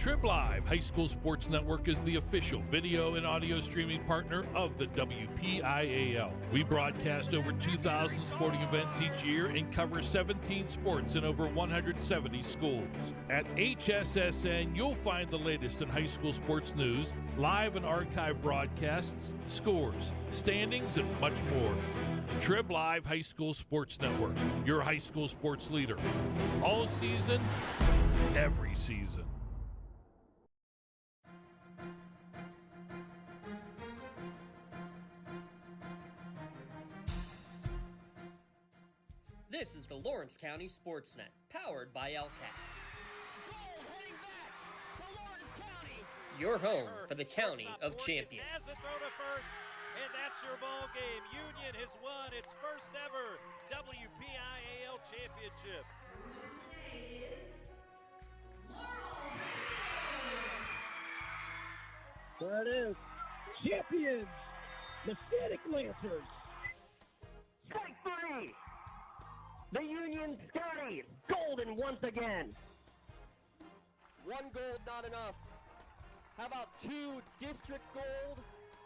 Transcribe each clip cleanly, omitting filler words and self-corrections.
Trib Live High School Sports Network is the official video and audio streaming partner of the WPIAL. We broadcast over 2,000 sporting events each year and cover 17 sports in over 170 schools. At HSSN, you'll find the latest in high school sports news, live and archive broadcasts, scores, standings, and much more. Trib Live High School Sports Network, your high school sports leader. All season, every season. This is the Lawrence County SportsNet, powered by LCAP. Gold heading back to Lawrence County. Your home for the County of Champions. Has a throw to first, and that's your ball game. Union has won its first ever WPIAL championship. There it is. Champions, Neshannock Lancers. Strike three. The Union Scotties, golden once again. One gold not enough. How about 2 district gold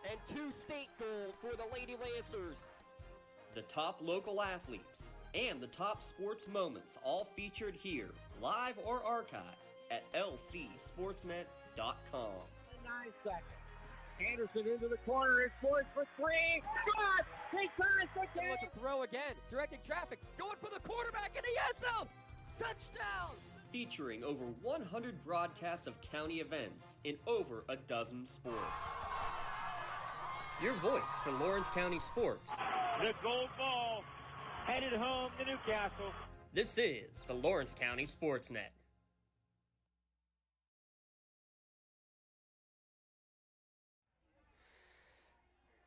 and 2 state gold for the Lady Lancers? The top local athletes and the top sports moments all featured here, live or archived at lcsportsnet.com. 9 seconds. Anderson into the corner. It's boys for 3. Shot! Take time. With the throw again, directing traffic, going for the quarterback in the end zone. Touchdown! Featuring over 100 broadcasts of county events in over a dozen sports. Your voice for Lawrence County sports. The gold ball headed home to Newcastle. This is the Lawrence County SportsNet.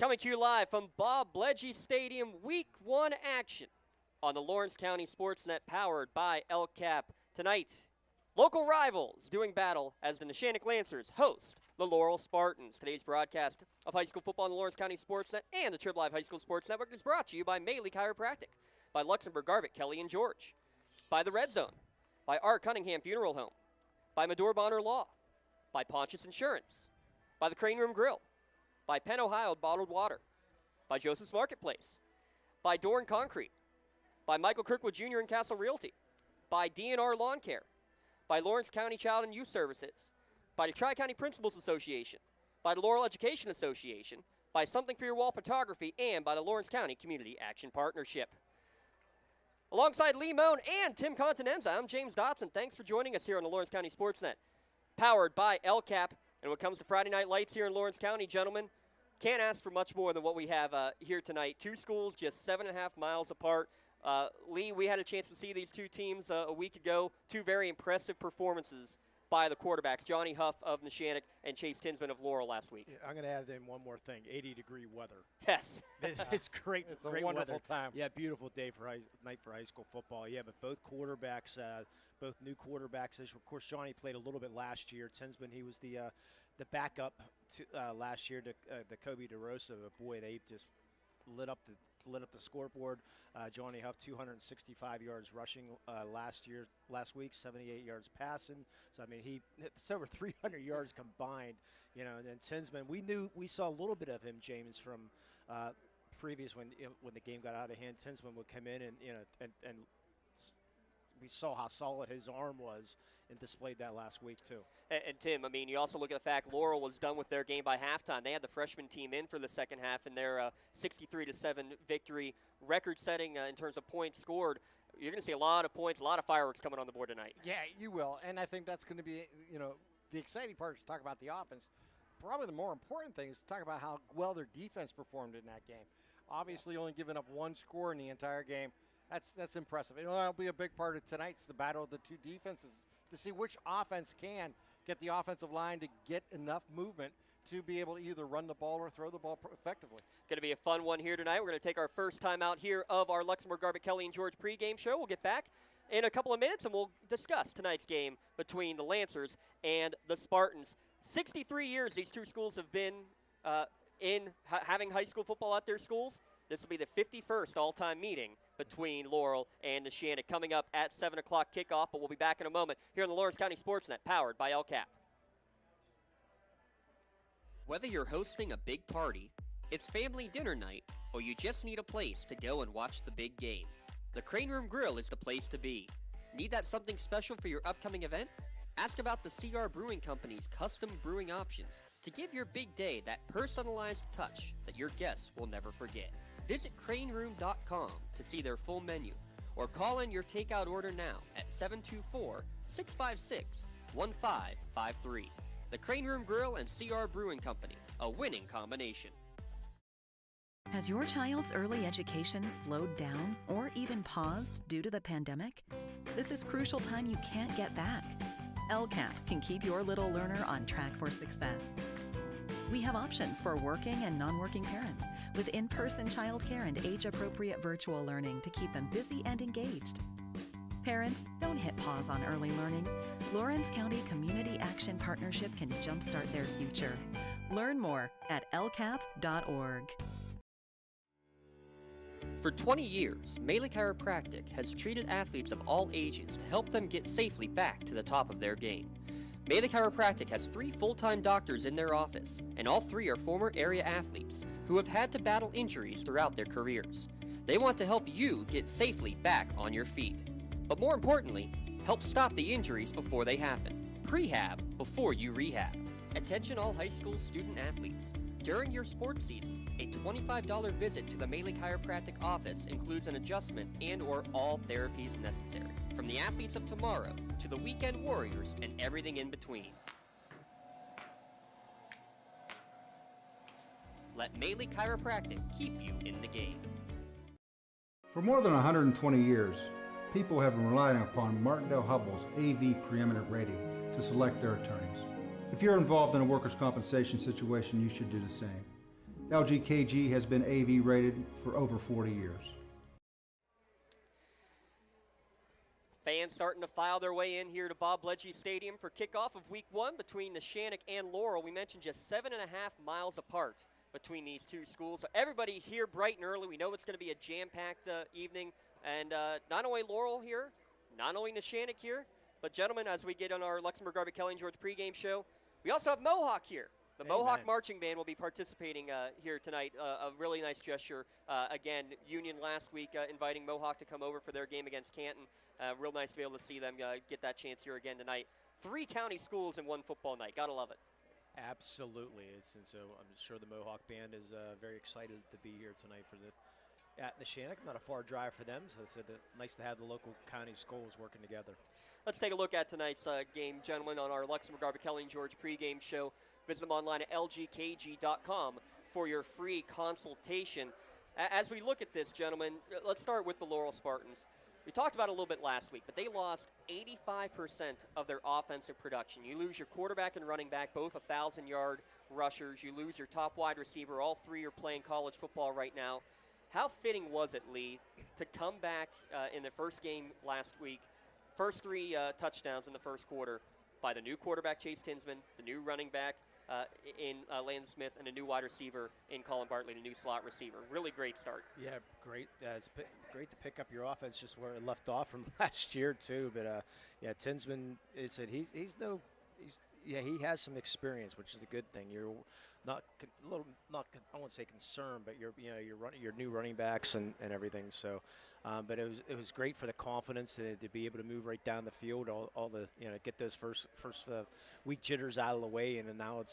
Coming to you live from Bob Bledgy Stadium, Week 1 action on the Lawrence County SportsNet, powered by LCAP. Tonight, local rivals doing battle as the Neshannock Lancers host the Laurel Spartans. Today's broadcast of high school football on the Lawrence County SportsNet and the Trib Live High School Sports Network is brought to you by Maley Chiropractic, by Luxembourg Garbutt, Kelly and George, by The Red Zone, by R. Cunningham Funeral Home, by Medore Bonner Law, by Pontius Insurance, by the Crane Room Grill, by Penn Ohio Bottled Water, by Joseph's Marketplace, by Dorn Concrete, by Michael Kirkwood Jr. and Castle Realty, by DNR Lawn Care, by Lawrence County Child and Youth Services, by the Tri-County Principals Association, by the Laurel Education Association, by Something for Your Wall Photography, and by the Lawrence County Community Action Partnership. Alongside Lee Moan and Tim Continenza, I'm James Dotson. Thanks for joining us here on the Lawrence County SportsNet, powered by LCAP. And when it comes to Friday Night Lights here in Lawrence County, gentlemen, can't ask for much more than what we have here tonight. 2 schools just 7.5 miles apart. Lee, we had a chance to see these 2 teams a week ago. 2 very impressive performances by the quarterbacks, Johnny Huff of Neshannock and Chase Tinsman of Laurel last week. Yeah, I'm going to add in one more thing, 80-degree weather. Yes. It's great. It's great a wonderful weather. time. Yeah, beautiful day for night for high school football. Yeah, but both quarterbacks, both new quarterbacks. Of course, Johnny played a little bit last year. Tinsman, he was the backup to, last year to the Kobe DeRosa. But boy, they just lit up the scoreboard. Johnny Huff, 265 yards rushing last week, 78 yards passing. So I mean, it's over 300 yards combined. You know, and then Tinsman, we saw a little bit of him, James, from previous when the game got out of hand. Tinsman would come in and we saw how solid his arm was and displayed that last week too. And Tim, I mean, you also look at the fact Laurel was done with their game by halftime. They had the freshman team in for the second half in their 63-7 victory, record-setting in terms of points scored. You're going to see a lot of points, a lot of fireworks coming on the board tonight. Yeah, you will. And I think that's going to be, the exciting part is to talk about the offense. Probably the more important thing is to talk about how well their defense performed in that game. Obviously, only giving up 1 score in the entire game. That's impressive. That'll be a big part of tonight's the battle of the 2 defenses to see which offense can get the offensive line to get enough movement to be able to either run the ball or throw the ball effectively. Going to be a fun one here tonight. We're going to take our first time out here of our Luxembourg Garbutt Kelly and George pregame show. We'll get back in a couple of minutes, and we'll discuss tonight's game between the Lancers and the Spartans. 63 years these 2 schools have been having high school football at their schools. This will be the 51st all-time meeting between Laurel and Neshannock coming up at 7 o'clock kickoff, but we'll be back in a moment here on the Lawrence County SportsNet, powered by LCAP. Whether you're hosting a big party, it's family dinner night, or you just need a place to go and watch the big game, the Crane Room Grill is the place to be. Need that something special for your upcoming event? Ask about the CR Brewing Company's custom brewing options to give your big day that personalized touch that your guests will never forget. Visit craneroom.com to see their full menu, or call in your takeout order now at 724-656-1553. The Crane Room Grill and CR Brewing Company, a winning combination. Has your child's early education slowed down or even paused due to the pandemic? This is crucial time you can't get back. LCAP can keep your little learner on track for success. We have options for working and non-working parents with in-person childcare and age-appropriate virtual learning to keep them busy and engaged. Parents, don't hit pause on early learning. Lawrence County Community Action Partnership can jumpstart their future. Learn more at lcap.org. For 20 years, Melee Chiropractic has treated athletes of all ages to help them get safely back to the top of their game. Melee Chiropractic has 3 full-time doctors in their office, and all 3 are former area athletes who have had to battle injuries throughout their careers. They want to help you get safely back on your feet. But more importantly, help stop the injuries before they happen. Prehab before you rehab. Attention all high school student athletes. During your sports season, a $25 visit to the Melee Chiropractic office includes an adjustment and or all therapies necessary. From the athletes of tomorrow to the weekend warriors and everything in between. Let Melee Chiropractic keep you in the game. For more than 120 years, people have been relying upon Martindale Hubbell's AV preeminent rating to select their attorneys. If you're involved in a workers' compensation situation, you should do the same. LGKG has been AV rated for over 40 years. Fans starting to file their way in here to Bob Bledgy Stadium for kickoff of Week 1 between Neshannock and Laurel. We mentioned just 7.5 miles apart between these two schools. So everybody's here bright and early. We know it's going to be a jam-packed evening. And not only Laurel here, not only Neshannock here, but gentlemen, as we get on our Luxembourg, Garber, Kelly, and George pregame show, we also have Mohawk here. The Mohawk Marching Band will be participating here tonight. A really nice gesture. Again, Union last week inviting Mohawk to come over for their game against Canton. Real nice to be able to see them get that chance here again tonight. 3 county schools in one football night. Gotta love it. Absolutely. And so I'm sure the Mohawk Band is very excited to be here tonight for at Neshannock. Not a far drive for them, so it's nice to have the local county schools working together. Let's take a look at tonight's game, gentlemen, on our Luxembourg, Garber, Kelly, and George pregame show. Visit them online at lgkg.com for your free consultation. As we look at this, gentlemen, let's start with the Laurel Spartans. We talked about it a little bit last week, but they lost 85% of their offensive production. You lose your quarterback and running back, both 1,000-yard rushers. You lose your top wide receiver. All 3 are playing college football right now. How fitting was it, Lee, to come back in the first game last week, first 3 touchdowns in the first quarter by the new quarterback, Chase Tinsman, the new running back in Landon Smith, and a new wide receiver in Colin Bartley, the new slot receiver. Really great start. Yeah, great. It's great to pick up your offense just where it left off from last year too. But Tinsman, he has some experience, which is a good thing. You're I won't say concerned, but you're new running backs and everything. So, but it was great for the confidence to be able to move right down the field, all the get those first week jitters out of the way, and then now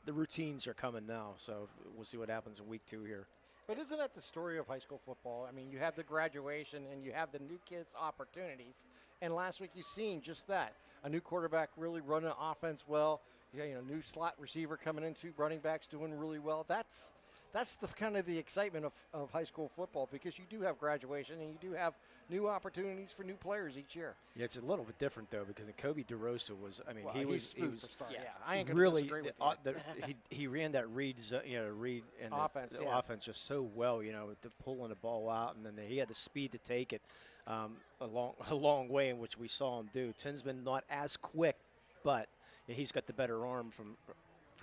the routines are coming now. So we'll see what happens in week 2 here. But isn't that the story of high school football? I mean, you have the graduation and you have the new kids' opportunities. And last week you seen just that. A new quarterback really running offense well. New slot receiver coming in, 2 running backs doing really well. That's the kind of the excitement of high school football, because you do have graduation and you do have new opportunities for new players each year. Yeah, it's a little bit different though, because Kobe DeRosa was. I mean, he was. I ain't gonna really. disagree with you. He ran that read and offense, the offense just so well. Pulling the ball out, and then he had the speed to take it a long way, in which we saw him do. Tinsman not as quick, but he's got the better arm from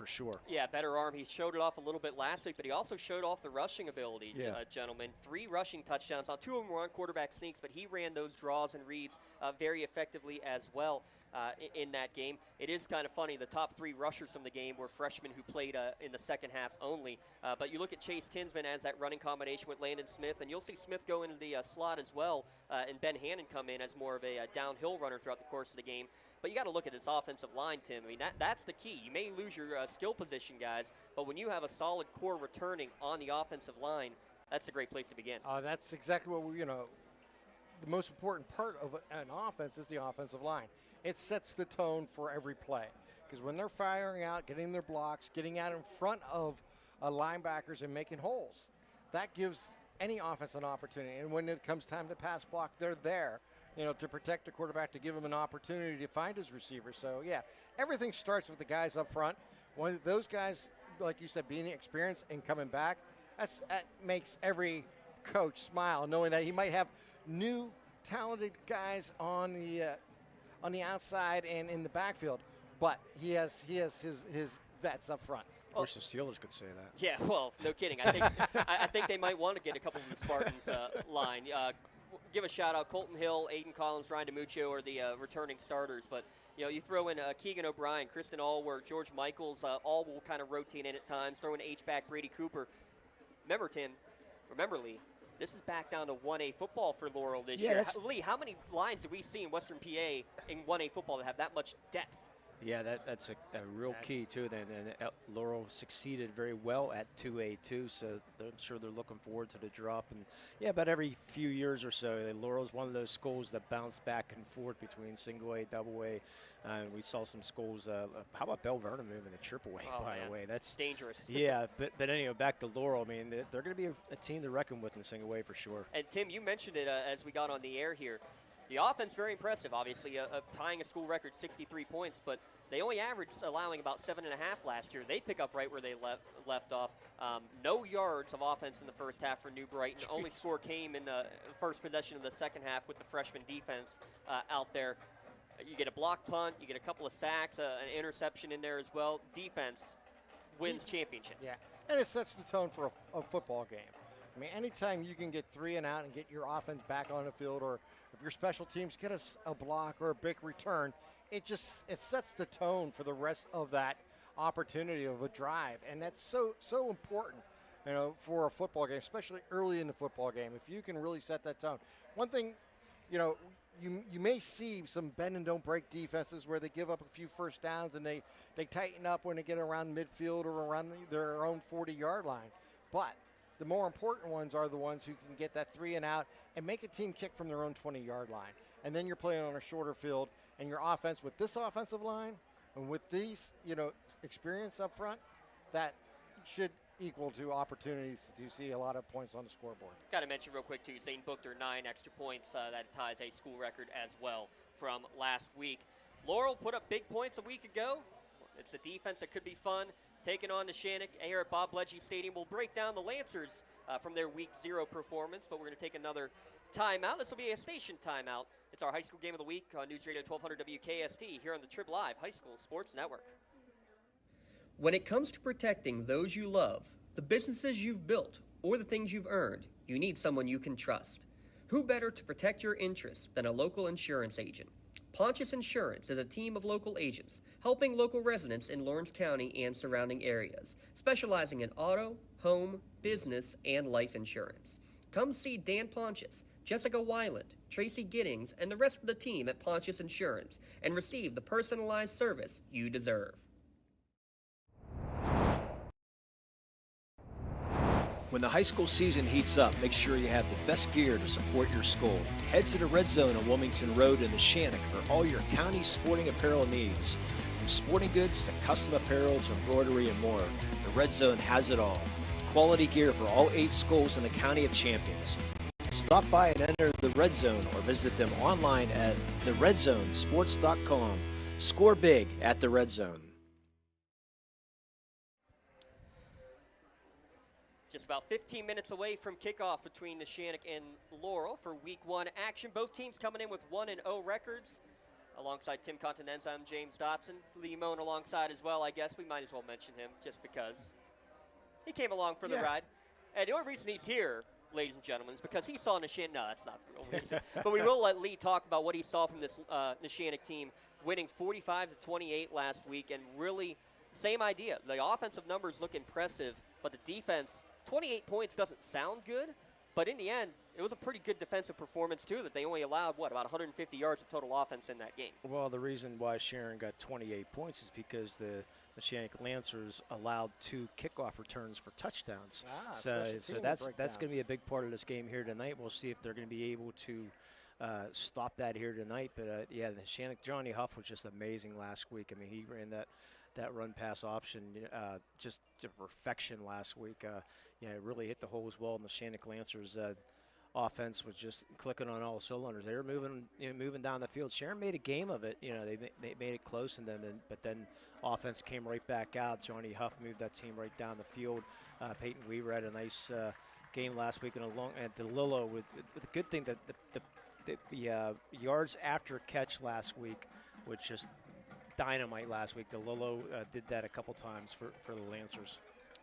for sure. Yeah, better arm. He showed it off a little bit last week, but he also showed off the rushing ability, gentlemen. 3 rushing touchdowns. Now, 2 of them were on quarterback sneaks, but he ran those draws and reads very effectively as well in that game. It is kind of funny. The top 3 rushers from the game were freshmen who played in the second half only. But you look at Chase Tinsman as that running combination with Landon Smith, and you'll see Smith go into the slot as well, and Ben Hannon come in as more of a downhill runner throughout the course of the game. But you got to look at this offensive line, Tim. I mean, that's the key. You may lose your skill position guys, but when you have a solid core returning on the offensive line, that's a great place to begin. That's exactly what the most important part of an offense is the offensive line. It sets the tone for every play. Because when they're firing out, getting their blocks, getting out in front of linebackers and making holes, that gives any offense an opportunity. And when it comes time to pass block, they're there, to protect the quarterback, to give him an opportunity to find his receiver. So, yeah, everything starts with the guys up front. One of those guys, like you said, being experienced and coming back, that makes every coach smile, knowing that he might have new talented guys on the outside and in the backfield, but he has his vets up front. I wish the Steelers could say that. Yeah, well, no kidding. I think they might want to get a couple of the Spartans line. Give a shout out, Colton Hill, Aiden Collins, Ryan DiMuccio are the returning starters, but you throw in Keegan O'Brien, Kristen Allworth, George Michaels, all will kind of rotate in at times. Throw in H-back Brady Cooper. Remember, Lee, this is back down to 1A football for Laurel this year. Lee, how many lines have we seen in Western PA in 1A football that have that much depth? Yeah, that's a real key, too. And Laurel succeeded very well at 2A, too, so I'm sure they're looking forward to the drop. And, yeah, about every few years or so, Laurel's one of those schools that bounce back and forth between single A, double A. We saw some schools, how about Bell Vernon moving to triple A, by the way? That's dangerous. Yeah, but anyway, back to Laurel. I mean, they're going to be a team to reckon with in single A for sure. And, Tim, you mentioned it as we got on the air here. The offense, very impressive, obviously, tying a school record 63 points, but they only averaged allowing about 7.5 last year. They pick up right where they left off. No yards of offense in the first half for New Brighton. Only score came in the first possession of the second half with the freshman defense out there. You get a block punt, you get a couple of sacks, an interception in there as well. Defense wins championships. Yeah, and it sets the tone for a football game. I mean, anytime you can get 3 and out and get your offense back on the field, or if your special teams get a block or a big return, it sets the tone for the rest of that opportunity of a drive. And that's so important, for a football game, especially early in the football game, if you can really set that tone. One thing, you may see some bend and don't break defenses where they give up a few first downs and they tighten up when they get around midfield or around their own 40-yard line. But the more important ones are the ones who can get that 3 and out and make a team kick from their own 20-yard line. And then you're playing on a shorter field, and your offense with this offensive line and with these, experience up front, that should equal to opportunities to see a lot of points on the scoreboard. Got to mention real quick, too, Zane Buchter, 9 extra points. That ties a school record as well from last week. Laurel put up big points a week ago. It's a defense that could be fun. Taking on Neshannock here at Bob Bledgy Stadium. We'll break down the Lancers from their Week 0 performance, but we're going to take another timeout. This will be a station timeout. It's our high school game of the week on News Radio 1200 WKST here on the Trib Live High School Sports Network. When it comes to protecting those you love, the businesses you've built, or the things you've earned, you need someone you can trust. Who better to protect your interests than a local insurance agent? Pontius Insurance is a team of local agents helping local residents in Lawrence County and surrounding areas, specializing in auto, home, business, and life insurance. Come see Dan Pontius, Jessica Weiland, Tracy Giddings, and the rest of the team at Pontius Insurance and receive the personalized service you deserve. When the high school season heats up, make sure you have the best gear to support your school. Head to the Red Zone on Wilmington Road in Neshannock for all your county sporting apparel needs. From sporting goods to custom apparel to embroidery and more, the Red Zone has it all. Quality gear for all 8 schools in the County of Champions. Stop by and enter the Red Zone or visit them online at theredzonesports.com. Score big at the Red Zone. Just about 15 minutes away from kickoff between Neshannock and Laurel for Week 1 action. Both teams coming in with 1-0 records. alongside Tim Continenza. I'm James Dotson. Lee Moan alongside as well, I guess. We might as well mention him just because he came along for the ride. And the only reason he's here, ladies and gentlemen, is because he saw Neshannock. No, that's not the real reason. But we will let Lee talk about what he saw from this Neshannock team, winning 45-28 last week, and really same idea. The offensive numbers look impressive, but the defense, 28 points doesn't sound good, but in the end, it was a pretty good defensive performance, too, that they only allowed, about 150 yards of total offense in that game. Well, the reason why Sharon got 28 points is because the Neshannock Lancers allowed 2 kickoff returns for touchdowns. So that's going to be a big part of this game here tonight. We'll see if they're going to be able to stop that here tonight. But, the Neshannock, Johnny Huff was just amazing last week. I mean, he ran that run-pass option just to perfection last week. It really hit the holes well, and the Neshannock Lancers offense was just clicking on all cylinders. They were moving down the field. Sharon made a game of it. They made it close, and but then offense came right back out. Johnny Huff moved that team right down the field. Peyton Weaver had a nice game last week, and DeLillo with the good thing that the yards after catch last week was just dynamite last week. DeLillo did that a couple times for the Lancers.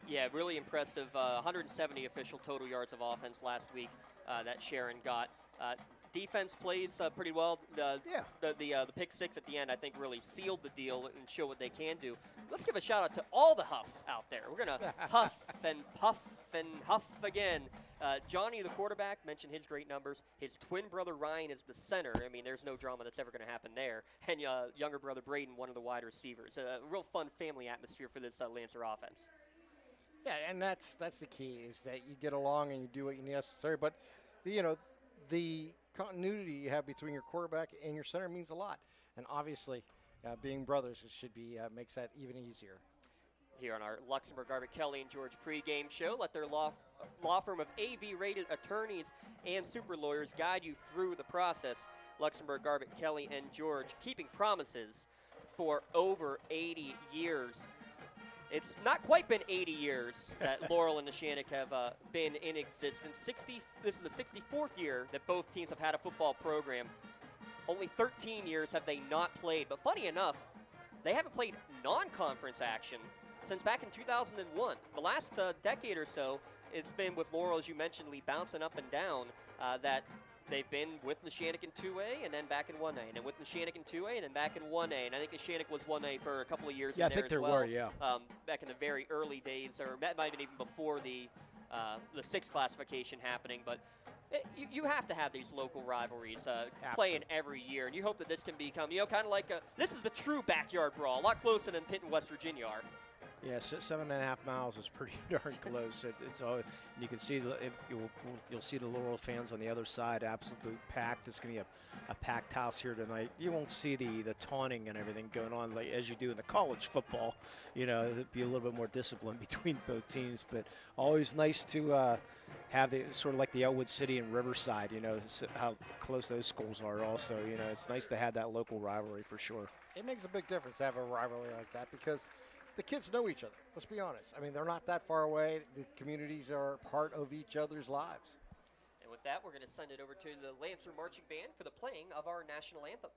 Yeah, really impressive. 170 official total yards of offense last week that Sharon got. Defense plays pretty well. The pick six at the end, I think, really sealed the deal and show what they can do. Let's give a shout out to all the Huffs out there. We're going to huff and puff and huff again. Johnny, the quarterback, mentioned his great numbers. His twin brother Ryan is the center. I mean, there's no drama that's ever going to happen there. And younger brother Braden, one of the wide receivers. A real fun family atmosphere for this Lancer offense. Yeah, and that's the key, is that you get along and you do what you necessary. But the continuity you have between your quarterback and your center means a lot. And obviously, being brothers, it should be makes that even easier. Here on our Luxembourg, Garbutt, Kelly and George pregame show, let their law firm of AV-rated attorneys and super lawyers guide you through the process. Luxembourg, Garbutt, Kelly and George, keeping promises for over 80 years. It's not quite been 80 years that Laurel and Neshannock have been in existence. This is the 64th year that both teams have had a football program. Only 13 years have they not played. But funny enough, they haven't played non-conference action since back in 2001. The last decade or so, it's been with Laurel, as you mentioned, Lee, bouncing up and down, that they've been with Neshannock in 2A and then back in 1A, and then with Neshannock in 2A and then back in 1A. And I think Neshannock was 1A for a couple of years in there as well. Yeah, I think there were, yeah. Back in the very early days, or that might have been even before the 6 classification happening. But you have to have these local rivalries playing every year, and you hope that this can become, kind of like this is the true backyard brawl, a lot closer than Pitt and West Virginia are. Yeah, 7.5 miles is pretty darn close. It's all, you can see you'll see the Laurel fans on the other side, absolute packed. It's going to be a packed house here tonight. You won't see the taunting and everything going on like as you do in the college football. It'd be a little bit more discipline between both teams, but always nice to have the sort of like the Elwood City and Riverside. How close those schools are. Also, it's nice to have that local rivalry for sure. It makes a big difference to have a rivalry like that because the kids know each other. Let's be honest. I mean, they're not that far away. The communities are part of each other's lives. And with that, we're going to send it over to the Lancer Marching Band for the playing of our national anthem.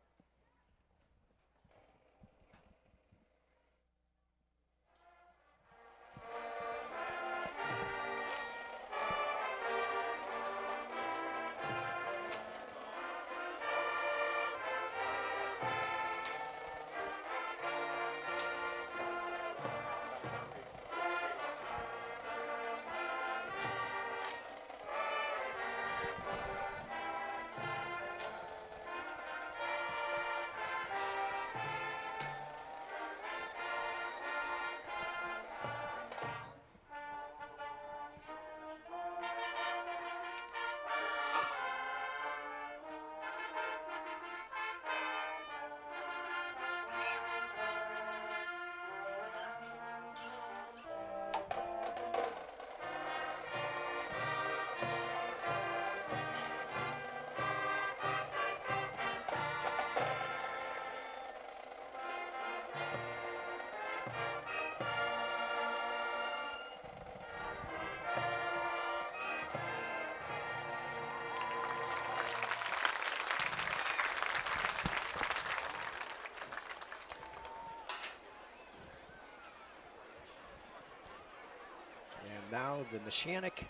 now the Neshannock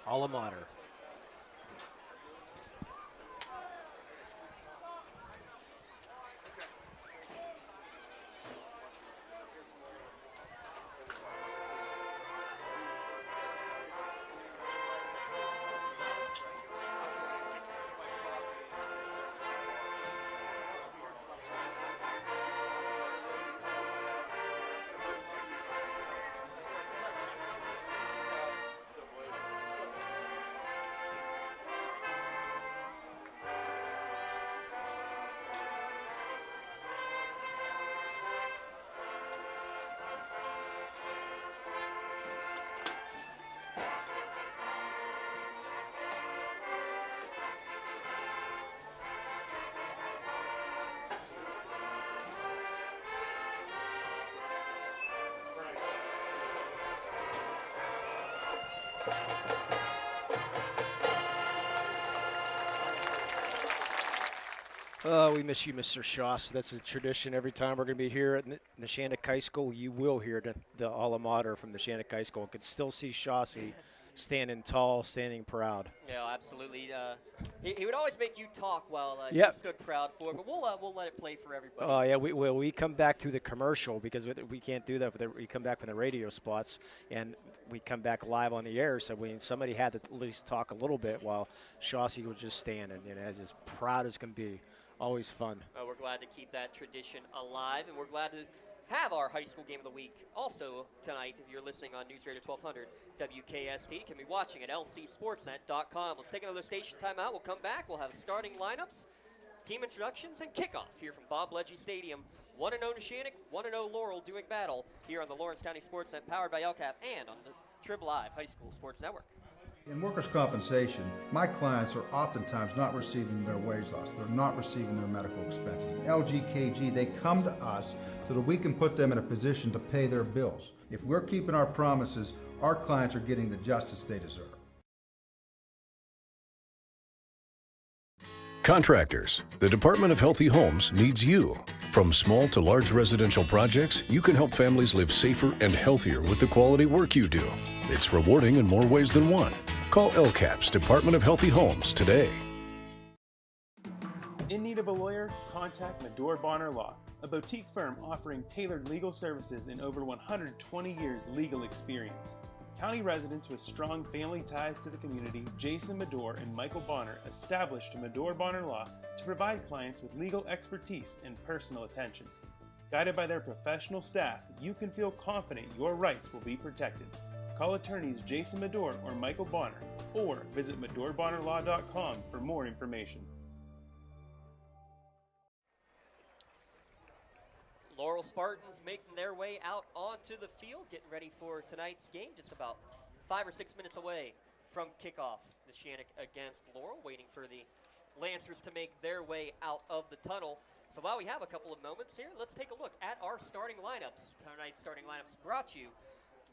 alma mater. Oh, we miss you, Mr. Shoss. That's a tradition. Every time we're going to be here at Neshannock High School, you will hear the alma mater from Neshannock High School. I could still see Shossy standing tall, standing proud. Yeah, absolutely. He would always make you talk while he stood proud for it, but we'll let it play for everybody. Oh, yeah, we come back through the commercial because we can't do that. We come back from the radio spots, and we come back live on the air, so somebody had to at least talk a little bit while Shossy was just standing, just proud as can be. Always fun. We're glad to keep that tradition alive, and we're glad to have our high school game of the week also tonight. If you're listening on News Radio 1200 WKST, you can be watching at lcsportsnet.com. Let's take another station timeout. We'll come back. We'll have starting lineups, team introductions, and kickoff here from Bob Bledgy Stadium. 1-0 Neshannock, 1-0 Laurel doing battle here on the Lawrence County SportsNet, powered by LCAP, and on the Trib Live High School Sports Network. In workers' compensation, my clients are oftentimes not receiving their wage loss. They're not receiving their medical expenses. LGKG, they come to us so that we can put them in a position to pay their bills. If we're keeping our promises, our clients are getting the justice they deserve. Contractors, the Department of Healthy Homes needs you. From small to large residential projects, you can help families live safer and healthier with the quality work you do. It's rewarding in more ways than one. Call LCAP's Department of Healthy Homes today. In need of a lawyer? Contact Medore Bonner Law, a boutique firm offering tailored legal services in over 120 years legal experience. County residents with strong family ties to the community, Jason Medore and Michael Bonner established Medore Bonner Law to provide clients with legal expertise and personal attention. Guided by their professional staff, you can feel confident your rights will be protected. Call attorneys Jason Medore or Michael Bonner, or visit MedoreBonnerLaw.com for more information. Laurel Spartans making their way out onto the field, getting ready for tonight's game. Just about 5 or 6 minutes away from kickoff. Neshannock against Laurel, waiting for the Lancers to make their way out of the tunnel. So while we have a couple of moments here, let's take a look at our starting lineups. Tonight's starting lineups brought to you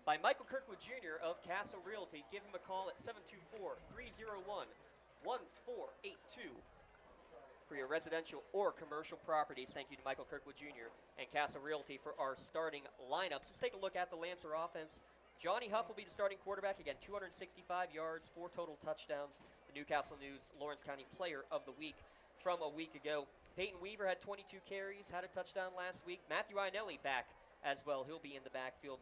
by Michael Kirkwood Jr. of Castle Realty. Give him a call at 724-301-1482. For your residential or commercial properties. Thank you to Michael Kirkwood Jr. and Castle Realty for our starting lineups. Let's take a look at the Lancer offense. Johnny Huff will be the starting quarterback. Again, 265 yards, 4 total touchdowns. The Newcastle News Lawrence County Player of the Week from a week ago. Peyton Weaver had 22 carries, had a touchdown last week. Matthew Inelli back as well. He'll be in the backfield,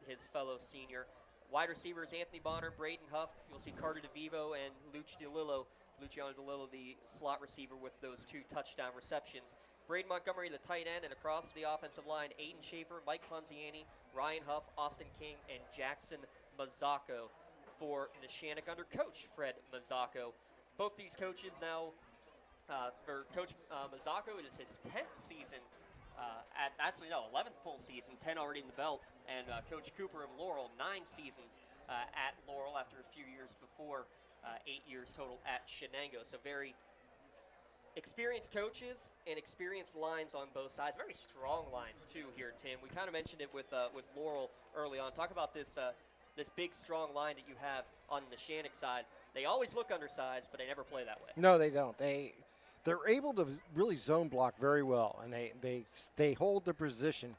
his fellow senior. Wide receivers, Anthony Bonner, Braden Huff. You'll see Carter DeVivo and Luciano DeLillo, the slot receiver with those 2 touchdown receptions. Braden Montgomery, the tight end, and across the offensive line, Aiden Schaefer, Mike Ponziani, Ryan Huff, Austin King, and Jackson Mazzacco for Neshannock under Coach Fred Mazzacco. Both these coaches now, for Coach Mazzacco, it is his 10th season, 11th full season, 10 already in the belt, and Coach Cooper of Laurel, 9 seasons at Laurel after a few years before. 8 years total at Shenango. So very experienced coaches and experienced lines on both sides. Very strong lines too here, Tim. We kind of mentioned it with Laurel early on. Talk about this this big strong line that you have on the Neshannock side. They always look undersized, but they never play that way. No, they don't. They're able to really zone block very well, and they hold the position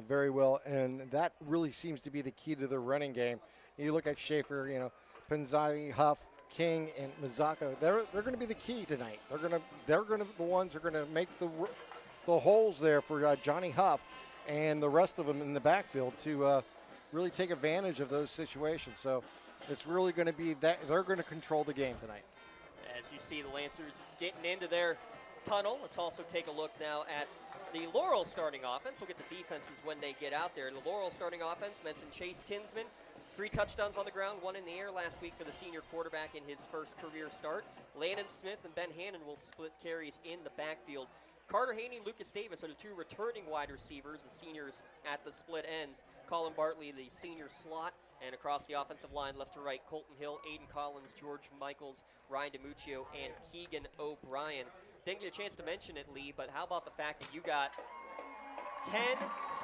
very well, and that really seems to be the key to their running game. You look at Schaefer, Pinzai, Huff, King, and Mazzacco. They're going to be the key tonight. They're going to the ones who are going to make the holes there for Johnny Huff and the rest of them in the backfield to really take advantage of those situations. So it's really going to be that they're going to control the game tonight. As you see the Lancers getting into their tunnel, let's also take a look now at the Laurel starting offense. We'll get the defenses when they get out there. The Laurel starting offense, mentioned Chase Tinsman, 3 touchdowns on the ground, 1 in the air last week for the senior quarterback in his first career start. Landon Smith and Ben Hannon will split carries in the backfield. Carter Haney and Lucas Davis are the 2 returning wide receivers, the seniors at the split ends. Colin Bartley, the senior slot, and across the offensive line, left to right, Colton Hill, Aiden Collins, George Michaels, Ryan DiMuccio, and Keegan O'Brien. Didn't get a chance to mention it, Lee, but how about the fact that you got 10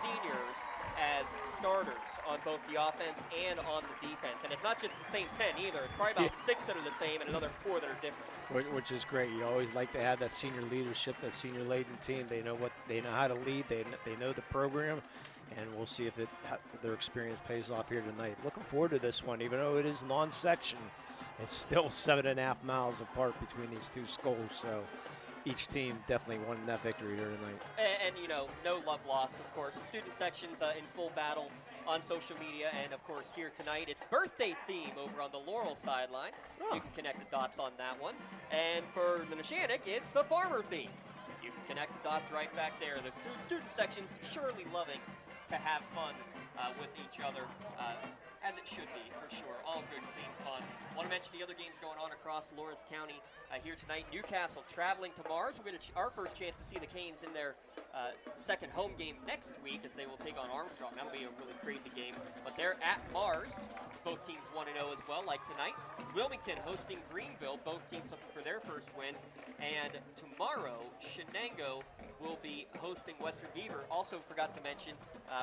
seniors as starters on both the offense and on the defense? And it's not just the same 10 either. It's probably about 6 that are the same and another 4 that are different. Which is great. You always like to have that senior leadership, that senior laden team. They know how to lead. They know the program, and we'll see if their experience pays off here tonight. Looking forward to this one, even though it is non-section. It's still 7.5 miles apart between these 2 schools. So each team definitely won that victory here tonight. And no love lost, of course. The student section's in full battle on social media, and of course here tonight it's birthday theme over on the Laurel sideline. You can connect the dots on that one. And for the Neshannock, it's the farmer theme. You can connect the dots right back there. The student section's surely loving to have fun with each other, as it should be, for sure. All good, clean fun. Want to mention the other games going on across Lawrence County here tonight. Newcastle traveling to Mars. We're going to our first chance to see the Canes in their second home game next week, as they will take on Armstrong. That'll be a really crazy game. But they're at Mars. Both teams 1-0 as well, like tonight. Wilmington hosting Greenville. Both teams looking for their first win. And tomorrow, Shenango will be hosting Western Beaver. Also forgot to mention,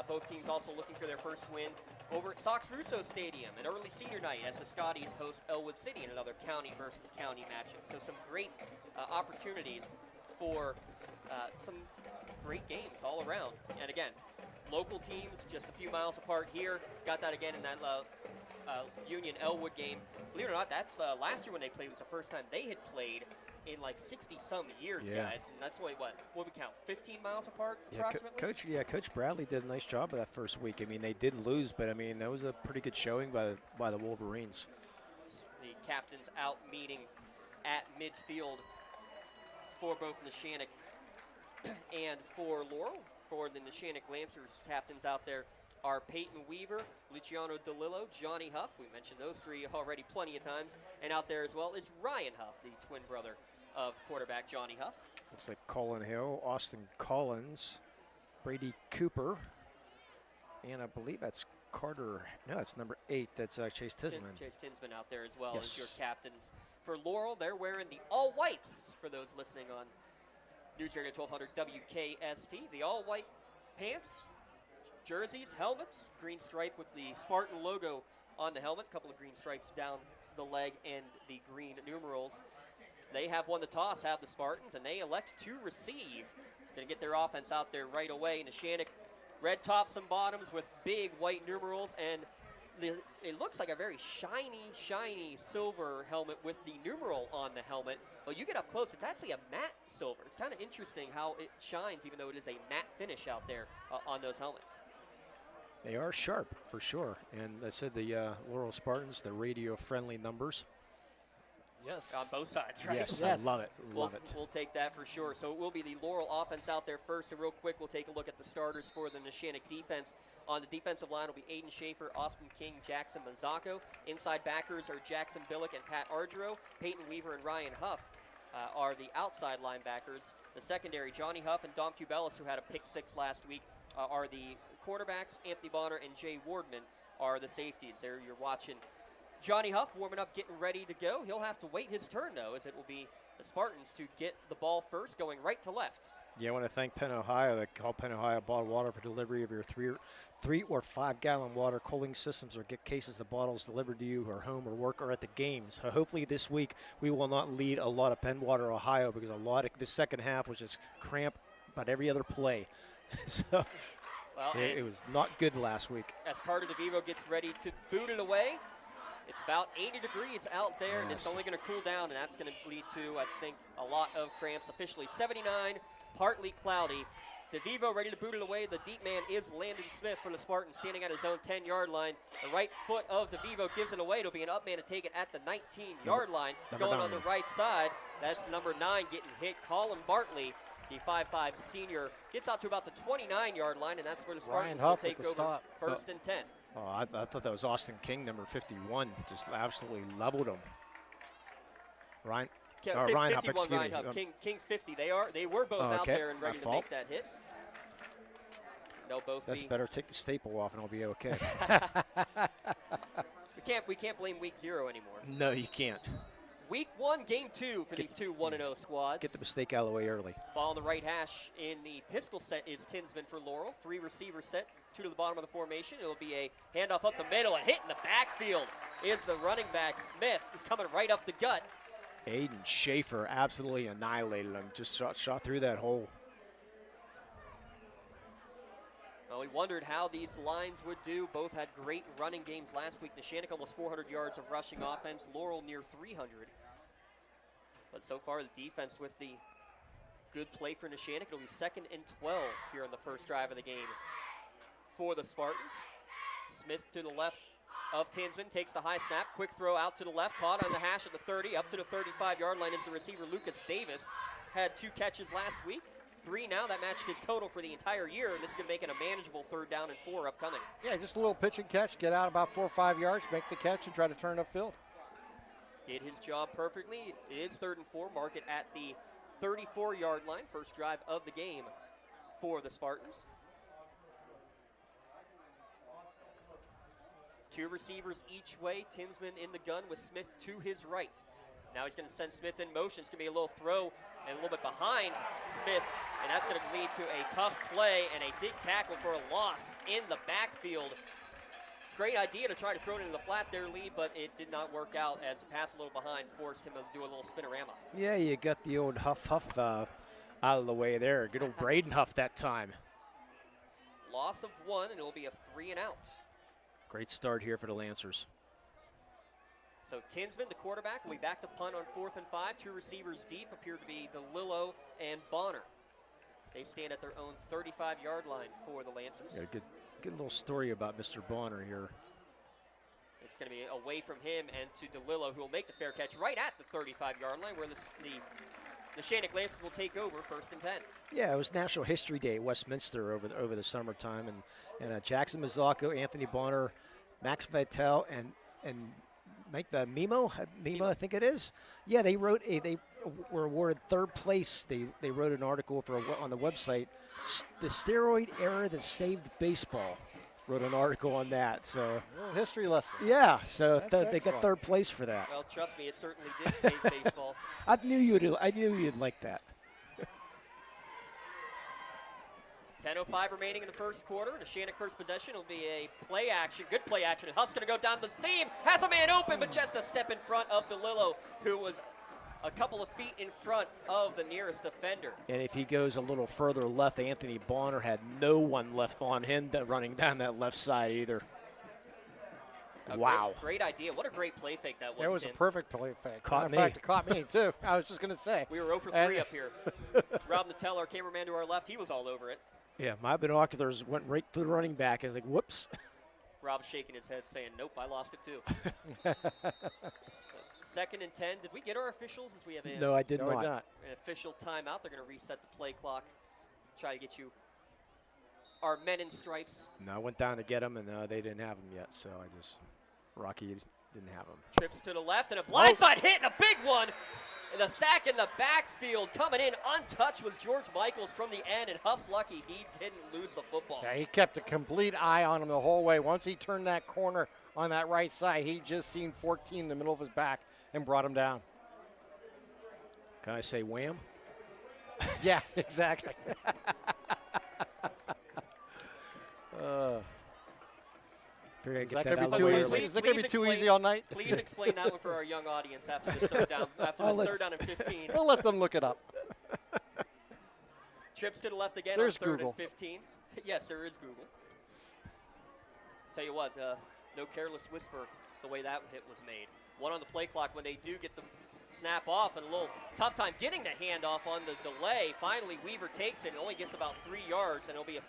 both teams also looking for their first win over at Sox Russo Stadium, an early senior night as the Scotties host Elwood City in another county versus county matchup. So some great opportunities for some great games all around. And again, local teams just a few miles apart here. Got that again in that Union Elwood game. Believe it or not, that's last year when they played was the first time they had played in like 60-some years, guys. And that's what we count, 15 miles apart approximately? Coach Bradley did a nice job of that first week. I mean, they did lose, but I mean, that was a pretty good showing by the Wolverines. The captains out meeting at midfield for both Neshannock and for Laurel. For the Neshannock Lancers, captains out there are Peyton Weaver, Luciano DeLillo, Johnny Huff. We mentioned those 3 already plenty of times. And out there as well is Ryan Huff, the twin brother of quarterback Johnny Huff. Looks like Colin Hill, Austin Collins, Brady Cooper, and I believe that's Carter. No, that's number 8. That's Chase Tinsman. Chase Tinsman out there as well as your captains. For Laurel, they're wearing the all-whites for those listening on News Radio 1200 WKST. The all-white pants, jerseys, helmets, green stripe with the Spartan logo on the helmet, a couple of green stripes down the leg, and the green numerals. They have won the toss, have the Spartans, and they elect to receive. Going to get their offense out there right away. Neshannock, red tops and bottoms with big white numerals, and it looks like a very shiny silver helmet with the numeral on the helmet. Well, you get up close, it's actually a matte silver. It's kind of interesting how it shines, even though it is a matte finish out there on those helmets. They are sharp, for sure. And I said the Laurel Spartans, the radio-friendly numbers. Yes. On both sides, right? Yes, I love it. Love it. We'll take that for sure. So it will be the Laurel offense out there first. So real quick, we'll take a look at the starters for the Neshannock defense. On the defensive line will be Aiden Schaefer, Austin King, Jackson Mazzacco. Inside backers are Jackson Billick and Pat Ardro. Peyton Weaver and Ryan Huff are the outside linebackers. The secondary, Johnny Huff and Dom Cubelis, who had a pick 6 last week, are the quarterbacks. Anthony Bonner and Jay Wardman are the safeties. There you're watching Johnny Huff warming up, getting ready to go. He'll have to wait his turn, though, as it will be the Spartans to get the ball first, going right to left. Yeah, I want to thank Penn Ohio. They call Penn Ohio bottled water for delivery of your 3 or 5 gallon water cooling systems, or get cases of bottles delivered to you or home or work or at the games. So hopefully this week we will not lead a lot of Penn Water Ohio, because a lot of the second half was just cramp about every other play. So Well, It was not good last week. as Carter DeVivo gets ready to boot it away, it's about 80 degrees out there, and it's only going to cool down, and that's going to lead to, I think, a lot of cramps. Officially 79, partly cloudy. DeVivo ready to boot it away. The deep man is Landon Smith for the Spartans, standing at his own 10-yard line. The right foot of DeVivo gives it away. It'll be an up man to take it at the 19-yard line. Going on the right side, that's number 9 getting hit. Colin Bartley, the 5'5 senior, gets out to about the 29-yard line, and that's where the Spartans will take over first and 10. Oh, I thought that was Austin King, number 51. Just absolutely leveled him. Ryan? Ryan Huff, excuse me. Huff. King 50. They were both out there and ready to make that hit. They'll both That's be. better. Take the staple off and I'll be okay. we can't blame week 0 anymore. No, you can't. Week 1, game 2 for these two 1-0 squads. Get the mistake out of the way early. Ball on the right hash in the pistol set is Tinsman for Laurel. 3 receiver set, 2 to the bottom of the formation. It'll be a handoff up the middle and hit in the backfield is the running back. Smith is coming right up the gut. Aiden Schaefer absolutely annihilated him. Just shot through that hole. Well, we wondered how these lines would do. Both had great running games last week. Neshannock almost 400 yards of rushing offense. Laurel near 300. But so far, the defense with the good play for Neshannock. It'll be 2nd and 12 here on the first drive of the game for the Spartans. Smith to the left of Tinsman, takes the high snap. Quick throw out to the left, caught on the hash at the 30. Up to the 35-yard line is the receiver, Lucas Davis. Had 2 catches last week. 3 now. That matched his total for the entire year, and this is going to make it a manageable 3rd down and 4 upcoming. Yeah, just a little pitch and catch. Get out about 4 or 5 yards, make the catch, and try to turn it upfield. Did his job perfectly. It is 3rd and 4. Mark it at the 34-yard line. First drive of the game for the Spartans. 2 receivers each way. Tinsman in the gun with Smith to his right. Now he's going to send Smith in motion. It's going to be a little throw and a little bit behind Smith, and that's going to lead to a tough play and a big tackle for a loss in the backfield. Great idea to try to throw it into the flat there, Lee, but it did not work out as the pass a little behind forced him to do a little spinorama. Yeah, you got the old Huff out of the way there. Good old Braden Huff that time. Loss of 1, and it'll be a 3 and out. Great start here for the Lancers. So Tinsman, the quarterback, will be back to punt on 4th and 5. 2 receivers deep appear to be DeLillo and Bonner. They stand at their own 35-yard line for the Lancers. Yeah, good little story about Mr. Bonner here. It's going to be away from him and to DeLillo, who will make the fair catch right at the 35-yard line, where the Neshannock Lancers will take over 1st and 10. Yeah, it was National History Day at Westminster over the summertime, and Jackson Mazzocco, Anthony Bonner, Max Vitale, and Mike Mimo, I think it is. Yeah, they were awarded 3rd place. They wrote an article on the website, the steroid era that saved baseball. Wrote an article on that. So a little history lesson. Yeah, so they got 3rd place for that. Well, trust me, it certainly did save baseball. I knew you'd like that. 10:05 remaining in the first quarter. Neshannock first possession will be a play action, good play action. And Huff's going to go down the seam, has a man open, but just a step in front of DeLillo, who was a couple of feet in front of the nearest defender. And if he goes a little further left, Anthony Bonner had no one left on him running down that left side either. Wow. Great idea. What a great play fake that was. It was a perfect play fake. Caught me. In fact, it caught me, too. I was just going to say. We were 0 for 3 up here. Rob Nattell, our cameraman to our left, he was all over it. Yeah, my binoculars went right for the running back. I was like, whoops. Rob's shaking his head saying, nope, I lost it too. 2nd and 10. Did we get our officials as we have No, I did not. An official timeout. They're going to reset the play clock. Try to get you our men in stripes. No, I went down to get them, and they didn't have them yet, so Rocky didn't have them. Trips to the left, and a blindside hit, and a big one. And the sack in the backfield coming in untouched was George Michaels from the end, and Huff's lucky he didn't lose the football. Yeah, he kept a complete eye on him the whole way. Once he turned that corner on that right side, he just seen 14 in the middle of his back and brought him down. Can I say wham? Yeah, exactly. Is that going to be too easy all night? Please explain that one for our young audience after this third down. After this 3rd down and 15. We'll let them look it up. Trips to the left again There's on 3rd Google. and 15. Yes, there is Google. Tell you what, no careless whisper the way that hit was made. 1 on the play clock when they do get the snap off, and a little tough time getting the handoff on the delay. Finally, Weaver takes it and only gets about 3 yards, and it'll be a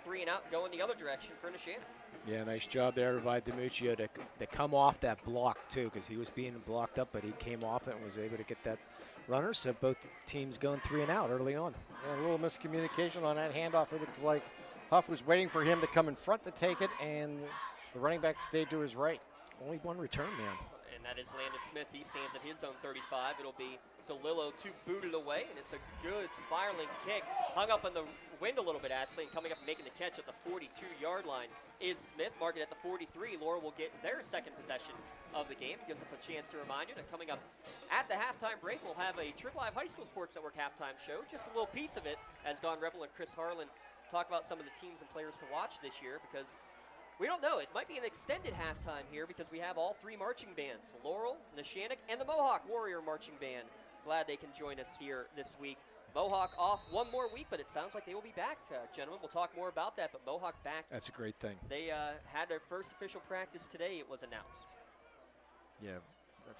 3 and out going the other direction for Neshannock. Yeah, nice job there by DiMuccio to come off that block, too, because he was being blocked up, but he came off it and was able to get that runner. So both teams going 3 and out early on. And a little miscommunication on that handoff. It looked like Huff was waiting for him to come in front to take it, and the running back stayed to his right. Only one return man. And that is Landon Smith. He stands at his own 35. It'll be DeLillo to boot it away, and it's a good spiraling kick. Hung up in the wind a little bit, actually, and coming up and making the catch at the 42-yard line is Smith. Mark it at the 43. Laurel will get their second possession of the game. Gives us a chance to remind you that coming up at the halftime break, we'll have a Triple Live High School Sports Network halftime show. Just a little piece of it as Don Rebel and Chris Harlan talk about some of the teams and players to watch this year, because we don't know. It might be an extended halftime here because we have all 3 marching bands, Laurel, Neshannock, and the Mohawk Warrior Marching Band. Glad they can join us here this week. Mohawk off 1 more week, but it sounds like they will be back, gentlemen. We'll talk more about that, but Mohawk back. That's a great thing. They had their first official practice today, it was announced. Yeah,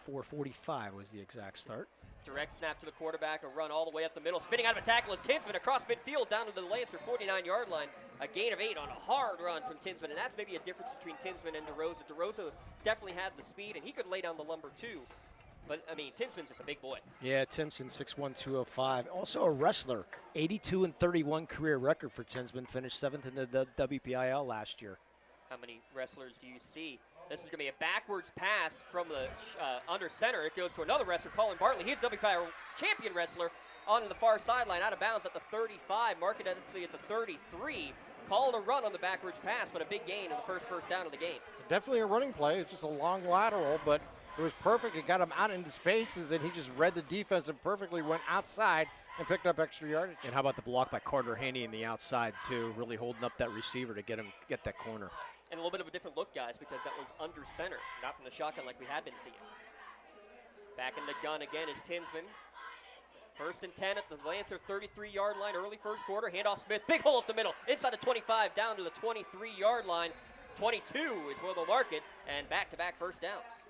4:45 was the exact start. Direct snap to the quarterback, a run all the way up the middle. Spinning out of a tackle is Tinsman across midfield down to the Lancer 49-yard line. A gain of 8 on a hard run from Tinsman, and that's maybe a difference between Tinsman and DeRosa. DeRosa definitely had the speed, and he could lay down the lumber too. But, I mean, Tinsman's just a big boy. Yeah, Tinsman, 6'1", 205. Also a wrestler, 82-31 career record for Tinsman. Finished 7th in the WPIAL last year. How many wrestlers do you see? This is going to be a backwards pass from the under center. It goes to another wrestler, Colin Bartley. He's the WPIAL champion wrestler on the far sideline, out of bounds at the 35. Mark it actually at the 33. Called a run on the backwards pass, but a big gain in the first down of the game. Definitely a running play. It's just a long lateral, but it was perfect. It got him out into spaces, and he just read the defense and perfectly went outside and picked up extra yardage. And how about the block by Carter Haney in the outside, too, really holding up that receiver to get that corner. And a little bit of a different look, guys, because that was under center, not from the shotgun like we had been seeing. Back in the gun again is Tinsman. 1st and 10 at the Lancer 33-yard line, early first quarter. Handoff Smith, big hole up the middle, inside the 25, down to the 23-yard line. 22 is where they'll mark it, and back-to-back first downs.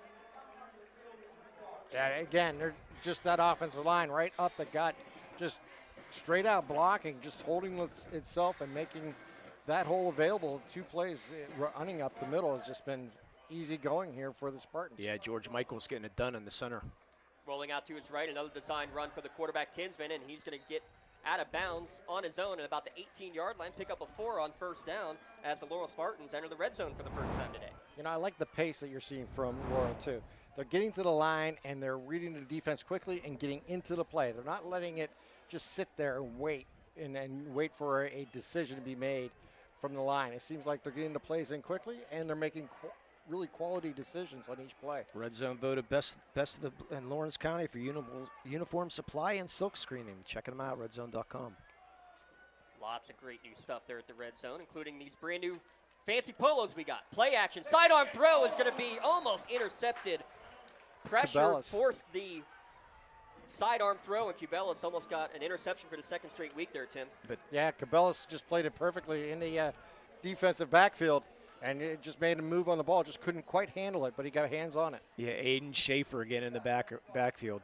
Yeah, again, they're just that offensive line right up the gut, just straight out blocking, just holding itself and making that hole available. 2 plays running up the middle has just been easy going here for the Spartans. Yeah, George Michael's getting it done in the center. Rolling out to his right, another design run for the quarterback Tinsman, and he's going to get out of bounds on his own at about the 18-yard line, pick up a 4 on first down as the Laurel Spartans enter the red zone for the first time today. You know, I like the pace that you're seeing from Laurel, too. They're getting to the line, and they're reading the defense quickly and getting into the play. They're not letting it just sit there and wait and wait for a decision to be made from the line. It seems like they're getting the plays in quickly, and they're making really quality decisions on each play. Red Zone voted best in Lawrence County for uniform supply and silk screening. Checking them out, redzone.com. Lots of great new stuff there at the red zone, including these brand new fancy polos we got. Play action, sidearm throw is going to be almost intercepted. Pressure Cabela's forced the sidearm throw, and Cabela's almost got an interception for the second straight week there, Tim. But yeah, Cabela's just played it perfectly in the defensive backfield, and it just made him move on the ball. Just couldn't quite handle it, but he got hands on it. Yeah, Aiden Schaefer again in the backfield.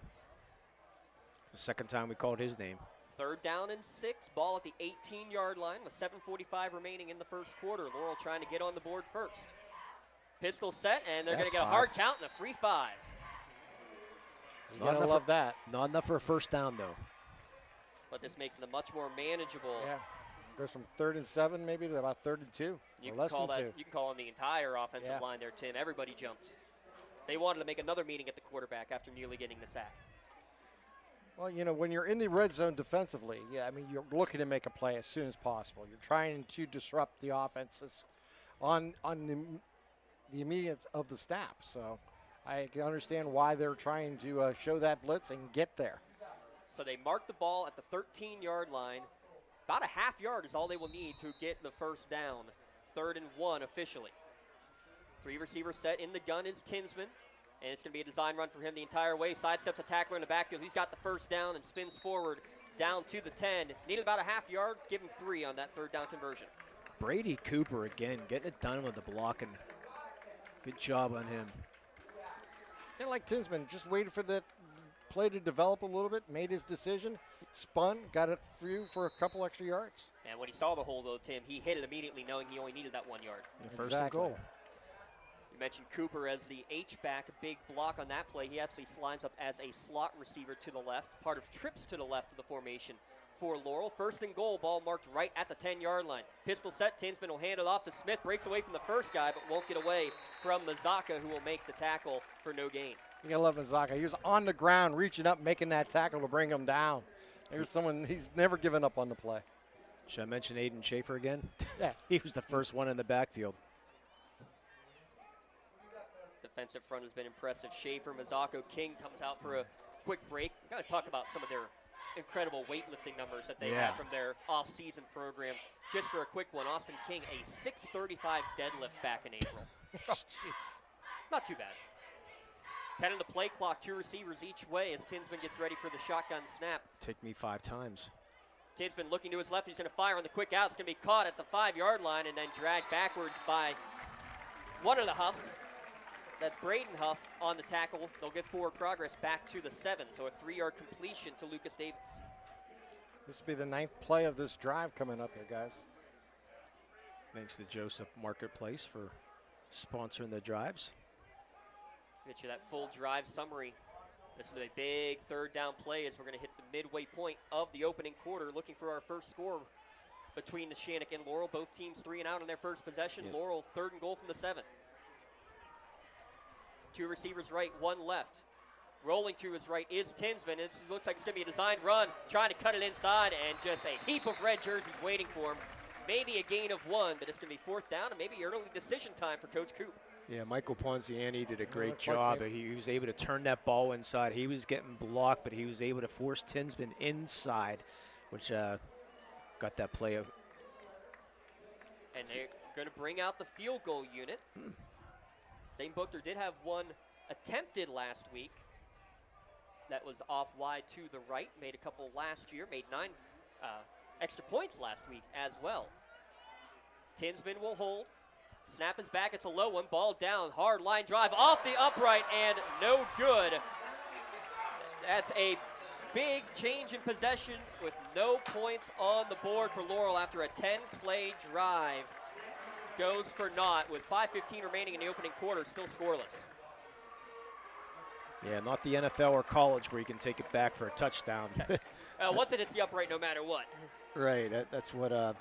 The second time we called his name. 3rd down and 6, ball at the 18-yard line with 7:45 remaining in the first quarter. Laurel trying to get on the board first. Pistol set, and they're going to get a hard count and a free 5. You gotta love that. Not enough for a first down, though. But this makes it a much more manageable. Yeah, goes from 3rd and 7 maybe to about 3rd and 2, or less than 2. You can call on the entire offensive line there, Tim. Everybody jumped. They wanted to make another meeting at the quarterback after nearly getting the sack. Well, you know, when you're in the red zone defensively, I mean, you're looking to make a play as soon as possible. You're trying to disrupt the offenses on the immediate of the snap. So I can understand why they're trying to show that blitz and get there. So they mark the ball at the 13-yard line. About a half yard is all they will need to get the first down. 3rd and 1 officially. 3 receivers set in the gun is Tinsman. And it's going to be a design run for him the entire way. Sidesteps a tackler in the backfield. He's got the first down and spins forward down to the 10. Needed about a half yard. Give him 3 on that 3rd down conversion. Brady Cooper again, getting it done with the blocking. Good job on him. And like Tinsman, just waited for that play to develop a little bit, made his decision, spun, got it through for a couple extra yards. And when he saw the hole, though, Tim, he hit it immediately knowing he only needed that 1 yard. First and goal. You mentioned Cooper as the H-back, a big block on that play. He actually lines up as a slot receiver to the left, part of trips to the left of the formation for Laurel. First and goal, ball marked right at the 10-yard line. Pistol set, Tinsman will hand it off to Smith, breaks away from the first guy, but won't get away from Mazaka, who will make the tackle for no gain. You gotta love Mazaka. He was on the ground, reaching up, making that tackle to bring him down. There's someone, he's never given up on the play. Should I mention Aiden Schaefer again? Yeah. He was the first one in the backfield. Defensive front has been impressive. Schaefer, Mazaka, King comes out for a quick break. Got to talk about some of their incredible weightlifting numbers that they had from their off-season program. Just for a quick one, Austin King, a 635 deadlift back in April. Not too bad. 10 on the play clock, 2 receivers each way as Tinsman gets ready for the shotgun snap. Take me 5 times. Tinsman looking to his left. He's going to fire on the quick out. It's going to be caught at the 5-yard line and then dragged backwards by one of the Huffs. That's Braden Huff on the tackle. They'll get forward progress back to the 7, so a 3-yard completion to Lucas Davis. This will be the 9th play of this drive coming up here, guys. Thanks to Joseph Marketplace for sponsoring the drives. Get you that full drive summary. This is a big 3rd down play as we're going to hit the midway point of the opening quarter, looking for our first score between Neshannock and Laurel. Both teams 3 and out on their first possession. Yep. Laurel 3rd and goal from the 7. 2 receivers right, 1 left. Rolling to his right is Tinsman. It looks like it's going to be a designed run, trying to cut it inside, and just a heap of red jerseys waiting for him. Maybe a gain of 1, but it's going to be 4th down and maybe early decision time for Coach Coop. Yeah, Michael Ponziani did a great job. He was able to turn that ball inside. He was getting blocked, but he was able to force Tinsman inside, which got that play. And they're going to bring out the field goal unit. Zane Buchter did have 1 attempted last week. That was off wide to the right. Made a couple last year. Made 9 extra points last week as well. Tinsman will hold. Snap is back. It's a low one. Ball down. Hard line drive off the upright and no good. That's a big change in possession with no points on the board for Laurel after a 10-play drive. Goes for naught with 5:15 remaining in the opening quarter, still scoreless. Yeah, not the NFL or college where you can take it back for a touchdown. Once it hits the upright, no matter what. Right, that's what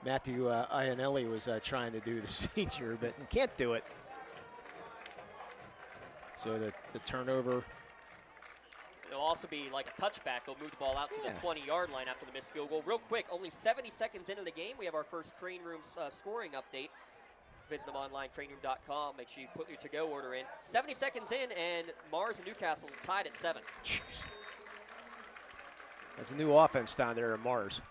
Matthew Iannelli was trying to do, the senior, but he can't do it. So the turnover. It'll also be like a touchback. They'll move the ball out to the 20-yard line after the missed field goal. Real quick, only 70 seconds into the game, we have our first Crane Room scoring update. Visit them online, craneroom.com. Make sure you put your to-go order in. 70 seconds in, and Mars and Newcastle tied at 7. That's a new offense down there at Mars.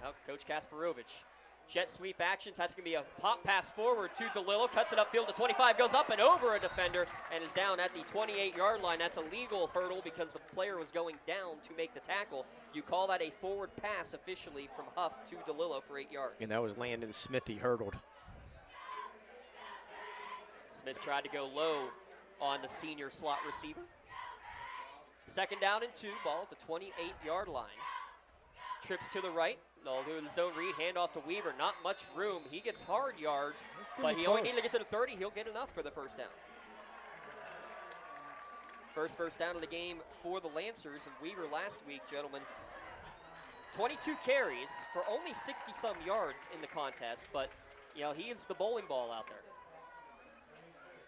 Now, Coach Kasparovich. Jet sweep actions. That's going to be a pop pass forward to DeLillo. Cuts it upfield to 25. Goes up and over a defender and is down at the 28-yard line. That's a legal hurdle because the player was going down to make the tackle. You call that a forward pass officially from Huff to DeLillo for 8 yards. And that was Landon Smith. He hurdled. Smith tried to go low on the senior slot receiver. 2nd down and 2. Ball at the 28-yard line. Trips to the right. They'll do the zone read, hand off to Weaver. Not much room. He gets hard yards, but he only needs to get to the 30. He'll get enough for the 1st down. First down of the game for the Lancers. And Weaver last week, gentlemen, 22 carries for only 60-some yards in the contest, but, you know, he is the bowling ball out there.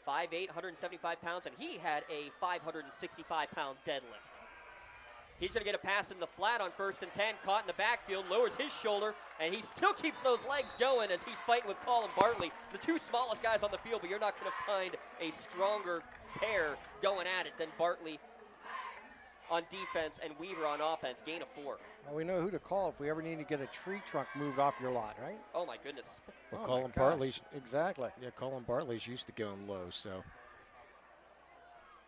5'8", 175 pounds, and he had a 565-pound deadlift. He's going to get a pass in the flat on 1st and 10, caught in the backfield, lowers his shoulder, and he still keeps those legs going as he's fighting with Colin Bartley, the 2 smallest guys on the field, but you're not going to find a stronger pair going at it than Bartley on defense and Weaver on offense. Gain of 4. Well, we know who to call if we ever need to get a tree trunk moved off your lot, right? Oh, my goodness. Well, Colin Bartley's exactly. Yeah, Colin Bartley's used to going low, so.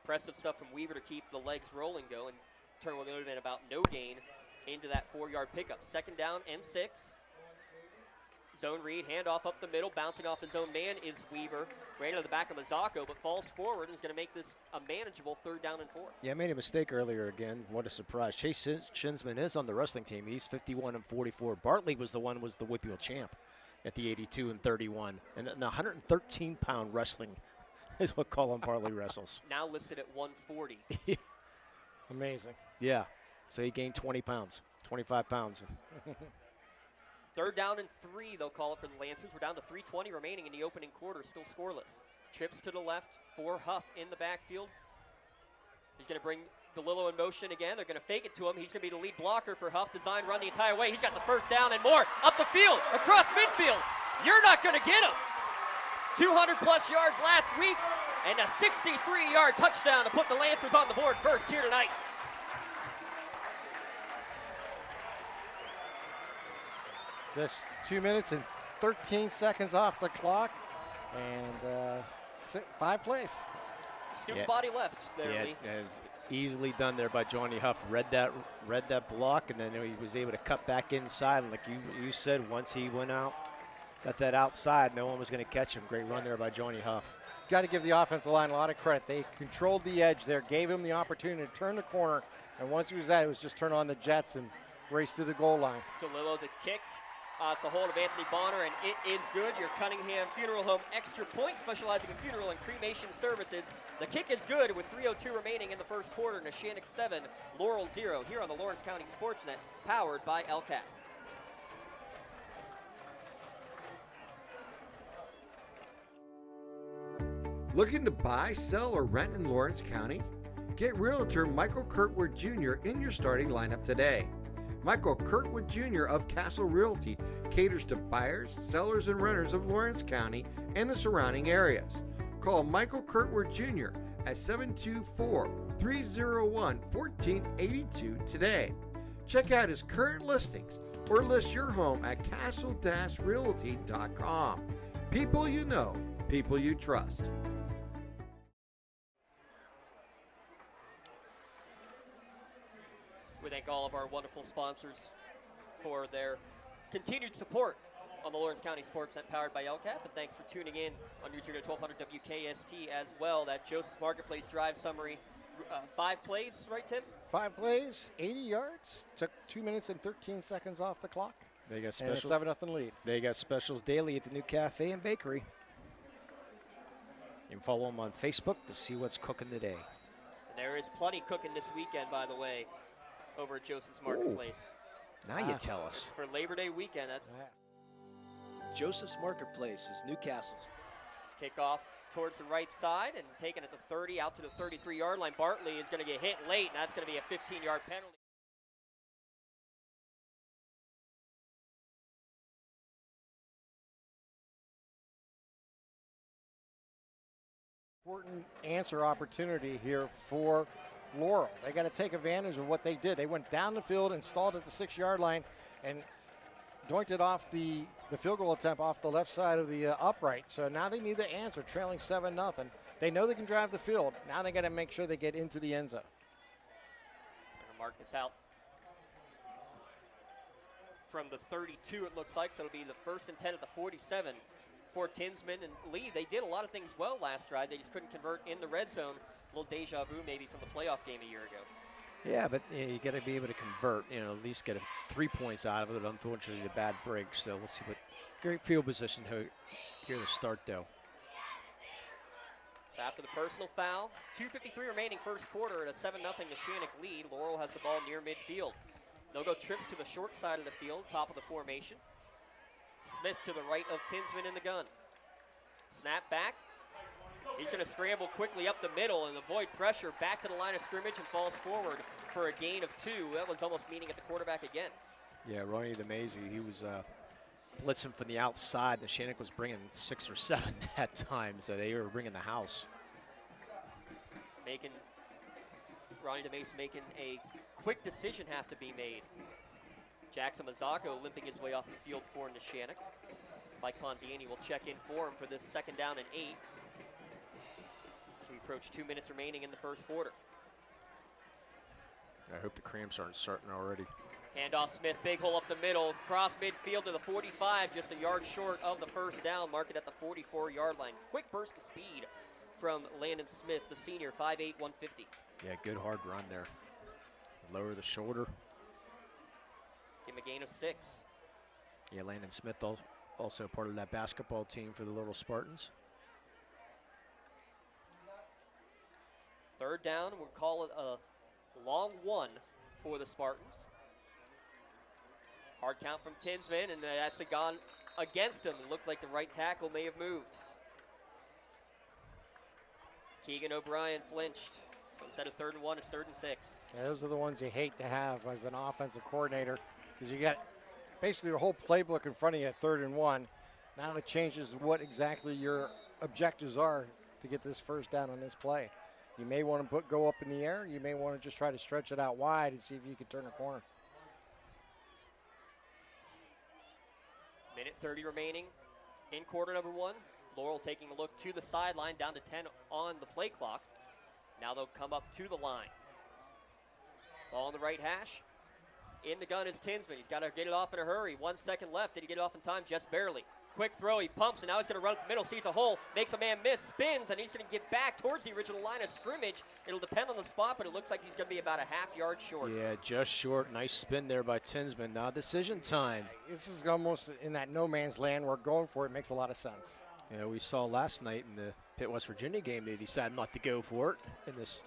Impressive stuff from Weaver to keep the legs rolling going. Turn what would have been about no gain into that 4-yard pickup. 2nd down and 6. Zone read, handoff up the middle, bouncing off his own man is Weaver. Ran into the back of Mazzocco, but falls forward and is going to make this a manageable 3rd down and 4. Yeah, I made a mistake earlier again. What a surprise. Chase Shinsman is on the wrestling team. He's 51-44. Bartley was the WPIAL champ at the 82-31. And a 113-pound wrestling is what Colin Bartley wrestles. Now listed at 140. Amazing. Yeah. So he gained 20 pounds, 25 pounds. 3rd down and 3, they'll call it for the Lancers. We're down to 3:20 remaining in the opening quarter, still scoreless. Trips to the left for Huff in the backfield. He's going to bring DeLillo in motion again. They're going to fake it to him. He's going to be the lead blocker for Huff. Design run the entire way. He's got the 1st down and more. Up the field, across midfield. You're not going to get him. 200-plus yards last week and a 63-yard touchdown to put the Lancers on the board first here tonight. Just 2 minutes and 13 seconds off the clock, and 5 plays. Student body left there, Lee. It's easily done there by Johnny Huff. Read that block, and then he was able to cut back inside. And like you said, once he went out, got that outside, no one was going to catch him. Great run there by Johnny Huff. Got to give the offensive line a lot of credit. They controlled the edge there, gave him the opportunity to turn the corner, and once he was that, it was just turn on the jets and race to the goal line. DeLillo to kick. The hold of Anthony Bonner, and it is good. Your Cunningham Funeral Home extra point, specializing in funeral and cremation services. The kick is good with 3:02 remaining in the first quarter. Neshannock 7, Laurel 0 here on the Lawrence County SportsNet, powered by LCAP. Looking to buy, sell, or rent in Lawrence County? Get Realtor Michael Kurtwood Jr. in your starting lineup today. Michael Kurtwood Jr. of Castle Realty caters to buyers, sellers, and renters of Lawrence County and the surrounding areas. Call Michael Kurtwood Jr. at 724-301-1482 today. Check out his current listings or list your home at castle-realty.com. People you know, people you trust. We thank all of our wonderful sponsors for their continued support on the Lawrence County SportsNet powered by LCAP. And thanks for tuning in on News Radio 1200 WKST as well. That Joseph Marketplace drive summary. 5 plays, right, Tim? 5 plays, 80 yards. Took 2 minutes and 13 seconds off the clock. They got specials. And a 7-0 lead. They got specials daily at the new cafe and bakery. You can follow them on Facebook to see what's cooking today. And there is plenty cooking this weekend, by the way, over at Joseph's Marketplace. Now you tell us. For Labor Day weekend, that's... Joseph's Marketplace is Newcastle's. Kickoff towards the right side and taken at the 30 out to the 33-yard line. Bartley is going to get hit late, and that's going to be a 15-yard penalty. Important answer opportunity here for Laurel. They got to take advantage of what they did. They went down the field and stalled at the 6-yard line and doinked it off the field goal attempt off the left side of the upright. So now they need to answer, trailing 7-0. They know they can drive the field. Now they got to make sure they get into the end zone. Going to mark this out from the 32, it looks like. So it'll be the 1st and 10 at the 47 for Tinsman and Lee. They did a lot of things well last drive. They just couldn't convert in the red zone. A little deja vu maybe from the playoff game a year ago. Yeah, but you got to be able to convert, at least get 3 points out of it. Unfortunately, the bad break. So let's see what great field position here to start, though. So after the personal foul, 2:53 remaining first quarter at a 7-0 Neshannock lead. Laurel has the ball near midfield. They'll go trips to the short side of the field, top of the formation. Smith to the right of Tinsman in the gun. Snap back. He's going to scramble quickly up the middle and avoid pressure. Back to the line of scrimmage and falls forward for a gain of 2. That was almost meaning at the quarterback again. Yeah, Ronnie the Mazy, he was blitzing from the outside. Neshannock was bringing 6 or 7 that time, so they were bringing the house. Ronnie DeMace making a quick decision have to be made. Jackson Mazzocco limping his way off the field for Neshannock. Mike Ponziani will check in for him for this 2nd down and 8. As we approach 2 minutes remaining in the first quarter. I hope the cramps aren't starting already. Handoff Smith, big hole up the middle, cross midfield to the 45, just a yard short of the first down, mark it at the 44-yard line. Quick burst of speed from Landon Smith, the senior, 5'8", 150. Yeah, good hard run there. Lower the shoulder. Give him a gain of 6. Yeah, Landon Smith also part of that basketball team for the Laurel Spartans. Third down, we'll call it a long one for the Spartans. Hard count from Tinsman, and that's gone against him. It looked like the right tackle may have moved. Keegan O'Brien flinched. So instead of 3rd and 1, it's 3rd and 6. Yeah, those are the ones you hate to have as an offensive coordinator, because you got basically your whole playbook in front of you at 3rd and 1. Now it changes what exactly your objectives are to get this first down on this play. You may want to go up in the air. You may want to just try to stretch it out wide and see if you can turn a corner. Minute 30 remaining in quarter number 1. Laurel taking a look to the sideline, down to 10 on the play clock. Now they'll come up to the line. Ball on the right hash. In the gun is Tinsman. He's got to get it off in a hurry. 1 second left. Did he get it off in time? Just barely. Quick throw. He pumps, and now he's going to run up the middle. Sees a hole. Makes a man miss. Spins, and he's going to get back towards the original line of scrimmage. It'll depend on the spot, but it looks like he's going to be about a half-yard short. Yeah, just short. Nice spin there by Tinsman. Now decision time. This is almost in that no man's land where going for it makes a lot of sense. Yeah, we saw last night in the Pitt-West Virginia game they decided not to go for it in this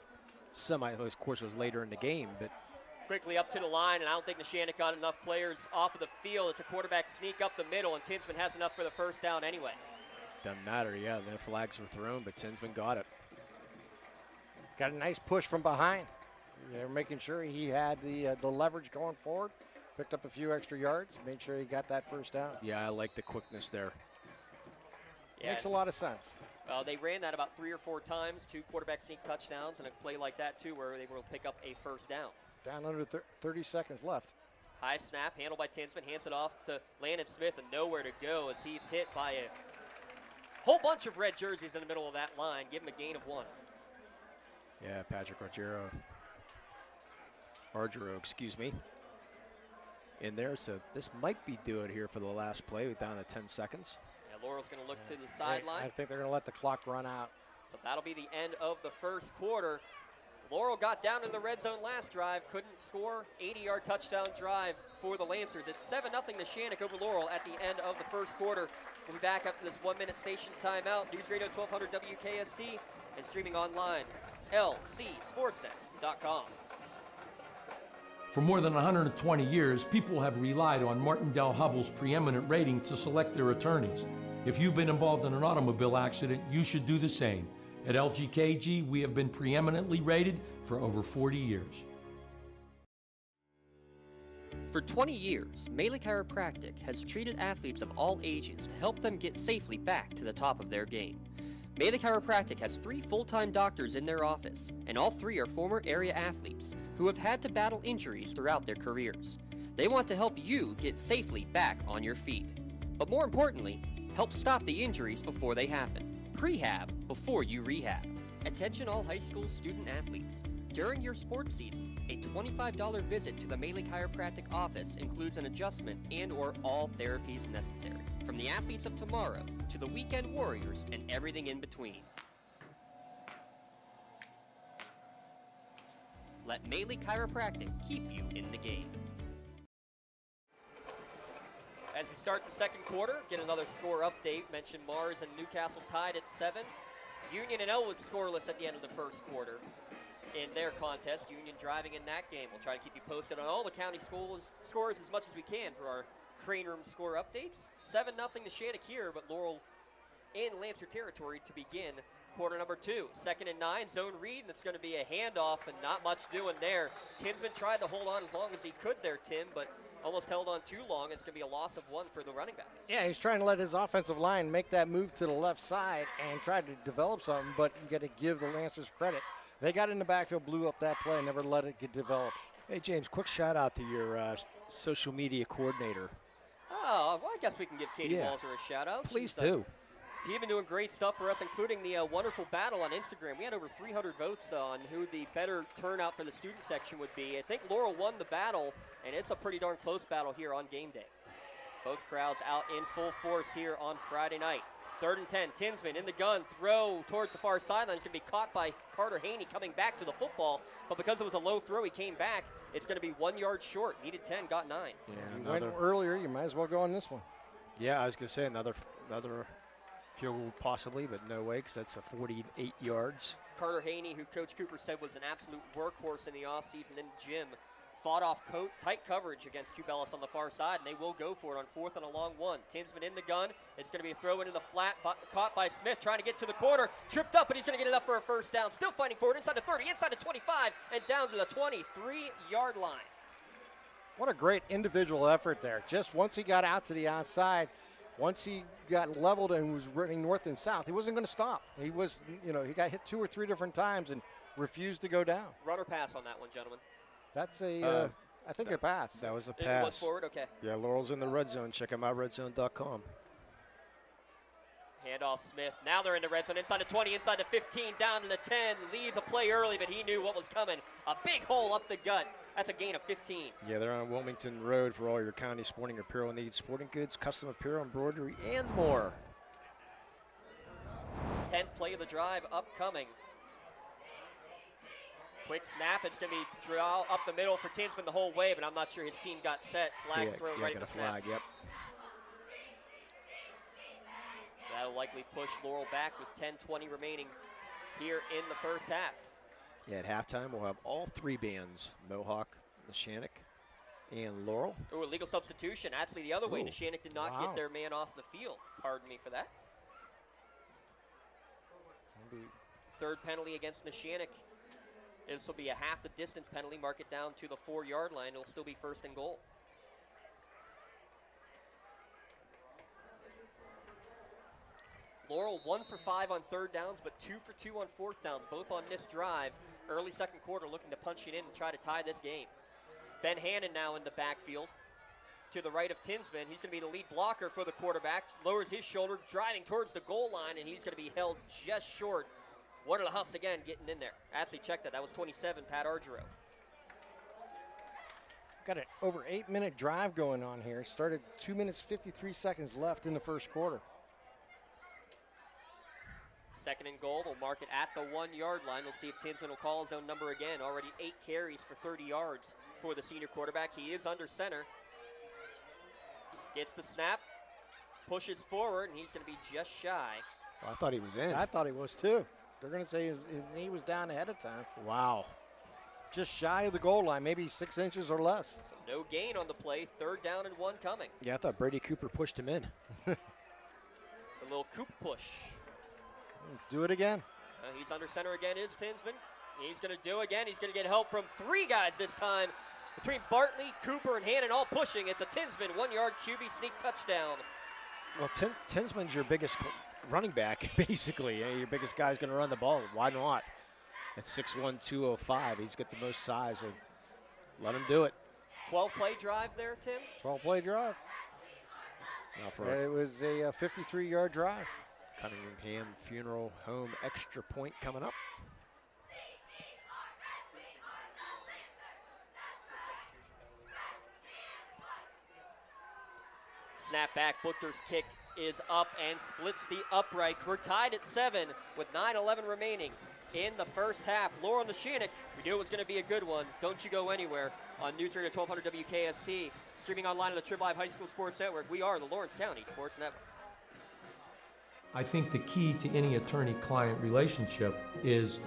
semi. Of course, it was later in the game, but Quickly up to the line, and I don't think Neshannock got enough players off of the field. It's a quarterback sneak up the middle, and Tinsman has enough for the first down anyway. doesn't matter. Yeah, the flags were thrown, but Tinsman got it. Got a nice push from behind. They're making sure he had the leverage going forward. Picked up a few extra yards, made sure he got that first down. Yeah, I like the quickness there. Yeah, makes a lot of sense. They ran that about 3 or 4 times, 2 quarterback sneak touchdowns, and a play like that too where they will pick up a first down. Down under 30 seconds left. High snap, handled by Tinsman, hands it off to Landon Smith, and nowhere to go as he's hit by a whole bunch of red jerseys in the middle of that line. Give him a gain of 1. Yeah, Patrick Argero, excuse me, in there. So this might be do it here for the last play with down to 10 seconds. Yeah, Laurel's going to look to the sideline. I think they're going to let the clock run out. So that'll be the end of the first quarter. Laurel got down in the red zone last drive, couldn't score. 80-yard touchdown drive for the Lancers. It's 7-0 Neshannock over Laurel at the end of the first quarter. We'll be back after this 1-minute station timeout. News Radio 1200 WKSD and streaming online, lcsportsnet.com. For more than 120 years, people have relied on Martindale-Hubbell's preeminent rating to select their attorneys. If you've been involved in an automobile accident, you should do the same. At LGKG, we have been preeminently rated for over 40 years. For 20 years, Melee Chiropractic has treated athletes of all ages to help them get safely back to the top of their game. Melee Chiropractic has 3 full-time doctors in their office, and all 3 are former area athletes who have had to battle injuries throughout their careers. They want to help you get safely back on your feet. But more importantly, help stop the injuries before they happen. Prehab before you rehab. Attention all high school student athletes. During your sports season, a $25 visit to the Melee Chiropractic office includes an adjustment and or all therapies necessary. From the athletes of tomorrow to the weekend warriors and everything in between. Let Melee Chiropractic keep you in the game. As we start the second quarter, get another score update. Mentioned Mars and Newcastle tied at 7. Union and Elwood scoreless at the end of the first quarter in their contest. Union driving in that game. We'll try to keep you posted on all the county scores as much as we can for our Crane Room score updates. 7-0 Neshannock here, but Laurel in Lancer territory to begin quarter number 2. 2nd and 9, zone read, and it's going to be a handoff and not much doing there. Tinsman tried to hold on as long as he could there, Tim, but almost held on too long. It's going to be a loss of 1 for the running back. Yeah, he's trying to let his offensive line make that move to the left side and try to develop something, but you got to give the Lancers credit. They got in the backfield, blew up that play, and never let it get developed. Hey, James, quick shout out to your social media coordinator. Oh, well, I guess we can give Katie Walzer a shout out. Please do. He's been doing great stuff for us, including the wonderful battle on Instagram. We had over 300 votes on who the better turnout for the student section would be. I think Laurel won the battle, and it's a pretty darn close battle here on game day. Both crowds out in full force here on Friday night. 3rd and 10, Tinsman in the gun, throw towards the far sideline. It's going to be caught by Carter Haney coming back to the football, but because it was a low throw, he came back. It's going to be 1 yard short. Needed 10, got 9. Yeah, you went earlier, you might as well go on this one. Yeah, I was going to say another field goal possibly, but no way, because that's a 48 yards. Carter Haney, who Coach Cooper said was an absolute workhorse in the offseason in the gym, fought off tight coverage against Cubelis on the far side, and they will go for it on 4th and a long 1. Tinsman in the gun. It's going to be a throw into the flat, caught by Smith, trying to get to the corner. Tripped up, but he's going to get enough for a first down. Still fighting for it inside the 30, inside the 25, and down to the 23-yard line. What a great individual effort there. Just once he got out to the outside, once he got leveled and was running north and south, he wasn't going to stop. He was, he got hit 2 or 3 different times and refused to go down. Run or pass on that one, gentlemen? That's I think a pass. That was a It pass. was forward, okay. Yeah, Laurel's in the red zone. Check them out, redzone.com. Handoff Smith. Now they're in the red zone. Inside the 20, inside the 15, down to the 10. Leaves a play early, but he knew what was coming. A big hole up the gut. That's a gain of 15. Yeah, they're on Wilmington Road for all your county sporting apparel needs. Sporting goods, custom apparel, embroidery, and more. 10th play of the drive upcoming. Quick snap. It's going to be draw up the middle for Tinsman the whole way, but I'm not sure his team got set. Flags thrown ready to snap. Flag, yep. So that'll likely push Laurel back with 10:20 remaining here in the first half. Yeah, at halftime, we'll have all 3 bands, Mohawk, Neshannock, and Laurel. Ooh, illegal substitution. Actually, the other way. Ooh. Neshannock did not get their man off the field. Pardon me for that. Third penalty against Neshannock. This will be a half the distance penalty. Mark it down to the 4-yard line. It'll still be 1st and goal. Laurel 1 for 5 on 3rd downs, but 2 for 2 on 4th downs, both on this drive. Early 2nd quarter, looking to punch it in and try to tie this game. Ben Hannon now in the backfield. To the right of Tinsman. He's going to be the lead blocker for the quarterback. Lowers his shoulder, driving towards the goal line, and he's going to be held just short. One of the Huffs again getting in there. Actually, check that. That was 27, Pat Argero. Got an over 8-minute drive going on here. Started 2 minutes, 53 seconds left in the first quarter. 2nd and goal. They'll mark it at the 1-yard line. We'll see if Tinsman will call his own number again. Already 8 carries for 30 yards for the senior quarterback. He is under center. Gets the snap. Pushes forward, and he's going to be just shy. Well, I thought he was in. I thought he was too. They're going to say his knee was down ahead of time. Wow. Just shy of the goal line, maybe 6 inches or less. So no gain on the play. 3rd down and 1 coming. Yeah, I thought Brady Cooper pushed him in. The little Coop push. Do it again. He's under center again, is Tinsman. He's going to do again. He's going to get help from 3 guys this time. Between Bartley, Cooper, and Hannon all pushing. It's a Tinsman 1-yard QB sneak touchdown. Well, Tinsman's your biggest running back, basically. Your biggest guy's going to run the ball. Why not? At 6'1", 205, he's got the most size. And let him do it. 12-play drive there, Tim? 12-play drive. It was a 53-yard drive. Cunningham Funeral Home extra point coming up. Snap back, Butler's kick is up and splits the uprights. We're tied at 7 with 9:11 remaining in the first half. Laurel Neshannock, we knew it was going to be a good one. Don't you go anywhere on News Radio 1200 WKST. Streaming online on the Trib Live High School Sports Network. We are the Lawrence County Sports Network. I think the key to any attorney-client relationship is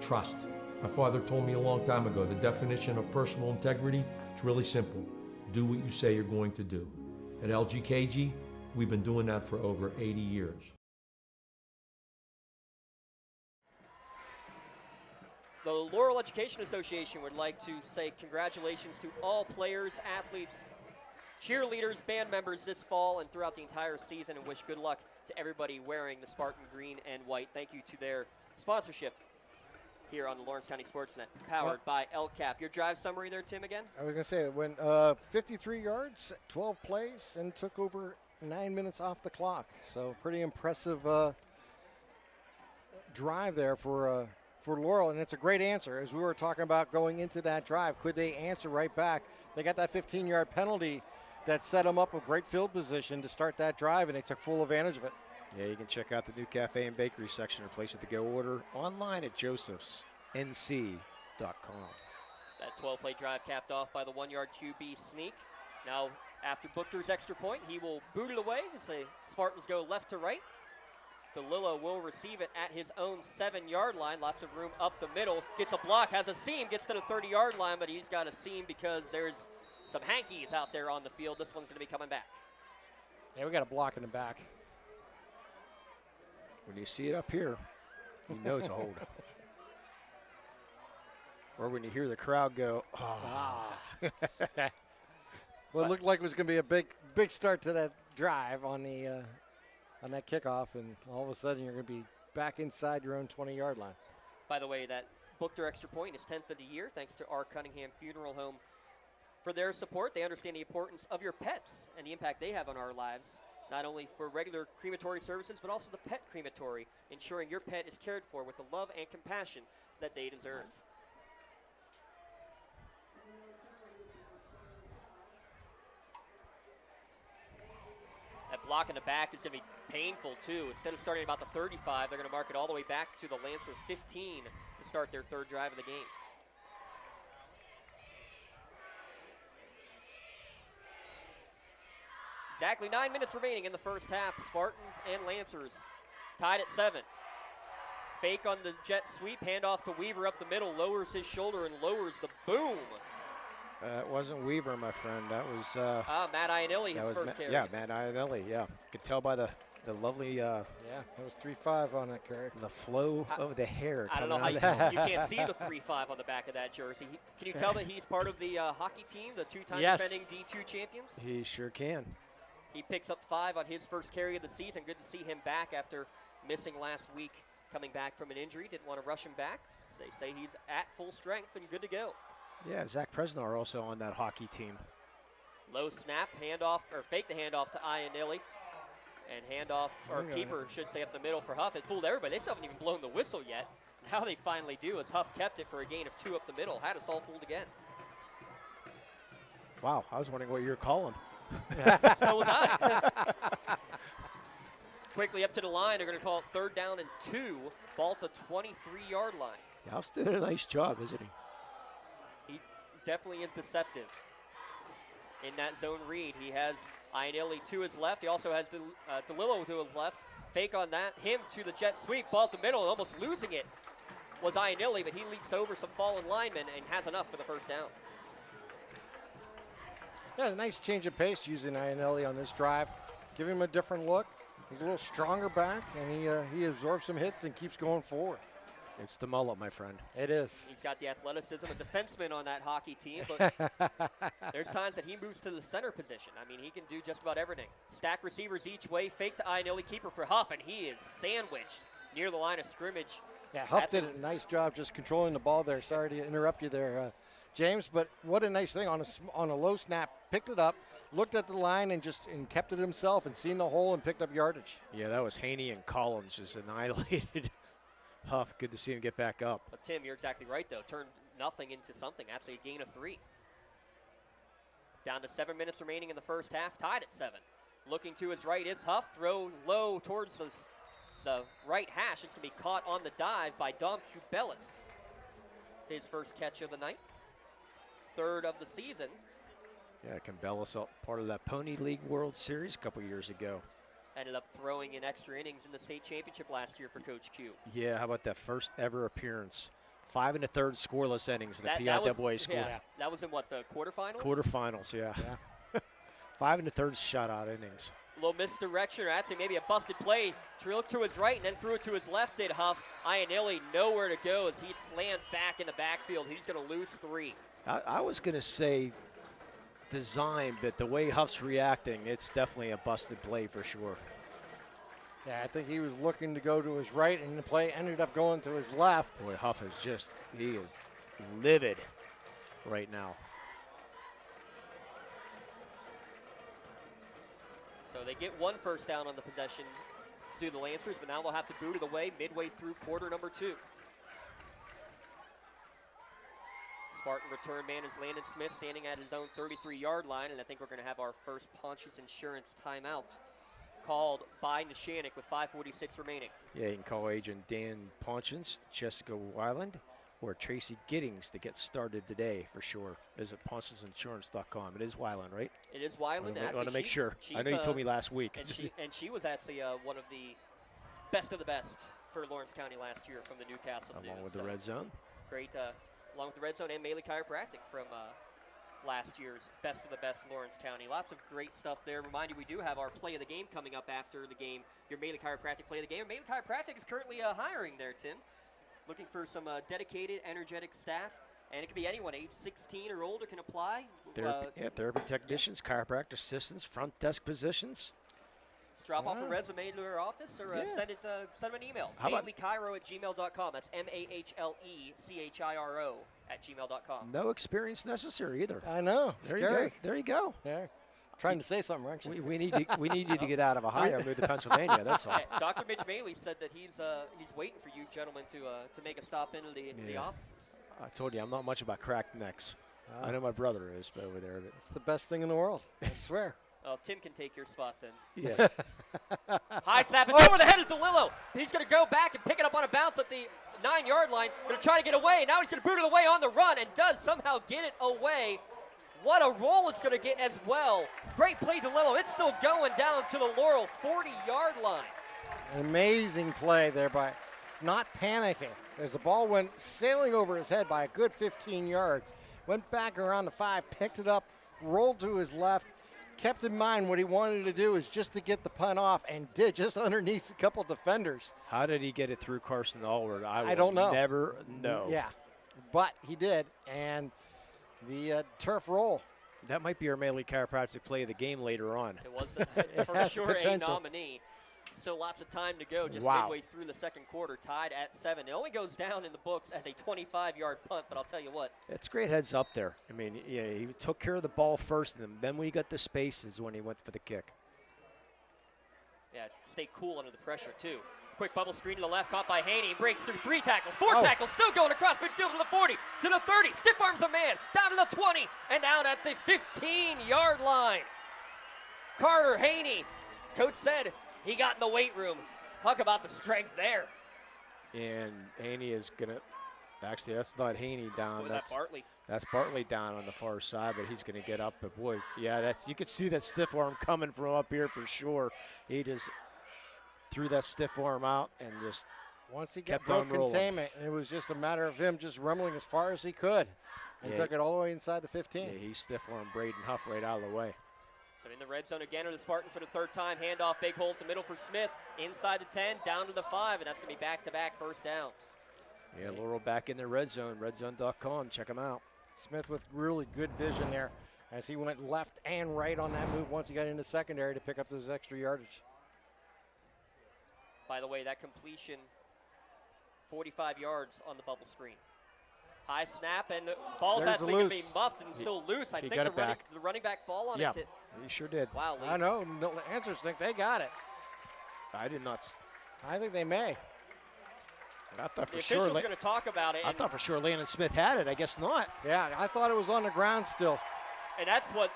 trust. My father told me a long time ago, the definition of personal integrity is really simple. Do what you say you're going to do. At LGKG, we've been doing that for over 80 years. The Laurel Education Association would like to say congratulations to all players, athletes, cheerleaders, band members this fall and throughout the entire season, and wish good luck to everybody wearing the Spartan green and white. Thank you to their sponsorship here on the Lawrence County SportsNet, powered by LCAP. Your drive summary there, Tim, again? I was going to say it went 53 yards, 12 plays, and took over 9 minutes off the clock. So pretty impressive drive there for Laurel, and it's a great answer. As we were talking about going into that drive, could they answer right back? They got that 15-yard penalty that set them up a great field position to start that drive, and they took full advantage of it. Yeah, you can check out the new cafe and bakery section or place at the go order online at josephsnc.com. That 12-play drive capped off by the 1-yard QB sneak. Now, after Booker's extra point, he will boot it away as the Spartans go left to right. DeLillo will receive it at his own 7-yard line. Lots of room up the middle. Gets a block, has a seam, gets to the 30-yard line, but he's got a seam because there's some hankies out there on the field. This one's going to be coming back. Yeah, we got a block in the back. When you see it up here, you know it's a hold. Or when you hear the crowd go, oh. Well, it looked like it was going to be a big start to that drive on that kickoff, and all of a sudden you're going to be back inside your own 20-yard line. By the way, that Booker extra point is 10th of the year, thanks to our Cunningham Funeral Home for their support. They understand the importance of your pets and the impact they have on our lives, not only for regular crematory services, but also the pet crematory, ensuring your pet is cared for with the love and compassion that they deserve. That block in the back is going to be painful, too. Instead of starting about the 35, they're going to mark it all the way back to the Lancer 15 to start their third drive of the game. Exactly 9 minutes remaining in the first half. Spartans and Lancers tied at 7. Fake on the jet sweep, handoff to Weaver up the middle, lowers his shoulder and lowers the boom. It wasn't Weaver, my friend. That was Matt Ionelli, his first carry. Yeah, Matt Ionelli, yeah. Could tell by the lovely yeah, it was 3-5 on that carry. The flow of the hair. I don't know how you can't see the 3-5 on the back of that jersey. Can you tell that he's part of the hockey team, the two-time defending D2 champions? He sure can. He picks up 5 on his first carry of the season. Good to see him back after missing last week, coming back from an injury. Didn't want to rush him back. They say he's at full strength and good to go. Yeah, Zach Presnar also on that hockey team. Low snap, handoff, or fake the handoff to Ionelli. And handoff, or keeper should say up the middle for Huff. It fooled everybody. They still haven't even blown the whistle yet. Now they finally do, as Huff kept it for a gain of 2 up the middle. Had us all fooled again. Wow, I was wondering what you were calling. So was I. Quickly up to the line. They're going to call it 3rd down and 2. Ball at the 23-yard line. Huff's doing a nice job, isn't he? He definitely is deceptive in that zone read. He has Ionelli to his left. He also has DeLillo to his left. Fake on that. Him to the jet sweep. Ball at the middle, almost losing it was Ionelli, but he leaps over some fallen linemen and has enough for the first down. Yeah, a nice change of pace using Ionelli on this drive. Give him a different look. He's a little stronger back, and he absorbs some hits and keeps going forward. It's the mullet, my friend. It is. He's got the athleticism, a defenseman on that hockey team, but there's times that he moves to the center position. I mean, he can do just about everything. Stack receivers each way, fake to Ionelli, keeper for Huff, and he is sandwiched near the line of scrimmage. Yeah, Huff did a nice job just controlling the ball there. Sorry to interrupt you there, James, but what a nice thing on a low snap. Picked it up, looked at the line, and kept it himself and seen the hole and picked up yardage. Yeah, that was Haney and Collins just annihilated Huff. Good to see him get back up. But Tim, you're exactly right, though. Turned nothing into something. That's a gain of 3. Down to 7 minutes remaining in the first half, tied at 7. Looking to his right is Huff. Throw low towards the right hash. It's going to be caught on the dive by Dom Cubelis. His first catch of the night. 3rd of the season. Yeah, Cubelis, part of that Pony League World Series a couple years ago. Ended up throwing in extra innings in the state championship last year for Coach Q. Yeah, how about that first ever appearance? 5 1/3 scoreless innings in the PIAA school. Yeah, that was in what, the quarterfinals? Quarterfinals, yeah. 5 1/3 shutout innings. A little misdirection, or actually maybe a busted play. Looked to his right and then threw it to his left, did Huff. Ionelli nowhere to go as he slammed back in the backfield. He's going to lose 3. I was going to say design, but the way Huff's reacting, it's definitely a busted play for sure. Yeah, I think he was looking to go to his right, and the play ended up going to his left. Boy, Huff is he is livid right now. So they get one first down on the possession through the Lancers, but now they'll have to boot it away midway through quarter number 2. Spartan return man is Landon Smith, standing at his own 33-yard line, and I think we're going to have our first Pontius Insurance timeout called by Neshannock with 5:46 remaining. Yeah, you can call Agent Dan Ponchins, Jessica Weiland, or Tracy Giddings to get started today for sure. Visit PonchinsInsurance.com. It is Weiland, right? It is Weiland. I want to make sure. I know you told me last week. And she was actually one of the best of the best for Lawrence County last year from the Newcastle News. Along with the Red Zone. Great, along with the Red Zone and Melee Chiropractic from last year's best of the best Lawrence County. Lots of great stuff there. Remind you, we do have our play of the game coming up after the game. Your Melee Chiropractic play of the game. Melee Chiropractic is currently hiring there, Tim. Looking for some dedicated, energetic staff. And it can be anyone, age 16 or older can apply. Therapy technicians, chiropractic assistants, front desk positions. Drop off a resume to our office or send them an email. MahleChiro@gmail.com. That's MAHLECHIRO @gmail.com. No experience necessary either. I know. There you go. Yeah. Trying to say something, aren't you? We need you to get out of Ohio and move to Pennsylvania. That's all. Dr. Mitch Maley said that he's waiting for you gentlemen to make a stop into the offices. I told you I'm not much about cracked necks. I know my brother is over there. But it's the best thing in the world. I swear. Well, Tim can take your spot then. Yeah. High snap. It's over the head of DeLillo. He's going to go back and pick it up on a bounce at the 9-yard line. Going to try to get away. Now he's going to boot it away on the run and does somehow get it away. What a roll it's going to get as well. Great play, DeLillo. It's still going down to the Laurel 40-yard line. An amazing play there by not panicking as the ball went sailing over his head by a good 15 yards. Went back around the 5, picked it up, rolled to his left, kept in mind what he wanted to do is just to get the punt off, and did just underneath a couple defenders. How did he get it through Carson Allward? I don't know. Never know. Yeah, but he did, and the turf roll. That might be our Melee Chiropractic play of the game later on. It was for sure a nominee. Still lots of time to go, just midway through the second quarter, tied at 7. It only goes down in the books as a 25-yard punt, but I'll tell you what. It's great heads up there. I mean, yeah, he took care of the ball first, and then when he got the spaces when he went for the kick. Yeah, stay cool under the pressure, too. Quick bubble screen to the left, caught by Haney. Breaks through 3 tackles, 4 tackles, still going across midfield to the 40, to the 30. Stiff arms a man, down to the 20, and down at the 15-yard line. Carter Haney, coach said, he got in the weight room. Talk about the strength there. And Haney is going to, actually, that's not Haney down. That's Bartley. That's Bartley down on the far side, but he's going to get up. But boy, yeah, you could see that stiff arm coming from up here for sure. He just threw that stiff arm out and just once he got broke containment, it was just a matter of him just rumbling as far as he could and took it all the way inside the 15. Yeah, he stiff armed Braden Huff right out of the way. So in the red zone again are the Spartans for the 3rd time. Handoff, big hole up the middle for Smith. Inside the 10, down to the 5, and that's going to be back-to-back first downs. Yeah, Laurel back in the red zone, redzone.com. Check them out. Smith with really good vision there as he went left and right on that move once he got into secondary to pick up those extra yardage. By the way, that completion, 45 yards on the bubble screen. High snap, and the ball's actually going to be muffed and still loose. I think the running back fall on it. He sure did. Wow, Lee. I know. The answers think they got it. I did not. I think they may. I thought for the sure. official's going to talk about it. I thought for sure Landon Smith had it. I guess not. Yeah, I thought it was on the ground still. And that's what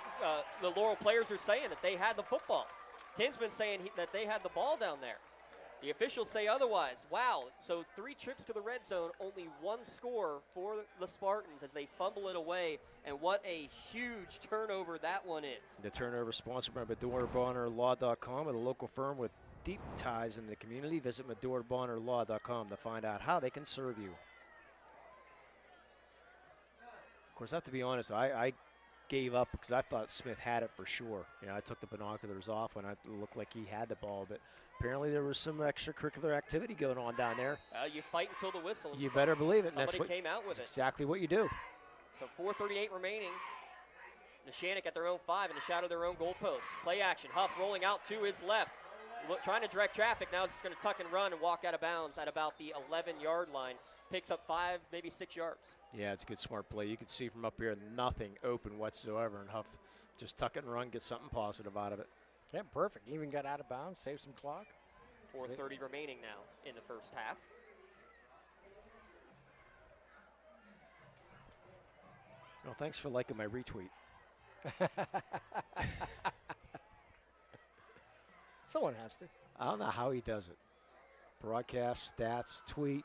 the Laurel players are saying, that they had the football. Tim's been saying that they had the ball down there. The officials say otherwise. Wow, so 3 trips to the red zone, only 1 score for the Spartans as they fumble it away, and what a huge turnover that one is. The turnover sponsored by MedorBonnerLaw.com, a local firm with deep ties in the community. Visit MedorBonnerLaw.com to find out how they can serve you. Of course, I have to be honest, I gave up because I thought Smith had it for sure. You know, I took the binoculars off when it looked like he had the ball, but apparently there was some extracurricular activity going on down there. You fight until the whistle. You better believe it. Somebody came out with it. Exactly what you do. So 4:38 remaining. Neshannock at their own 5 in the shadow of their own goalpost. Play action. Huff rolling out to his left. Trying to direct traffic. Now he's just going to tuck and run and walk out of bounds at about the 11-yard line. Picks up 5, maybe 6 yards. Yeah, it's a good smart play. You can see from up here nothing open whatsoever, and Huff just tuck it and run, get something positive out of it. Yeah, perfect. Even got out of bounds, saved some clock. 4:30 remaining now in the first half. Well, thanks for liking my retweet. Someone has to. I don't know how he does it. Broadcast, stats, tweet,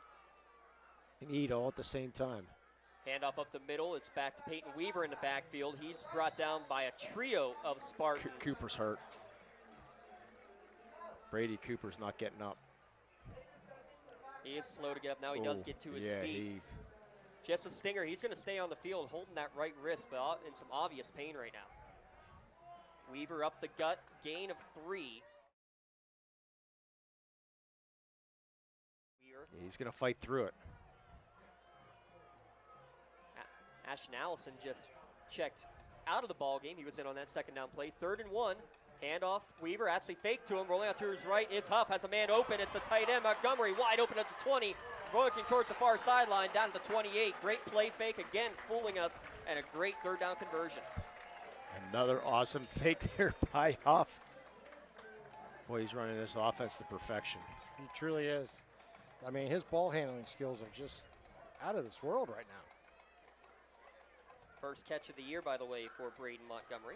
and eat all at the same time. Handoff up the middle. It's back to Peyton Weaver in the backfield. He's brought down by a trio of Spartans. Cooper's hurt. Brady Cooper's not getting up. He is slow to get up. Now he does get to his feet. Just a stinger. He's going to stay on the field holding that right wrist, but in some obvious pain right now. Weaver up the gut. Gain of 3. He's going to fight through it. Ashton Allison just checked out of the ball game. He was in on that second down play. 3rd and 1. Handoff. Weaver actually fake to him. Rolling out to his right is Huff. Has a man open. It's the tight end Montgomery wide open at the 20. Rolling towards the far sideline down to the 28. Great play fake again, fooling us, and a great 3rd down conversion. Another awesome fake there by Huff. Boy, he's running this offense to perfection. He truly is. I mean, his ball handling skills are just out of this world right now. First catch of the year, by the way, for Braden Montgomery.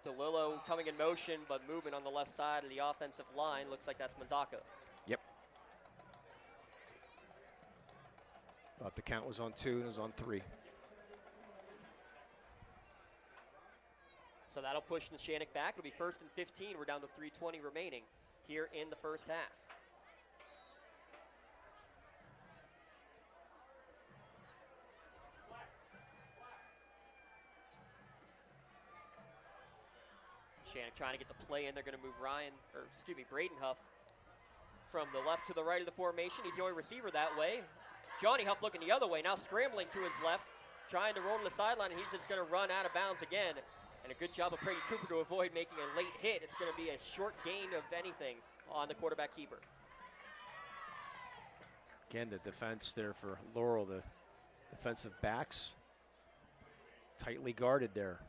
DeLillo coming in motion, but movement on the left side of the offensive line. Looks like that's Mazzaka. Yep. Thought the count was on 2 and it was on 3. So that'll push Neshannock back. It'll be 1st and 15. We're down to 3:20 remaining here in the first half. Neshannock trying to get the play in. They're going to move Braden Huff from the left to the right of the formation. He's the only receiver that way. Johnny Huff looking the other way, now scrambling to his left, trying to roll to the sideline, and he's just going to run out of bounds again. And a good job of Brady Cooper to avoid making a late hit. It's going to be a short gain of anything on the quarterback keeper. Again, the defense there for Laurel, the defensive backs, tightly guarded there.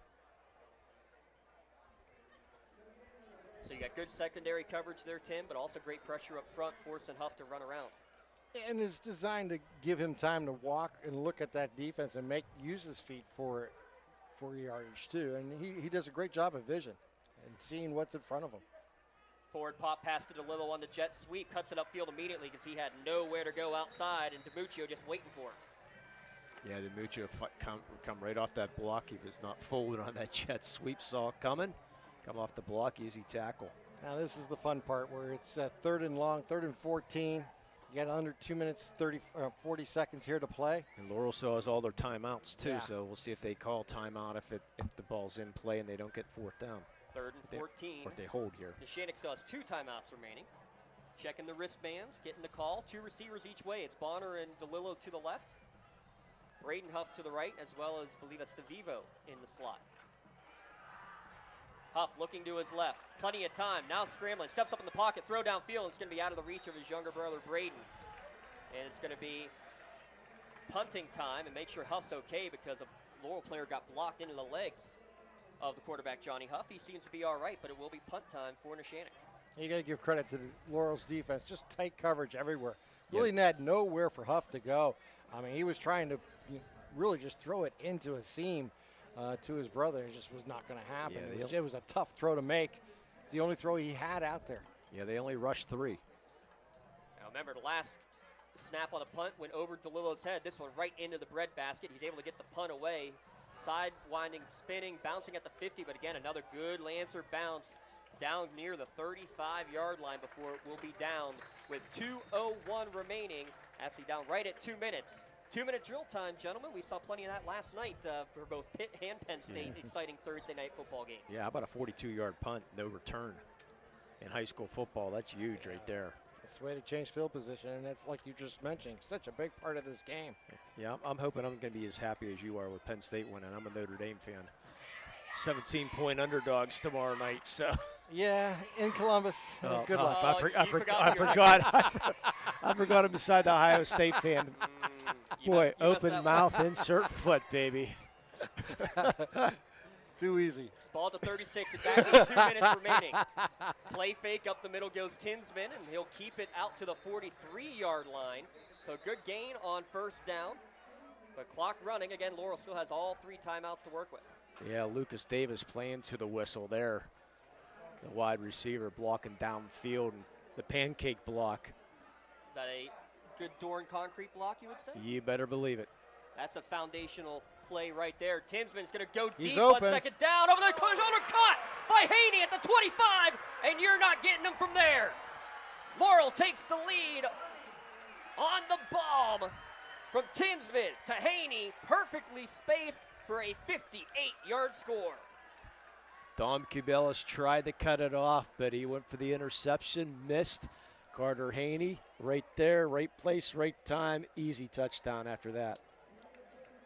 So you got good secondary coverage there, Tim, but also great pressure up front, forcing Huff to run around. And it's designed to give him time to walk and look at that defense and use his feet for yardage too. And he does a great job of vision and seeing what's in front of him. Forward pop pass to DeLillo on the jet sweep, cuts it upfield immediately because he had nowhere to go outside, and DiMuccio just waiting for him. Yeah, DiMuccio come right off that block. He was not forward on that jet sweep, saw it coming. Come off the block, easy tackle. Now this is the fun part where it's 3rd and long, 3rd and 14. You got under 2 minutes, 40 seconds here to play. And Laurel still has all their timeouts too, Yeah. so we'll see if they call timeout if the ball's in play and they don't get 4th down. 3rd and 14. Or if they hold here. Neshannock still has 2 timeouts remaining. Checking the wristbands, getting the call. 2 receivers each way. It's Bonner and DeLillo to the left. Braden Huff to the right, as well as, I believe that's DeVivo in the slot. Huff looking to his left. Plenty of time. Now scrambling. Steps up in the pocket. Throw downfield. It's going to be out of the reach of his younger brother, Braden. And it's going to be punting time, and make sure Huff's okay because a Laurel player got blocked into the legs of the quarterback, Johnny Huff. He seems to be all right, but it will be punt time for Neshannock. You got to give credit to the Laurel's defense. Just tight coverage everywhere. Really had nowhere for Huff to go. I mean, he was trying to really just throw it into a seam to his brother. It just was not going to happen. Yeah, it was a tough throw to make. It's the only throw he had out there. Yeah, they only rushed 3. Now remember, the last snap on the punt went over DeLillo's head. This one right into the breadbasket. He's able to get the punt away. Side winding, spinning, bouncing at the 50, but again, another good Lancer bounce down near the 35-yard line before it will be down with 2:01 remaining. Actually down right at 2 minutes. 2-minute drill time, gentlemen. We saw plenty of that last night for both Pitt and Penn State. Exciting Thursday night football games. Yeah, how about a 42-yard punt, no return in high school football? That's huge right there. That's the way to change field position, and that's like you just mentioned, such a big part of this game. Yeah, I'm hoping I'm going to be as happy as you are with Penn State winning. I'm a Notre Dame fan. 17-point underdogs tomorrow night, so. Yeah, in Columbus. Good luck. I forgot I'm beside the Ohio State fan. Boy, open mouth, insert foot, baby. Too easy. Ball to 36, exactly 2 minutes remaining. Play fake up the middle goes Tinsman, and he'll keep it out to the 43-yard line. So good gain on first down. But clock running. Again, Laurel still has all 3 timeouts to work with. Yeah, Lucas Davis playing to the whistle there. The wide receiver blocking downfield, and the pancake block. Is that a good door and concrete block, you would say? You better believe it. That's a foundational play right there. Tinsman's going to go He's deep open. on second down. Over the shoulder, caught by Haney at the 25, and you're not getting him from there. Laurel takes the lead on the bomb from Tinsman to Haney, perfectly spaced for a 58-yard score. Dom Cubelis tried to cut it off, but he went for the interception, missed. Carter Haney right there, right place, right time. Easy touchdown after that.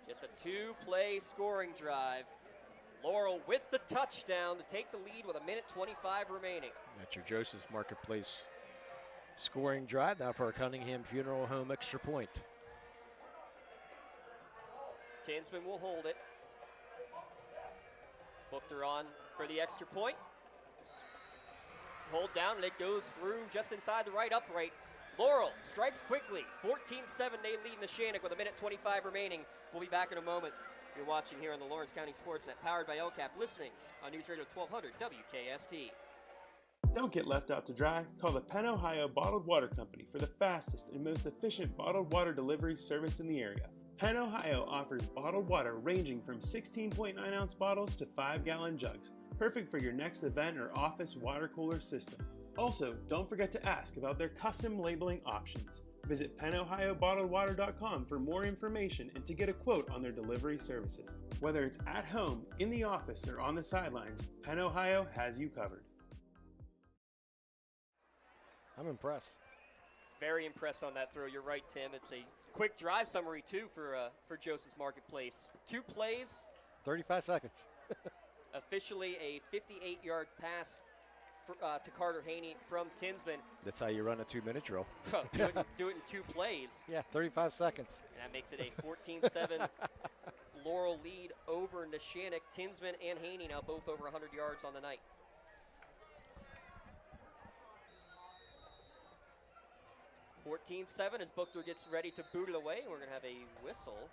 Just a 2-play scoring drive. Laurel with the touchdown to take the lead with 1:25 remaining. That's your Joseph's Marketplace scoring drive now for our Cunningham Funeral Home extra point. Tinsman will hold it. Buchter on for the extra point. Hold down, and it goes through just inside the right upright. Laurel strikes quickly. 14-7, they lead Neshannock with 1:25 remaining. We'll be back in a moment. You're watching here on the Lawrence County SportsNet, powered by LCAP, listening on News Radio 1200 WKST. Don't get left out to dry. Call the Penn Ohio Bottled Water Company for the fastest and most efficient bottled water delivery service in the area. Penn Ohio offers bottled water ranging from 16.9-ounce bottles to 5-gallon jugs, perfect for your next event or office water cooler system. Also, don't forget to ask about their custom labeling options. Visit PennOhioBottledWater.com for more information and to get a quote on their delivery services. Whether it's at home, in the office, or on the sidelines, Penn Ohio has you covered. I'm impressed. Very impressed on that throw. You're right, Tim. It's a quick drive summary, too, for Joseph's Marketplace. 2 plays. 35 seconds. Officially a 58-yard pass to Carter Haney from Tinsman. That's how you run a 2-minute drill. do it in 2 plays. Yeah, 35 seconds. And that makes it a 14-7 Laurel lead over Neshannock. Tinsman and Haney now both over 100 yards on the night. (14-7) as Buchter gets ready to boot it away. We're going to have a whistle.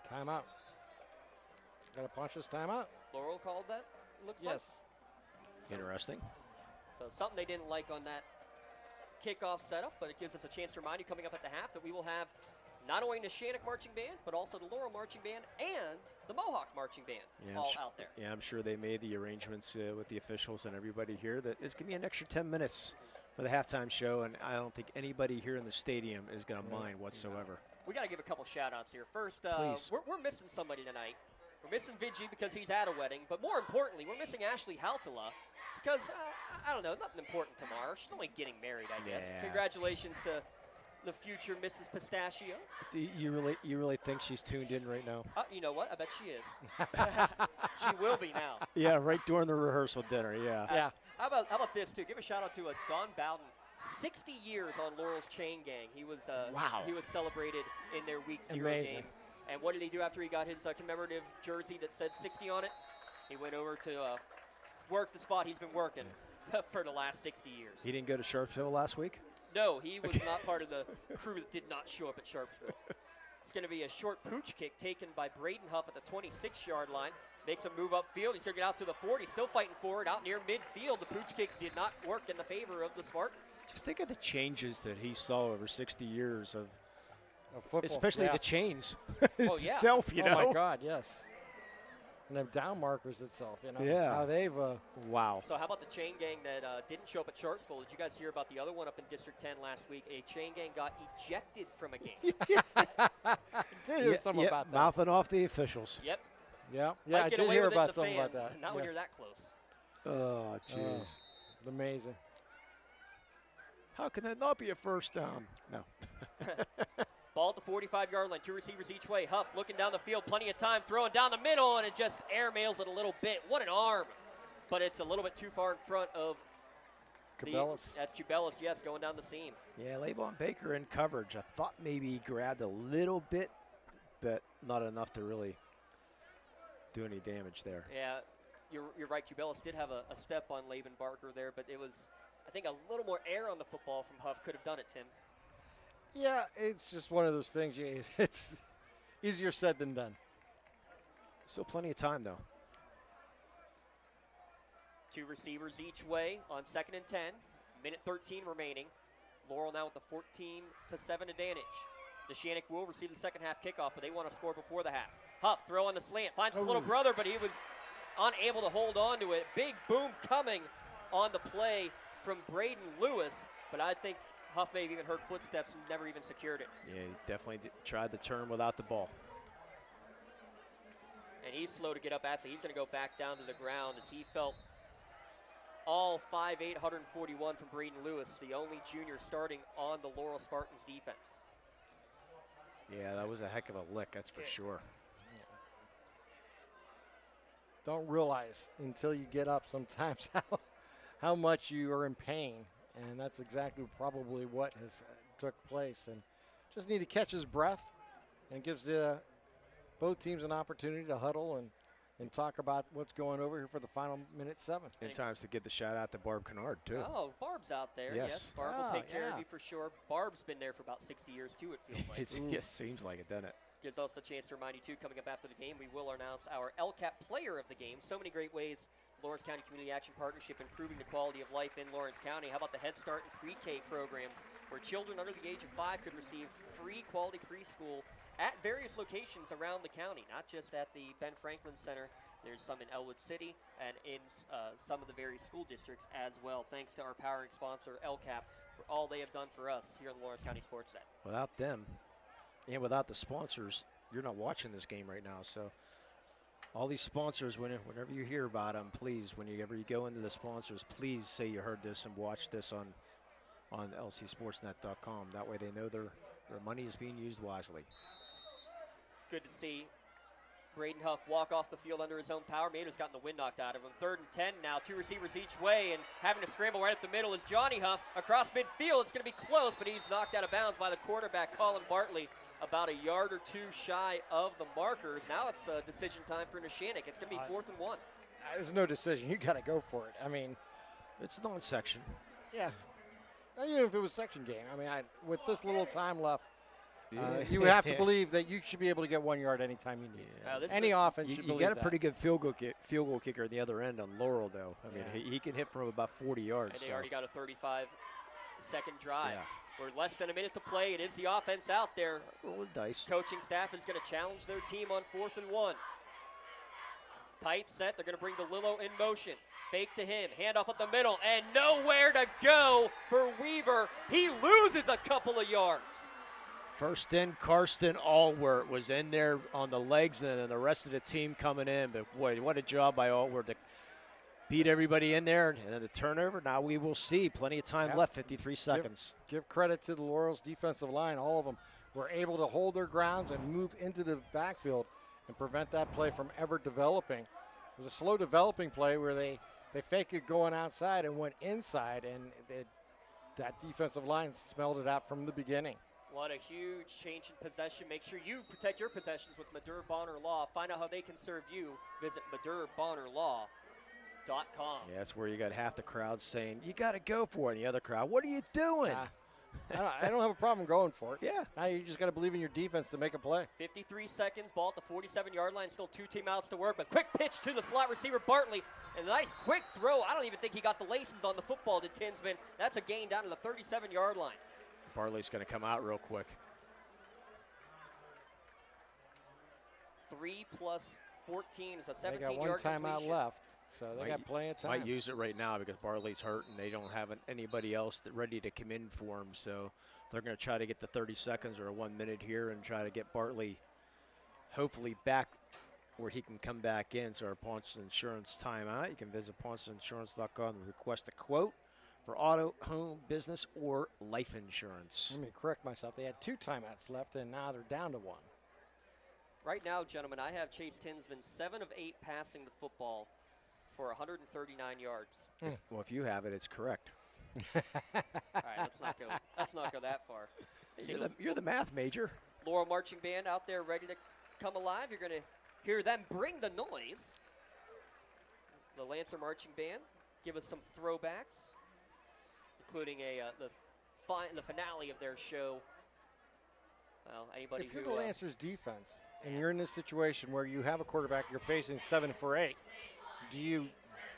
Timeout. Got to punch this timeout. Laurel called that, looks like. Interesting. So something they didn't like on that kickoff setup, but it gives us a chance to remind you coming up at the half that we will have not only Neshannock Marching Band, but also the Laurel Marching Band and the Mohawk Marching Band out there. Yeah, I'm sure they made the arrangements with the officials and everybody here that it's going to be an extra 10 minutes for the halftime show, and I don't think anybody here in the stadium is going to mind whatsoever. We got to give a couple shout-outs here. First, Please. we're missing somebody tonight. We're missing Vigi because he's at a wedding, but more importantly, we're missing Ashley Haltala because, I don't know, nothing important tomorrow. She's only getting married, I guess. Yeah. Congratulations to the future Mrs. Pistachio. Do you really think she's tuned in right now? You know what? I bet she is. She will be now. Yeah, right during the rehearsal dinner, yeah. How about this, too? Give a shout-out to Don Bowden. 60 years on Laurel's Chain Gang. He was He was celebrated in their Week 0 game. And what did he do after he got his commemorative jersey that said 60 on it? He went over to work the spot he's been working for the last 60 years. He didn't go to Sharpsville last week? No, he was not part of the crew that did not show up at Sharpsville. It's going to be a short pooch kick taken by Braden Huff at the 26-yard line. Makes a move upfield. He's going to get out to the 40. Still fighting forward out near midfield. The pooch kick did not work in the favor of the Spartans. Just think of the changes that he saw over 60 years of football. Especially the chains itself, you know. Oh, my God, yes. And them down markers itself, you know. Yeah. How they've wow. So how about the chain gang that didn't show up at Sharpsville? Did you guys hear about the other one up in District 10 last week? A chain gang got ejected from a game. Did hear something about that. Mouthing off the officials. Yep. Yeah, Might I get did away hear with it about to something fans, about that. Not when you're that close. Oh, jeez. Amazing. How can that not be a first down? No. Ball at the 45-yard line, 2 receivers each way. Huff looking down the field, plenty of time, throwing down the middle, and it just airmails it a little bit. What an arm. But it's a little bit too far in front of Cubelis. That's Cubelis, yes, going down the seam. Yeah, Laybon Baker in coverage. I thought maybe he grabbed a little bit, but not enough to really do any damage there. Yeah, you're right. Cubelis did have a step on Laban Barker there, but it was, I think, a little more air on the football from Huff could have done it, Tim. Yeah, it's just one of those things. It's easier said than done. Still plenty of time, though. 2 receivers each way on 2nd and 10. Minute 13 remaining. Laurel now with the 14-7 advantage. Neshannock will receive the second half kickoff, but they want to score before the half. Huff throw on the slant, finds his little brother, but he was unable to hold on to it. Big boom coming on the play from Braden Lewis, but I think Huff may have even heard footsteps and never even secured it. Yeah, he definitely tried the turn without the ball. And he's slow to get up at, so he's going to go back down to the ground as he felt all 5'8", 141 from Braden Lewis, the only junior starting on the Laurel Spartans defense. Yeah, that was a heck of a lick, that's for sure. Don't realize until you get up sometimes how much you are in pain, and that's exactly probably what has took place. And just need to catch his breath, and gives both teams an opportunity to huddle and talk about what's going over here for the final minute 7. In times to get the shout out to Barb Kennard, too. Oh, Barb's out there. Yes, Barb will take care of you for sure. Barb's been there for about 60 years, too, it feels like. It seems like it, doesn't it? Gives us a chance to remind you, too, coming up after the game, we will announce our LCAP player of the game. So many great ways Lawrence County Community Action Partnership improving the quality of life in Lawrence County. How about the Head Start and Pre-K programs where children under the age of 5 could receive free quality preschool at various locations around the county, not just at the Ben Franklin Center. There's some in Elwood City and in some of the various school districts as well. Thanks to our powering sponsor, LCAP, for all they have done for us here on the Lawrence County SportsNet. Without them and without the sponsors, you're not watching this game right now. So all these sponsors, whenever you hear about them, please, whenever you go into the sponsors, please say you heard this and watch this on lcsportsnet.com. That way they know their money is being used wisely. Good to see Braden Huff walk off the field under his own power. Maybe has gotten the wind knocked out of him. 3rd and 10 now, 2 receivers each way, and having to scramble right up the middle is Johnny Huff. Across midfield, it's going to be close, but he's knocked out of bounds by the quarterback, Colin Bartley, about a yard or 2 shy of the markers. Now it's decision time for Neshannock. It's going to be 4th and 1. There's no decision. You got to go for it. I mean, it's non-section. Yeah. Even if it was section game. I mean, with this little time left, you have to believe that you should be able to get 1 yard anytime you need. Any offense should believe that. You got a pretty good field goal kicker at the other end on Laurel, though. I mean, he can hit from about 40 yards. And they already got a 35-second drive. Yeah. We're less than a minute to play. It is the offense out there. Roll the dice. Coaching staff is going to challenge their team on 4th and 1. Tight set. They're going to bring the Lillo in motion. Fake to him. Handoff up the middle. And nowhere to go for Weaver. He loses a couple of yards. First in, Karsten Allward was in there on the legs, and the rest of the team coming in. But, boy, what a job by Allward to beat everybody in there. And then the turnover, now we will see. Plenty of time left, 53 seconds. Give credit to the Laurel's defensive line. All of them were able to hold their grounds and move into the backfield and prevent that play from ever developing. It was a slow developing play where they faked it going outside and went inside, and that defensive line smelled it out from the beginning. What a huge change in possession. Make sure you protect your possessions with Madur Bonner Law. Find out how they can serve you. Visit MadurBonnerLaw.com. Yeah, that's where you got half the crowd saying, you got to go for it. And the other crowd, what are you doing? I don't have a problem going for it. Yeah. Now you just got to believe in your defense to make a play. 53 seconds, ball at the 47-yard line. Still 2 timeouts to work, but quick pitch to the slot receiver, Bartley. And a nice quick throw. I don't even think he got the laces on the football to Tinsman. That's a gain down to the 37-yard line. Bartley's going to come out real quick. 3 plus 14 is a 17-yard They got one timeout left, so they got plenty of time. Might use it right now because Bartley's hurt and they don't have anybody else ready to come in for him. So they're going to try to get the 30 seconds or 1 minute here and try to get Bartley hopefully back where he can come back in. So our Ponce Insurance timeout. You can visit PonceInsurance.com and request a quote for auto, home, business, or life insurance. Let me correct myself. They had 2 timeouts left, and now they're down to 1. Right now, gentlemen, I have Chase Tinsman 7 of 8 passing the football for 139 yards. Well, if you have it, it's correct. All right, let's not go that far. You're the math major. Laurel Marching Band out there ready to come alive. You're going to hear them bring the noise. The Lancer Marching Band give us some throwbacks, including the finale of their show. Well, anybody if you're the Lancers defense and you're in this situation where you have a quarterback you're facing 7 for 8, do you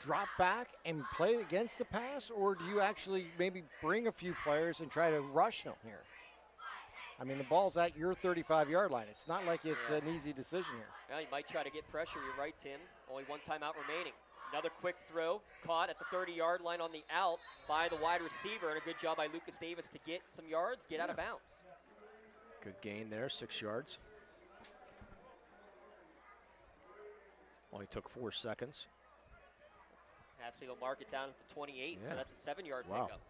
drop back and play against the pass, or do you actually maybe bring a few players and try to rush them here? I mean, the ball's at your 35-yard line. It's not like it's an easy decision here. Well, you might try to get pressure. You're right, Tim. Only one timeout remaining. Another quick throw, caught at the 30-yard line on the out by the wide receiver, and a good job by Lucas Davis to get some yards, get out of bounds. Good gain there, 6 yards. Only took 4 seconds. Hafsley will mark it down at the 28, so that's a 7-yard pickup.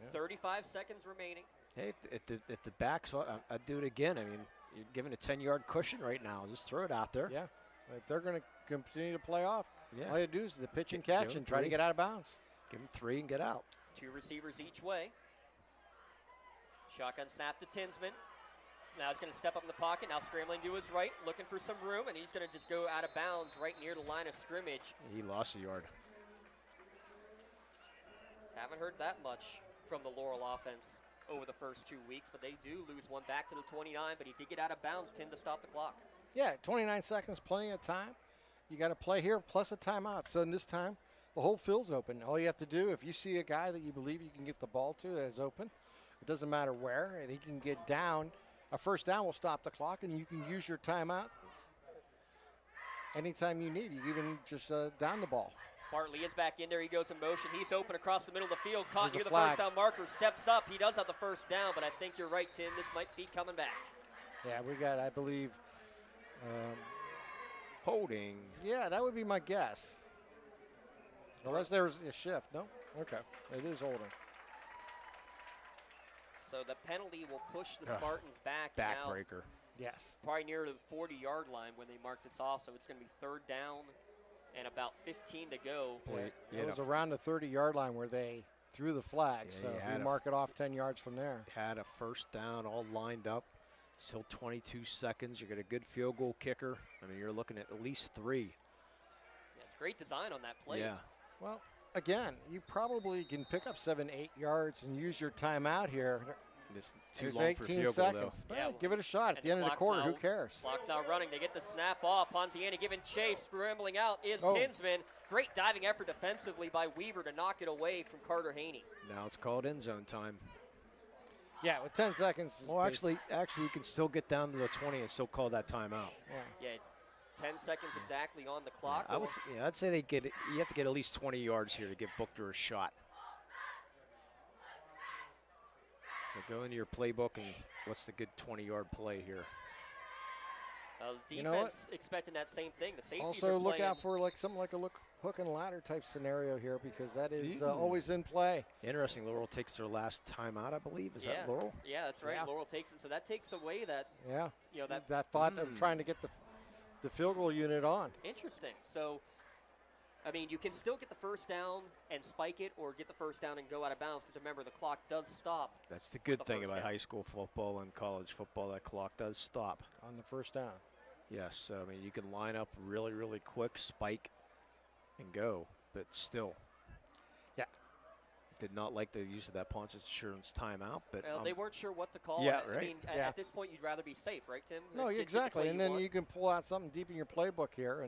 Yeah. 35 seconds remaining. Hey, if the backs, I'd do it again. I mean, you're given a 10-yard cushion right now. Just throw it out there. Yeah, if they're going to continue to play off, all you do is the pitch and catch and try to get out of bounds. Give them 3 and get out. 2 receivers each way. Shotgun snap to Tinsman. Now he's going to step up in the pocket. Now scrambling to his right, looking for some room, and he's going to just go out of bounds right near the line of scrimmage. He lost a yard. Haven't heard that much from the Laurel offense over the first 2 weeks, but they do lose one back to the 29, but he did get out of bounds, Tim, to stop the clock. Yeah, 29 seconds, plenty of time. You got to play here plus a timeout. So in this time, the whole field's open. All you have to do, if you see a guy that you believe you can get the ball to that is open, it doesn't matter where, and he can get down. A first down will stop the clock, and you can use your timeout anytime you need. You even just down the ball. Bartley is back in there. He goes in motion. He's open across the middle of the field. Caught near the first down marker. Steps up. He does have the first down, but I think you're right, Tim. This might be coming back. Yeah, we got, I believe, holding. Yeah, that would be my guess. Unless there was a shift. No? Okay. It is holding. So the penalty will push the Spartans back. Backbreaker. Yes. Probably near the 40-yard line when they mark this off, so it's going to be 3rd down and about 15 to go. It was around the 30-yard line where they threw the flag, so we mark it off 10 yards from there. Had a first down all lined up. Still 22 seconds. You got a good field goal kicker. I mean, you're looking at least 3. Yeah, it's great design on that play. Yeah. Well, again, you probably can pick up 7-8 yards and use your timeout here. This too long for field goal, though. Yeah, give it a shot at the end of the quarter. Who cares? Clock's now running. They get the snap off. Ponziani giving chase. Scrambling out is Tinsman. Great diving effort defensively by Weaver to knock it away from Carter Haney. Now it's called end zone time. Yeah, with 10 seconds. Well, actually, you can still get down to the 20 and still call that timeout. Yeah, 10 seconds exactly on the clock. I'd say you have to get at least 20 yards here to give Buchter a shot. So go into your playbook and what's the good 20-yard play here? Defense expecting that same thing. The safeties also are look out for something like a hook and ladder type scenario here, because that is always in play. Interesting. Laurel takes their last timeout, I believe. Is that Laurel? Yeah, that's right. Yeah. Laurel takes it. So that takes away that. Yeah. You know that thought of trying to get the field goal unit on. Interesting. So, I mean, you can still get the first down and spike it, or get the first down and go out of bounds, because remember, the clock does stop. That's the good thing about high school football and college football. That clock does stop on the first down. Yes, so I mean, you can line up really, really quick, spike, and go, but still. Yeah. Did not like the use of that Ponce Insurance timeout, but they weren't sure what to call. Yeah, I mean, at this point, you'd rather be safe, right, Tim? No, exactly, and then you can pull out something deep in your playbook here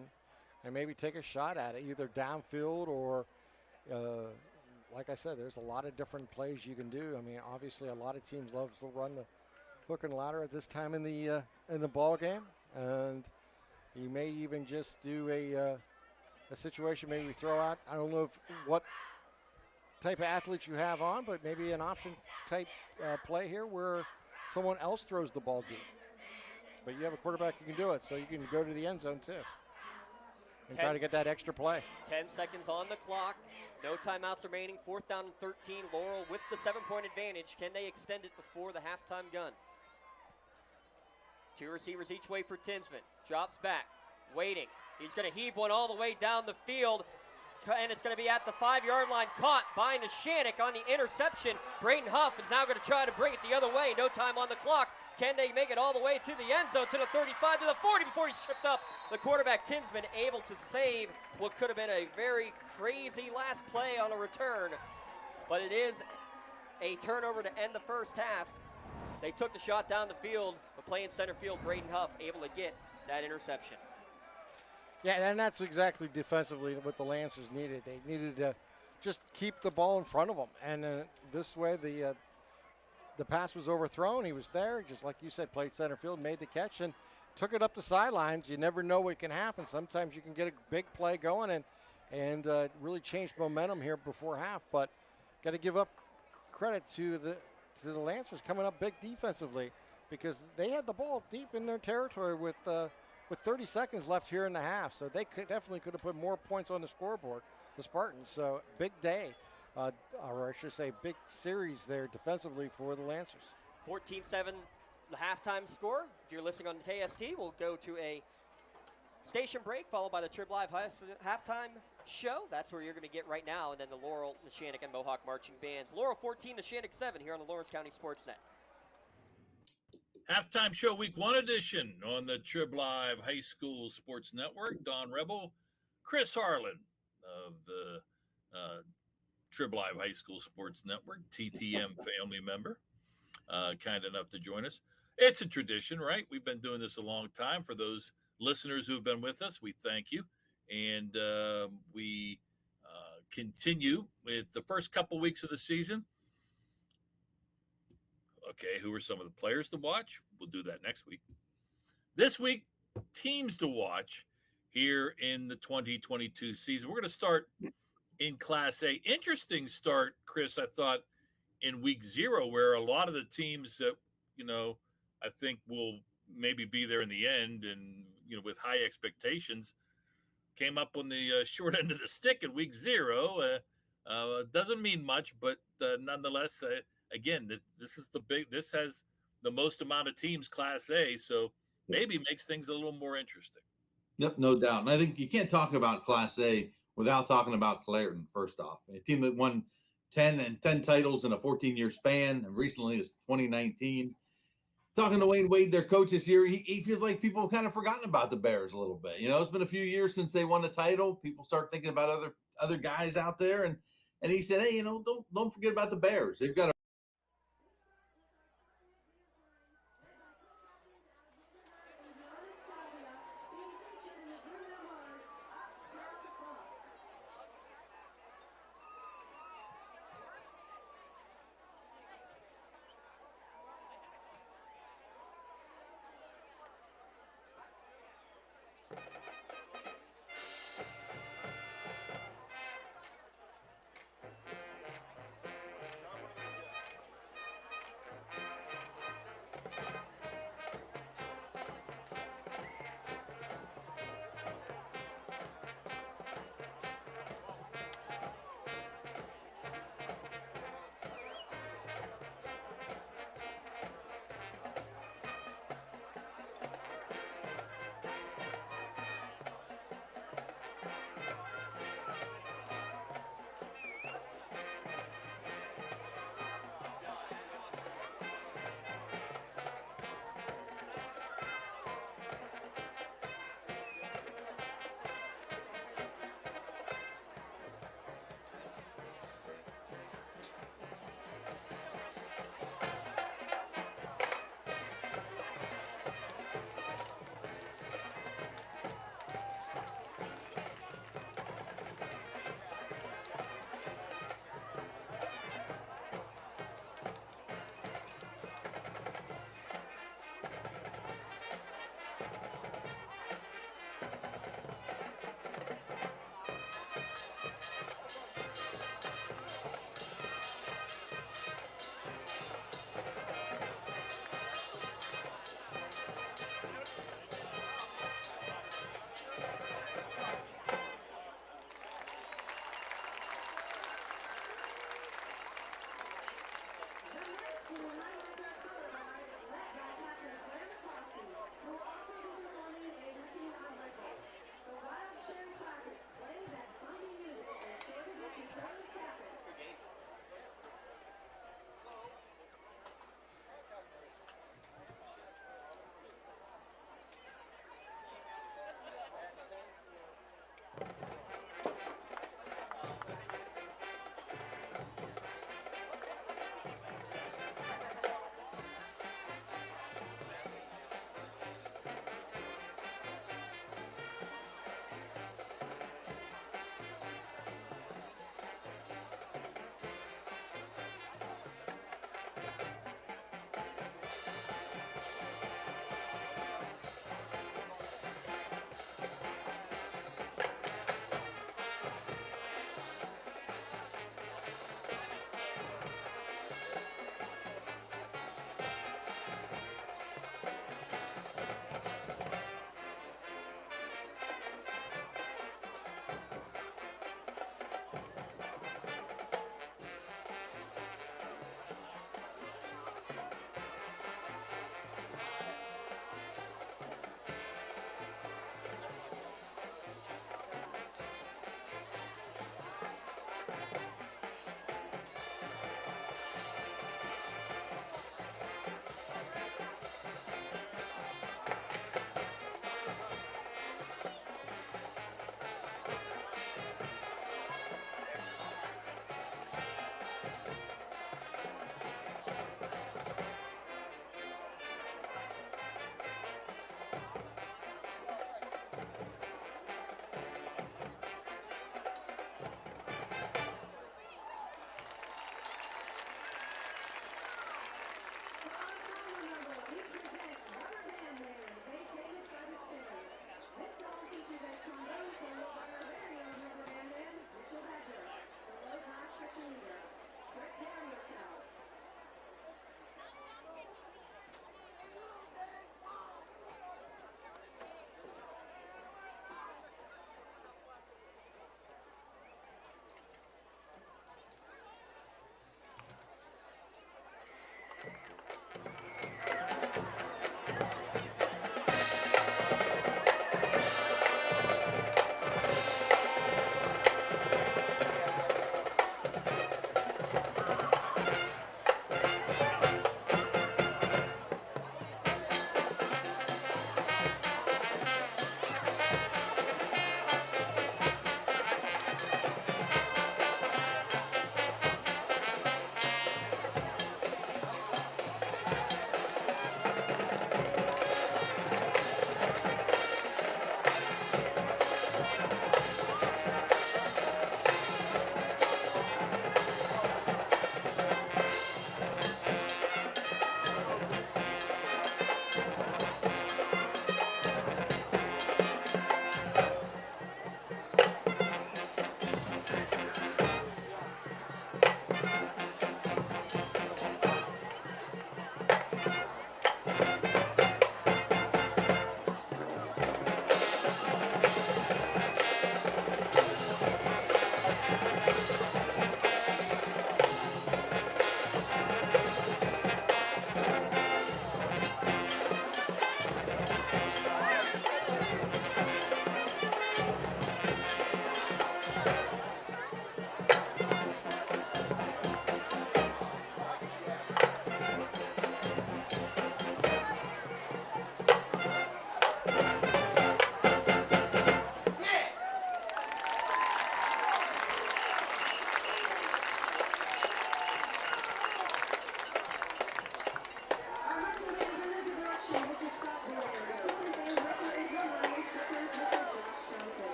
and maybe take a shot at it, either downfield or, like I said, there's a lot of different plays you can do. I mean, obviously, a lot of teams love to run the hook and ladder at this time in the ball game. And you may even just do a situation, maybe throw out, I don't know what type of athletes you have on, but maybe an option type play here where someone else throws the ball deep. But you have a quarterback who can do it, so you can go to the end zone too and try to get that extra play. 10 seconds on the clock. No timeouts remaining. 4th down and 13. Laurel with the 7-point advantage. Can they extend it before the halftime gun? 2 receivers each way for Tinsman. Drops back, waiting. He's going to heave one all the way down the field, and it's going to be at the 5-yard line. Caught by Neshannock on the interception. Braden Huff is now going to try to bring it the other way. No time on the clock. Can they make it all the way to the end zone, to the 35, to the 40 before he's tripped up? The quarterback, Tinsman, able to save what could have been a very crazy last play on a return. But it is a turnover to end the first half. They took the shot down the field, but playing center field, Braden Huff able to get that interception. Yeah, and that's exactly defensively what the Lancers needed. They needed to just keep the ball in front of them. And this way, the pass was overthrown. He was there, just like you said, played center field, made the catch, and took it up the sidelines. You never know what can happen. Sometimes you can get a big play going and really change momentum here before half. But got to give up credit to the Lancers coming up big defensively, because they had the ball deep in their territory with 30 seconds left here in the half. So they definitely could have put more points on the scoreboard, the Spartans. So big day. Or I should say big series there defensively for the Lancers. 14-7 the halftime score. If you're listening on KST, we'll go to a station break followed by the Trib Live halftime show. That's where you're going to get right now. And then the Laurel, Neshannock, and Mohawk marching bands. Laurel 14, Neshannock 7 here on the Lawrence County SportsNet. Halftime show week 1 edition on the Trib Live High School Sports Network. Don Rebel, Chris Harlan of the Trib Live High School Sports Network, TTM family member, kind enough to join us. It's a tradition, right? We've been doing this a long time. For those listeners who have been with us, we thank you. And we continue with the first couple weeks of the season. Okay, who are some of the players to watch? We'll do that next week. This week, teams to watch here in the 2022 season. We're going to start in Class A. Interesting start, Chris, I thought, in week 0, where a lot of the teams that, I think will maybe be there in the end and, with high expectations, came up on the short end of the stick in week 0. Doesn't mean much, but nonetheless, again, this has the most amount of teams, Class A, so maybe makes things a little more interesting. Yep, no doubt. And I think you can't talk about Class A without talking about Clairton, first off. A team that won 10 titles in a 14-year span, and recently is 2019. Talking to Wayne Wade, their coach this year, he feels like people have kind of forgotten about the Bears a little bit. It's been a few years since they won a title. People start thinking about other guys out there, and he said, hey, don't forget about the Bears. They've got a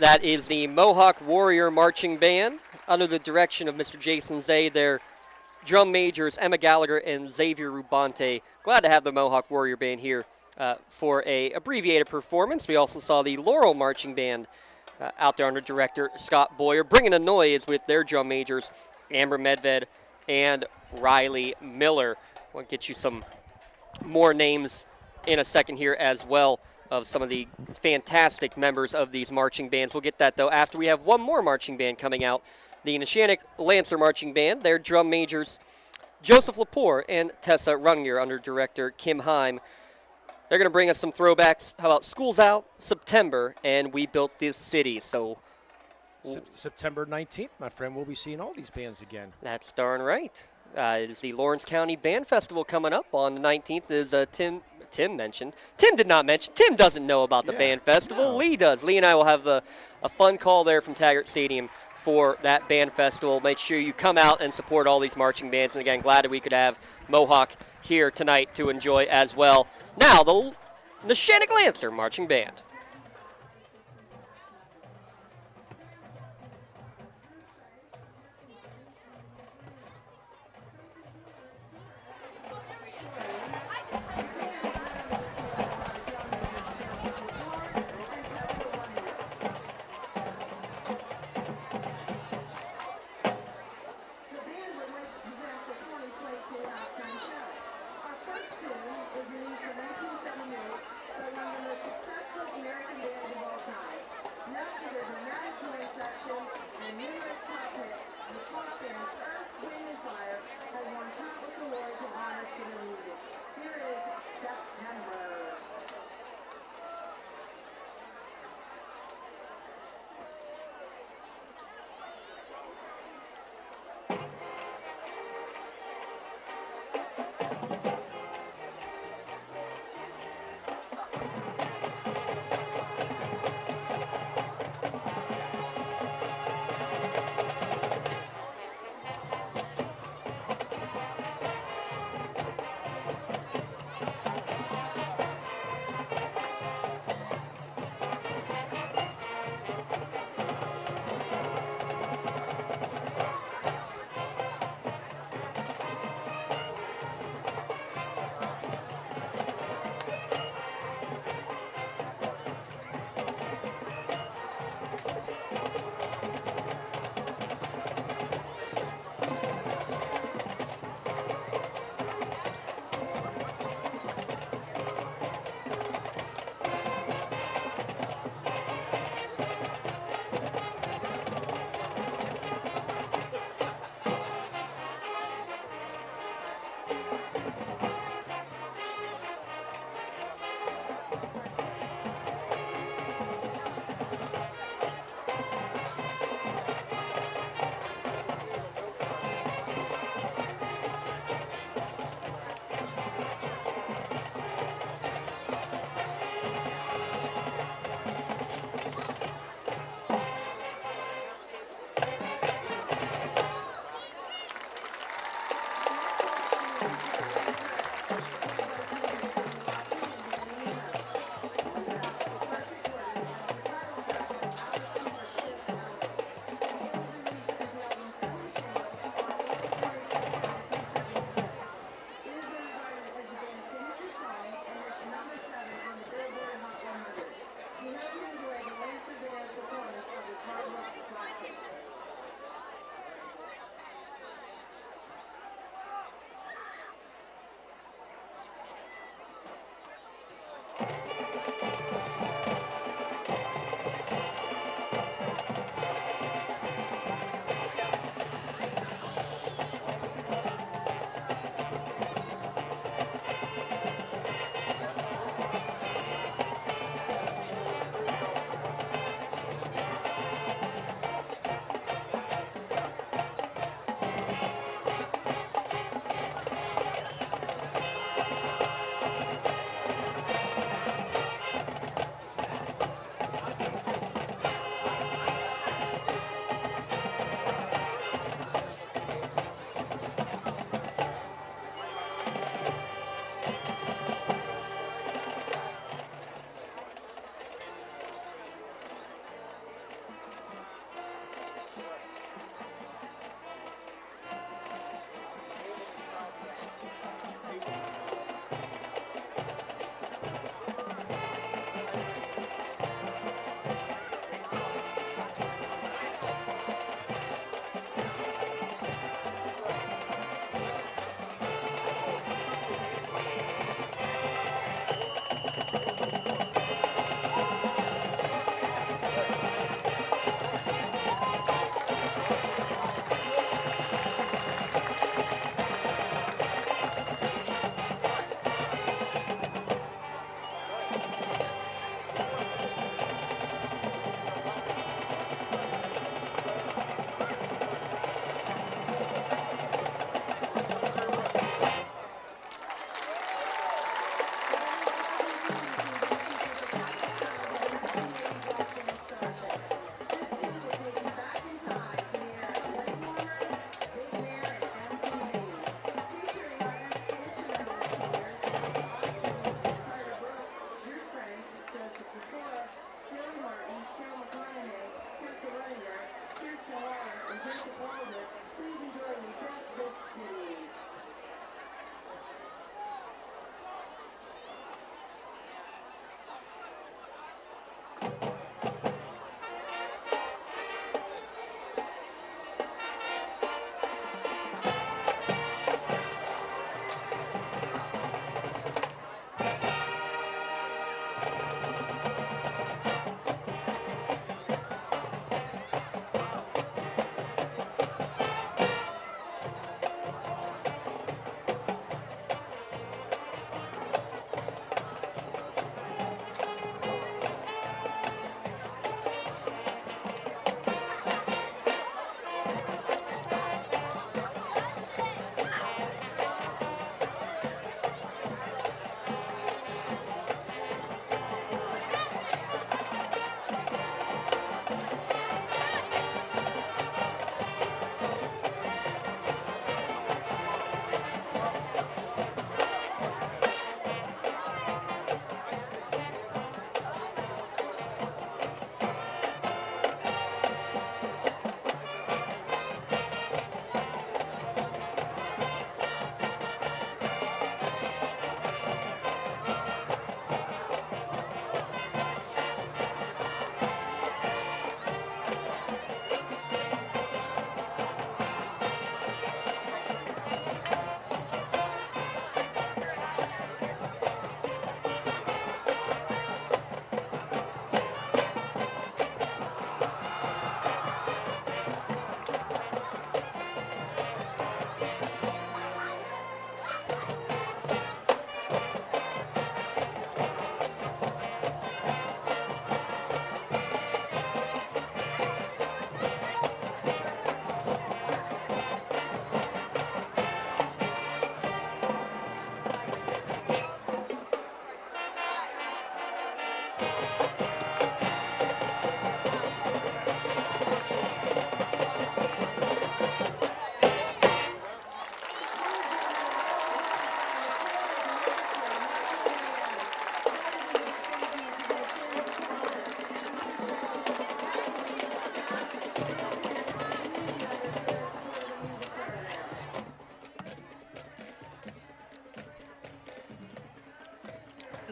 That is the Mohawk Warrior Marching Band under the direction of Mr. Jason Zay, their drum majors, Emma Gallagher and Xavier Rubante. Glad to have the Mohawk Warrior Band here for a abbreviated performance. We also saw the Laurel Marching Band out there under director Scott Boyer, bringing a noise with their drum majors, Amber Medved and Riley Miller. We'll get you some more names in a second here as well of some of the fantastic members of these marching bands. We'll get that, though, after we have one more marching band coming out, the Neshannock Lancer Marching Band. Their drum majors, Joseph Lepore and Tessa Rungier, under director Kim Heim. They're going to bring us some throwbacks. How about School's Out, September, and We Built This City. So September 19th, my friend, we'll be seeing all these bands again. That's darn right. It is the Lawrence County Band Festival coming up on the 19th, as Tim mentioned. Tim did not mention. Tim doesn't know about the band festival. No. Lee does. Lee and I will have a fun call there from Taggart Stadium for that band festival. Make sure you come out and support all these marching bands. And again, glad that we could have Mohawk here tonight to enjoy as well. Now, the Neshannock Lancer Marching Band. Our first tune is released in 1978 by one of the most successful American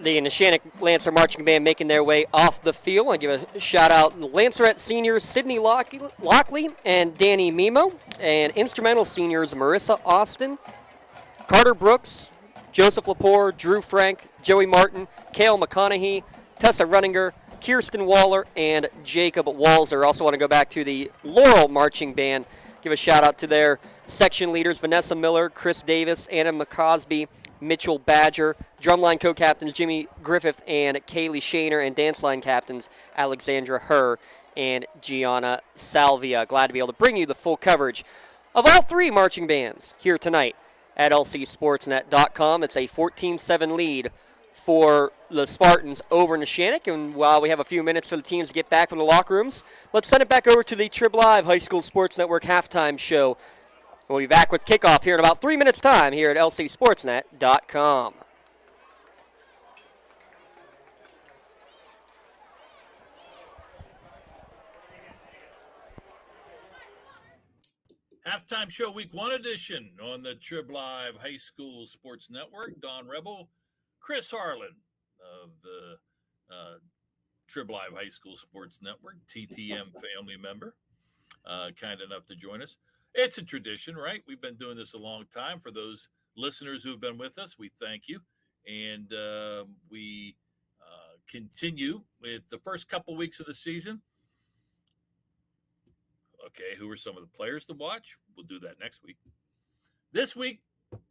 the Neshannock Lancer Marching Band making their way off the field. I give a shout out to Lancerette seniors Sydney Lockley and Danny Mimo, and instrumental seniors Marissa Austin, Carter Brooks, Joseph Lepore, Drew Frank, Joey Martin, Cale McConaughey, Tessa Runninger, Kirsten Waller, and Jacob Walzer. Also want to go back to the Laurel Marching Band. Give a shout out to their section leaders, Vanessa Miller, Chris Davis, Anna McCosby, Mitchell Badger, drumline co-captains Jimmy Griffith and Kaylee Shaner, and dance line captains Alexandra Herr and Gianna Salvia. Glad to be able to bring you the full coverage of all three marching bands here tonight at lcsportsnet.com. It's a 14-7 lead for the Spartans over Neshannock, and while we have a few minutes for the teams to get back from the locker rooms, let's send it back over to the Trib Live High School Sports Network halftime show. We'll be back with kickoff here in about 3 minutes' time here at lcsportsnet.com. Halftime show week 1 edition on the Trib Live High School Sports Network. Don Rebel, Chris Harlan of the Trib Live High School Sports Network, TTM family member, kind enough to join us. It's a tradition, right? We've been doing this a long time. For those listeners who have been with us, we thank you. And we continue with the first couple weeks of the season. Okay, who are some of the players to watch? We'll do that next week. This week,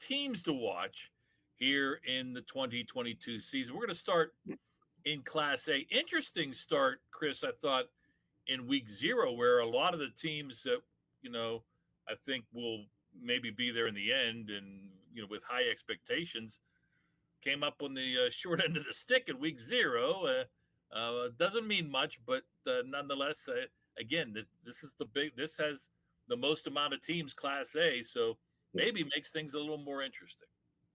teams to watch here in the 2022 season. We're going to start in Class A. Interesting start, Chris, I thought, in week 0, where a lot of the teams that, I think will maybe be there in the end and, with high expectations, came up on the short end of the stick in week 0. Doesn't mean much, but nonetheless, again, this has the most amount of teams, Class A, so maybe makes things a little more interesting.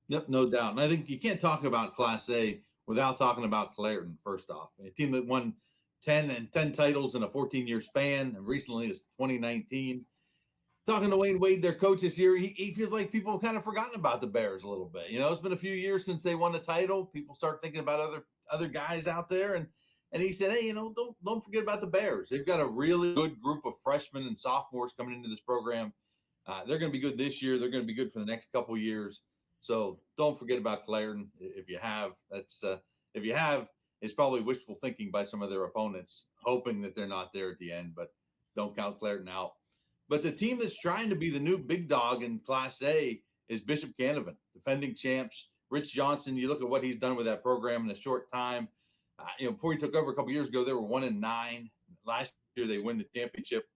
Yep, no doubt. And I think you can't talk about Class A without talking about Clairton, first off. A team that won 10 titles in a 14-year span, and recently is 2019. Talking to Wayne Wade, their coach this year, he feels like people have kind of forgotten about the Bears a little bit. It's been a few years since they won a title. People start thinking about other guys out there, and he said, hey, don't forget about the Bears. They've got a really good group of freshmen and sophomores coming into this program. They're going to be good this year. They're going to be good for the next couple years. So don't forget about Clairton. If you have, it's probably wishful thinking by some of their opponents, hoping that they're not there at the end, but don't count Clairton out. But the team that's trying to be the new big dog in Class A is Bishop Canevin, defending champs. Rich Johnson, you look at what he's done with that program in a short time. Before he took over a couple years ago, they were 1-9. Last year, they win the championship.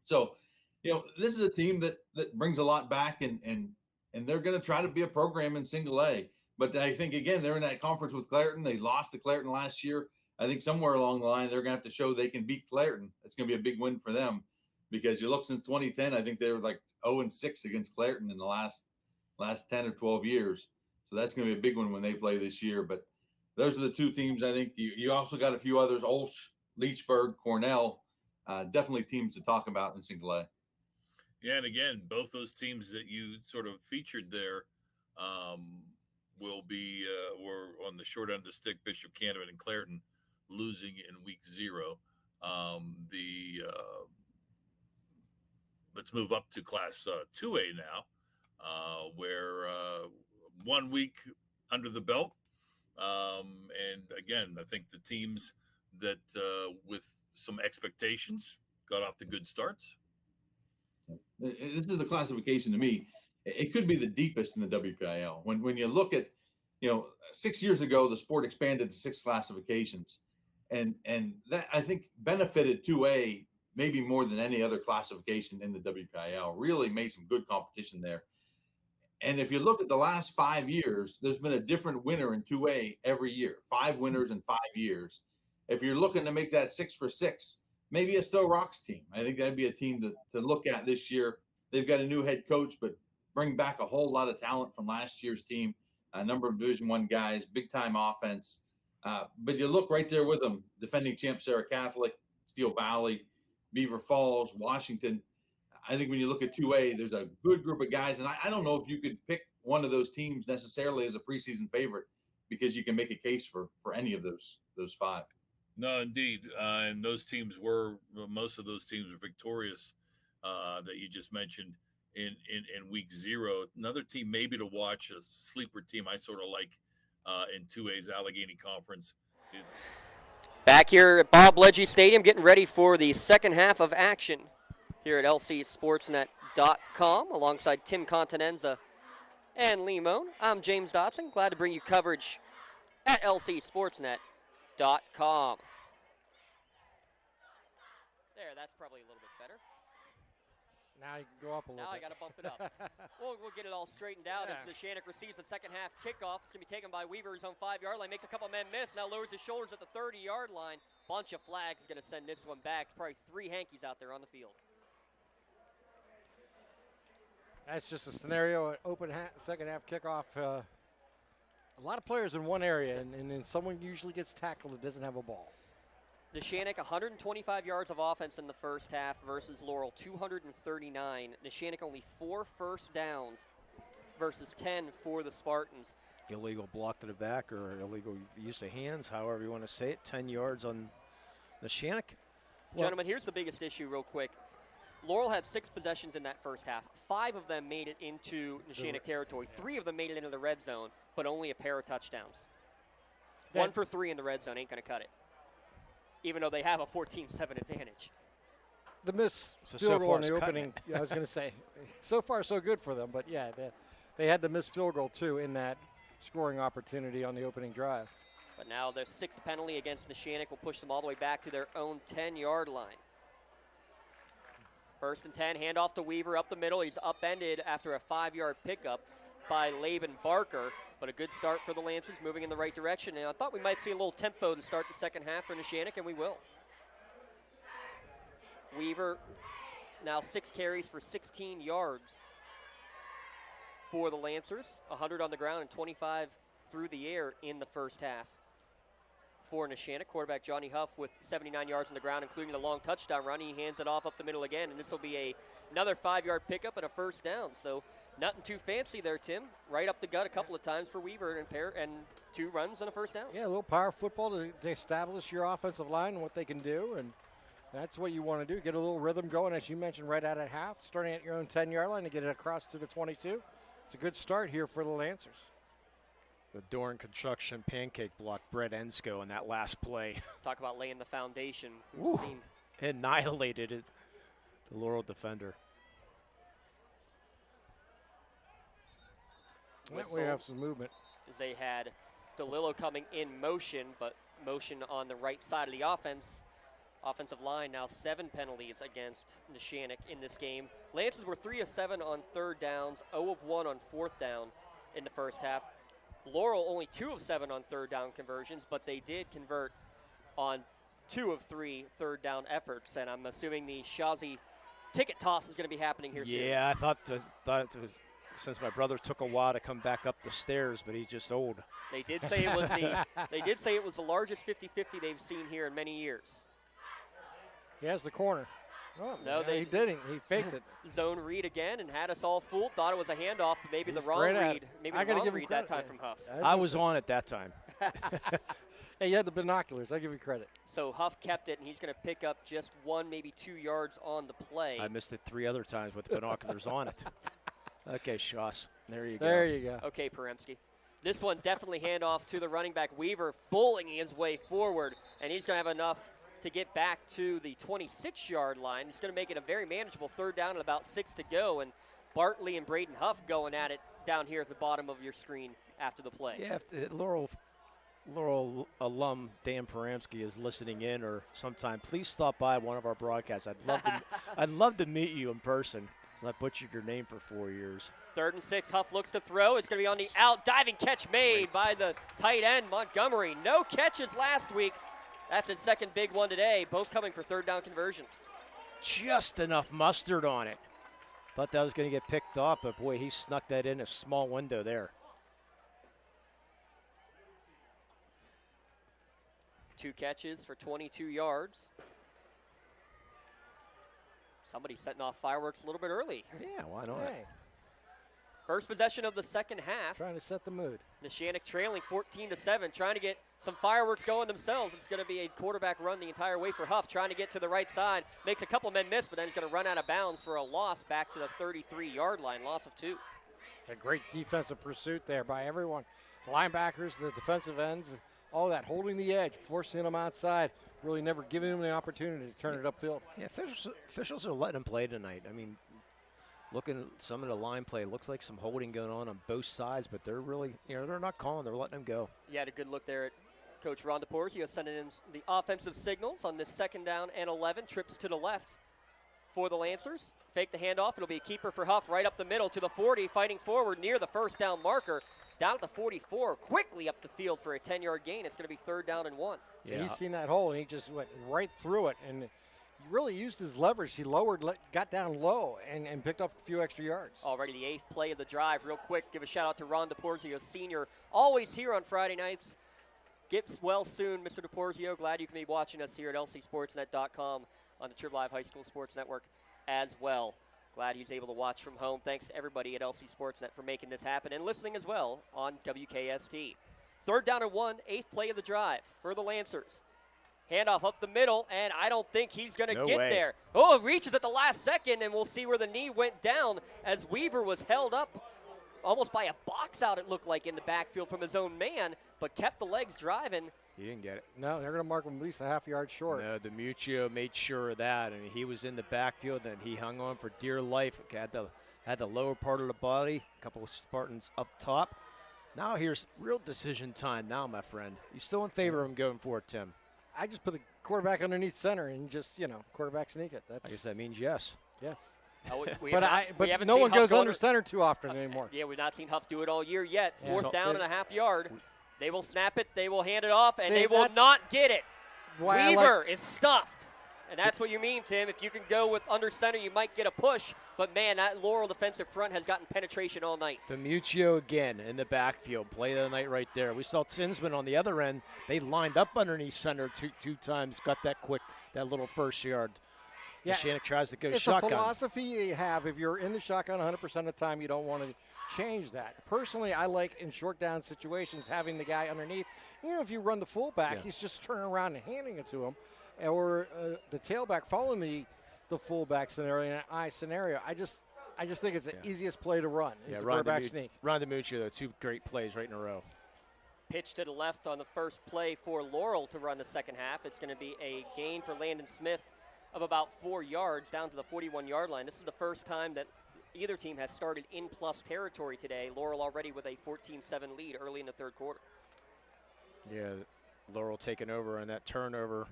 So, this is a team that brings a lot back, and they're going to try to be a program in single A. But I think, again, they're in that conference with Clairton. They lost to Clairton last year. I think somewhere along the line, they're going to have to show they can beat Clairton. It's going to be a big win for them, because you look since 2010, I think they were like 0-6 against Clairton in the last 10 or 12 years. So that's going to be a big one when they play this year. But those are the two teams. I think you also got a few others, Olsh, Leechburg, Cornell, definitely teams to talk about in single A. Yeah, and again, both those teams that you sort of featured there will be were on the short end of the stick. Bishop Canevin and Clairton losing in week 0. Let's move up to Class 2A now, where 1 week under the belt. And again, I think the teams that with some expectations got off to good starts. This is the classification to me. It could be the deepest in the WPIAL. When you look at, 6 years ago, the sport expanded to 6 classifications, and that I think benefited 2A maybe more than any other classification in the WPIAL. Really made some good competition there. And if you look at the last 5 years, there's been a different winner in 2A every year. 5 winners in 5 years. If you're looking to make that 6 for 6, maybe a Stowe Rocks team. I think that'd be a team to look at this year. They've got a new head coach, but bring back a whole lot of talent from last year's team. A number of Division I guys, big-time offense. But you look right there with them, defending champ Sarah Catholic, Steel Valley, Beaver Falls, Washington. I think when you look at 2A, there's a good group of guys. And I don't know if you could pick one of those teams necessarily as a preseason favorite. because you can make a case for any of those 5. No, indeed. And those teams most of those teams were victorious that you just mentioned in week 0. Another team maybe to watch, a sleeper team I sort of like in 2A's Allegheny Conference is Back here at Bob Ledgy Stadium, getting ready for the second half of action here at lcsportsnet.com alongside Tim Continenza and Lee Moan. I'm James Dotson. Glad to bring you coverage at lcsportsnet.com. There, that's probably a little bit better. Now you can go up a little bit. Now I got to bump it up. we'll get it all straightened out as Neshannock receives the second half kickoff. It's going to be taken by Weaver, his own 5-yard line. Makes a couple men miss. Now lowers his shoulders at the 30-yard line. Bunch of flags is going to send this one back. Probably 3 hankies out there on the field. That's just a scenario, an open second half kickoff. A lot of players in one area, and then someone usually gets tackled that doesn't have a ball. Neshannock, 125 yards of offense in the first half versus Laurel, 239. Neshannock only 4 first downs versus 10 for the Spartans. Illegal block to the back or illegal use of hands, however you want to say it. 10 yards on Neshannock. Gentlemen, here's the biggest issue real quick. Laurel had 6 possessions in that first half. 5 of them made it into Neshannock territory. 3 of them made it into the red zone, but only a pair of touchdowns. 1 for 3 in the red zone ain't going to cut it, even though they have a 14-7 advantage. The missed field goal in the opening, I was going to say, so far so good for them, but yeah, they had the missed field goal too in that scoring opportunity on the opening drive. But now their 6th penalty against Neshannock will push them all the way back to their own 10-yard line. 1st and 10, handoff to Weaver up the middle. He's upended after a 5-yard pickup by Laban Barker, but a good start for the Lancers, moving in the right direction. And I thought we might see a little tempo to start the second half for Neshannock, and we will. Weaver now 6 carries for 16 yards for the Lancers, 100 on the ground and 25 through the air in the first half. For Neshannock, quarterback Johnny Huff with 79 yards on the ground, including the long touchdown run. He hands it off up the middle again, and this will be another 5-yard pickup and a first down. So nothing too fancy there, Tim. Right up the gut a couple of times for Weaver and 2 runs and a first down. Yeah, a little power football to establish your offensive line and what they can do, and that's what you want to do. Get a little rhythm going, as you mentioned, right out at half, starting at your own 10-yard line to get it across to the 22. It's a good start here for the Lancers. The Doran Construction pancake block, Brett Ensko in that last play. Talk about laying the foundation. Annihilated it, the Laurel defender. We have some movement. As they had DeLillo coming in motion, but motion on the right side of the offense. Offensive line now 7 penalties against Neshannock in this game. Lancers were 3 of 7 on 3rd downs, 0 of 1 on 4th down in the first half. Laurel only 2 of 7 on 3rd down conversions, but they did convert on 2 of 3 3rd down efforts, and I'm assuming the Shazi ticket toss is going to be happening here soon. Yeah, I thought it was, since my brother took a while to come back up the stairs, but he's just old. They did say it was the largest 50-50 they've seen here in many years. He has the corner. Oh, no, he didn't. He faked it. Zone read again and had us all fooled. Thought it was a handoff, but maybe the wrong read. Maybe the wrong read that time from Huff. I was on it that time. Hey, you had the binoculars. I give you credit. So Huff kept it, and he's going to pick up just 1, maybe 2 yards on the play. I missed it 3 other times with the binoculars on it. Okay, Shoss. There you go. There you go. Okay, Peremski. This one definitely handoff to the running back Weaver, bowling his way forward, and he's going to have enough to get back to the 26-yard line. It's going to make it a very manageable 3rd down and about 6 to go, and Bartley and Braden Huff going at it down here at the bottom of your screen after the play. Yeah, if Laurel alum Dan Peremski is listening in or sometime, please stop by one of our broadcasts. I'd love to meet you in person. I butchered your name for 4 years. 3rd and 6, Huff looks to throw. It's going to be on the out. Diving catch made by the tight end, Montgomery. No catches last week. That's his 2nd big one today, both coming for 3rd down conversions. Just enough mustard on it. Thought that was going to get picked off, but boy, he snuck that in a small window there. 2 catches for 22 yards. Somebody's setting off fireworks a little bit early. Yeah, why not? Hey. First possession of the second half. Trying to set the mood. Neshannock trailing 14-7, trying to get some fireworks going themselves. It's going to be a quarterback run the entire way for Huff, trying to get to the right side. Makes a couple men miss, but then he's going to run out of bounds for a loss back to the 33-yard line, loss of 2. A great defensive pursuit there by everyone. The linebackers, the defensive ends, all that, holding the edge, forcing them outside, really never giving them the opportunity to turn it upfield. Yeah, officials are letting them play tonight. I mean, looking at some of the line play, looks like some holding going on both sides, but they're really, they're not calling. They're letting them go. You had a good look there at Coach Ron DePorzio sending in the offensive signals on this 2nd down and 11. Trips to the left for the Lancers. Fake the handoff. It'll be a keeper for Huff right up the middle to the 40, fighting forward near the first down marker. Down at the 44, quickly up the field for a 10-yard gain. It's going to be 3rd down and 1. Yeah, he's seen that hole, and he just went right through it. And he really used his leverage. He lowered, got down low, and picked up a few extra yards. Already the 8th play of the drive. Real quick, give a shout-out to Ron DePorzio, Sr., always here on Friday nights. Get well soon, Mr. DePorzio. Glad you can be watching us here at lcsportsnet.com on the Trib Live High School Sports Network as well. Glad he's able to watch from home. Thanks to everybody at LC Sportsnet for making this happen and listening as well on WKST. 3rd down and 1, 8th play of the drive for the Lancers. Handoff up the middle, and I don't think he's going to get there. Oh, it reaches at the last second, and we'll see where the knee went down as Weaver was held up almost by a box out, it looked like, in the backfield from his own man, but kept the legs driving. He didn't get it. No, they're going to mark him at least a half yard short. No, DiMuccio made sure of that. I mean, he was in the backfield, and he hung on for dear life. Had the lower part of the body, a couple of Spartans up top. Now here's real decision time now, my friend. You still in favor of him going for it, Tim? I just put the quarterback underneath center and just, quarterback sneak it. I guess that means yes. Yes. But no one goes under center too often anymore. Yeah, we've not seen Huff do it all year yet. 4th down and a half yard. They will snap it, they will hand it off, and they will not get it. Weaver is stuffed. And that's what you mean, Tim. If you can go with under center, you might get a push. But, man, that Laurel defensive front has gotten penetration all night. DiMuccio again in the backfield. Play of the night right there. We saw Tinsman on the other end. They lined up underneath center two times, got that little first yard. Yeah, Neshannock tries to go It's shotgun. a philosophy you have. If you're in the shotgun 100% of the time, you don't want to change that. Personally, I like in short down situations having the guy underneath. If you run the fullback, he's just turning around and handing it to him. Or the tailback following the fullback scenario, an I scenario. I just think it's the easiest play to run. Is the quarterback sneak. Ron DiMuccio, though, 2 great plays right in a row. Pitch to the left on the first play for Laurel to run the second half. It's going to be a gain for Landon Smith of about 4 yards down to the 41-yard line. This is the first time that either team has started in plus territory today. Laurel already with a 14-7 lead early in the 3rd quarter. Yeah, Laurel taking over on that turnover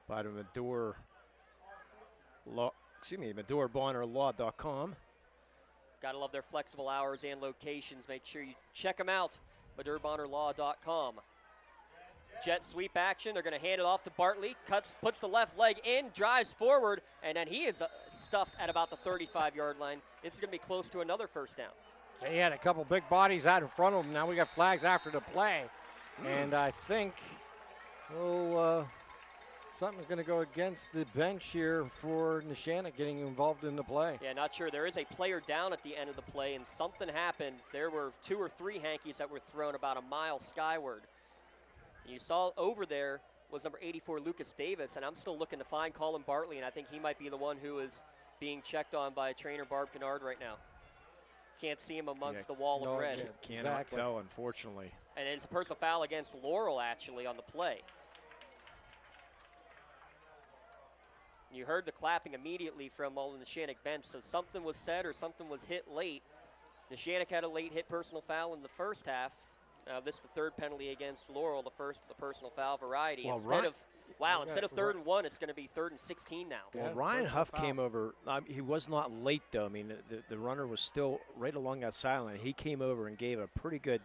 by the MadoorBonnerLaw.com. Gotta love their flexible hours and locations. Make sure you check them out, MadoorBonnerLaw.com. Jet sweep action. They're going to hand it off to Bartley. Puts the left leg in, drives forward, and then he is stuffed at about the 35-yard line. This is going to be close to another first down. He had a couple big bodies out in front of him. Now we got flags after the play. And I think something's going to go against the bench here for Neshannock getting involved in the play. Yeah, not sure. There is a player down at the end of the play, and something happened. There were 2 or 3 hankies that were thrown about a mile skyward. You saw over there was number 84, Lucas Davis, and I'm still looking to find Colin Bartley, and I think he might be the one who is being checked on by trainer Barb Kennard right now. Can't see him amongst the wall of red. Cannot tell, unfortunately. And it's a personal foul against Laurel, actually, on the play. You heard the clapping immediately from all in the Neshannock bench, so something was said or something was hit late. Neshannock had a late hit personal foul in the first half. This is the 3rd penalty against Laurel, the first of the personal foul variety. Well, Instead of 3rd and 1, it's going to be 3rd and 16 now. Well, Ryan Huff came over. He was not late, though. I mean, the runner was still right along that sideline. He came over and gave a pretty good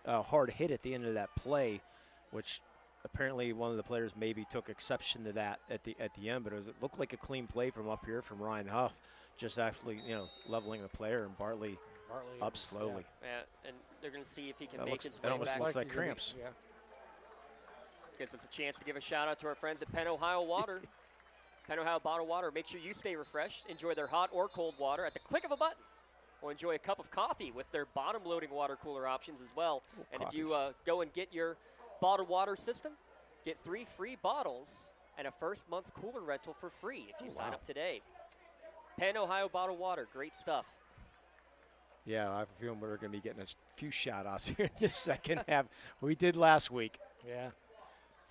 hard hit at the end of that play, which apparently one of the players maybe took exception to that at the end. But it looked like a clean play from up here from Ryan Huff, just actually leveling the player, and Bartley up slowly. Yeah, and they're going to see if he can make his way back. That almost looks like cramps. Yeah. Gives us a chance to give a shout out to our friends at Penn Ohio Water. Penn Ohio Bottled Water. Make sure you stay refreshed. Enjoy their hot or cold water at the click of a button. or enjoy a cup of coffee with their bottom-loading water cooler options as well. And if you go and get your bottled water system, get 3 free bottles and a first-month cooler rental for free if you sign up today. Penn, Ohio Bottled Water, great stuff. Yeah, I have a feeling we're going to be getting a few shout-outs here in the second half. We did last week. Yeah.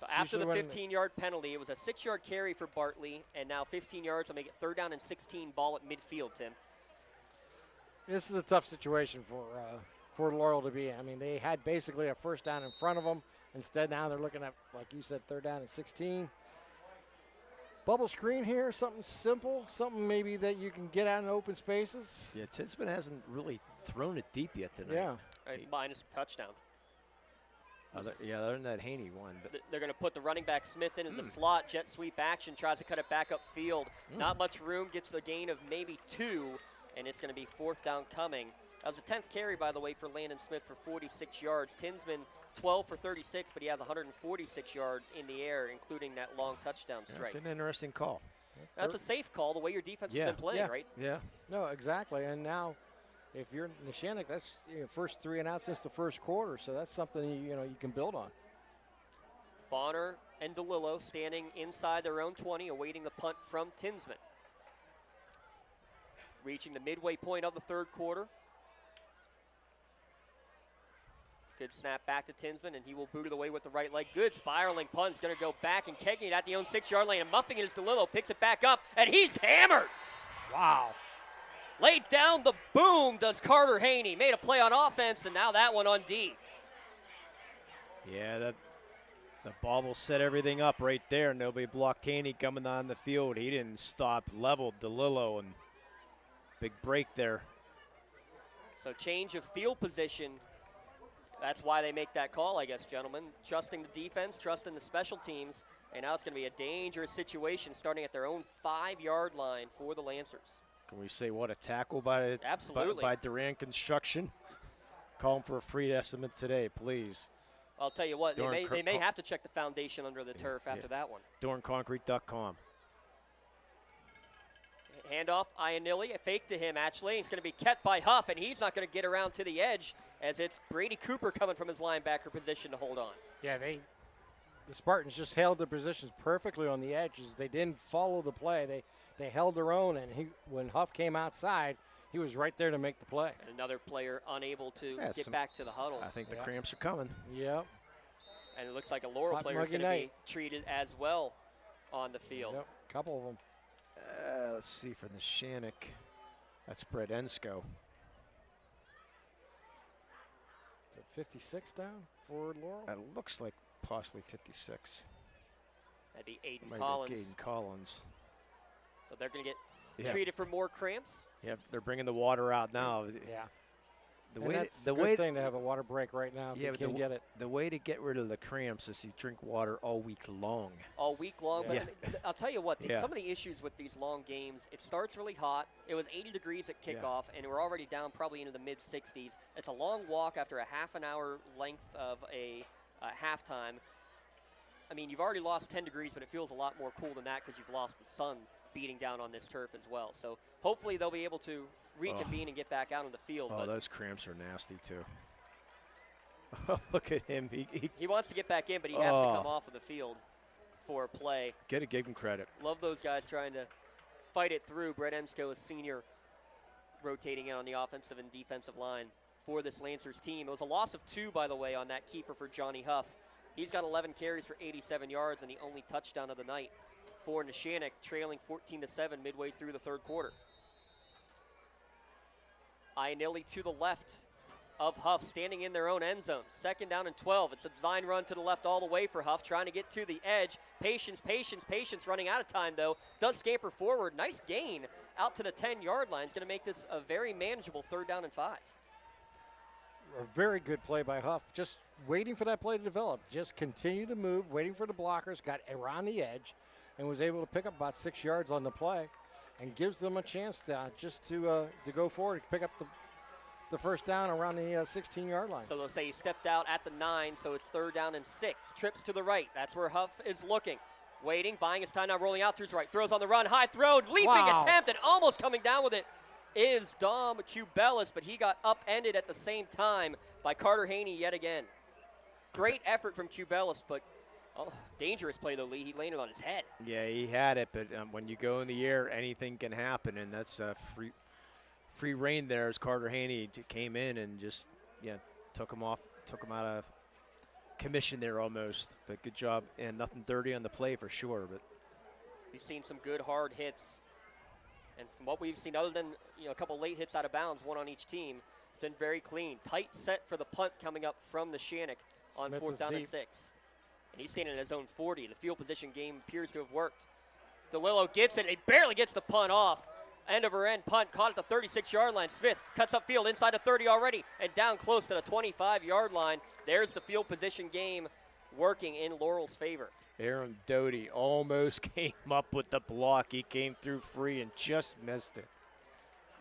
So after the 15-yard penalty, it was a 6-yard carry for Bartley, and now 15 yards will make it 3rd down and 16, ball at midfield, Tim. This is a tough situation for Laurel to be in. I mean, they had basically a first down in front of them. Instead, now they're looking at, like you said, 3rd down and 16. Bubble screen here, something simple, something maybe that you can get out in open spaces. Yeah, Tinsman hasn't really thrown it deep yet tonight. Yeah. Minus touchdown. Other than that Haney one. But they're going to put the running back Smith into the slot, jet sweep action, tries to cut it back upfield. Not much room, gets a gain of maybe 2, and it's going to be 4th down coming. That was the 10th carry, by the way, for Landon Smith for 46 yards. Tinsman, 12 for 36, but he has 146 yards in the air, including that long touchdown strike. That's an interesting call. That's a safe call, the way your defense has been playing, right? Yeah. No, exactly. And now, if you're Neshannock, that's first 3 and out since the first quarter, so that's something you can build on. Bonner and DeLillo standing inside their own 20, awaiting the punt from Tinsman. Reaching the midway point of the 3rd quarter. Good snap back to Tinsman, and he will boot it away with the right leg. Good spiraling punt. Is going to go back and kicking it at the own 6-yard lane. And muffing it is DeLillo. Picks it back up, and he's hammered. Wow. Laid down the boom does Carter Haney. Made a play on offense, and now that one on D. Yeah, the ball will set everything up right there. Nobody blocked Haney coming on the field. He didn't stop, leveled DeLillo, and big break there. So change of field position. That's why they make that call, I guess, gentlemen. Trusting the defense, trusting the special teams, and now it's going to be a dangerous situation starting at their own 5-yard line for the Lancers. Can we say what a tackle by Duran Construction? Call them for a free estimate today, please. I'll tell you what, they may have to check the foundation under the turf after that one. DornConcrete.com. Handoff, Ionilli, a fake to him, actually. He's going to be kept by Huff, and he's not going to get around to the edge as it's Brady Cooper coming from his linebacker position to hold on. Yeah, the Spartans just held their positions perfectly on the edges. They didn't follow the play. They held their own, and when Huff came outside, he was right there to make the play. And another player unable to get back to the huddle. I think the cramps are coming. Yep. And it looks like a Laurel player is going to be treated as well on the field. Yep, a couple of them. Let's see for the Neshannock. That's Brett Ensko. Is it 56 down for Laurel? It looks like possibly 56. That'd be Aiden Collins. Aiden Collins. So they're going to get treated for more cramps? Yeah, they're bringing the water out now. Yeah. That's a good thing to have a water break right now if you can get it. The way to get rid of the cramps is you drink water all week long. All week long? Yeah. But I'll tell you what, some of the issues with these long games, it starts really hot. It was 80 degrees at kickoff, and we're already down probably into the mid-60s. It's a long walk after a half an hour length of a halftime. I mean, you've already lost 10 degrees, but it feels a lot more cool than that because you've lost the sun beating down on this turf as well. So hopefully they'll be able to reconvene and get back out on the field. Oh, those cramps are nasty, too. Look at him. He wants to get back in, but he has to come off of the field for a play. Give him credit. Love those guys trying to fight it through. Brett Ensko, a senior, rotating in on the offensive and defensive line for this Lancers team. It was a loss of 2, by the way, on that keeper for Johnny Huff. He's got 11 carries for 87 yards and the only touchdown of the night for Neshannock, trailing 14-7 midway through the 3rd quarter. Ionilli to the left of Huff, standing in their own end zone. 2nd down and 12. It's a design run to the left all the way for Huff, trying to get to the edge. Patience, running out of time, though. Does scamper forward. Nice gain out to the 10-yard line. It's going to make this a very manageable 3rd down and 5. A very good play by Huff. Just waiting for that play to develop. Just continue to move, waiting for the blockers, got around the edge, and was able to pick up about 6 yards on the play. And gives them a chance to go forward, pick up the first down around the 16-yard line. So they'll say he stepped out at the 9, so it's 3rd down and 6. Trips to the right. That's where Huff is looking. Waiting, buying his time now, rolling out to his right. Throws on the run, high throw, leaping attempt, and almost coming down with it is Dom Cubelis, but he got upended at the same time by Carter Haney yet again. Great effort from Cubelis, but dangerous play though, Lee. He landed on his head. Yeah, he had it, but when you go in the air, anything can happen, and that's free reign there as Carter Haney came in and just took him out of commission there almost. But good job, and nothing dirty on the play for sure. But we've seen some good hard hits, and from what we've seen, other than a couple late hits out of bounds, one on each team, it's been very clean. Tight set for the punt coming up from Neshannock on Smith 4th down and 6. And he's standing in his own 40. The field position game appears to have worked. DeLillo gets it. He barely gets the punt off. End-over-end punt caught at the 36-yard line. Smith cuts upfield inside the 30 already and down close to the 25-yard line. There's the field position game working in Laurel's favor. Aaron Doty almost came up with the block. He came through free and just missed it.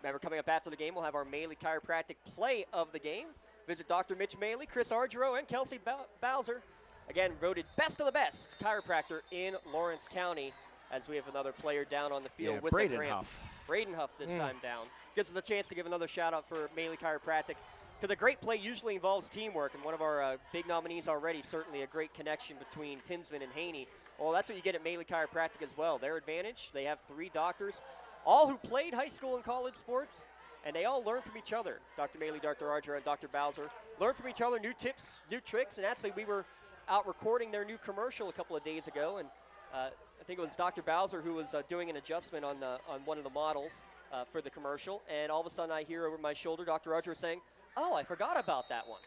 Remember, coming up after the game, we'll have our Maley Chiropractic play of the game. Visit Dr. Mitch Maley, Chris Argero, and Kelsey Bowser. Again, voted best of the best chiropractor in Lawrence County, as we have another player down on the field with Braden the cramp. Huff. Braden Huff this time down. Gives us a chance to give another shout-out for Maley Chiropractic, because a great play usually involves teamwork, and one of our big nominees already, certainly a great connection between Tinsman and Haney. Well, that's what you get at Maley Chiropractic as well. Their advantage, they have 3 doctors, all who played high school and college sports, and they all learn from each other. Dr. Maley, Dr. Arger, and Dr. Bowser learn from each other new tips, new tricks, and actually we were out recording their new commercial a couple of days ago, and I think it was Dr. Bowser who was doing an adjustment on one of the models for the commercial, and all of a sudden I hear over my shoulder Dr. Arger saying, "Oh, I forgot about that one."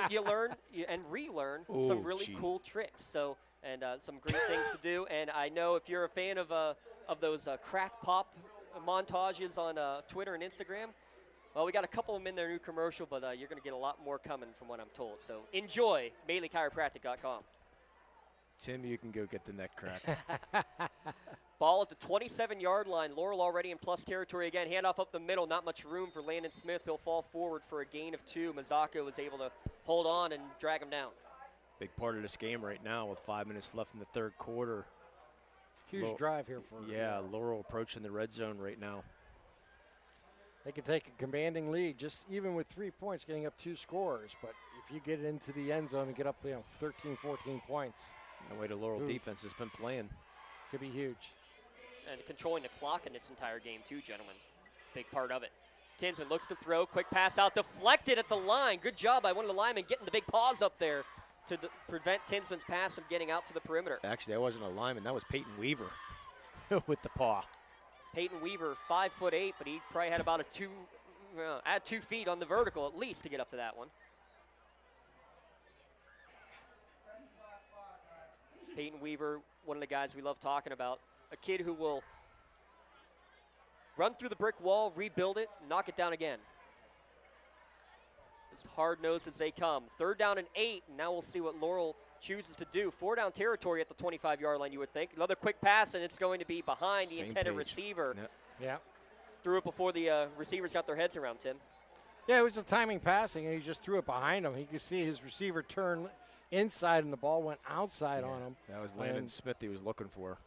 you learn and relearn some really cool tricks, so and some great things to do. And I know if you're a fan of those crack pop montages on Twitter and Instagram, well, we got a couple of them in their new commercial, but you're going to get a lot more coming from what I'm told. So enjoy MaleyChiropractic.com. Tim, you can go get the neck crack. Ball at the 27-yard line. Laurel already in plus territory again. Handoff up the middle. Not much room for Landon Smith. He'll fall forward for a gain of 2. Mazzacco was able to hold on and drag him down. Big part of this game right now with 5 minutes left in the third quarter. Huge drive here for Laurel approaching the red zone right now. They could take a commanding lead, just even with 3 points, getting up 2 scores. But if you get it into the end zone and get up 13, 14 points. The way the Laurel defense has been playing. Could be huge. And controlling the clock in this entire game too, gentlemen. Big part of it. Tinsman looks to throw. Quick pass out. Deflected at the line. Good job by one of the linemen getting the big paws up there to prevent Tinsman's pass from getting out to the perimeter. Actually, that wasn't a lineman. That was Peyton Weaver with the paw. Peyton Weaver, 5'8", but he probably had about add 2 feet on the vertical at least to get up to that one. Peyton Weaver, one of the guys we love talking about, a kid who will run through the brick wall, rebuild it, knock it down again. As hard-nosed as they come. 3rd down and 8, and now we'll see what Laurel chooses to do. 4-down territory at the 25-yard line, you would think. Another quick pass, and it's going to be behind the intended receiver. Yeah. Threw it before the receivers got their heads around, Tim. Yeah, it was a timing passing, and he just threw it behind him. He could see his receiver turn inside, and the ball went outside on him. That was Landon Smith he was looking for.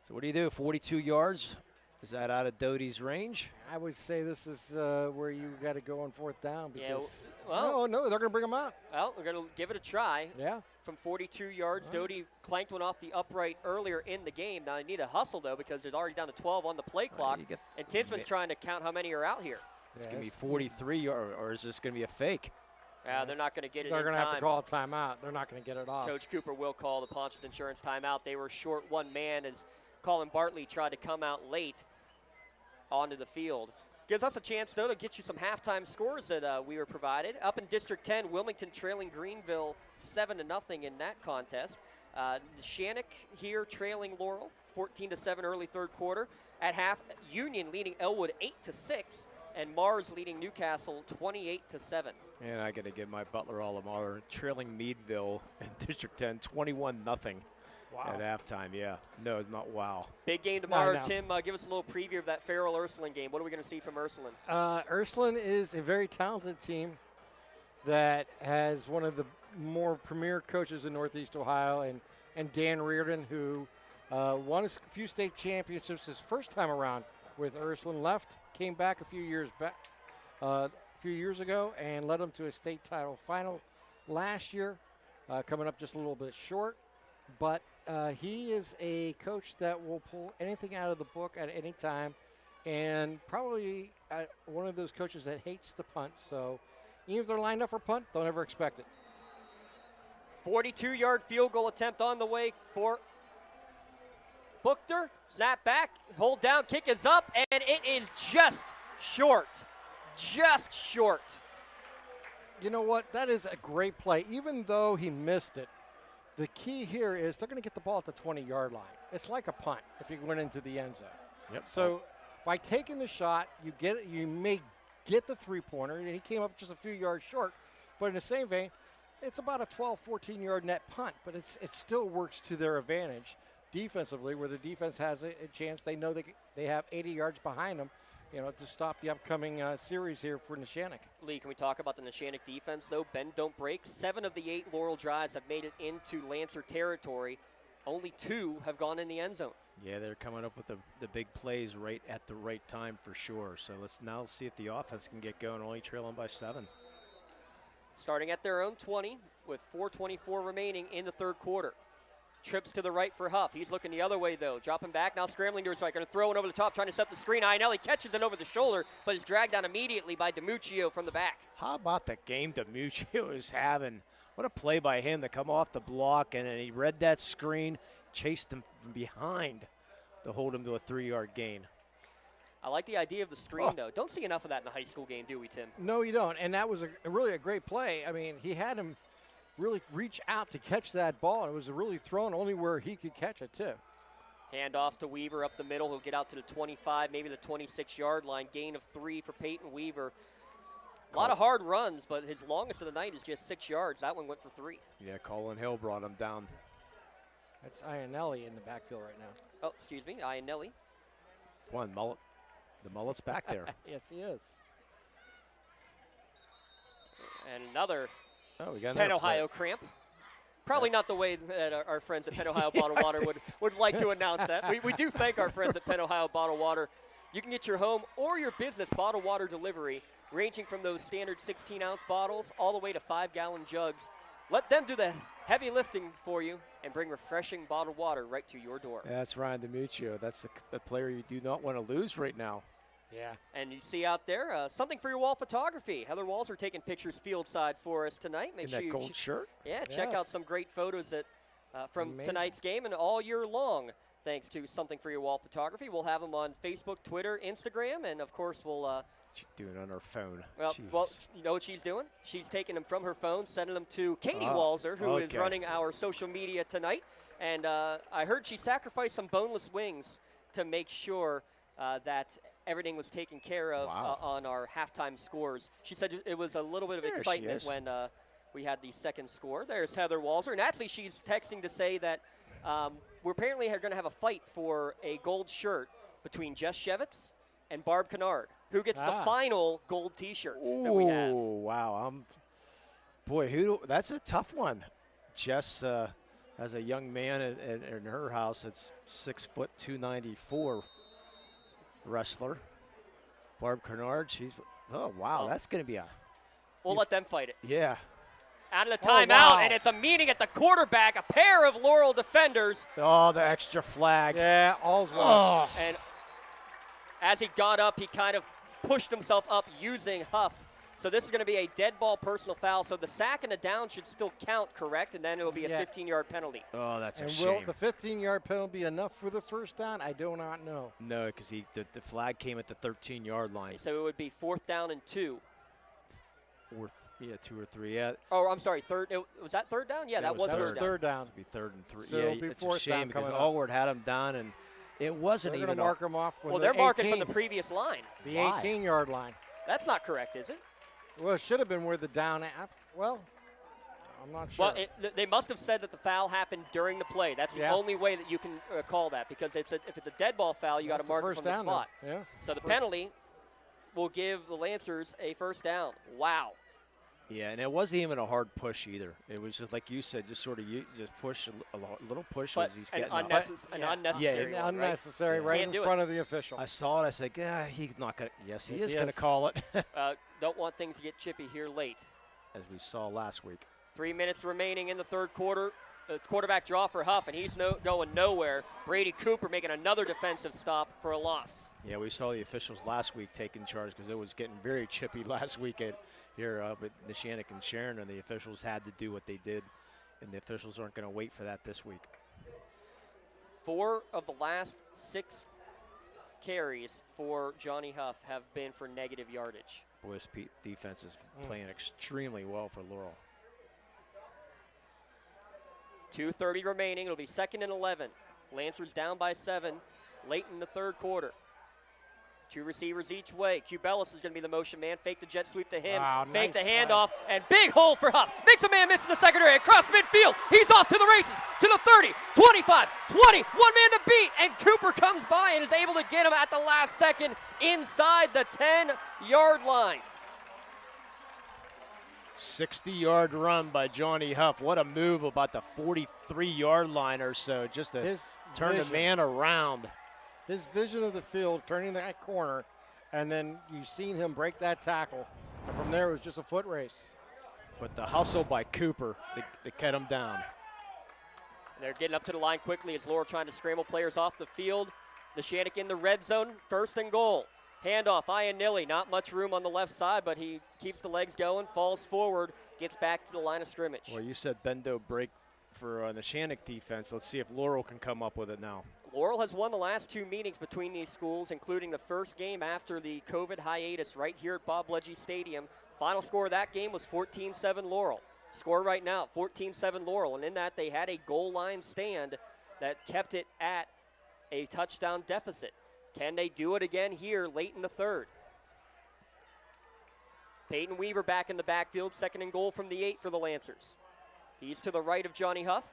So what do you do, 42 yards? Is that out of Doty's range? I would say this is where you got to go on 4th down. Because no, they're going to bring him out. Well, we're going to give it a try. Yeah. From 42 yards, Doty clanked one off the upright earlier in the game. Now, they need a hustle, though, because they're already down to 12 on the play clock. And Tinsman's trying to count how many are out here. It's going to be 43, or is this going to be a fake? They're not going to get it in time. They're going to have to call a timeout. They're not going to get it off. Coach Cooper will call the Ponchos Insurance timeout. They were short one man as Colin Bartley tried to come out late onto the field. Gives us a chance, though, to get you some halftime scores that we were provided. Up in District 10, Wilmington trailing Greenville 7-0 in that contest. Neshannock here trailing Laurel 14-7 early 3rd quarter. At half, Union leading Elwood 8-6, and Mars leading Newcastle 28-7. And I got to give my Butler Alma trailing Meadville in District 10 21-0. Wow. At halftime, yeah. No, it's not wow. Big game tomorrow. Tim, give us a little preview of that Farrell-Ursuline game. What are we going to see from Ursuline? Ursuline is a very talented team that has one of the more premier coaches in Northeast Ohio, and Dan Reardon, who won a few state championships his first time around with Ursuline. Left, came back a few years ago, and led them to a state title final last year. Coming up just a little bit short, but he is a coach that will pull anything out of the book at any time, and probably one of those coaches that hates the punt. So even if they're lined up for punt, don't ever expect it. 42-yard field goal attempt on the way for Buchter. Snap back, hold down, kick is up, and it is just short. Just short. You know what? That is a great play. Even though he missed it, the key here is they're going to get the ball at the 20-yard line. It's like a punt if you went into the end zone. Yep. So by taking the shot, you may get the three-pointer, and he came up just a few yards short. But in the same vein, it's about a 12, 14-yard net punt, but it still works to their advantage defensively, where the defense has a chance. They know they have 80 yards behind them, to stop the upcoming series here for Neshannock. Lee, can we talk about the Neshannock defense, though? Bend, don't break. 7 of the 8 Laurel drives have made it into Lancer territory. Only 2 have gone in the end zone. Yeah, they're coming up with the big plays right at the right time for sure. So let's now see if the offense can get going, only trailing by 7. Starting at their own 20 with 4:24 remaining in the third quarter. Trips to the right for Huff. He's looking the other way, though. Dropping back, now scrambling to his right. Going to throw it over the top, trying to set the screen. Iannelli catches it over the shoulder, but is dragged down immediately by DiMuccio from the back. How about the game DiMuccio is having? What a play by him to come off the block, and then he read that screen, chased him from behind to hold him to a 3-yard gain. I like the idea of the screen, though. Don't see enough of that in the high school game, do we, Tim? No, you don't. And that was really a great play. I mean, he had him really reach out to catch that ball. It was really thrown only where he could catch it, too. Hand off to Weaver up the middle. He'll get out to the 25, maybe the 26-yard line. Gain of 3 for Peyton Weaver. A lot of hard runs, but his longest of the night is just 6 yards. That one went for 3. Yeah, Colin Hill brought him down. That's Iannelli in the backfield right now. Oh, excuse me, Iannelli. One mullet. The mullet's back there. Yes, he is. And another we got Penn Ohio cramp. Probably not the way that our friends at Penn Ohio Bottled Water would like to announce that. We do thank our friends at Penn Ohio Bottled Water. You can get your home or your business bottled water delivery, ranging from those standard 16-ounce bottles all the way to 5-gallon jugs. Let them do the heavy lifting for you and bring refreshing bottled water right to your door. That's Ryan DiMuccio. That's a player you do not want to lose right now. Yeah. And you see out there, something for your wall photography. Heather Walser taking pictures field side for us tonight. Make sure that gold shirt? Yeah, check out some great photos from tonight's game and all year long. Thanks to Something for Your Wall Photography. We'll have them on Facebook, Twitter, Instagram, and of course we'll she's doing it on her phone. Well, you know what she's doing? She's taking them from her phone, sending them to Katie Walser, who is running our social media tonight. And I heard she sacrificed some boneless wings to make sure that everything was taken care of on our halftime scores. She said it was a little bit of excitement when we had the second score. There's Heather Walser. And actually, she's texting to say that we're apparently going to have a fight for a gold shirt between Jess Shevitz and Barb Kennard. Who gets the final gold T-shirt that we have? Oh, wow. That's a tough one. Jess, as a young man in her house, it's 6', 294 wrestler. Barb Kennard, that's going to be We'll let them fight it. Yeah. Out of the timeout, and it's a meeting at the quarterback, a pair of Laurel defenders. Oh, the extra flag. Yeah, all's well. And as he got up, he kind of pushed himself up using Huff. So this is going to be a dead ball personal foul. So the sack and the down should still count, correct? And then it will be a 15-yard penalty. Oh, that's a shame. shame. Will the 15-yard penalty be enough for the first down? I do not know. No, because the flag came at the 13-yard line. So it would be 4th down and 2. 2 or 3. Yeah. Oh, I'm sorry. Was that 3rd down? Yeah, that was third down. It would be 3rd and 3. So yeah, it's a shame because up. Allward had him down, and it wasn't They're even. They're going to mark him off. Well, they're marking from the previous line. The 18-yard line. That's not correct, is it? Well, it should have been where the down. Well, I'm not sure. Well, they must have said that the foul happened during the play. That's the only way that you can call that, because if it's a dead ball foul, you got to mark it from the spot. Yeah. So the penalty will give the Lancers a first down. Wow. Yeah, and it wasn't even a hard push either. It was just like you said, just sort of just push a little push as he's getting up. Unnecessary, one, unnecessary, right in front of the official. I saw it. I said, "Yeah, he's not gonna." Yes, he is gonna call it. Don't want things to get chippy here late. As we saw last week. 3 minutes remaining in the third quarter. Quarterback draw for Huff, and he's going nowhere. Brady Cooper making another defensive stop for a loss. Yeah, we saw the officials last week taking charge because it was getting very chippy last week here with Neshannock and Sharon, and the officials had to do what they did, and the officials aren't going to wait for that this week. 4 of the last 6 carries for Johnny Huff have been for negative yardage. Boys defense is playing extremely well for Laurel. 2:30 remaining. It'll be 2nd and 11. Lancers down by 7 late in the third quarter. 2 receivers each way. Cubelis is going to be the motion man. Fake the jet sweep to him. Wow, Fake nice the handoff. And big hole for Huff. Makes a man miss in the secondary. Across midfield. He's off to the races. To the 30, 25, 20. 1 man to beat. And Cooper comes by and is able to get him at the last second inside the 10-yard line. 60-yard run by Johnny Huff. What a move about the 43-yard line or so, just to turn the man around. His vision of the field, turning that corner, and then you've seen him break that tackle. And from there, it was just a foot race. But the hustle by Cooper, they kept him down. They're getting up to the line quickly as Laurel trying to scramble players off the field. Neshannock in the red zone, 1st and goal. Handoff, Iannilli, not much room on the left side, but he keeps the legs going, falls forward, gets back to the line of scrimmage. Well, you said bendo break for the Neshannock defense. Let's see if Laurel can come up with it now. Laurel has won the last 2 meetings between these schools, including the first game after the COVID hiatus right here at Bob Bledgy Stadium. Final score of that game was 14-7 Laurel. Score right now, 14-7 Laurel, and in that they had a goal line stand that kept it at a touchdown deficit. Can they do it again here late in the third? Peyton Weaver back in the backfield, 2nd and goal from the 8 for the Lancers. He's to the right of Johnny Huff.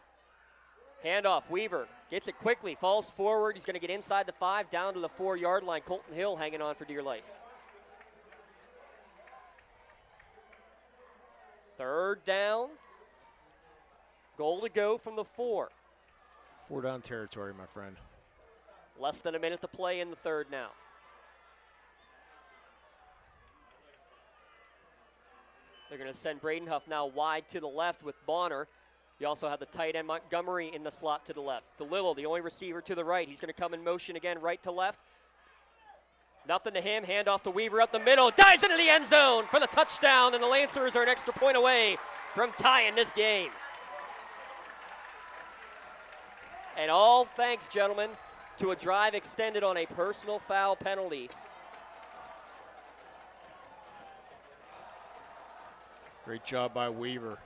Handoff, Weaver gets it quickly, falls forward. He's going to get inside the 5, down to the 4-yard line. Colton Hill hanging on for dear life. 3rd down. Goal to go from the 4. 4-down territory, my friend. Less than a minute to play in the third now. They're going to send Braden Huff now wide to the left with Bonner. You also have the tight end Montgomery in the slot to the left. DeLillo, the only receiver to the right. He's going to come in motion again right to left. Nothing to him. Handoff to Weaver up the middle. Dives into the end zone for the touchdown, and the Lancers are an extra point away from tying this game. And all thanks, gentlemen, to a drive extended on a personal foul penalty. Great job by Weaver.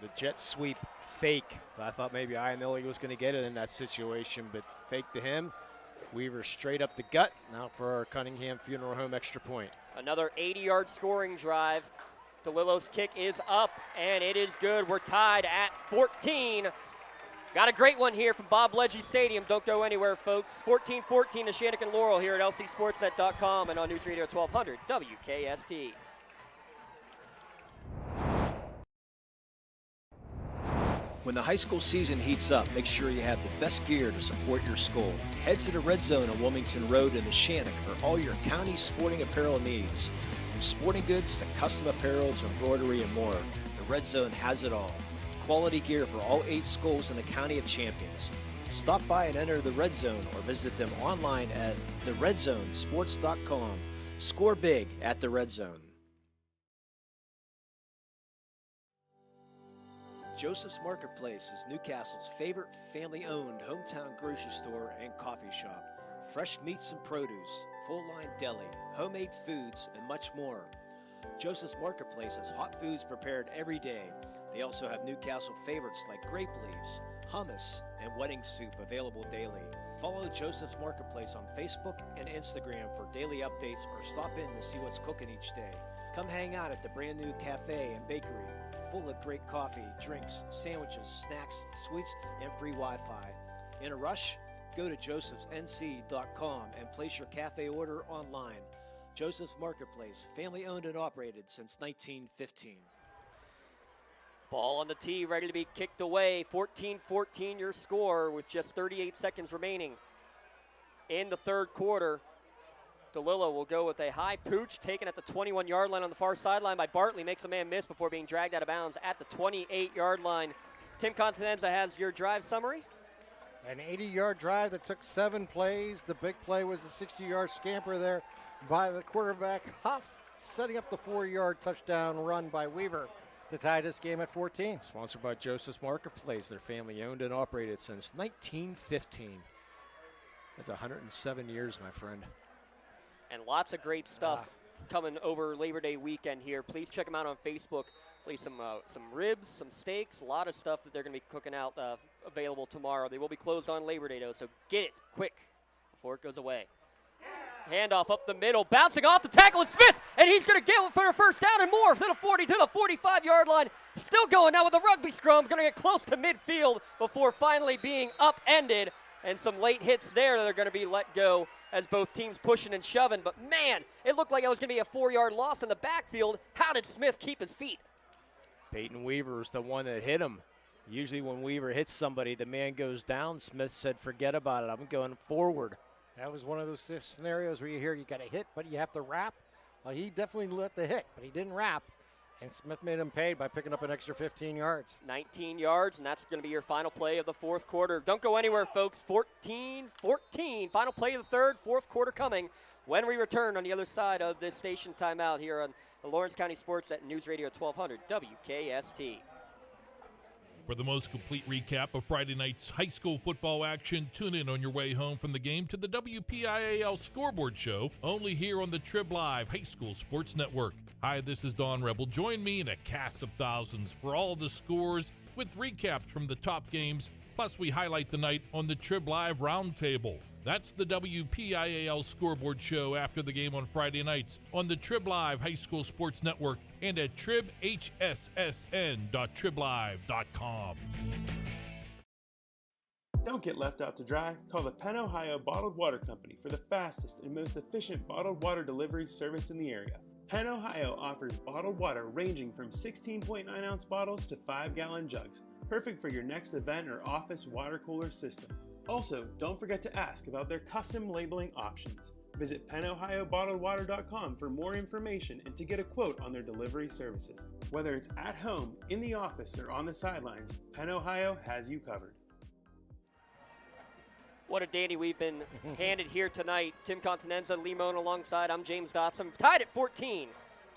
The jet sweep fake. I thought maybe Iannilli was going to get it in that situation, but fake to him. Weaver straight up the gut. Now for our Cunningham Funeral Home extra point. Another 80-yard scoring drive. DeLillo's kick is up, and it is good. We're tied at 14. Got a great one here from Bob Bledgy Stadium. Don't go anywhere, folks. 14-14 Neshannock and Laurel here at lcsportsnet.com and on News Radio 1200 WKST. When the high school season heats up, make sure you have the best gear to support your school. Head to the Red Zone on Wilmington Road in Neshannock for all your county sporting apparel needs. From sporting goods to custom apparel to embroidery and more, the Red Zone has it all. Quality gear for all 8 schools in the County of Champions. Stop by and enter the Red Zone or visit them online at theredzonesports.com. Score big at the Red Zone. Joseph's Marketplace is Newcastle's favorite family-owned hometown grocery store and coffee shop. Fresh meats and produce, full-line deli, homemade foods, and much more. Joseph's Marketplace has hot foods prepared every day. They also have Newcastle favorites like grape leaves, hummus, and wedding soup available daily. Follow Joseph's Marketplace on Facebook and Instagram for daily updates or stop in to see what's cooking each day. Come hang out at the brand new cafe and bakery, full of great coffee, drinks, sandwiches, snacks, sweets, and free Wi-Fi. In a rush? Go to josephsnc.com and place your cafe order online. Joseph's Marketplace, family owned and operated since 1915. Ball on the tee, ready to be kicked away. 14-14 your score with just 38 seconds remaining in the third quarter. DeLillo will go with a high pooch taken at the 21-yard line on the far sideline by Bartley. Makes a man miss before being dragged out of bounds at the 28-yard line. Tim Continenza has your drive summary. An 80-yard drive that took 7 plays. The big play was the 60-yard scamper there by the quarterback, Huff, setting up the 4-yard touchdown run by Weaver to tie this game at 14. Sponsored by Joseph's Marketplace. Their family owned and operated since 1915. That's 107 years, my friend. And lots of great stuff coming over Labor Day weekend here. Please check them out on Facebook. Please some ribs, some steaks, a lot of stuff that they're going to be cooking out available tomorrow. They will be closed on Labor Day, though, so get it quick before it goes away. Handoff up the middle, bouncing off the tackle is Smith, and he's going to get it for a first down and more to the 40 to the 45-yard line. Still going now with the rugby scrum, going to get close to midfield before finally being upended, and some late hits there that are going to be let go as both teams pushing and shoving. But, man, it looked like it was going to be a 4-yard loss in the backfield. How did Smith keep his feet? Peyton Weaver's the one that hit him. Usually when Weaver hits somebody, the man goes down. Smith said, forget about it. I'm going forward. That was one of those scenarios where you hear you got to hit, but you have to wrap. He definitely let the hit, but he didn't wrap. And Smith made him pay by picking up an extra 15 yards. 19 yards, and that's going to be your final play of the fourth quarter. Don't go anywhere, folks. 14-14. Final play of the third, fourth quarter coming when we return on the other side of this station timeout here on the Lawrence County SportsNet News Radio 1200 WKST. For the most complete recap of Friday night's high school football action, tune in on your way home from the game to the WPIAL Scoreboard Show, only here on the Trib Live High School Sports Network. Hi, this is Don Rebel. Join me in a cast of thousands for all the scores with recaps from the top games, plus we highlight the night on the Trib Live Roundtable. That's the WPIAL Scoreboard Show after the game on Friday nights on the Trib Live High School Sports Network and at tribhssn.triblive.com. Don't get left out to dry. Call the Penn Ohio Bottled Water Company for the fastest and most efficient bottled water delivery service in the area. Penn Ohio offers bottled water ranging from 16.9-ounce bottles to 5-gallon jugs, perfect for your next event or office water cooler system. Also, don't forget to ask about their custom labeling options. Visit PennOhioBottledWater.com for more information and to get a quote on their delivery services. Whether it's at home, in the office, or on the sidelines, Penn Ohio has you covered. What a dandy we've been handed here tonight. Tim Continenza, Lee Moan alongside. I'm James Dotson. Tied at 14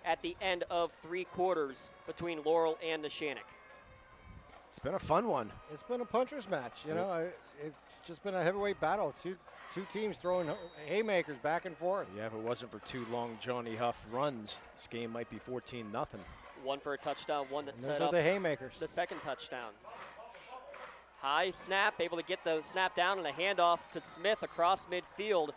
at the end of 3 quarters between Laurel and Neshannock. It's been a fun one. It's been a puncher's match. You know, it's just been a heavyweight battle. Two teams throwing haymakers back and forth. Yeah, if it wasn't for 2 long Johnny Huff runs, this game might be 14-0. One for a touchdown, one that set are up the haymakers. The second touchdown. High snap, able to get the snap down and a handoff to Smith across midfield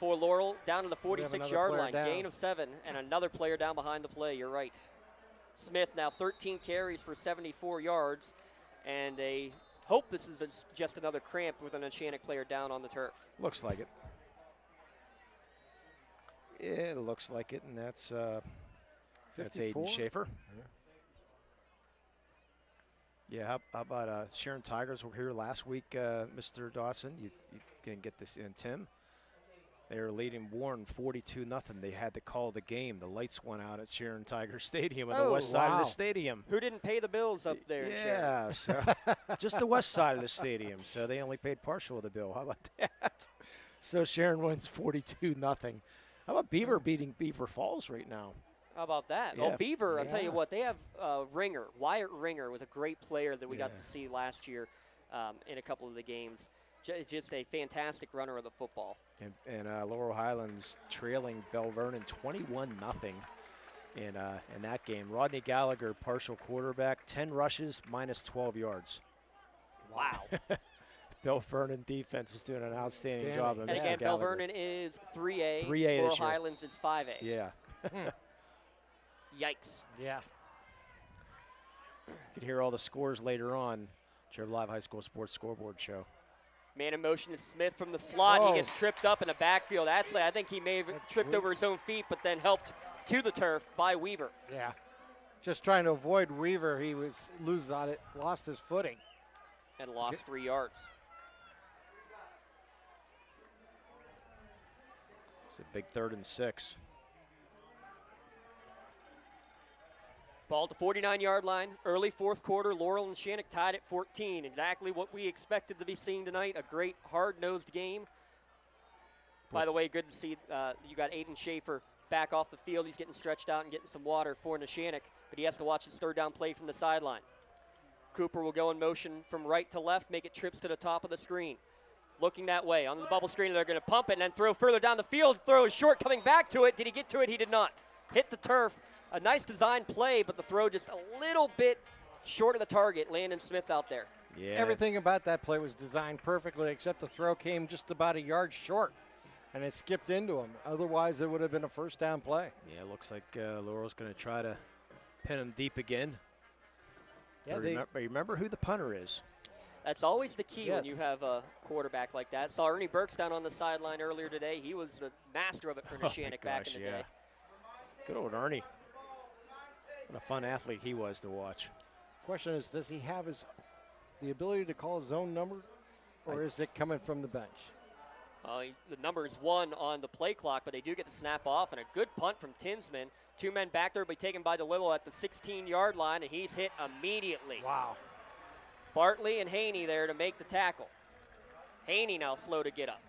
for Laurel down to the 46-yard line. Down. Gain of 7 and another player down behind the play. You're right. Smith now 13 carries for 74 yards, and they hope this is just another cramp with an Neshannock player down on the turf. Looks like it. Yeah, it looks like it, and that's Aiden Schaefer. Yeah, how about Sharon Tigers were here last week, Mr. Dawson? You didn't get this in, Tim. They were leading Warren 42-0. They had to call the game. The lights went out at Sharon Tiger Stadium on the west side of the stadium. Who didn't pay the bills up there, Yeah, so just the west side of the stadium. So they only paid partial of the bill. How about that? So Sharon wins 42-0. How about Beaver beating Beaver Falls right now? How about that? Yeah. Oh, Beaver, I'll tell you what, they have Ringer. Wyatt Ringer was a great player that we got to see last year in a couple of the games. Just a fantastic runner of the football. And Laurel Highlands trailing Bell Vernon 21-0 in that game. Rodney Gallagher, partial quarterback, 10 rushes, minus 12 yards. Wow. Bell Vernon defense is doing an outstanding job. And again, Bell Vernon is 3A. 3A Laurel Highlands is 5A. Yeah. Yikes. Yeah. You can hear all the scores later on. Trib Live High School Sports Scoreboard Show. Man in motion is Smith from the slot. He gets tripped up in the backfield. Actually, I think he may have tripped over his own feet, but then helped to the turf by Weaver. Yeah. Just trying to avoid Weaver. He lost his footing. And lost 3 yards. It's a big 3rd and 6. Ball to 49-yard line. Early 4th quarter, Laurel and Neshannock tied at 14. Exactly what we expected to be seeing tonight. A great hard-nosed game. By the way, good to see you got Aiden Schaefer back off the field. He's getting stretched out and getting some water for Neshannock, but he has to watch his 3rd down play from the sideline. Cooper will go in motion from right to left, make it trips to the top of the screen. Looking that way on the bubble screen, they're going to pump it and then throw further down the field. Throw is short, coming back to it. Did he get to it? He did not. Hit the turf. A nice design play, but the throw just a little bit short of the target. Landon Smith out there. Yeah. Everything about that play was designed perfectly, except the throw came just about a yard short, and it skipped into him. Otherwise, it would have been a 1st down play. Yeah, it looks like Laurel's going to try to pin him deep again. Yeah, remember who the punter is. That's always the key when you have a quarterback like that. Saw Ernie Burks down on the sideline earlier today. He was the master of it for Neshannock back in the day. Good old Ernie. What a fun athlete he was to watch. Question is, does he have the ability to call his own number, or is it coming from the bench? The number is 1 on the play clock, but they do get the snap off, and a good punt from Tinsman. 2 men back there will be taken by DeLillo at the 16-yard line, and he's hit immediately. Wow. Bartley and Haney there to make the tackle. Haney now slow to get up,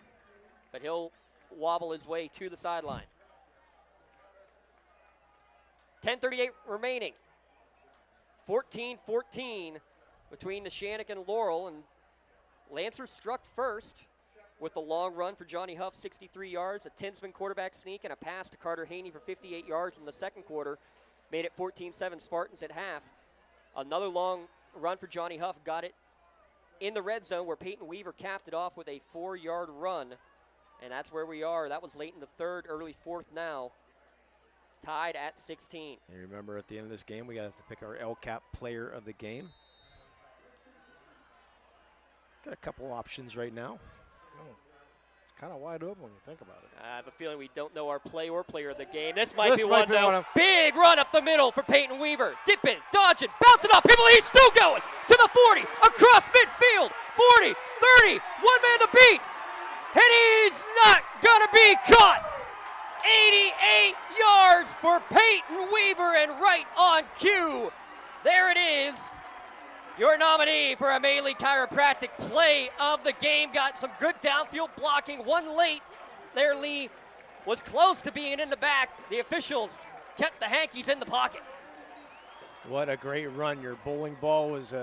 but he'll wobble his way to the sideline. 10:38 remaining. 14-14 between Neshannock and Laurel, and Lancer struck first with a long run for Johnny Huff, 63 yards, a Tinsman quarterback sneak, and a pass to Carter Haney for 58 yards in the 2nd quarter. Made it 14-7 Spartans at half. Another long run for Johnny Huff, got it in the red zone where Peyton Weaver capped it off with a 4-yard run, and that's where we are. That was late in the 3rd, early 4th now. Tied at 16. And remember, at the end of this game, we got to pick our LCAP player of the game. Got a couple options right now. It's kind of wide open when you think about it. I have a feeling we don't know our play or player of the game. This might be one, though. Big run up the middle for Peyton Weaver. Dipping, dodging, bouncing up. People, he's still going to the 40, across midfield. 40, 30, 1 man to beat. And he's not going to be caught. 88 yards for Peyton Weaver, and right on cue. There it is. Your nominee for a Maley Chiropractic play of the game. Got some good downfield blocking. One late there, Lee. Was close to being in the back. The officials kept the hankies in the pocket. What a great run. Your bowling ball was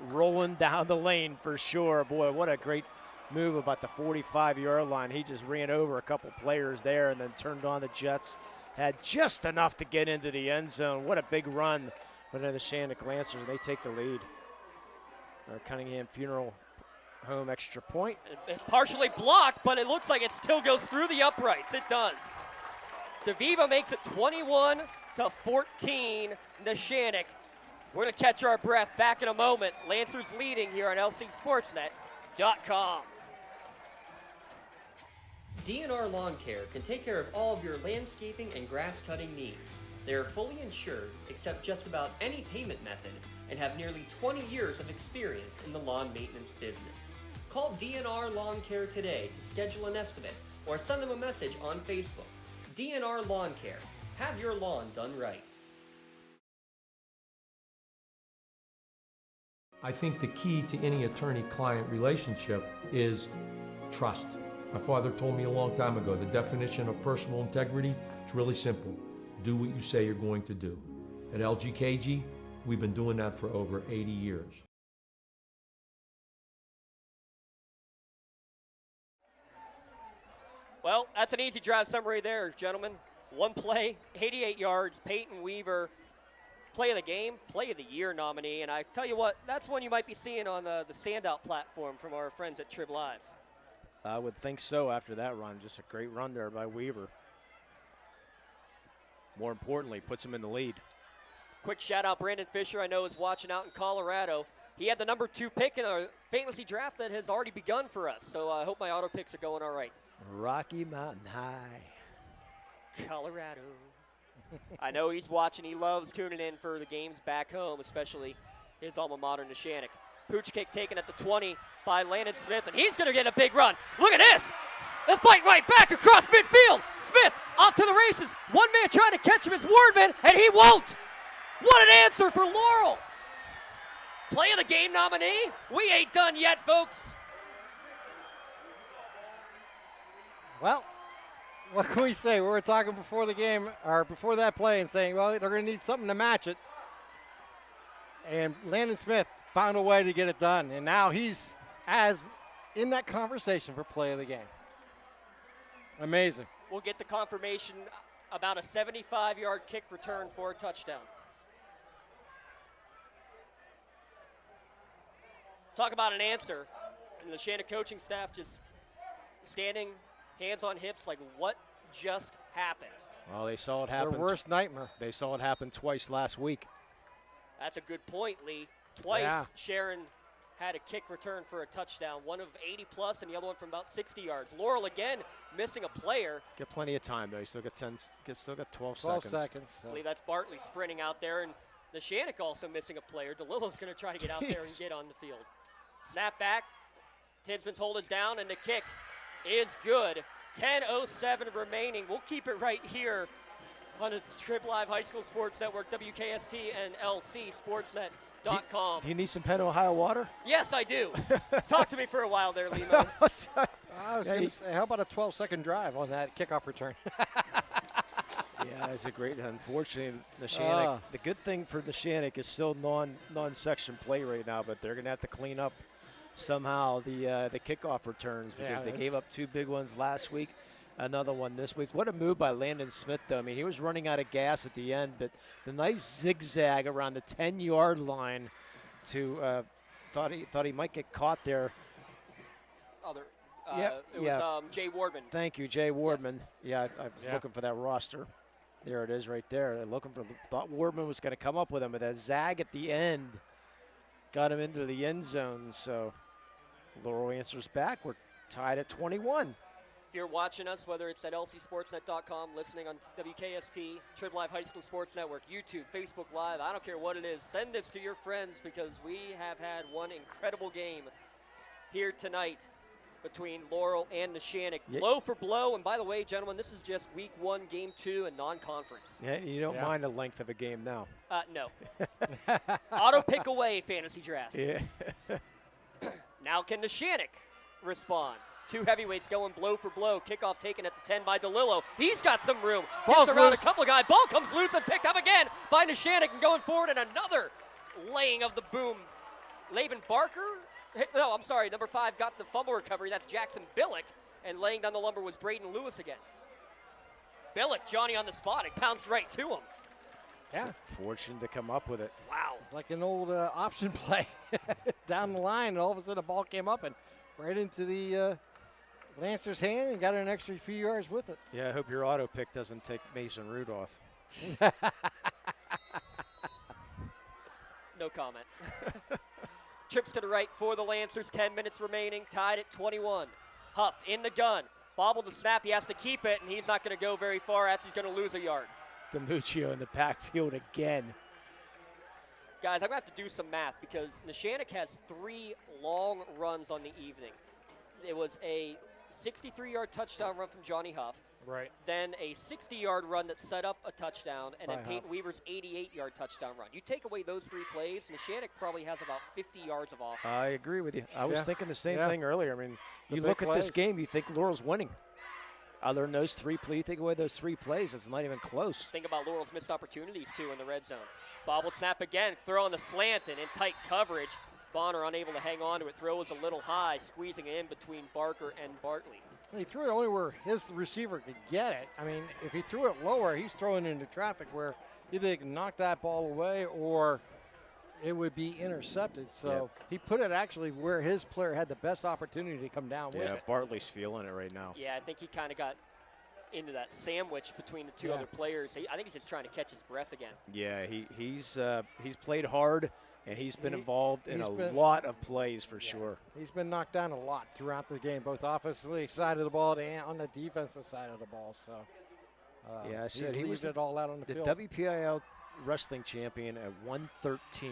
rolling down the lane for sure. Boy, what a great move about the 45-yard line. He just ran over a couple players there and then turned on the Jets. Had just enough to get into the end zone. What a big run for the Neshannock Lancers. They take the lead. Our Cunningham Funeral Home extra point. It's partially blocked, but it looks like it still goes through the uprights. It does. DeViva makes it 21-14 Neshannock. We're going to catch our breath back in a moment. Lancers leading here on LCSportsNet.com. DNR Lawn Care can take care of all of your landscaping and grass cutting needs. They are fully insured, accept just about any payment method, and have nearly 20 years of experience in the lawn maintenance business. Call DNR Lawn Care today to schedule an estimate or send them a message on Facebook. DNR Lawn Care. Have your lawn done right. I think the key to any attorney-client relationship is trust. My father told me a long time ago, the definition of personal integrity is really simple. Do what you say you're going to do. At LGKG, we've been doing that for over 80 years. Well, that's an easy drive summary there, gentlemen. One play, 88 yards, Peyton Weaver, play of the game, play of the year nominee. And I tell you what, that's one you might be seeing on the standout platform from our friends at Trib Live. I would think so after that run. Just a great run there by Weaver. More importantly, puts him in the lead. Quick shout out, Brandon Fisher, I know is watching out in Colorado. He had the number 2 pick in a fantasy draft that has already begun for us. So I hope my auto picks are going all right. Rocky Mountain High. Colorado. I know he's watching. He loves tuning in for the games back home, especially his alma mater, Neshannock. Pooch kick taken at the 20 by Landon Smith, and he's going to get a big run. Look at this. The fight right back across midfield. Smith off to the races. One man trying to catch him is Wardman, and he won't. What an answer for Laurel. Play of the game nominee? We ain't done yet, folks. Well, what can we say? We were talking before the game, or before that play, and saying, well, they're going to need something to match it. And Landon Smith found a way to get it done, and now he's in that conversation for play of the game. Amazing. We'll get the confirmation about a 75-yard kick return for a touchdown. Talk about an answer. And the Neshannock coaching staff just standing, hands on hips, like what just happened? Well, they saw it happen. Their worst nightmare. They saw it happen twice last week. That's a good point, Lee. Twice, Yeah. Sharon had a kick return for a touchdown, one of 80-plus and the other one from about 60 yards. Laurel, again, missing a player. Get plenty of time, though. You still got 12 seconds. I believe that's Bartley sprinting out there, and Neshannock also missing a player. DeLillo's going to try to get out there and get on the field. Snap back. Tinsman's hold is down, and the kick is good. 10:07 remaining. We'll keep it right here on the Trib Live High School Sports Network, WKST and LC SportsNet.com. Do you need some Penn, Ohio water? Yes, I do. Talk to me for a while there, Limo. I was going to say, how about a 12-second drive on that kickoff return? Yeah, that's a great. Unfortunately, Neshannock. The good thing for Neshannock is still non-section play right now, but they're going to have to clean up somehow the kickoff returns because they gave up two big ones last week, another one this week. What a move by Landon Smith, though. I mean, he was running out of gas at the end, but the nice zigzag around the 10-yard line to thought he might get caught there. It was Jay Wardman. Thank you, Jay Wardman. Yes. I was looking for that roster. There it is right there. Thought Wardman was going to come up with him, but that zag at the end got him into the end zone. So Laurel answers back. We're tied at 21. If you're watching us, whether it's at lcsportsnet.com, listening on WKST, Trib Live High School Sports Network, YouTube, Facebook Live, I don't care what it is, send this to your friends because we have had one incredible game here tonight between Laurel and Neshannock. Blow for blow. And by the way, gentlemen, this is just week 1, game 2, and non-conference. Yeah, you don't mind the length of a game now. No. Auto pick away, fantasy draft. Yeah. Now can Neshannock respond? Two heavyweights going blow for blow. Kickoff taken at the 10 by DeLillo. He's got some room. Gets around a couple of guys. Ball comes loose and picked up again by Neshannock and going forward, and another laying of the boom. Laban Barker? No, I'm sorry. Number 5 got the fumble recovery. That's Jackson Billick. And laying down the lumber was Braden Lewis again. Billick, Johnny on the spot. It pounced right to him. Yeah. Fortunate to come up with it. Wow. It's like an old option play down the line, and all of a sudden the ball came up and right into the Lancer's hand and got an extra few yards with it. Yeah, I hope your auto pick doesn't take Mason Rudolph. No comment. Trips to the right for the Lancers. 10 minutes remaining. Tied at 21. Huff in the gun. Bobble the snap. He has to keep it, and he's not going to go very far. He's going to lose a yard. DiMuccio in the backfield again. Guys, I'm going to have to do some math because Neshannock has 3 long runs on the evening. It was a 63-yard touchdown run from Johnny Huff. Right. Then a 60-yard run that set up a touchdown, and then By Peyton Huff. Weaver's 88-yard touchdown run. You take away those 3 plays, Neshannock probably has about 50 yards of offense. I agree with you. I was thinking the same Yeah. thing earlier. I mean, The you big look at this plays. game, you think Laurel's winning. Other than those 3 plays, take away those 3 plays, it's not even close. Think about Laurel's missed opportunities, too, in the red zone. Bobble snap again, throw on the slant, and in tight coverage. Bonner unable to hang on to it. Throw was a little high, squeezing in between Barker and Bartley. He threw it only where his receiver could get it. I mean, if he threw it lower, he's throwing into traffic where either he can knock that ball away or it would be intercepted. So he put it actually where his player had the best opportunity to come down with it. Bartley's feeling it right now. Yeah, I think he kind of got into that sandwich between the 2 other players. I think he's just trying to catch his breath again. Yeah, he's played hard, and he's been involved in a lot of plays for sure. He's been knocked down a lot throughout the game, both offensively side of the ball and on the defensive side of the ball. So Yeah, I said he was it all out on the field. WPIAL wrestling champion at 113.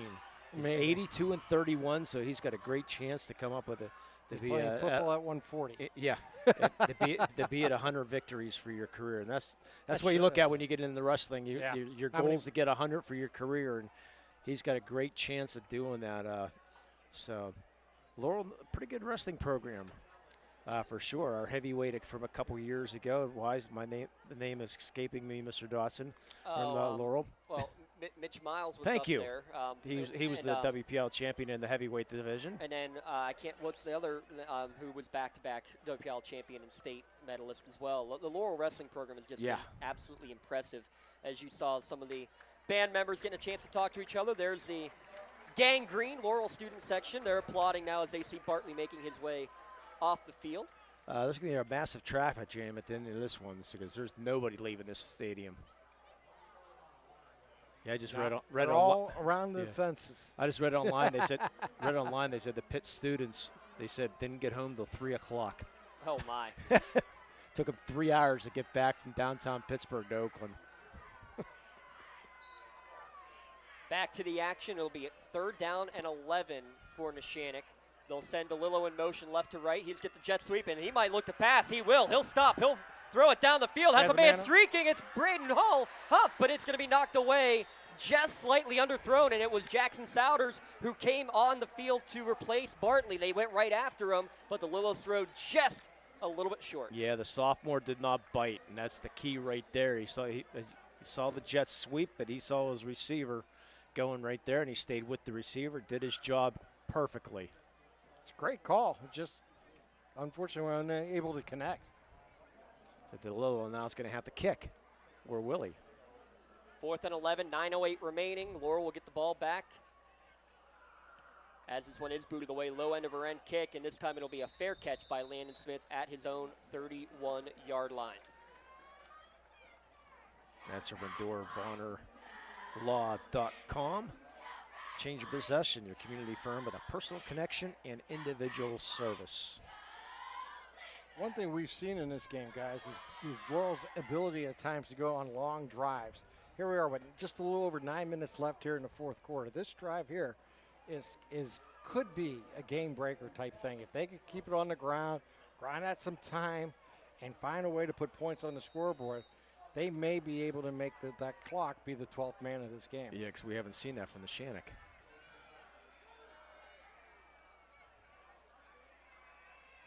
He's Amazing. 82-31, so he's got a great chance to come up with He's playing football at 140. Yeah, to be at 100 victories for your career, and that's what you look at when you get into wrestling. Your goal is to get 100 for your career, and he's got a great chance of doing that. So, Laurel, pretty good wrestling program. For sure. Our heavyweight from a couple years ago. Why is the name is escaping me, Mr. Dawson, from Laurel? Well, Mitch Miles was Thank up you. there. He was the WPL champion in the heavyweight division. And then what's the other who was back-to-back WPL champion and state medalist as well. The Laurel wrestling program has just been absolutely impressive. As you saw some of the band members getting a chance to talk to each other. There's the Gang Green Laurel student section. They're applauding now as they see Bartley making his way off the field. There's going to be a massive traffic jam at the end of this one because there's nobody leaving this stadium. Yeah, I just read all around the fences. I just read online. They said the Pitt students didn't get home till 3 o'clock. Oh my! Took them 3 hours to get back from downtown Pittsburgh to Oakland. Back to the action. It'll be 3rd down and 11 for Neshannock. They'll send DeLillo in motion left to right. He's get the jet sweep, and he might look to pass. He will. He'll stop. He'll throw it down the field. Has a man streaking. It's Braden Huff, but it's going to be knocked away, just slightly underthrown, and it was Jackson Souders who came on the field to replace Bartley. They went right after him, but DeLillo's throw just a little bit short. Yeah, the sophomore did not bite, and that's the key right there. He saw the jet sweep, but he saw his receiver going right there, and he stayed with the receiver, did his job perfectly. It's a great call. Just unfortunately, we're unable to connect. So DeLillo now is going to have to kick, or will he? 4th and 11, 9:08 remaining. Laurel will get the ball back. As this one is booted away, low end of her end kick, and this time it'll be a fair catch by Landon Smith at his own 31-yard line. That's from DoorBonnerLaw.com. Change your possession, your community firm with a personal connection and individual service. One thing we've seen in this game, guys, is Laurel's ability at times to go on long drives. Here we are with just a little over 9 minutes left here in the 4th quarter. This drive here could be a game breaker type thing. If they could keep it on the ground, grind out some time, and find a way to put points on the scoreboard, they may be able to make that clock be the 12th man of this game. Yeah, because we haven't seen that from the Neshannock.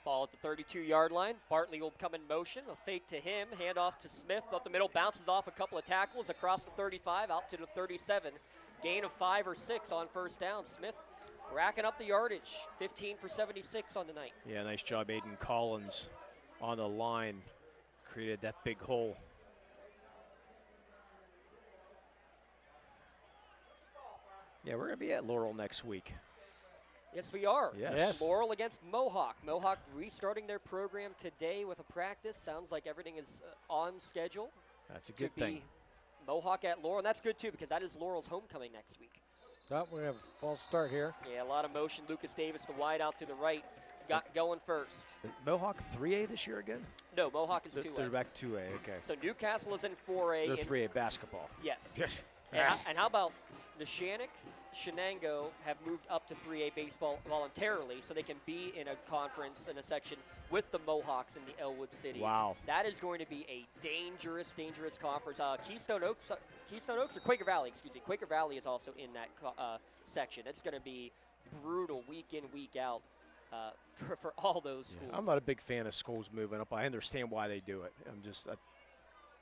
Ball at the 32-yard line. Bartley will come in motion. A fake to him. Hand off to Smith. Up the middle. Bounces off a couple of tackles across the 35 out to the 37. Gain of 5 or 6 on 1st down. Smith racking up the yardage. 15 for 76 on the night. Yeah, nice job. Aiden Collins on the line. Created that big hole. Yeah, we're going to be at Laurel next week. Yes, we are. Yes. Laurel against Mohawk. Mohawk restarting their program today with a practice. Sounds like everything is on schedule. That's a good thing. Mohawk at Laurel, and that's good too because that is Laurel's homecoming next week. Oh, we have a false start here. Yeah, a lot of motion. Lucas Davis, the wide out to the right, got going first. Mohawk 3A this year again? No, Mohawk is 2A. They're back 2A, okay. So Newcastle is in 4A. They're 3A basketball. Yes. Yes. And how about Neshannock, Shenango have moved up to 3A baseball voluntarily so they can be in a conference in a section with the Mohawks in the Elwood cities. Wow. That is going to be a dangerous, dangerous conference. Keystone Oaks or Quaker Valley, Quaker Valley is also in that section. It's going to be brutal week in, week out for all those schools. I'm not a big fan of schools moving up. I understand why they do it.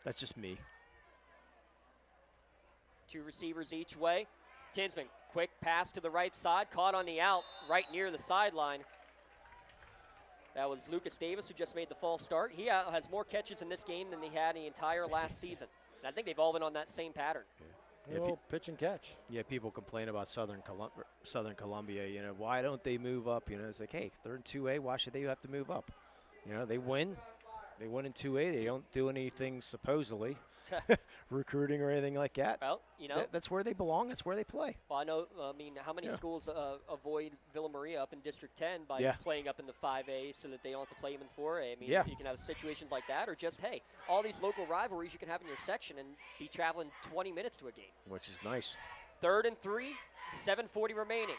That's just me. 2 receivers each way. Tinsman, quick pass to the right side, caught on the out, right near the sideline. That was Lucas Davis who just made the false start. He has more catches in this game than he had the entire last season. And I think they've all been on that same pattern. Yeah, pitch and catch. Yeah, people complain about Southern Columbia. You know, why don't they move up? You know, it's like, hey, they're in 2A. Why should they have to move up? You know, they win. They went in 2A. They don't do anything supposedly, recruiting or anything like that. Well, you know. That's where they belong. That's where they play. Well, I know. I mean, how many schools avoid Villa Maria up in District 10 by playing up in the 5A so that they don't have to play them in 4A? I mean, you can have situations like that, or just, hey, all these local rivalries you can have in your section and be traveling 20 minutes to a game. Which is nice. 3rd and 3, 7:40 remaining.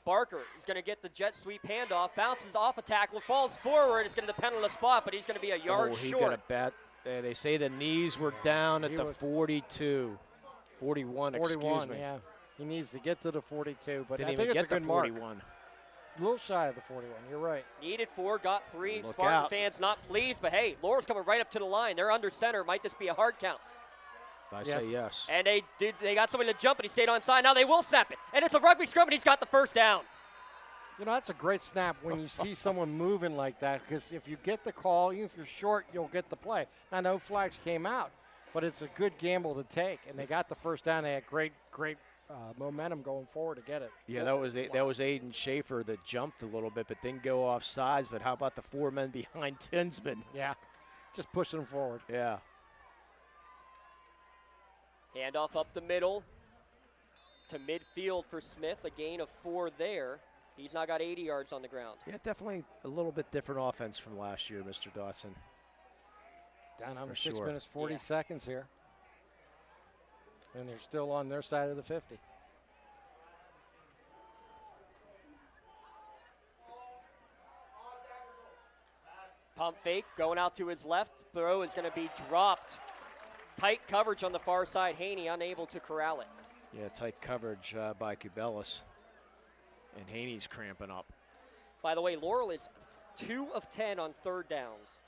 Barker is going to get the jet sweep handoff, bounces off a tackle, falls forward. It's going to depend on the spot, but he's going to be a yard he short. got a bat. They say the knees were down at the 42. 41, excuse me. Yeah. He needs to get to the 42, but Didn't I think even it's get a good the 41. mark. A little shy of the 41. You're right. Needed 4, got 3. Look Spartan out. fans not pleased, but hey, Laurel's coming right up to the line. They're under center. Might this be a hard count? I say yes. And they got somebody to jump, and he stayed on side. Now they will snap it. And it's a rugby scrum, and he's got the first down. You know, that's a great snap when you see someone moving like that, because if you get the call, even if you're short, you'll get the play. Now, no flags came out, but it's a good gamble to take, and they got the first down. They had great momentum going forward to get it. Yeah, that was Aiden Schaefer that jumped a little bit, but didn't go off sides. But how about the 4 men behind Tinsman? Yeah, just pushing them forward. Yeah. Handoff up the middle to midfield for Smith. A gain of 4 there. He's now got 80 yards on the ground. Yeah, definitely a little bit different offense from last year, Mr. Dawson. Down under For 6 sure. minutes, 40 seconds here. And they're still on their side of the 50. Pump fake going out to his left. Throw is going to be dropped. Tight coverage on the far side. Haney unable to corral it. Yeah, tight coverage by Kubelis. And Haney's cramping up. By the way, Laurel is 2 of 10 on 3rd downs,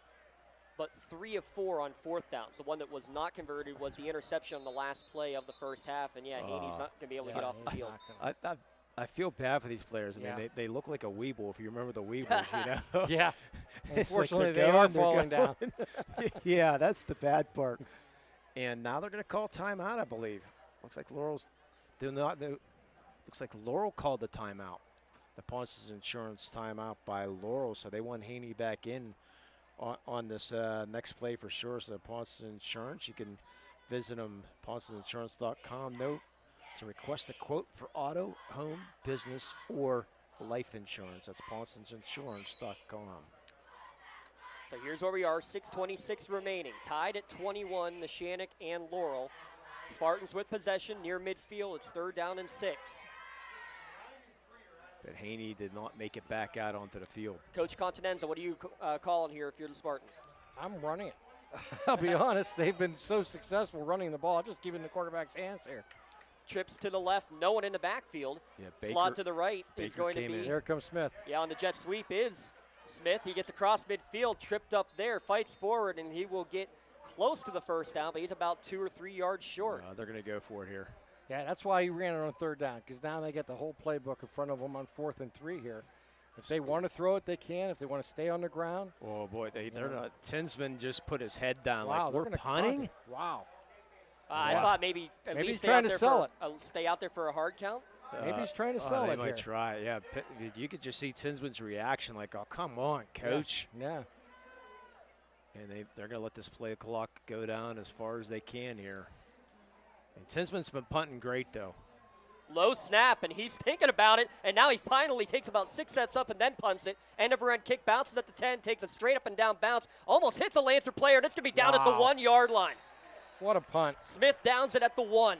but 3 of 4 on 4th downs. The one that was not converted was the interception on the last play of the first half, and Haney's not going to be able to get off the field. I feel bad for these players. I mean, they look like a Weeble, if you remember the Weebles, you know? Yeah. It's like Unfortunately, they're they are going, falling they're down. going. Yeah, that's the bad part. And now they're going to call timeout, I believe. Looks like Laurel's looks like Laurel called the timeout. The Parsons Insurance timeout by Laurel, so they want Haney back in on this next play for sure. So Parsons Insurance, you can visit them, ParsonsInsurance.com. Note to request a quote for auto, home, business, or life insurance. That's ParsonsInsurance.com. So here's where we are, 6:26 remaining. Tied at 21, Neshannock and Laurel. Spartans with possession near midfield. It's 3rd down and 6. But Haney did not make it back out onto the field. Coach Continenza, what are you calling here if you're the Spartans? I'm running it. I'll be honest, they've been so successful running the ball, just giving the quarterback's hands here. Trips to the left, no one in the backfield. Yeah, Slot to the right is Baker going to came be. in. Here comes Smith. Yeah, on the jet sweep is Smith. He gets across midfield, tripped up there, fights forward, and he will get close to the first down, but he's about 2 or 3 yards short. They're going to go for it here. Yeah, that's why he ran it on 3rd down, because now they get the whole playbook in front of them on 4th and 3 here. If they want to throw it, they can. If they want to stay on the ground. Oh, boy, they're not. Tinsman just put his head down. Wow, like, we're punting? Wow. I thought maybe at Maybe least he's trying to sell it. Stay out there for a hard count. Maybe he's trying to sell they it might here. try. Yeah, you could just see Tinsman's reaction, like, "Oh, come on, coach." Yeah. And they're going to let this play clock go down as far as they can here. And Tinsman's been punting great, though. Low snap, and he's thinking about it, and now he finally takes about 6 sets up and then punts it. End of end kick, bounces at the 10, takes a straight up and down bounce, almost hits a Lancer player, and it's going to be down at the 1 yard line. What a punt. Smith downs it at the 1.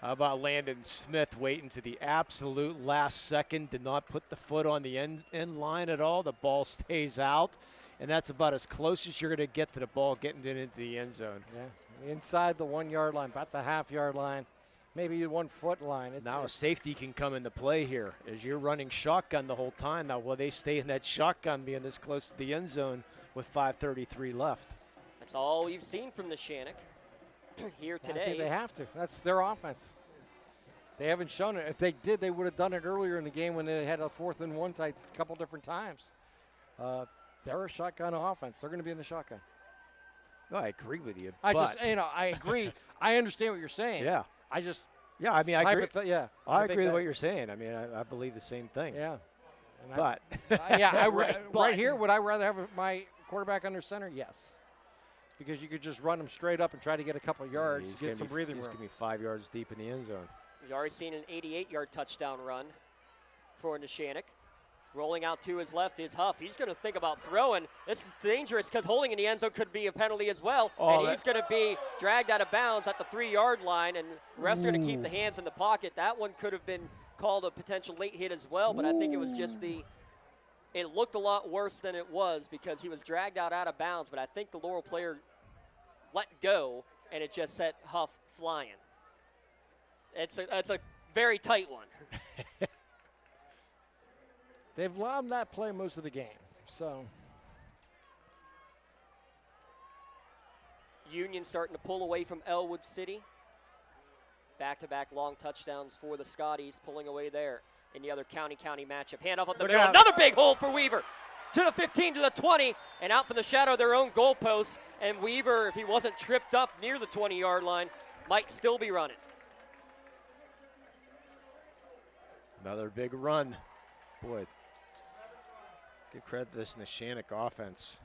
How about Landon Smith waiting to the absolute last second, did not put the foot on the end line at all. The ball stays out, and that's about as close as you're going to get to the ball getting it into the end zone. Yeah, inside the 1 yard line, about the half yard line, maybe 1 foot line. Now a safety can come into play here as you're running shotgun the whole time. Now will they stay in that shotgun being this close to the end zone with 5:33 left? That's all we've seen from Neshannock here today. I think they have to. That's their offense. They haven't shown it. If they did, they would have done it earlier in the game when they had a 4th and 1 type a couple different times. They're a shotgun offense. They're going to be in the shotgun. No, I agree with you. I agree. I understand what you're saying. Yeah. I just. Yeah, I mean, I agree. I agree with that. what you're saying. I mean, I believe the same thing. Yeah. But. Right here, would I rather have my quarterback under center? Yes. Because you could just run him straight up and try to get a couple yards, get some breathing room. He's going to be 5 yards deep in the end zone. We've already seen an 88-yard touchdown run for Neshannock. Rolling out to his left is Huff. He's going to think about throwing. This is dangerous because holding in the end zone could be a penalty as well. And he's going to be dragged out of bounds at the 3-yard line, and the refs are going to keep the hands in the pocket. That one could have been called a potential late hit as well, but I think it was just it looked a lot worse than it was because he was dragged out of bounds, but I think the Laurel player let go, and it just set Huff flying. It's a very tight one. They've allowed that play most of the game, so. Union starting to pull away from Elwood City. Back-to-back long touchdowns for the Scotties, pulling away there in the other county-county matchup. Handoff up the middle, another big hole for Weaver. To the 15, to the 20, and out from the shadow of their own goalpost. And Weaver, if he wasn't tripped up near the 20-yard line, might still be running. Another big run. Boy, give credit to this Neshannock offense.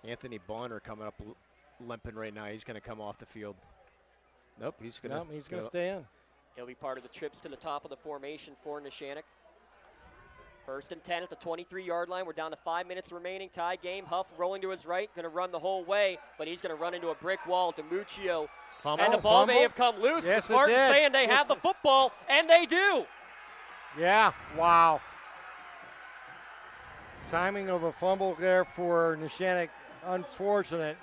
Anthony Bonner coming up limping right now. He's going to come off the field. Nope, he's going to stay in. He'll be part of the trips to the top of the formation for Neshannock. 1st and 10 at the 23-yard line. We're down to 5 minutes remaining. Tie game. Huff rolling to his right, going to run the whole way, but he's going to run into a brick wall. DiMuccio. And the ball may have come loose. Yes, the Spartans saying they have the football, and they do. Yeah, wow. Timing of a fumble there for Neshannock, unfortunate.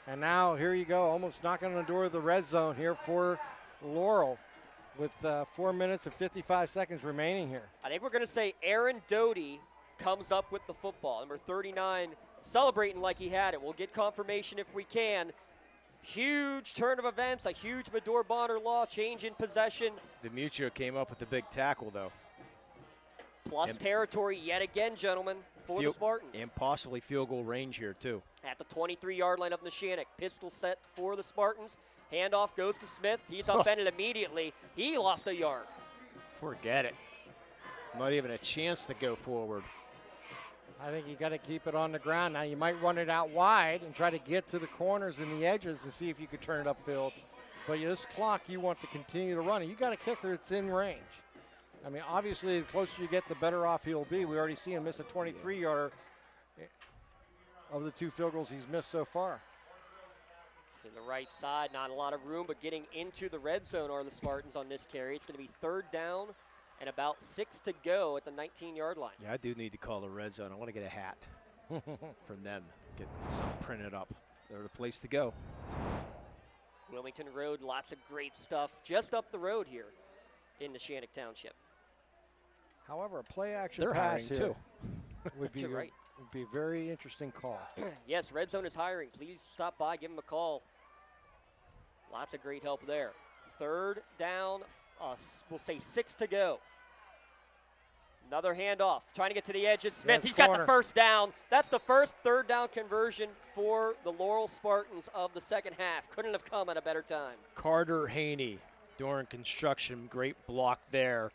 And now here you go, almost knocking on the door of the red zone here for Laurel with 4 minutes and 55 seconds remaining here. I think we're going to say Aaron Doty comes up with the football. Number 39, celebrating like he had it. We'll get confirmation if we can. Huge turn of events, a huge Medor Bonner law change in possession. DiMuccio came up with the big tackle, though. Plus territory yet again, gentlemen, for the Spartans. And possibly field goal range here, too. At the 23-yard line of Neshannock. Pistol set for the Spartans. Handoff goes to Smith. He's upended immediately. He lost a yard. Forget it. Not even a chance to go forward. I think you got to keep it on the ground. Now you might run it out wide and try to get to the corners and the edges and see if you could turn it upfield. But this clock, you want to continue to run it. You got a kicker that's in range. I mean, obviously, the closer you get, the better off he'll be. We already see him miss a 23-yarder of the 2 field goals he's missed so far. To the right side, not a lot of room, but getting into the red zone are the Spartans on this carry. It's going to be 3rd down and about 6 to go at the 19-yard line. Yeah, I do need to call the red zone. I want to get a hat from them, get something printed up. They're the place to go. Wilmington Road, lots of great stuff just up the road here in Neshannock Township. However, a play-action They're pass hiring, here too. would be right. Would be a very interesting call. Yes, Red Zone is hiring. Please stop by, give them a call. Lots of great help there. 3rd down, we'll say 6 to go. Another handoff, trying to get to the edge is Smith. He's got the 1st down. That's the first 3rd down conversion for the Laurel Spartans of the second half. Couldn't have come at a better time. Carter Haney during construction, great block there.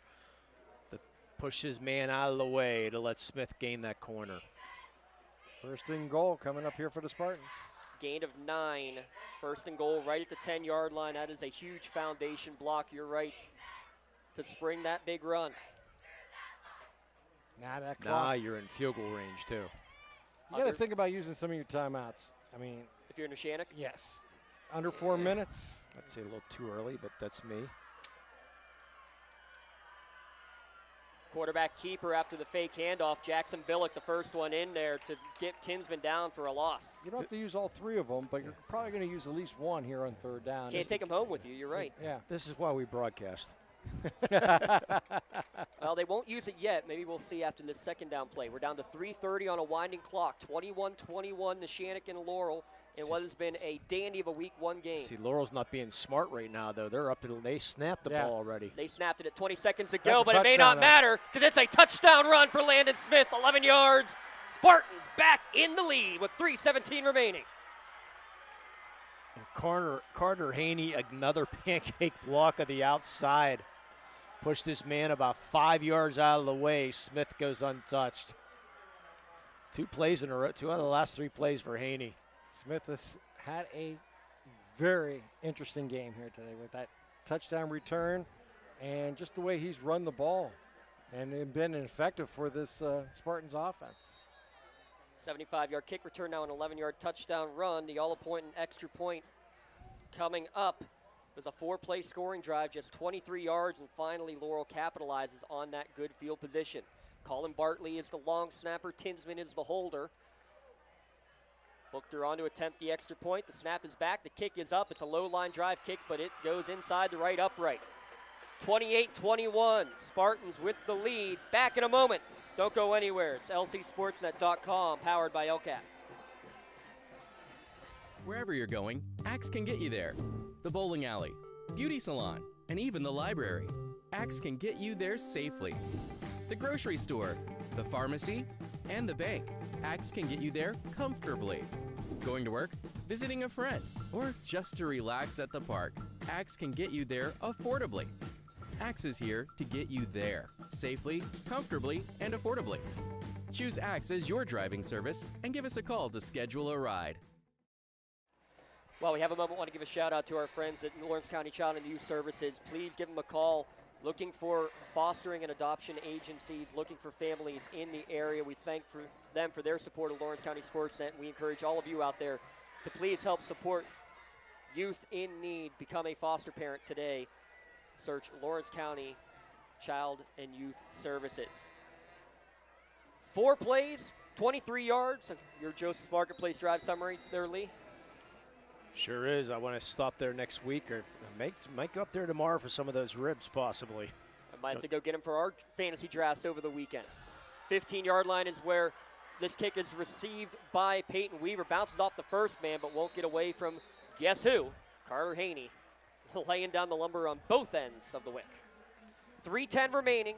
Push his man out of the way to let Smith gain that corner. 1st and goal coming up here for the Spartans. Gain of 9. 1st and goal right at the 10-yard line. That is a huge foundation block, you're right, to spring that big run. Nah, you're in field goal range, too. You got to think about using some of your timeouts. I mean, if you're in Neshannock? Yes. Under 4 minutes. I'd say a little too early, but that's me. Quarterback keeper after the fake handoff. Jackson Billick, the first one in there to get Tinsman down for a loss. You don't have to use all 3 of them, but you're probably going to use at least 1 here on 3rd down. Can't take them home with you, you're right. Yeah. This is why we broadcast. Well, they won't use it yet. Maybe we'll see after this 2nd down play. We're down to 3:30 on a winding clock. 21-21, Neshannock and Laurel in what has been a dandy of a week 1 game. See, Laurel's not being smart right now, though. They're up to they snapped the ball already. They snapped it at 20 seconds to go, but it may not matter because it's a touchdown run for Landon Smith, 11 yards. Spartans back in the lead with 3:17 remaining. And Carter Haney, another pancake block of the outside. Pushed this man about 5 yards out of the way. Smith goes untouched. 2 plays in a row, 2 out of the last 3 plays for Haney. Smith has had a very interesting game here today with that touchdown return and just the way he's run the ball and been effective for this Spartans offense. 75-yard kick return, now an 11-yard touchdown run. The all-important extra point coming up. It was a 4-play scoring drive, just 23 yards, and finally Laurel capitalizes on that good field position. Colin Bartley is the long snapper. Tinsman is the holder. Buchter on to attempt the extra point. The snap is back. The kick is up. It's a low-line drive kick, but it goes inside the right upright. 28-21. Spartans with the lead. Back in a moment. Don't go anywhere. It's lcsportsnet.com, powered by LCAP. Wherever you're going, Axe can get you there. The bowling alley, beauty salon, and even the library. Axe can get you there safely. The grocery store, the pharmacy, and the bank. Axe can get you there comfortably. Going to work, visiting a friend, or just to relax at the park. Axe can get you there affordably. Axe is here to get you there safely, comfortably, and affordably. Choose Axe as your driving service and give us a call to schedule a ride. While we have a moment, I want to give a shout out to our friends at Lawrence County Child and Youth Services. Please give them a call. Looking for fostering and adoption agencies, looking for families in the area. We thank them for their support of Lawrence County SportsNet. We encourage all of you out there to please help support youth in need. Become a foster parent today. Search Lawrence County Child and Youth Services. 4 plays, 23 yards. Your Joseph's Marketplace drive summary there, Lee. Sure is. I want to stop there next week, or might go up there tomorrow for some of those ribs, possibly. I might have to go get him for our fantasy drafts over the weekend. 15-yard line is where this kick is received by Peyton Weaver. Bounces off the first man, but won't get away from, guess who? Carter Haney, laying down the lumber on both ends of the wick. 3:10 remaining.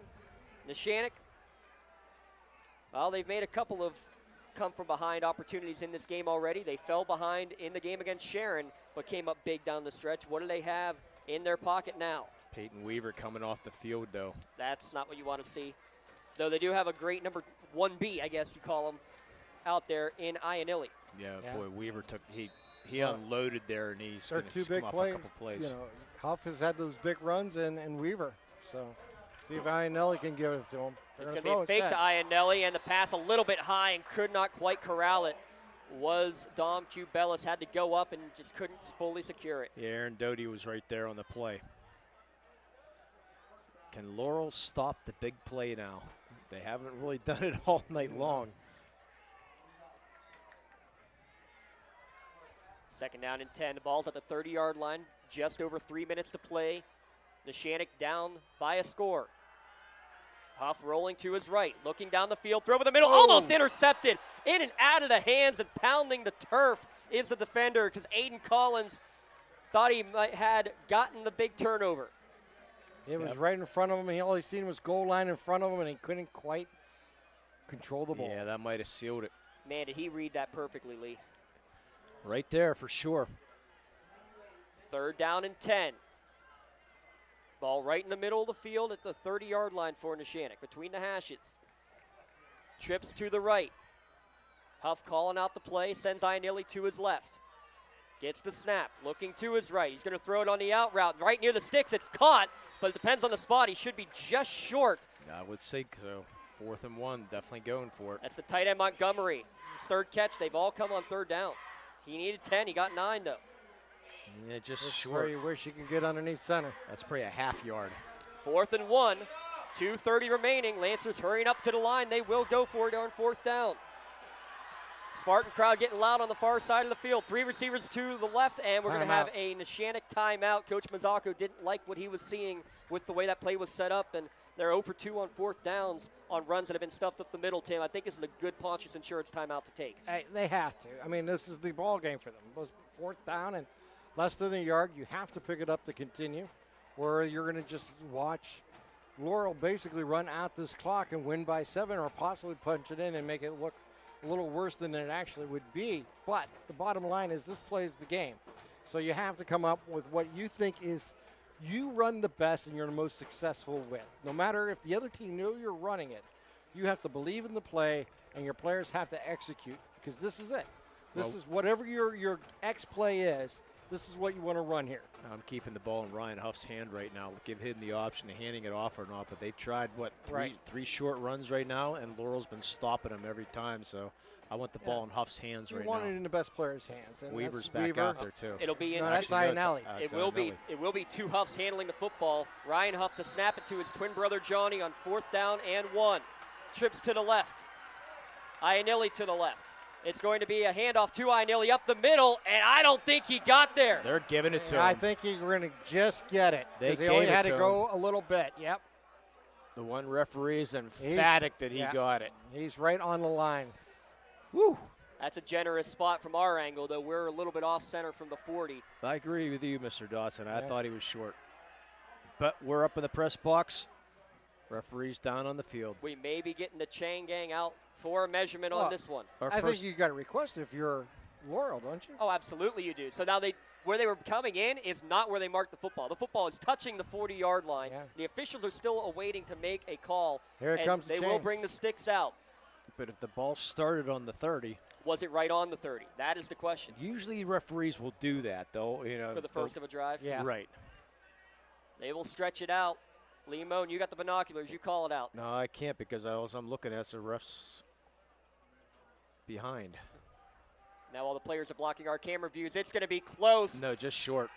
Neshannock, well, they've made a couple of come-from-behind opportunities in this game already. They fell behind in the game against Sharon, but came up big down the stretch. What do they have in their pocket now? Peyton Weaver coming off the field, though. That's not what you want to see. Though they do have a great number 1B, I guess you call him, out there in Ionilli. Yeah, boy, Weaver took he unloaded there, and he's going to big come up plays. a couple plays. You know, Huff has had those big runs, and Weaver. So see if Ionelli can give it to him. It's going to be a fake to Ionelli, and the pass a little bit high and could not quite corral it. Was Dom Cubelis, had to go up and just couldn't fully secure it. Yeah, Aaron Doty was right there on the play. Can Laurel stop the big play now? They haven't really done it all night long. 2nd down and 10. The ball's at the 30-yard line. Just over 3 minutes to play. Neshannock down by a score. Huff rolling to his right, looking down the field, throw over the middle, almost intercepted. In and out of the hands and pounding the turf is the defender because Aiden Collins thought he had gotten the big turnover. It was right in front of him, and all he seen was goal line in front of him, and he couldn't quite control the ball. Yeah, that might have sealed it. Man, did he read that perfectly, Lee. Right there for sure. 3rd down and 10. Ball right in the middle of the field at the 30-yard line for Neshannock, between the hashes. Trips to the right. Huff calling out the play, sends Ionilli to his left. Gets the snap, looking to his right. He's going to throw it on the out route, right near the sticks. It's caught, but it depends on the spot. He should be just short. I would say so. 4th and 1, definitely going for it. That's the tight end Montgomery. His 3rd catch. They've all come on 3rd down. He needed 10. He got 9, though. Yeah, just That's short. where you wish you could get underneath center. That's probably a half yard. 4th and 1. 2:30 remaining. Lancers hurrying up to the line. They will go for it on 4th down. Spartan crowd getting loud on the far side of the field. 3 receivers to the left, and we're going to have a Neshannock timeout. Coach Mazzocco didn't like what he was seeing with the way that play was set up, and they're 0 for 2 on 4th downs on runs that have been stuffed up the middle, Tim. I think this is a good Pontius Insurance timeout to take. Hey, they have to. I mean, this is the ball game for them. It was 4th down and less than a yard. You have to pick it up to continue, or you're going to just watch Laurel basically run out this clock and win by 7, or possibly punch it in and make it look a little worse than it actually would be. But the bottom line is this plays the game. So you have to come up with what you think is you run the best and you're the most successful with. No matter if the other team know you're running it, you have to believe in the play and your players have to execute because this is it. This is whatever your X play is. This is what you want to run here. I'm keeping the ball in Ryan Huff's hand right now. Give him the option of handing it off or not, but they've tried, three short runs right now, and Laurel's been stopping them every time, so I want the ball in Huff's hands right now. You want it in the best player's hands. And Weaver's back out there, too. It'll be in. No, that's Ionelli. It will be two Huffs handling the football. Ryan Huff to snap it to his twin brother Johnny on 4th down and 1. Trips to the left. Ionelli to the left. It's going to be a handoff to Ionelli up the middle, and I don't think he got there. They're giving it to him. I think he's going to just get it. They only had to go a little bit. Yep. The one referee is emphatic that he got it. He's right on the line. Woo. That's a generous spot from our angle, though. We're a little bit off center from the 40. I agree with you, Mr. Dotson. I thought he was short. But we're up in the press box. Referee's down on the field. We may be getting the chain gang out for a measurement on this one. I think you got to request it if you're Laurel, don't you? Oh, absolutely you do. So now where they were coming in is not where they marked the football. The football is touching the 40-yard line. Yeah. The officials are still awaiting to make a call. Here it comes. They will bring the sticks out. But if the ball started on the 30. Was it right on the 30? That is the question. Usually referees will do that, though. For the first of a drive? Yeah. Right. They will stretch it out. Lee Moan, you got the binoculars. You call it out. No, I can't because I'm looking at the refs behind. Now all the players are blocking our camera views. It's going to be close. No, just short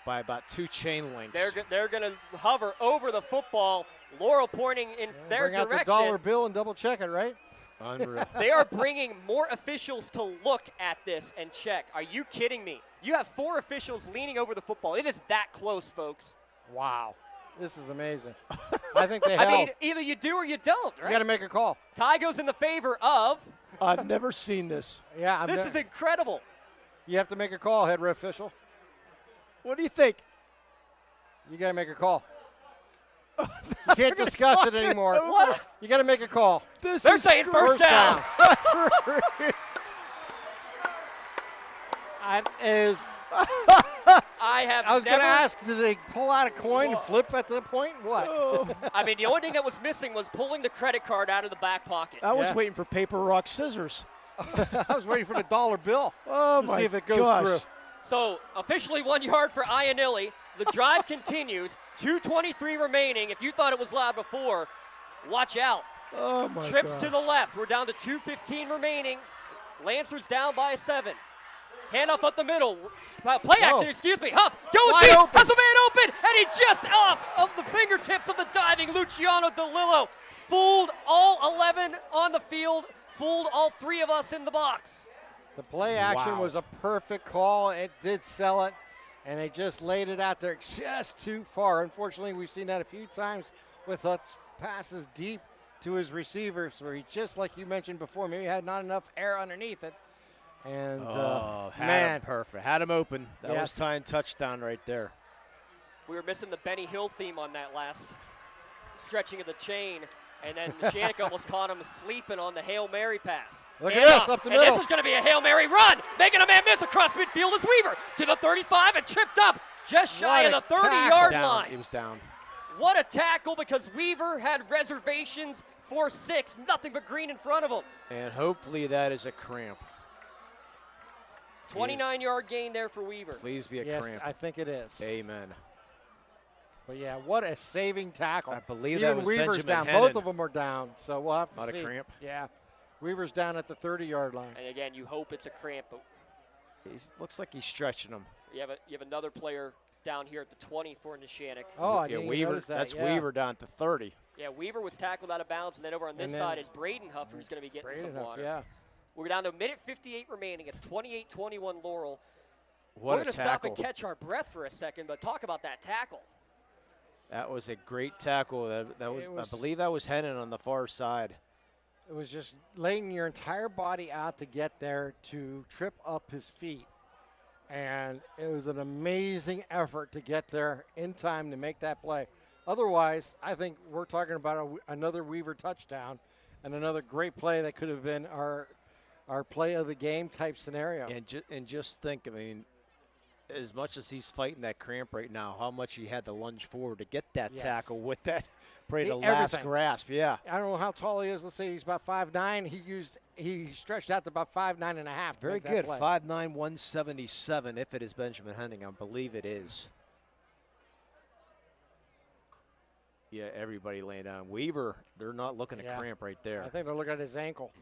by about 2 chain lengths. They're going to hover over the football. Laurel pointing in their direction. Bring out the dollar bill and double check it, right? Unreal. They are bringing more officials to look at this and check. Are you kidding me? You have 4 officials leaning over the football. It is that close, folks. Wow. This is amazing. I think they held. I mean, either you do or you don't, right? You got to make a call. Tie goes in the favor of. I've never seen this. Yeah, this is incredible. You have to make a call, head ref official. What do you think? You got to make a call. You can't discuss it anymore. What? You got to make a call. They're saying first down. I was going to ask, did they pull out a coin and flip at the point? What? I mean, the only thing that was missing was pulling the credit card out of the back pocket. I was waiting for paper, rock, scissors. I was waiting for the dollar bill to see if it goes through. So officially 1 yard for Ionelli. The drive continues. 2:23 remaining. If you thought it was loud before, watch out. Oh, my Trips to the left. We're down to 2:15 remaining. Lancers down by 7. Handoff up the middle. Play action, excuse me. Huff going deep. Has a man open, and he just off of the fingertips of the diving Luciano DeLillo. Fooled all 11 on the field. Fooled all 3 of us in the box. The play action was a perfect call. It did sell it, and they just laid it out there just too far. Unfortunately, we've seen that a few times with passes deep to his receivers where he, just like you mentioned before, maybe had not enough air underneath it. And, had him perfect. Had him open. That was tying touchdown right there. We were missing the Benny Hill theme on that last stretching of the chain. And then Neshannock almost caught him sleeping on the Hail Mary pass. Look at this, up the middle. And this is going to be a Hail Mary run. Making a man miss across midfield is Weaver to the 35 and tripped up just shy of the 30-yard line. He was down. What a tackle, because Weaver had reservations for 6. Nothing but green in front of him. And hopefully that is a cramp. 29-yard gain there for Weaver. Please be a cramp. Yes, I think it is. Amen. But, yeah, what a saving tackle. I believe even that was Weaver's Benjamin down. Hennon. Both of them are down, so we'll have to Not see. a cramp? Yeah. Weaver's down at the 30-yard line. And, again, you hope it's a cramp. But He looks like he's stretching him. you have another player down here at the 20 for Neshannock. Oh, I didn't even notice that. That's yeah. Weaver down to 30. Yeah, Weaver was tackled out of bounds, and then over on this side is Braden Huff, who's going to be getting some water. Yeah. We're down to a minute 58 remaining. It's 28-21 Laurel. What We're a going to stop and catch our breath for a second, but talk about that tackle. That was a great tackle. That was I believe that was Hennon on the far side. It was just laying your entire body out to get there to trip up his feet. And it was an amazing effort to get there in time to make that play. Otherwise, I think we're talking about another Weaver touchdown and another great play that could have been our play of the game type scenario. And just think, I mean, as much as he's fighting that cramp right now, how much he had to lunge forward to get that tackle with that, probably the last grasp. Yeah. I don't know how tall he is. Let's say he's about 5'9". He stretched out to about 5'9" and a half. Very good. 5'9", 177. If it is Benjamin Henning, I believe it is. Yeah, everybody laying down. Weaver, they're not looking at cramp right there. I think they're looking at his ankle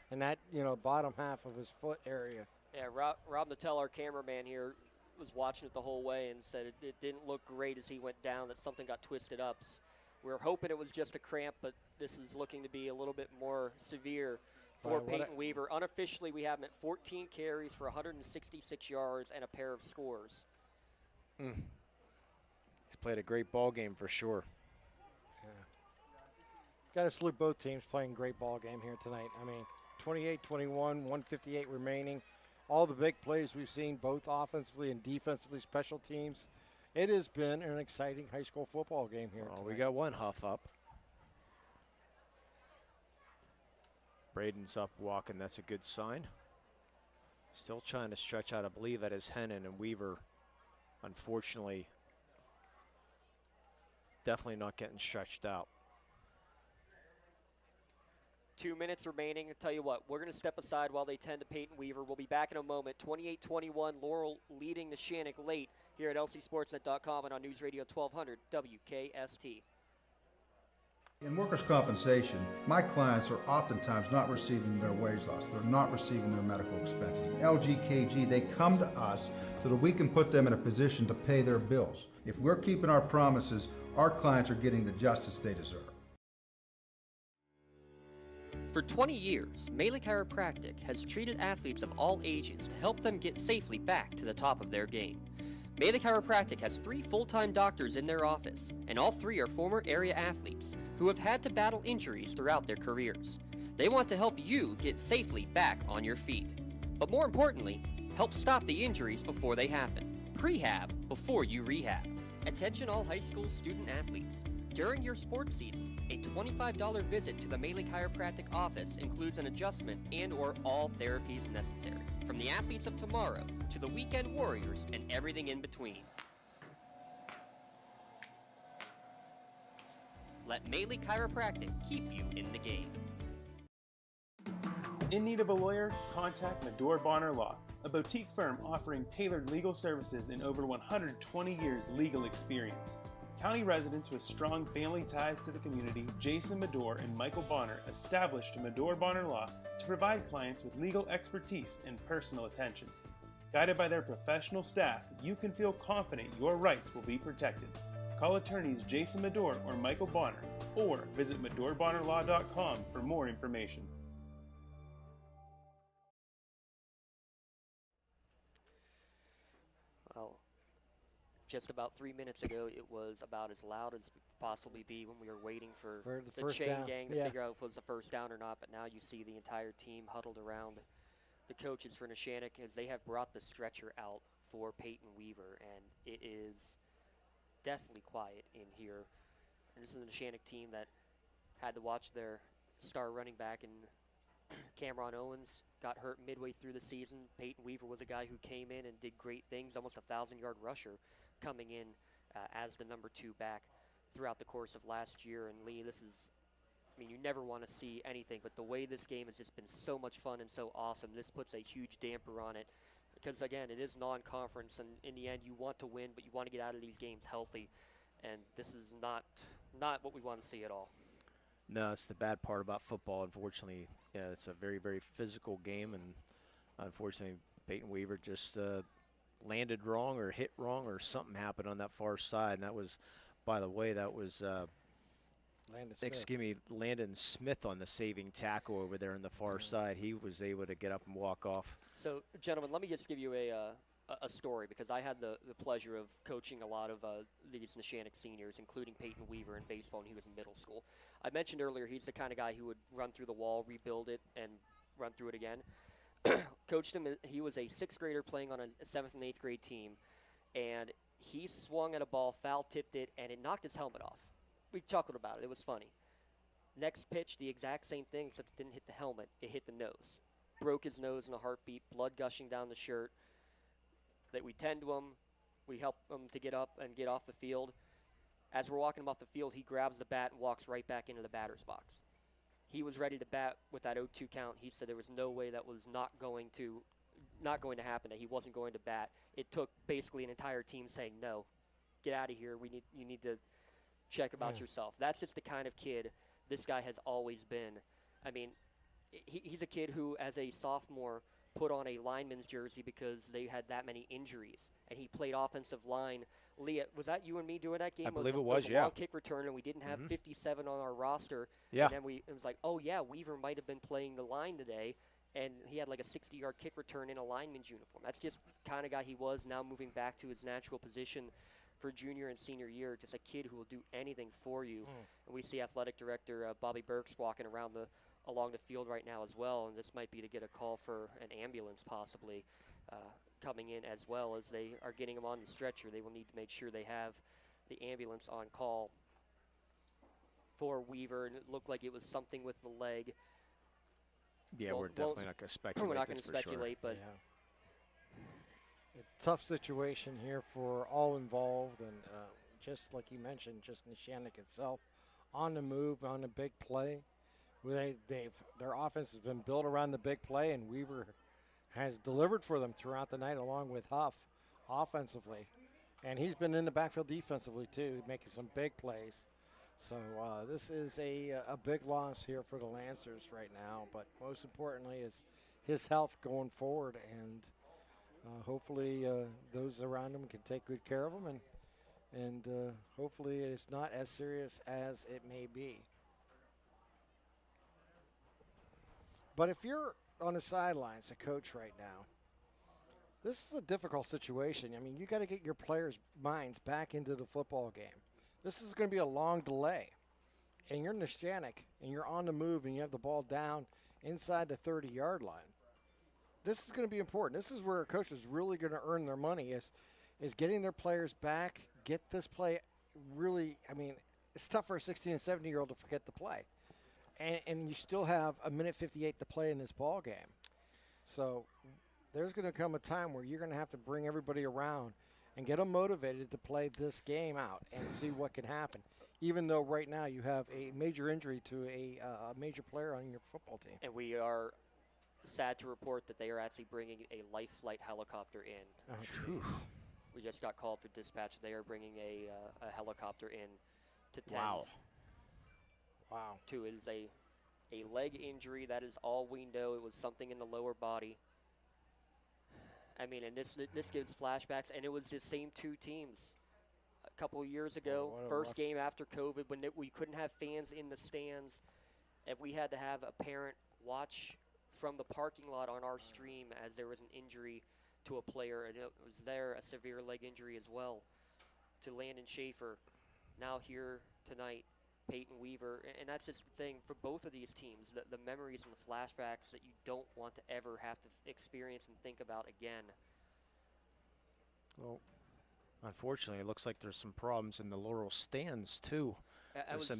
and that, bottom half of his foot area. Yeah, Rob Nattel, our cameraman here, was watching it the whole way and said it didn't look great as he went down, that something got twisted up. We were hoping it was just a cramp, but this is looking to be a little bit more severe for Peyton Weaver. Unofficially, we have him at 14 carries for 166 yards and a pair of scores. He's played a great ball game for sure. Got to salute both teams playing great ball game here tonight. I mean, 28-21, 158 remaining. All the big plays we've seen, both offensively and defensively, special teams. It has been an exciting high school football game here tonight. We got one Huff up. Braden's up walking. That's a good sign. Still trying to stretch out. I believe that is Hennon, and Weaver, unfortunately, definitely not getting stretched out. 2 minutes remaining. I'll tell you what, we're going to step aside while they tend to Peyton Weaver. We'll be back in a moment. 28-21, Laurel leading Neshannock late here at lcsportsnet.com and on News Radio 1200 WKST. In workers' compensation, my clients are oftentimes not receiving their wage loss. They're not receiving their medical expenses. LGKG, they come to us so that we can put them in a position to pay their bills. If we're keeping our promises, our clients are getting the justice they deserve. For 20 years, Melee Chiropractic has treated athletes of all ages to help them get safely back to the top of their game. Melee Chiropractic has 3 full-time doctors in their office, and all 3 are former area athletes who have had to battle injuries throughout their careers. They want to help you get safely back on your feet. But more importantly, help stop the injuries before they happen. Prehab before you rehab. Attention all high school student athletes. During your sports season, a $25 visit to the Melee Chiropractic office includes an adjustment and/or all therapies necessary, from the athletes of tomorrow to the weekend warriors and everything in between. Let Melee Chiropractic keep you in the game. In need of a lawyer? Contact Medore Bonner Law, a boutique firm offering tailored legal services and over 120 years legal experience. County residents with strong family ties to the community, Jason Medore and Michael Bonner, established Medore Bonner Law to provide clients with legal expertise and personal attention. Guided by their professional staff, you can feel confident your rights will be protected. Call attorneys Jason Medore or Michael Bonner, or visit MedoreBonnerLaw.com for more information. Well, just about 3 minutes ago, it was about as loud as could possibly be when we were waiting for the chain down. gang to figure out if it was the first down or not. But now you see the entire team huddled around the coaches for Neshannock as they have brought the stretcher out for Peyton Weaver, and it is deathly quiet in here. And this is a Neshannock team that had to watch their star running back and Cameron Owens got hurt midway through the season. Peyton Weaver was a guy who came in and did great things, almost a 1,000-yard rusher coming in as the number 2 back throughout the course of last year. And Lee, this is, I mean, you never want to see anything, but the way this game has just been so much fun and so awesome, this puts a huge damper on it. Because, again, it is non-conference, and in the end, you want to win, but you want to get out of these games healthy. And this is not what we want to see at all. No, it's the bad part about football. Unfortunately, yeah, it's a very, very physical game, and unfortunately, Peyton Weaver just landed wrong or hit wrong or something happened on that far side. And that was, by the way, that was Landon Smith on the saving tackle over there on the far side. He was able to get up and walk off. So, gentlemen, let me just give you a story, because I had the pleasure of coaching a lot of these Neshannock seniors, including Peyton Weaver in baseball when he was in middle school. I mentioned earlier he's the kind of guy who would run through the wall, rebuild it, and run through it again. Coached him. He was a 6th grader playing on a 7th and 8th grade team, and he swung at a ball, foul-tipped it, and it knocked his helmet off. We chuckled about it. It was funny. Next pitch, the exact same thing, except it didn't hit the helmet. It hit the nose. Broke his nose in a heartbeat, blood gushing down the shirt. that we tend to him, we help him to get up and get off the field. As we're walking him off the field, he grabs the bat and walks right back into the batter's box. He was ready to bat with that 0-2 count. He said there was no way that was not going to happen, that he wasn't going to bat. It took basically an entire team saying, no, get out of here. You need to check about yourself. That's just the kind of kid this guy has always been. I mean, he's a kid who, as a sophomore, put on a lineman's jersey because they had that many injuries, and he played offensive line. Leah, was that you and me doing that game? I believe it was, a yeah. long kick return, and we didn't have 57 on our roster. Yeah. And then it was like, oh, yeah, Weaver might have been playing the line today, and he had like a 60-yard kick return in a lineman's uniform. That's just the kind of guy he was, now moving back to his natural position for junior and senior year, just a kid who will do anything for you. And we see athletic director Bobby Burks walking around along the field right now as well, and this might be to get a call for an ambulance possibly coming in as well. As they are getting him on the stretcher, they will need to make sure they have the ambulance on call for Weaver, and it looked like it was something with the leg. Yeah, we're definitely not going to speculate. We're not going to speculate, but a tough situation here for all involved, and just like you mentioned, just Neshannock itself on the move, on a big play. Their offense has been built around the big play, and Weaver has delivered for them throughout the night, along with Huff offensively. And he's been in the backfield defensively, too, making some big plays. So this is a big loss here for the Lancers right now, but most importantly is his health going forward, and hopefully those around him can take good care of him, and hopefully it's not as serious as it may be. But if you're on the sidelines, a coach right now, this is a difficult situation. I mean, you got to get your players' minds back into the football game. This is going to be a long delay. And you're Neshannock, and you're on the move, and you have the ball down inside the 30-yard line. This is going to be important. This is where a coach is really going to earn their money, is getting their players back, get this play really, I mean, it's tough for a 16 and 17-year-old to forget the play. And you still have a minute 58 to play in this ball game. So there's going to come a time where you're going to have to bring everybody around and get them motivated to play this game out and see what can happen, even though right now you have a major injury to a major player on your football team. And we are sad to report that they are actually bringing a life flight helicopter in. Oh, we just got called for dispatch. They are bringing a helicopter in to tend. Wow. To is a leg injury. That is all we know. It was something in the lower body. I mean, and this gives flashbacks, and it was the same two teams a couple of years ago, first game after COVID, when we couldn't have fans in the stands, and we had to have a parent watch from the parking lot on our stream as there was an injury to a player, and it was a severe leg injury as well to Landon Schaefer. Now here tonight, Peyton Weaver, and that's just the thing for both of these teams, the memories and the flashbacks that you don't want to ever have to experience and think about again. Well, unfortunately, it looks like there's some problems in the Laurel stands, too. I was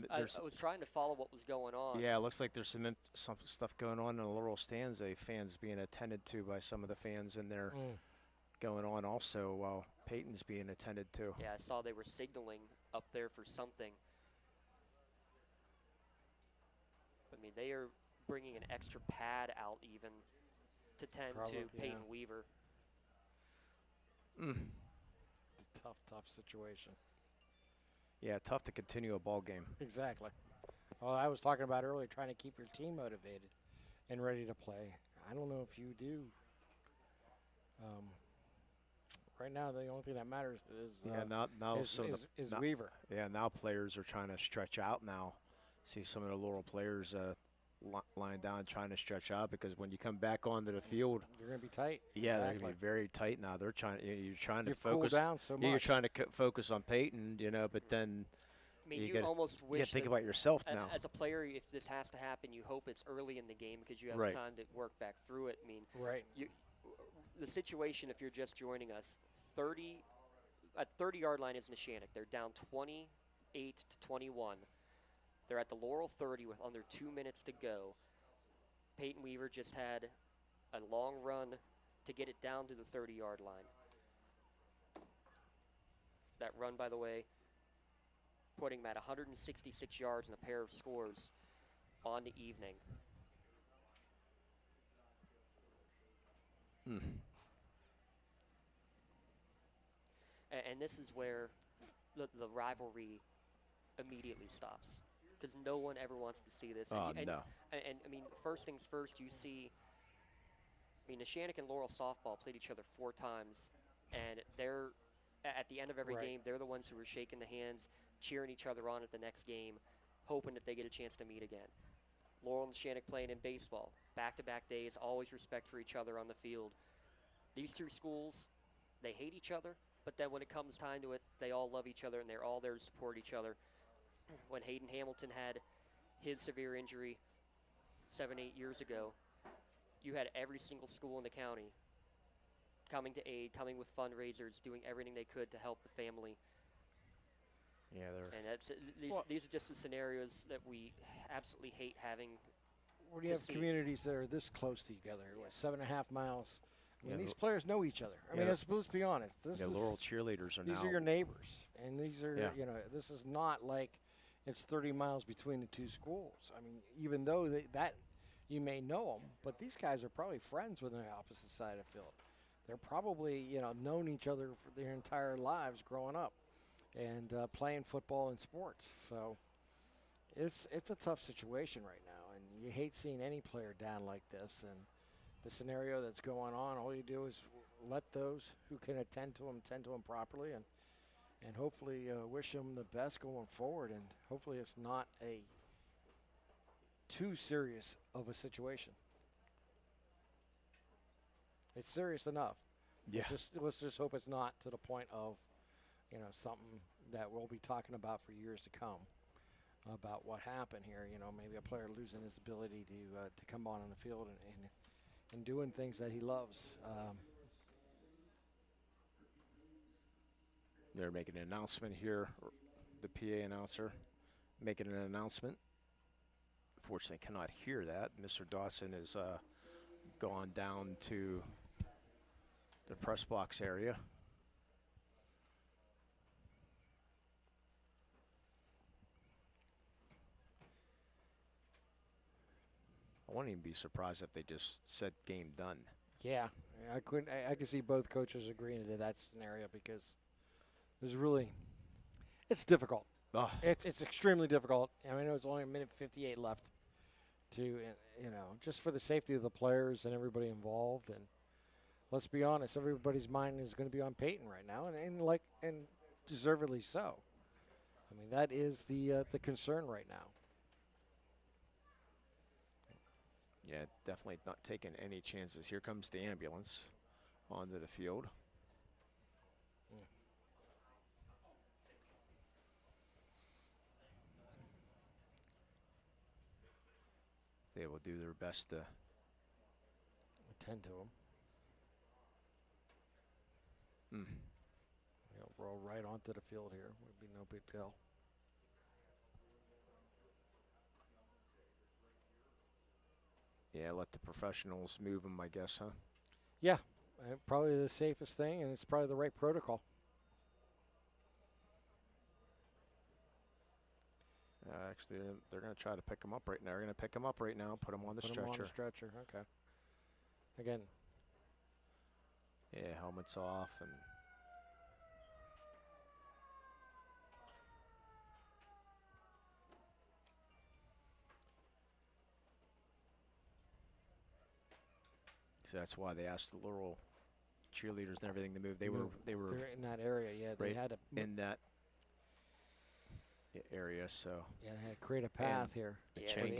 trying to follow what was going on. Yeah, it looks like there's some stuff going on in the Laurel stands, fans being attended to by some of the fans in there going on also while Peyton's being attended to. Yeah, I saw they were signaling up there for something. I mean, they are bringing an extra pad out even to tend to Peyton Weaver. It's a tough situation. Yeah, tough to continue a ball game. Exactly. Well, I was talking about earlier, trying to keep your team motivated and ready to play. I don't know if you do. Right now, the only thing that matters is Weaver. Yeah, now players are trying to stretch out now. See some of the Laurel players lying down trying to stretch out because when you come back onto the field, you're going to be tight. Yeah, they're going to be very tight now. They're trying. You're trying to Cool focus down so much. You're trying to focus on Peyton, but then I mean, you almost wish you think about yourself now. As a player, if this has to happen, you hope it's early in the game because you have time to work back through it. I mean, the situation, if you're just joining us, 30-yard line is Neshannock. They're down 28 to 21. They're at the Laurel 30 with under 2 minutes to go. Peyton Weaver just had a long run to get it down to the 30-yard line. that run, by the way, putting him at 166 yards and a pair of scores on the evening. And this is where the rivalry immediately stops, because no one ever wants to see this. Oh, And no. I mean, first things first, you see, I mean, Neshannock and Laurel softball played each other 4 times, and they're, at the end of every game, they're the ones who are shaking the hands, cheering each other on at the next game, hoping that they get a chance to meet again. Laurel and Neshannock playing in baseball, back-to-back days, always respect for each other on the field. These two schools, they hate each other, but then when it comes time to it, they all love each other, and they're all there to support each other. When Hayden Hamilton had his severe injury 7-8 years ago, you had every single school in the county coming to aid, coming with fundraisers, doing everything they could to help the family. Yeah, and that's these are just the scenarios that we absolutely hate having. When you have communities that are this close together, what, 7.5 miles. I mean, these players know each other. I mean, let's be honest. This is, Laurel cheerleaders are these now. These are your neighbors, and these are this is not like it's 30 miles between the two schools. I mean, even though that you may know them, but these guys are probably friends with the opposite side of the field. They're probably known each other for their entire lives growing up and playing football and sports. So it's a tough situation right now, and you hate seeing any player down like this. And the scenario that's going on, all you do is let those who can attend to them properly, and hopefully wish them the best going forward. And hopefully it's not a too serious of a situation. It's serious enough. Yeah. Let's just hope it's not to the point of, something that we'll be talking about for years to come about what happened here. Maybe a player losing his ability to come on the field and doing things that he loves. They're making an announcement here. The PA announcer making an announcement. Unfortunately, cannot hear that. Mr. Dawson has gone down to the press box area. I wouldn't even be surprised if they just said game done. Yeah, I could see both coaches agreeing to that scenario, because it's difficult. Oh. It's extremely difficult. I mean, it was only a minute 58 left to, just for the safety of the players and everybody involved. And let's be honest, everybody's mind is going to be on Peyton right now, and deservedly so. I mean, that is the concern right now. Yeah, definitely not taking any chances. Here comes the ambulance onto the field. They will do their best to attend to him. He'll roll right onto the field here. Would be no big deal. Yeah, let the professionals move him, I guess, huh? Yeah, probably the safest thing, and it's probably the right protocol. Actually, they're going to try to pick him up right now. They're going to pick him up right now, put him on the stretcher. Put him on the stretcher, okay. Again. Yeah, helmet's off, and so that's why they asked the Laurel cheerleaders and everything to move. They're in that area, yeah. They right had to in that area, so yeah, they had to create a path here. The chain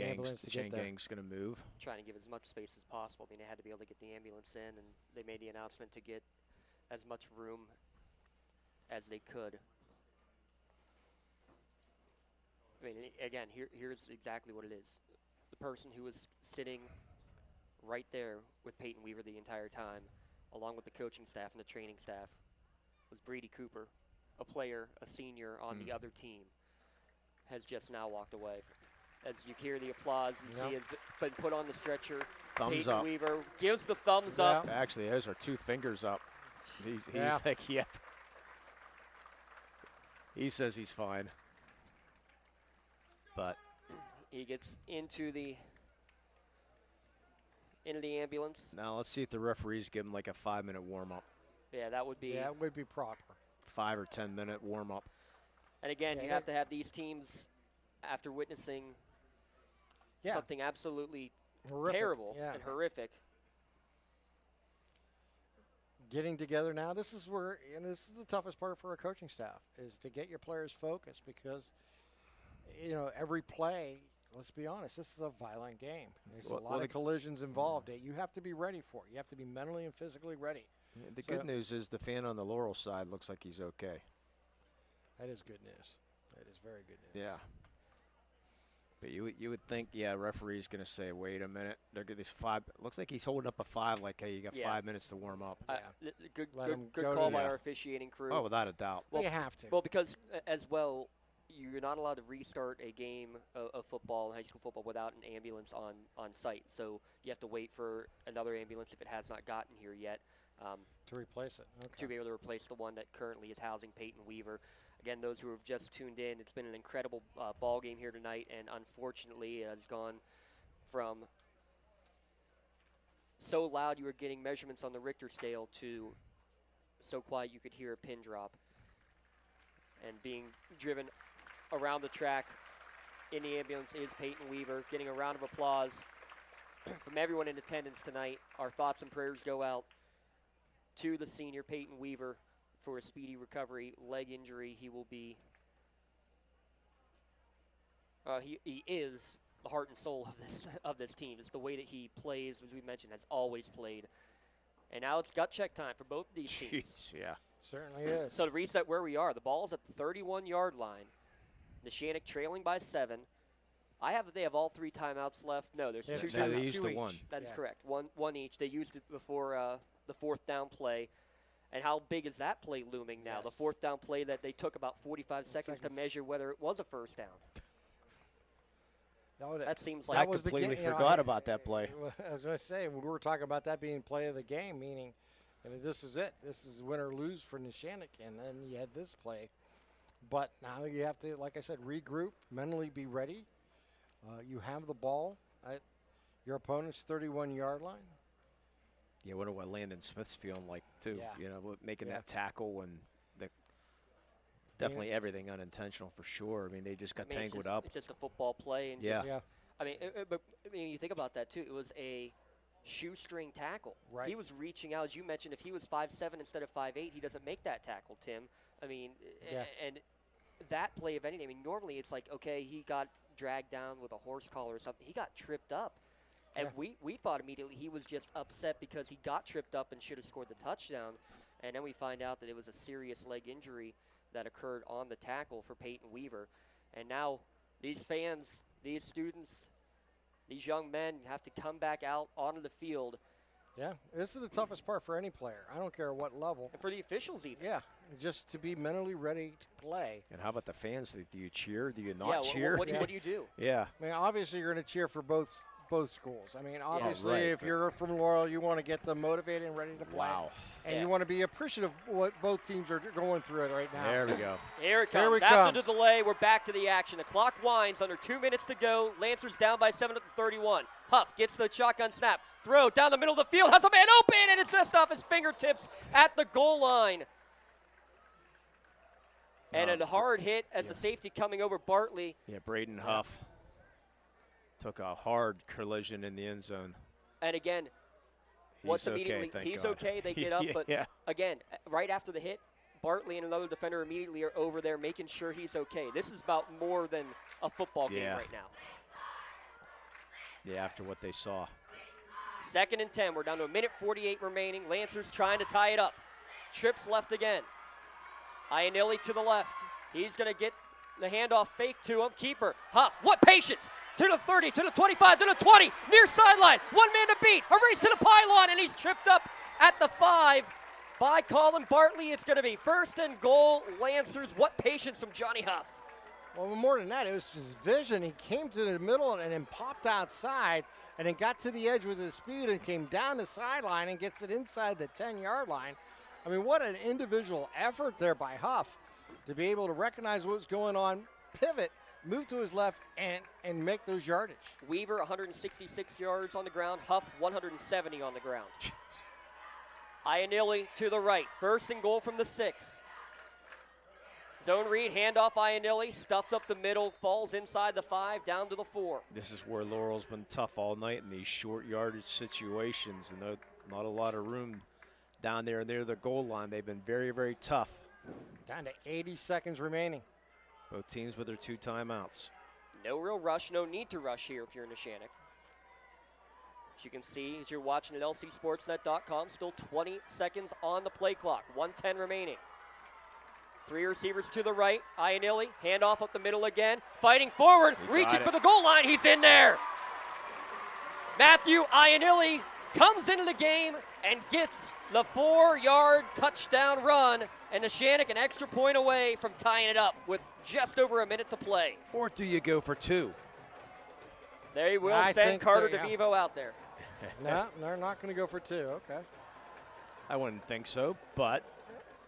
gang's going to move. Trying to give as much space as possible. I mean, they had to be able to get the ambulance in, and they made the announcement to get as much room as they could. I mean, again, here's exactly what it is. The person who was sitting right there with Peyton Weaver the entire time, along with the coaching staff and the training staff, was Brady Cooper, a player, a senior on the other team, has just now walked away. As you hear the applause, you see has been put on the stretcher. Thumbs Peyton up. Weaver gives the thumbs up. Actually, those are 2 fingers up. He's like, yep. He says he's fine. But he gets into the ambulance. now let's see if the referees give him like a 5-minute warm-up. Yeah, that would be. Yeah, it would be proper. 5 or 10-minute warm-up. And again, you have to have these teams, after witnessing something absolutely terrible and horrific, getting together now. This is where, and this is the toughest part for a coaching staff, is to get your players focused, because every play, let's be honest, this is a violent game. There's a lot of collisions involved. You have to be ready for it. You have to be mentally and physically ready. The good news is the fan on the Laurel side looks like he's okay. That is good news. That is very good news. Yeah. But you would think, referee's going to say, wait a minute. They're going this 5. Looks like he's holding up a 5, like, hey, you got 5 minutes to warm up. Good call by our officiating crew. Oh, without a doubt. Well, you have to. Well, because as well, you're not allowed to restart a game of football, high school football, without an ambulance on site. So you have to wait for another ambulance if it has not gotten here yet. To replace it. Okay. To be able to replace the one that currently is housing Peyton Weaver. Again, those who have just tuned in, it's been an incredible ball game here tonight, and unfortunately it has gone from so loud you were getting measurements on the Richter scale to so quiet you could hear a pin drop. And being driven around the track in the ambulance is Peyton Weaver, getting a round of applause from everyone in attendance tonight. Our thoughts and prayers go out to the senior Peyton Weaver for a speedy recovery. Leg injury, he will be he is the heart and soul of this team. It's the way that he plays, as we mentioned, has always played. And now it's gut check time for both of these teams. Yeah. Certainly is. So to reset where we are, the ball's at the 31-yard line. Neshannock trailing by 7. I have that they have all 3 timeouts left. No, there's 2 timeouts. They used the one. That is correct. One each. They used it before the 4th down play. And how big is that play looming now? The 4th down play that they took about 45 seconds to measure whether it was a first down. That seems like I completely forgot about that play. I was going to say, we were talking about that being play of the game, meaning this is it. This is win or lose for Neshannock, and then you had this play. But now you have to, like I said, regroup, mentally be ready. You have the ball at your opponent's 31-yard line. Yeah, I wonder what Landon Smith's feeling like, too. Yeah. Making that tackle and definitely everything unintentional for sure. I mean, they just got tangled up. It's just a football play. And I mean, you think about that, too. It was a shoestring tackle. Right. He was reaching out. As you mentioned, if he was 5'7" instead of 5'8", he doesn't make that tackle, Tim. I mean, and that play, if anything, I mean, normally it's like, okay, he got dragged down with a horse collar or something. He got tripped up. And we thought immediately he was just upset because he got tripped up and should have scored the touchdown. And then we find out that it was a serious leg injury that occurred on the tackle for Peyton Weaver. And now these fans, these students, these young men have to come back out onto the field. Yeah, this is the toughest part for any player. I don't care what level. And for the officials even. Yeah, just to be mentally ready to play. And how about the fans? Do you cheer? Do you not cheer? What do you do? Yeah. I mean, obviously you're going to cheer for both schools. I mean, obviously, right. if you're from Laurel, you want to get them motivated and ready to play. Wow. And you want to be appreciative of what both teams are going through right now. There we go. Here it comes. After the delay, we're back to the action. The clock winds. Under 2 minutes to go. Lancers down by 7 at the 31. Huff gets the shotgun snap. Throw down the middle of the field. Has a man open, and it's just off his fingertips at the goal line. And a hard hit as the safety coming over Bartley. Yeah, Braden Huff took a hard collision in the end zone. And again, he's okay, they get up, but again, right after the hit, Bartley and another defender immediately are over there making sure he's okay. This is about more than a football game right now. Yeah, after what they saw. 2nd and 10. We're down to 1:48 remaining. Lancers trying to tie it up. Trips left again. Ionelli to the left. He's going to get the handoff fake to him. Keeper, Huff, what patience! To the 30, to the 25, to the 20, near sideline. 1 man to beat, a race to the pylon, and he's tripped up at the 5 by Colin Bartley. It's going to be 1st and goal, Lancers. What patience from Johnny Huff. Well, more than that, it was just vision. He came to the middle and then popped outside and then got to the edge with his speed and came down the sideline and gets it inside the 10-yard line. I mean, what an individual effort there by Huff. to be able to recognize what's going on, pivot, move to his left, and make those yardage. Weaver, 166 yards on the ground. Huff, 170 on the ground. Ionilli to the right. 1st and goal from the 6. Zone read, handoff Ionilli, stuffs up the middle, falls inside the 5, down to the 4. This is where Laurel's been tough all night in these short yardage situations, and not a lot of room down there near the goal line. They've been very, very tough. Down to 80 seconds remaining. Both teams with their 2 timeouts. No real rush, no need to rush here if you're in Neshannock. As you can see, as you're watching at lcsportsnet.com, still 20 seconds on the play clock, 1:10 remaining. 3 receivers to the right. Ionilli, handoff up the middle again. Fighting forward, reaching for the goal line. He's in there. Matthew Ionilli comes into the game and gets the 4-yard touchdown run. And Neshannock an extra point away from tying it up with just over a minute to play. Or do you go for 2? They will send Carter DeVivo out there. No, they're not going to go for 2. Okay. I wouldn't think so, but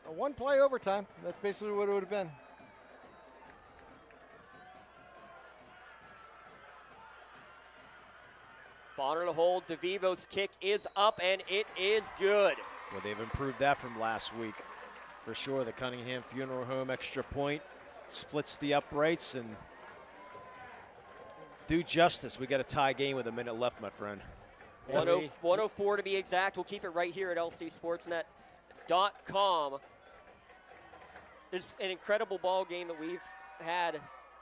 A 1-play overtime. That's basically what it would have been. Bonner to hold. DeVivo's kick is up, and it is good. Well, they've improved that from last week. For sure, the Cunningham Funeral Home extra point splits the uprights and do justice. We got a tie game with a minute left, my friend. 104 to be exact. We'll keep it right here at lcsportsnet.com. It's an incredible ball game that we've had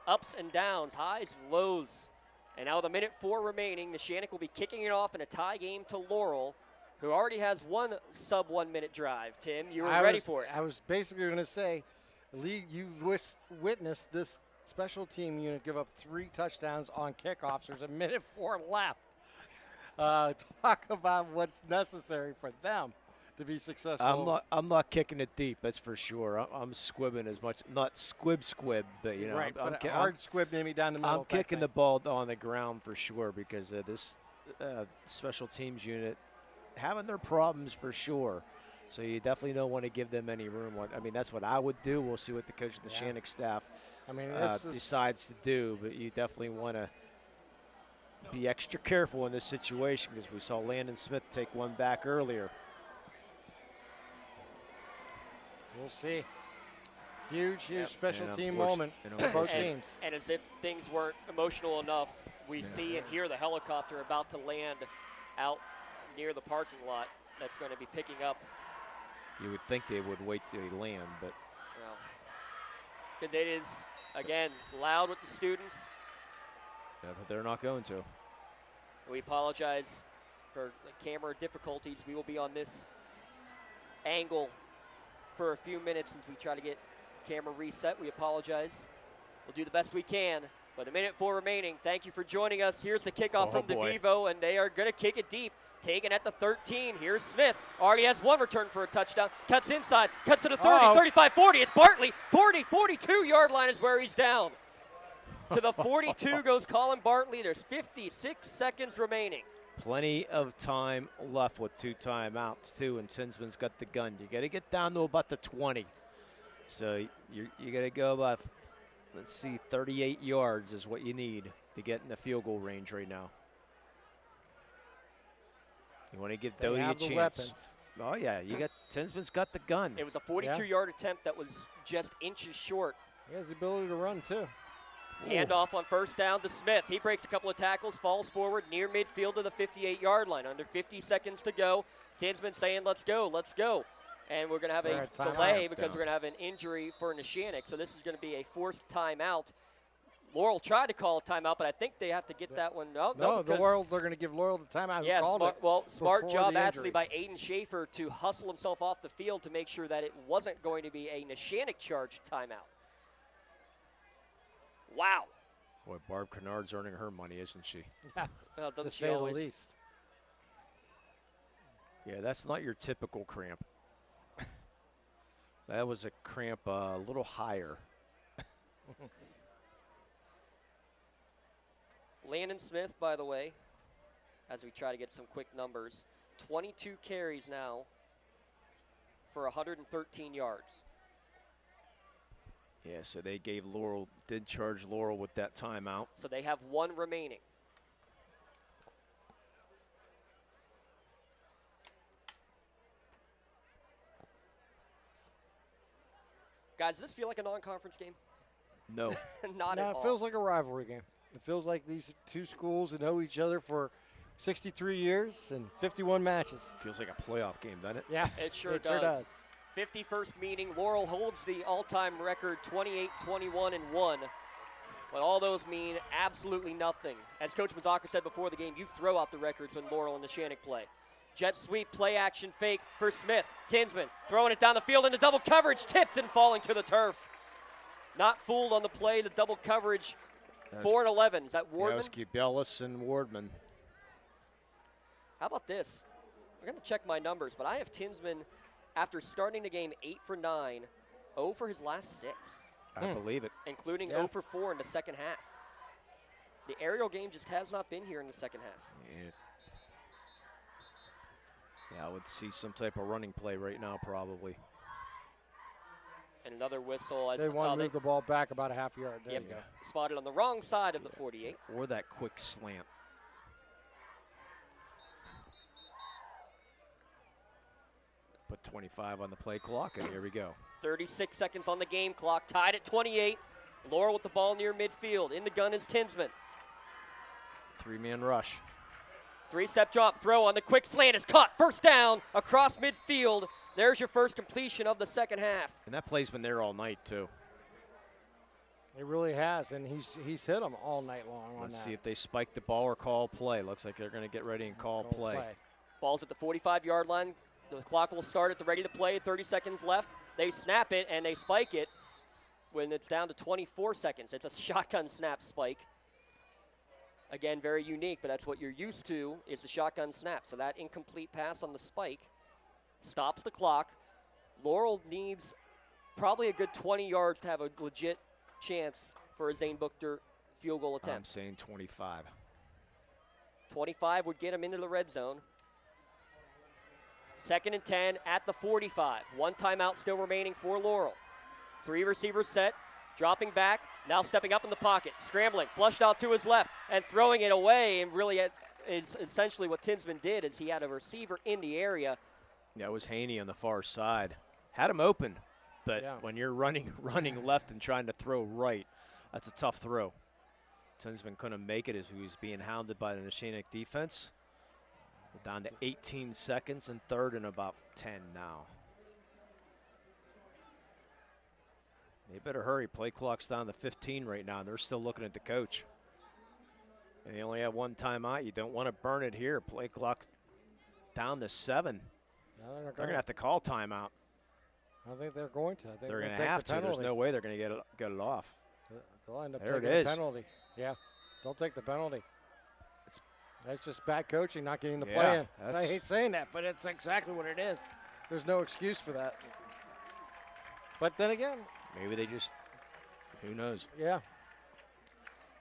ups and downs, highs, lows. And now with a minute 4 remaining, Neshannock will be kicking it off in a tie game to Laurel, who already has one sub-1 minute drive. Tim, you were ready for it. I was basically going to say, Lee, you've witnessed this special team unit give up 3 touchdowns on kickoffs. There's a minute 4 left. Talk about what's necessary for them to be successful. I'm not kicking it deep, that's for sure. I'm squibbing as much, not squib, but you know, right, I'm hard squib maybe down the middle. I'm kicking the ball on the ground for sure because this special teams unit having their problems for sure. So you definitely don't want to give them any room. I mean, that's what I would do. We'll see what the coach of the Neshannock staff decides to do, but you definitely want to be extra careful in this situation because we saw Landon Smith take one back earlier. We'll see. Huge special team moment for both teams. And as if things weren't emotional enough, we see and hear the helicopter about to land out near the parking lot that's going to be picking up. You would think they would wait till they land, but. Because it is, again, loud with the students. Yeah, but they're not going to. We apologize for the camera difficulties. We will be on this angle for a few minutes as we try to get camera reset. We apologize. We'll do the best we can. But a minute 4 remaining. Thank you for joining us. Here's the kickoff from DeVivo, and they are going to kick it deep. Taken at the 13. Here's Smith. Already has 1 return for a touchdown. Cuts inside. Cuts to the 30, 35, 40. It's Bartley. 40, 42-yard line is where he's down. To the 42 goes Colin Bartley. There's 56 seconds remaining. Plenty of time left with 2 timeouts, too, and Tinsman's got the gun. You got to get down to about the 20. So you got to go about, 38 yards is what you need to get in the field goal range right now. You want to give Doty a chance. Weapons. Oh, yeah. Tinsman's got the gun. It was a 42-yard attempt that was just inches short. He has the ability to run, too. Handoff on first down to Smith. He breaks a couple of tackles, falls forward near midfield to the 58-yard line. Under 50 seconds to go. Tinsman saying, let's go, let's go. And we're going to have a delay because we're going to have an injury for Neshannock. So this is going to be a forced timeout. Laurel tried to call a timeout, but I think they have to get that one. No, the Laurel, they're going to give Laurel the timeout. Yeah, smart job actually by Aiden Schaefer to hustle himself off the field to make sure that it wasn't going to be a Neshannock charged timeout. Wow. Boy, Barb Kennard's earning her money, isn't she? Well, doesn't to say the least. Yeah, that's not your typical cramp. That was a cramp a little higher. Landon Smith, by the way, as we try to get some quick numbers, 22 carries now for 113 yards. Yeah, so they did charge Laurel with that timeout. So they have 1 remaining. Guys, does this feel like a non-conference game? No. Not at all. It feels like a rivalry game. It feels like these two schools that know each other for 63 years and 51 matches. Feels like a playoff game, doesn't it? Yeah, It sure does. 51st meeting. Laurel holds the all-time record 28-21-1. But all those mean absolutely nothing. As Coach Mazaka said before the game, you throw out the records when Laurel and Neshannock play. Jet sweep, play action fake for Smith. Tinsman throwing it down the field into double coverage, tipped and falling to the turf. Not fooled on the play, the double coverage. 4 and 11. Is that Wardman? Yeah, it was Cubelis and Wardman. How about this? I'm going to check my numbers, but I have Tinsman, after starting the game 8 for 9, 0 for his last 6. I believe it. Including 0 for 4 in the second half. The aerial game just has not been here in the second half. Yeah, I would see some type of running play right now probably. And another whistle. As they want to move the ball back about a half yard. There you go. Spotted on the wrong side of the 48. Or that quick slant. Put 25 on the play clock, and here we go. 36 seconds on the game clock, tied at 28. Laurel with the ball near midfield. In the gun is Tinsman. 3-man rush. 3-step drop, throw on the quick slant is caught. First down across midfield. There's your first completion of the second half. And that play's been there all night, too. It really has, and he's hit them all night long on that. Let's see if they spike the ball or call play. Looks like they're going to get ready and call play. Ball's at the 45-yard line. The clock will start at the ready to play. 30 seconds left. They snap it, and they spike it when it's down to 24 seconds. It's a shotgun snap spike. Again, very unique, but that's what you're used to is the shotgun snap. So that incomplete pass on the spike stops the clock. Laurel needs probably a good 20 yards to have a legit chance for a Zane Buchter field goal attempt. I'm saying 25. 25 would get him into the red zone. 2nd and 10 at the 45. 1 timeout still remaining for Laurel. 3 receivers set, dropping back, now stepping up in the pocket, scrambling, flushed out to his left, and throwing it away. And really is essentially what Tinsman did is he had a receiver in the area. That was Haney on the far side. Had him open, but when you're running left and trying to throw right, that's a tough throw. Tinsman couldn't make it as he was being hounded by the Neshannock defense. Down to 18 seconds and 3rd and about 10 now. They better hurry. Play clock's down to 15 right now, and they're still looking at the coach. And they only have 1 timeout. You don't want to burn it here. Play clock down to 7. No, they're going to have to call timeout. I don't think they're going to. I think They're going to take have the to. There's penalty. no way they're going to get it off. They'll end up There taking it the is. penalty. Yeah, they'll take the penalty. That's just bad coaching, not getting the Yeah, play in. I that's- hate saying that, but it's exactly what it is. There's no excuse for that. But then again, Maybe they just, who knows? yeah.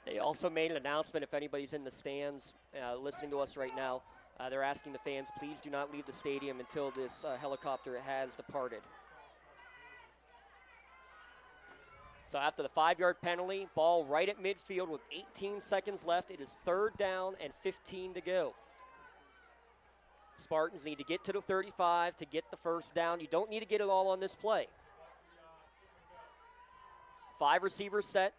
They also made an announcement if anybody's in the stands listening to us right now. They're asking the fans, please do not leave the stadium until this helicopter has departed. So after the 5-yard penalty, ball right at midfield with 18 seconds left. It is 3rd down and 15 to go. Spartans need to get to the 35 to get the first down. You don't need to get it all on this play. 5 receivers set.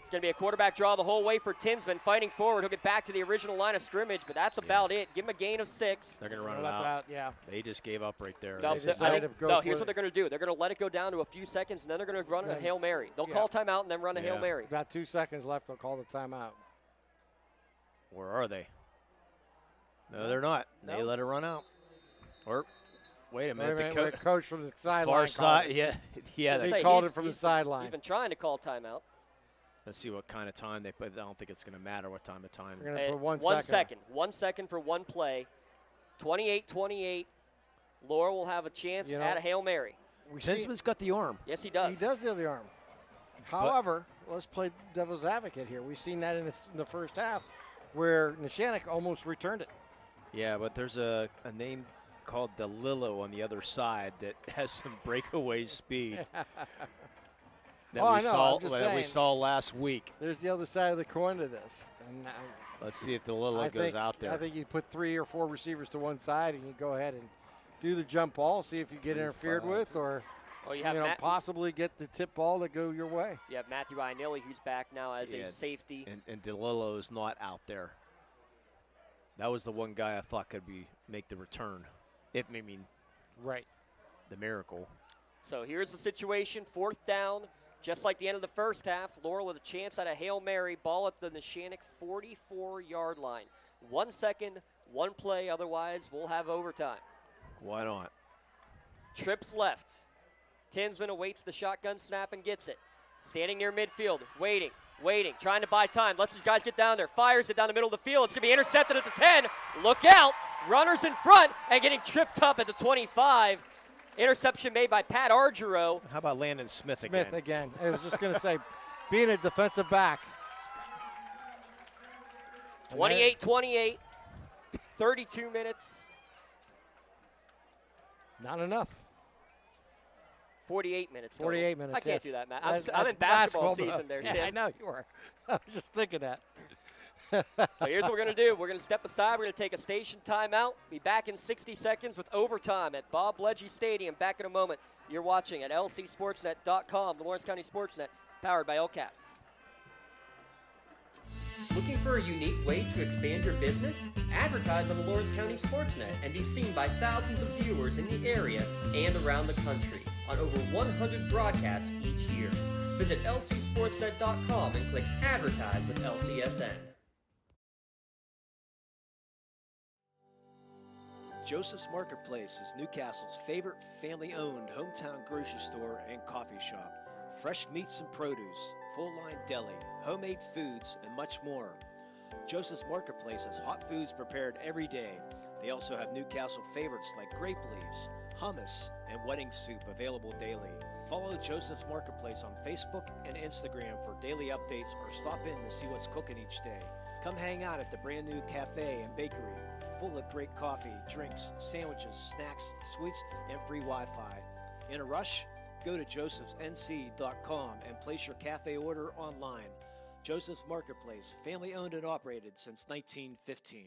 It's going to be a quarterback draw the whole way for Tinsman, fighting forward. He'll get back to the original line of scrimmage, but that's about it. Give him a gain of 6. They're going to run it Let out. that, yeah. They just gave up right there. No, They just- here's what they're going to do. They're going to let it go down to a few seconds, and then they're going to run a Hail Mary. They'll call timeout and then run a Hail Mary. About 2 seconds left, they'll call the timeout. Where are they? No, they're not. They let it run out. Or, wait a minute. The coach from the sideline. Far called side, it. yeah. He called it from the sideline. He's been trying to call timeout. Let's see what kind of time they put. I don't think it's going to matter what time of time. They're going to put 1 1 second. second. 1 second for one play. 28-28. Laurel will have a chance at a Hail Mary. Tinsman's got the arm. Yes, he does. He does have the arm. However, let's play devil's advocate here. We've seen that in the first half where Neshannock almost returned it. Yeah, but there's a name called DeLillo on the other side that has some breakaway speed. we saw last week. There's the other side of the coin to this. And let's see if Delillo goes out there. I think you put 3 or 4 receivers to one side and you go ahead and do the jump ball, see if you get interfered with, or possibly get the tip ball to go your way. You have Matthew Ionelli, who's back now as a safety. And Delillo is not out there. That was the one guy I thought could make the return. Right. The miracle. So here's the situation, 4th down, just like the end of the first half. Laurel with a chance at a Hail Mary, ball at the Neshannock 44-yard line. 1 second, 1 play, otherwise we'll have overtime. Why not? Trips left. Tinsman awaits the shotgun snap and gets it. Standing near midfield, waiting, trying to buy time. Lets these guys get down there. Fires it down the middle of the field. It's going to be intercepted at the 10. Look out. Runners in front and getting tripped up at the 25. Interception made by Pat Argero. How about Landon Smith again? I was just going to say, being a defensive back. 28-28. 32 minutes. Not enough. 48 minutes. 48 minutes. I can't yes. do that, Matt. That's I'm in basketball season there, yeah, Tim. I know you are. I was just thinking that. So here's what we're going to do. We're going to step aside. We're going to take a station timeout. Be back in 60 seconds with overtime at Bob Bledgy Stadium. Back in a moment. You're watching at lcsportsnet.com, the Lawrence County SportsNet, powered by LCAP. Looking for a unique way to expand your business? Advertise on the Lawrence County SportsNet and be seen by thousands of viewers in the area and around the country on over 100 broadcasts each year. Visit lcsportsnet.com and click Advertise with LCSN. Joseph's Marketplace is Newcastle's favorite family-owned hometown grocery store and coffee shop. Fresh meats and produce, full-line deli, homemade foods, and much more. Joseph's Marketplace has hot foods prepared every day. They also have Newcastle favorites like grape leaves, hummus, and wedding soup available daily. Follow Joseph's Marketplace on Facebook and Instagram for daily updates or stop in to see what's cooking each day. Come hang out at the brand new cafe and bakery, full of great coffee, drinks, sandwiches, snacks, sweets, and free Wi-Fi. In a rush? Go to josephsnc.com and place your cafe order online. Joseph's Marketplace, family owned and operated since 1915.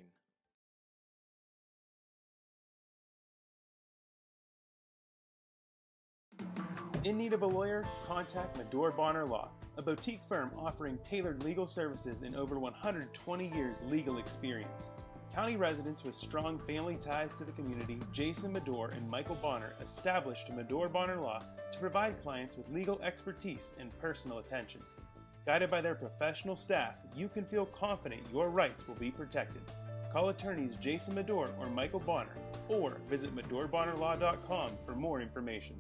In need of a lawyer? Contact Medore Bonner Law, a boutique firm offering tailored legal services and over 120 years legal experience. County residents with strong family ties to the community, Jason Medore and Michael Bonner, established Medore Bonner Law to provide clients with legal expertise and personal attention. Guided by their professional staff, you can feel confident your rights will be protected. Call attorneys Jason Medore or Michael Bonner, or visit MedoreBonnerLaw.com for more information.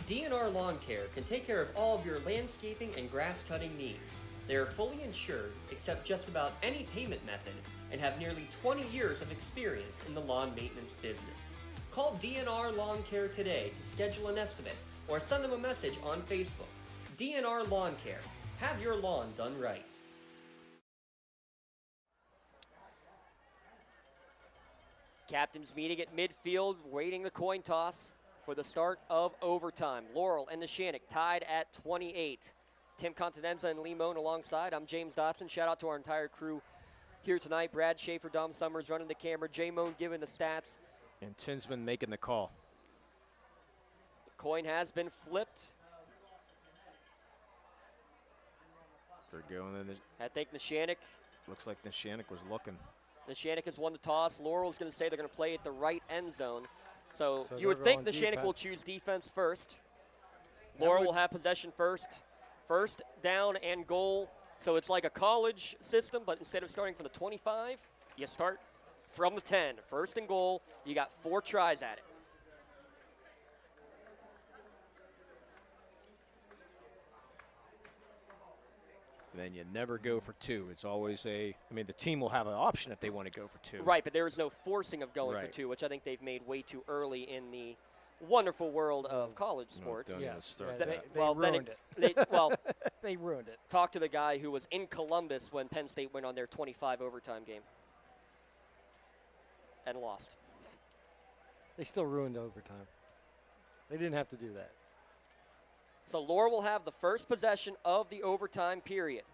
DNR Lawn Care can take care of all of your landscaping and grass cutting needs. They are fully insured, accept just about any payment method, and have nearly 20 years of experience in the lawn maintenance business. Call DNR Lawn Care today to schedule an estimate or send them a message on Facebook. DNR Lawn Care. Have your lawn done right. Captains meeting at midfield, waiting the coin toss for the start of overtime. Laurel and Neshannock tied at 28. Tim Continenza and Lee Moan alongside. I'm James Dotson. Shout out to our entire crew here tonight. Brad Schaefer, Dom Summers running the camera. Jay Moan giving the stats. And Tinsman making the call. The coin has been flipped. They're going in. I think Neshannock. Looks like Neshannock was looking. Neshannock has won the toss. Laurel's going to say they're going to play at the right end zone. So you would think Neshannock will choose defense first. Laurel will have possession first. First down and goal. So it's like a college system, but instead of starting from the 25, you start from the 10. First and goal. You got 4 tries at it. And then you never go for 2. It's always the team will have an option if they want to go for 2. Right, but there is no forcing of going for 2, which I think they've made way too early in the wonderful world of college sports. They ruined it. They ruined it. Talk to the guy who was in Columbus when Penn State went on their 25 overtime game and lost. They still ruined overtime. They didn't have to do that. So Laurel will have the first possession of the overtime period.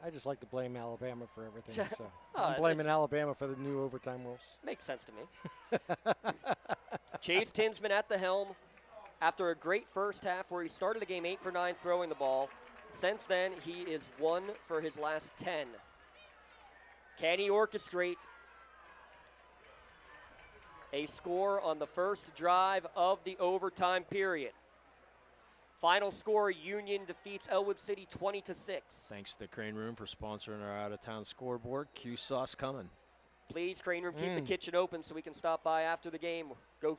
I just like to blame Alabama for everything. So Oh, I'm blaming Alabama for the new overtime rules. Makes sense to me. Chase Tinsman at the helm after a great first half where he started the game 8 for 9 throwing the ball. Since then, he is 1 for his last 10. Can he orchestrate a score on the first drive of the overtime period? Final score, Union defeats Elwood City 20-6. Thanks to the Crane Room for sponsoring our out-of-town scoreboard. Q sauce coming. Please, Crane Room, keep the kitchen open so we can stop by after the game. Go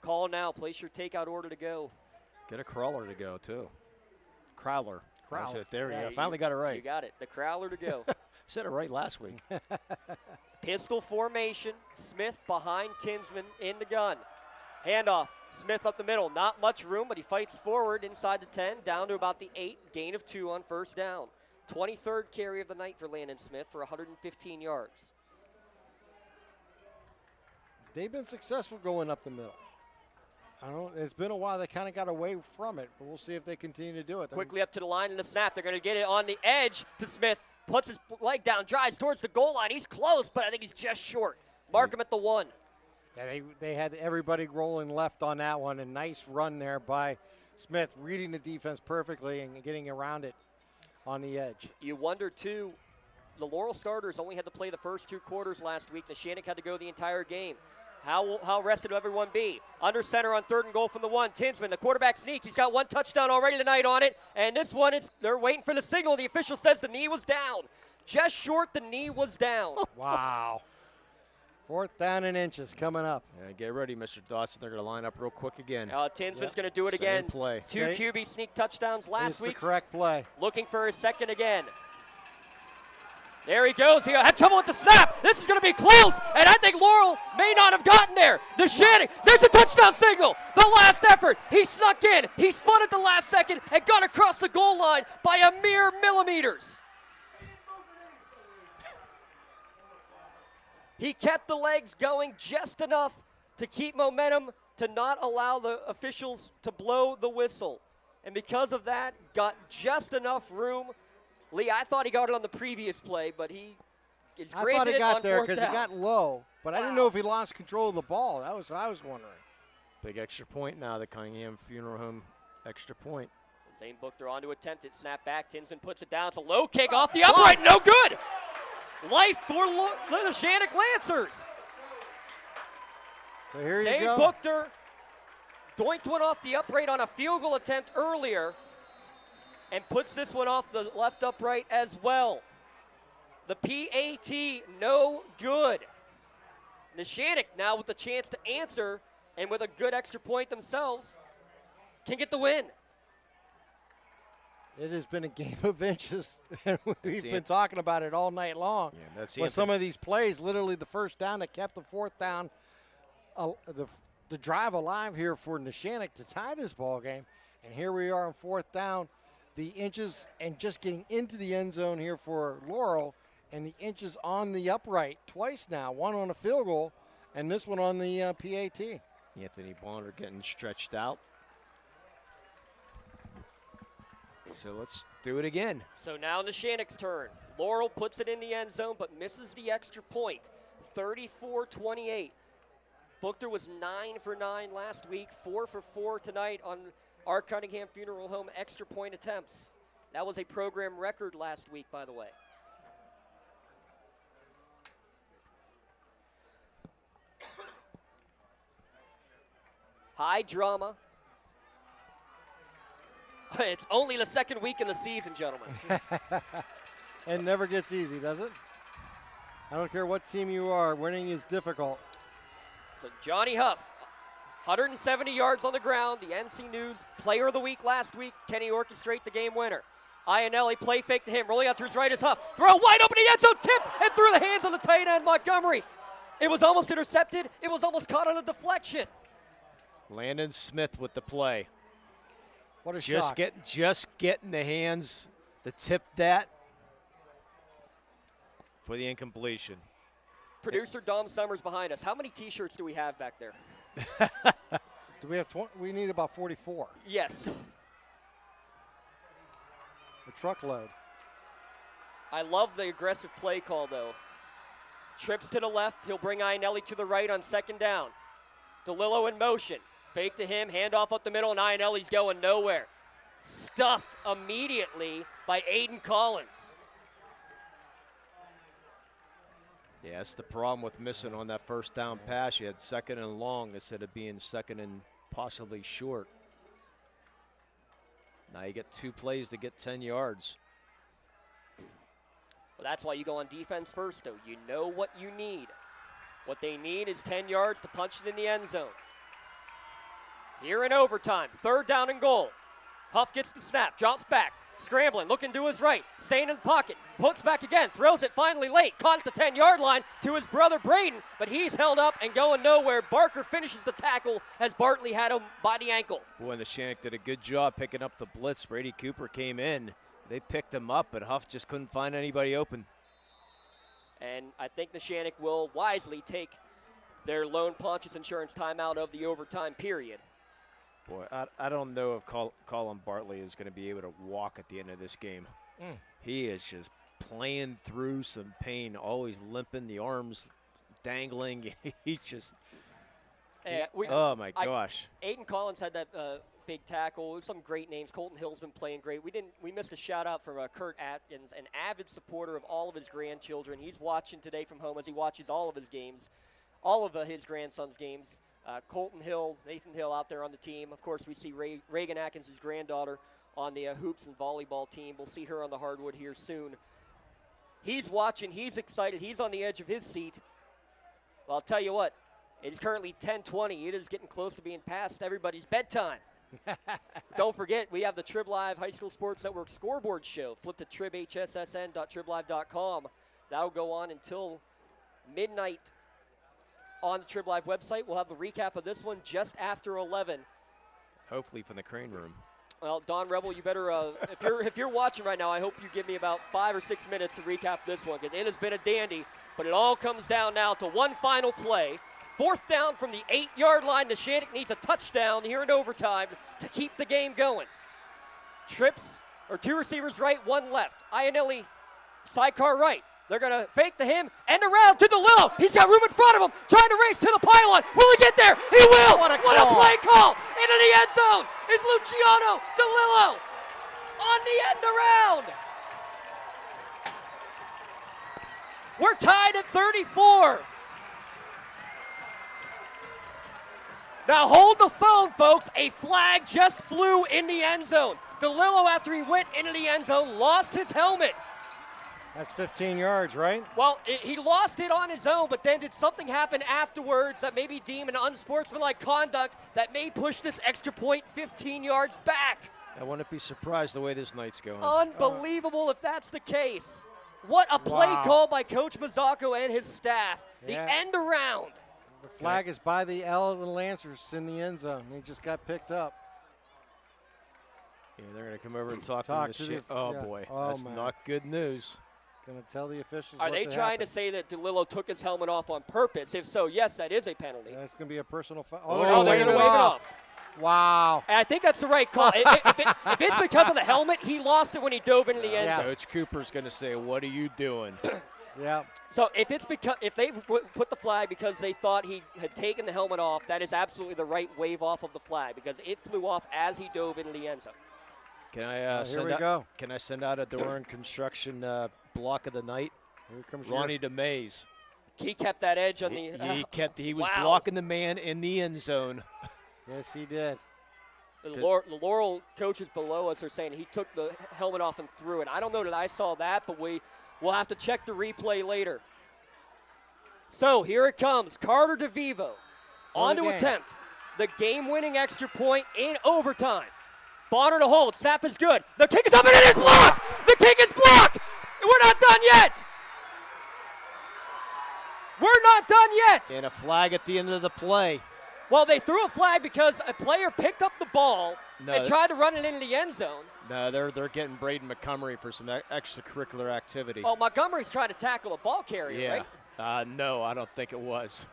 call now. Place your takeout order to go. Get a crawler to go, too. Crowler. Crowler. There we Yeah, go. Finally got it right. You got it. The Crowler to go. Said it right last week. Pistol formation. Smith behind Tinsman in the gun. Handoff. Smith up the middle. Not much room, but he fights forward inside the 10, down to about the 8. Gain of 2 on first down. 23rd carry of the night for Landon Smith for 115 yards. They've been successful going up the middle. It's been a while. They kind of got away from it, but we'll see if they continue to do it. Quickly up to the line in the snap. They're going to get it on the edge to Smith. Puts his leg down, drives towards the goal line. He's close, but I think he's just short. Mark him at the 1. Yeah, they had everybody rolling left on that one. A nice run there by Smith, reading the defense perfectly and getting around it on the edge. You wonder, too, the Laurel starters only had to play the first 2 quarters last week. Neshannock had to go the entire game. How rested will everyone be? Under center on 3rd and goal from the 1. Tinsman, the quarterback sneak. He's got 1 touchdown already tonight on it. And this one, they're waiting for the signal. The official says the knee was down. Just short, the knee was down. Wow. 4th down and inches coming up. Yeah, get ready, Mr. Dawson. They're going to line up real quick again. Tinsman's going to do it Same again. play. 2 QB sneak touchdowns last week. The correct play. Looking for his second again. There he goes. He had trouble with the snap. This is going to be close, and I think Laurel may not have gotten there. Neshannock, there's a touchdown signal. The last effort. He snuck in. He spun at the last second and got across the goal line by a mere millimeters. He kept the legs going just enough to keep momentum, to not allow the officials to blow the whistle. And because of that, got just enough room. Lee, I thought he got it on the previous play, but he is granted it on 4th down. I thought he got there because he got low, but I didn't know if he lost control of the ball. That was what I was wondering. Big extra point now, the Cunningham Funeral Home extra point. Zane Buchter on to attempt it. Snap back. Tinsman puts it down. It's a low kick off the upright. No good. Life for the Neshannock Lancers. So here you Zane go. Buchter doinked one off the upright on a field goal attempt earlier and puts this one off the left upright as well. The PAT, no good. Neshannock now with the chance to answer and with a good extra point themselves can get the win. It has been a game of inches, and we've been talking about it all night long. Yeah, that's with some of these plays, literally the first down that kept the 4th down, the drive alive here for Neshannock to tie this ball game. And here we are on 4th down, the inches and just getting into the end zone here for Laurel, and the inches on the upright twice now, one on a field goal and this one on the PAT. Anthony Bonner getting stretched out. So let's do it again. So now Neshannock's turn. Laurel puts it in the end zone but misses the extra point. 34-28. Buchter was 9 for 9 last week, 4 for 4 tonight on our Cunningham Funeral Home extra point attempts. That was a program record last week, by the way. High drama. It's only the 2nd week in the season, gentlemen. It never gets easy, does it? I don't care what team you are, winning is difficult. So Johnny Huff, 170 yards on the ground. The NC News Player of the Week last week. Can he orchestrate the game winner? Iannelli play fake to him. Rolling out to his right is Huff. Throw wide open in the end zone, tipped and through the hands of the tight end Montgomery. It was almost intercepted. It was almost caught on a deflection. Landon Smith with the play. What a just shock. Just getting the hands to tip that for the incompletion. Producer Dom Summers behind us. How many T-shirts do we have back there? Do we have 20? We need about 44. Yes. A truckload. I love the aggressive play call, though. Trips to the left. He'll bring Ionelli to the right on second down. DeLillo in motion. Fake to him, handoff up the middle, and Ionelli's going nowhere. Stuffed immediately by Aiden Collins. Yeah, that's the problem with missing on that first down pass. You had second and long instead of being second and possibly short. Now you get 2 plays to get 10 yards. Well, that's why you go on defense first, though. You know what you need. What they need is 10 yards to punch it in the end zone. Here in overtime, 3rd down and goal. Huff gets the snap, drops back, scrambling, looking to his right, staying in the pocket, pokes back again, throws it finally late, caught at the 10-yard line to his brother Braden, but he's held up and going nowhere. Barker finishes the tackle as Bartley had him by the ankle. Boy, and Neshannock did a good job picking up the blitz. Brady Cooper came in. They picked him up, but Huff just couldn't find anybody open. And I think Neshannock will wisely take their lone Pontius Insurance timeout of the overtime period. Boy, I don't know if Colin Bartley is going to be able to walk at the end of this game. He is just playing through some pain, always limping, the arms dangling. He just oh, my gosh. Aiden Collins had that big tackle. Some great names. Colton Hill's been playing great. We missed a shout-out from Kurt Atkins, an avid supporter of all of his grandchildren. He's watching today from home as he watches all of his games, all of his grandson's games. Colton Hill, Nathan Hill out there on the team. Of course, we see Reagan Atkins, his granddaughter, on the hoops and volleyball team. We'll see her on the hardwood here soon. He's watching. He's excited. He's on the edge of his seat. Well, I'll tell you what. It is currently 10:20. It is getting close to being past everybody's bedtime. Don't forget, we have the Trib Live High School Sports Network scoreboard show. Flip to tribhssn.triblive.com. That will go on until midnight on the Trib Live website. We'll have the recap of this one just after 11. Hopefully from the crane room. Well, Don Rebel, you better, if you're watching right now, I hope you give me about 5 or 6 minutes to recap this one, because it has been a dandy. But it all comes down now to one final play. 4th down from the 8-yard line. Neshannock needs a touchdown here in overtime to keep the game going. Trips, or 2 receivers right, 1 left. Ionelli, sidecar right. They're going to fake to him, end around to DeLillo. He's got room in front of him, trying to race to the pylon. Will he get there? He will. What a play call. Into the end zone is Luciano DeLillo on the end around. We're tied at 34. Now hold the phone, folks. A flag just flew in the end zone. DeLillo, after he went into the end zone, lost his helmet. That's 15 yards, right? Well, he lost it on his own, but then did something happen afterwards that may be deemed an unsportsmanlike conduct that may push this extra point 15 yards back? I wouldn't be surprised the way this night's going. Unbelievable if that's the case. What a play call by Coach Mazzocco and his staff. The end around. The flag is by the L of the Lancers in the end zone. He just got picked up. Yeah, they're going to come over and talk to the Oh, boy. That's not good news. Going to tell the officials Are they trying to say that DeLillo took his helmet off on purpose? If so, yes, that is a penalty. That's going to be a personal foul. Oh, they're going to wave it off. Wow. And I think that's the right call. If it's because of the helmet, he lost it when he dove into the end zone. Coach Cooper's going to say, what are you doing? Yeah. So if they put the flag because they thought he had taken the helmet off, that is absolutely the right wave off of the flag because it flew off as he dove into the end zone. Can I Can I send out a Doran Construction block of the night? Here comes Ronnie DeMays. He kept that edge on the. He was blocking the man in the end zone. Yes, he did. The Laurel coaches below us are saying he took the helmet off and threw it. I don't know that I saw that, but we'll have to check the replay later. So here it comes. Carter DeVivo on to attempt the game-winning extra point in overtime. Bonner to hold. Sapp is good. The kick is up and it is blocked. The kick is blocked. We're not done yet. We're not done yet. And a flag at the end of the play. Well, they threw a flag because a player picked up the ball and tried to run it into the end zone. No, they're getting Braden Montgomery for some extracurricular activity. Oh, Montgomery's trying to tackle a ball carrier, right? No, I don't think it was.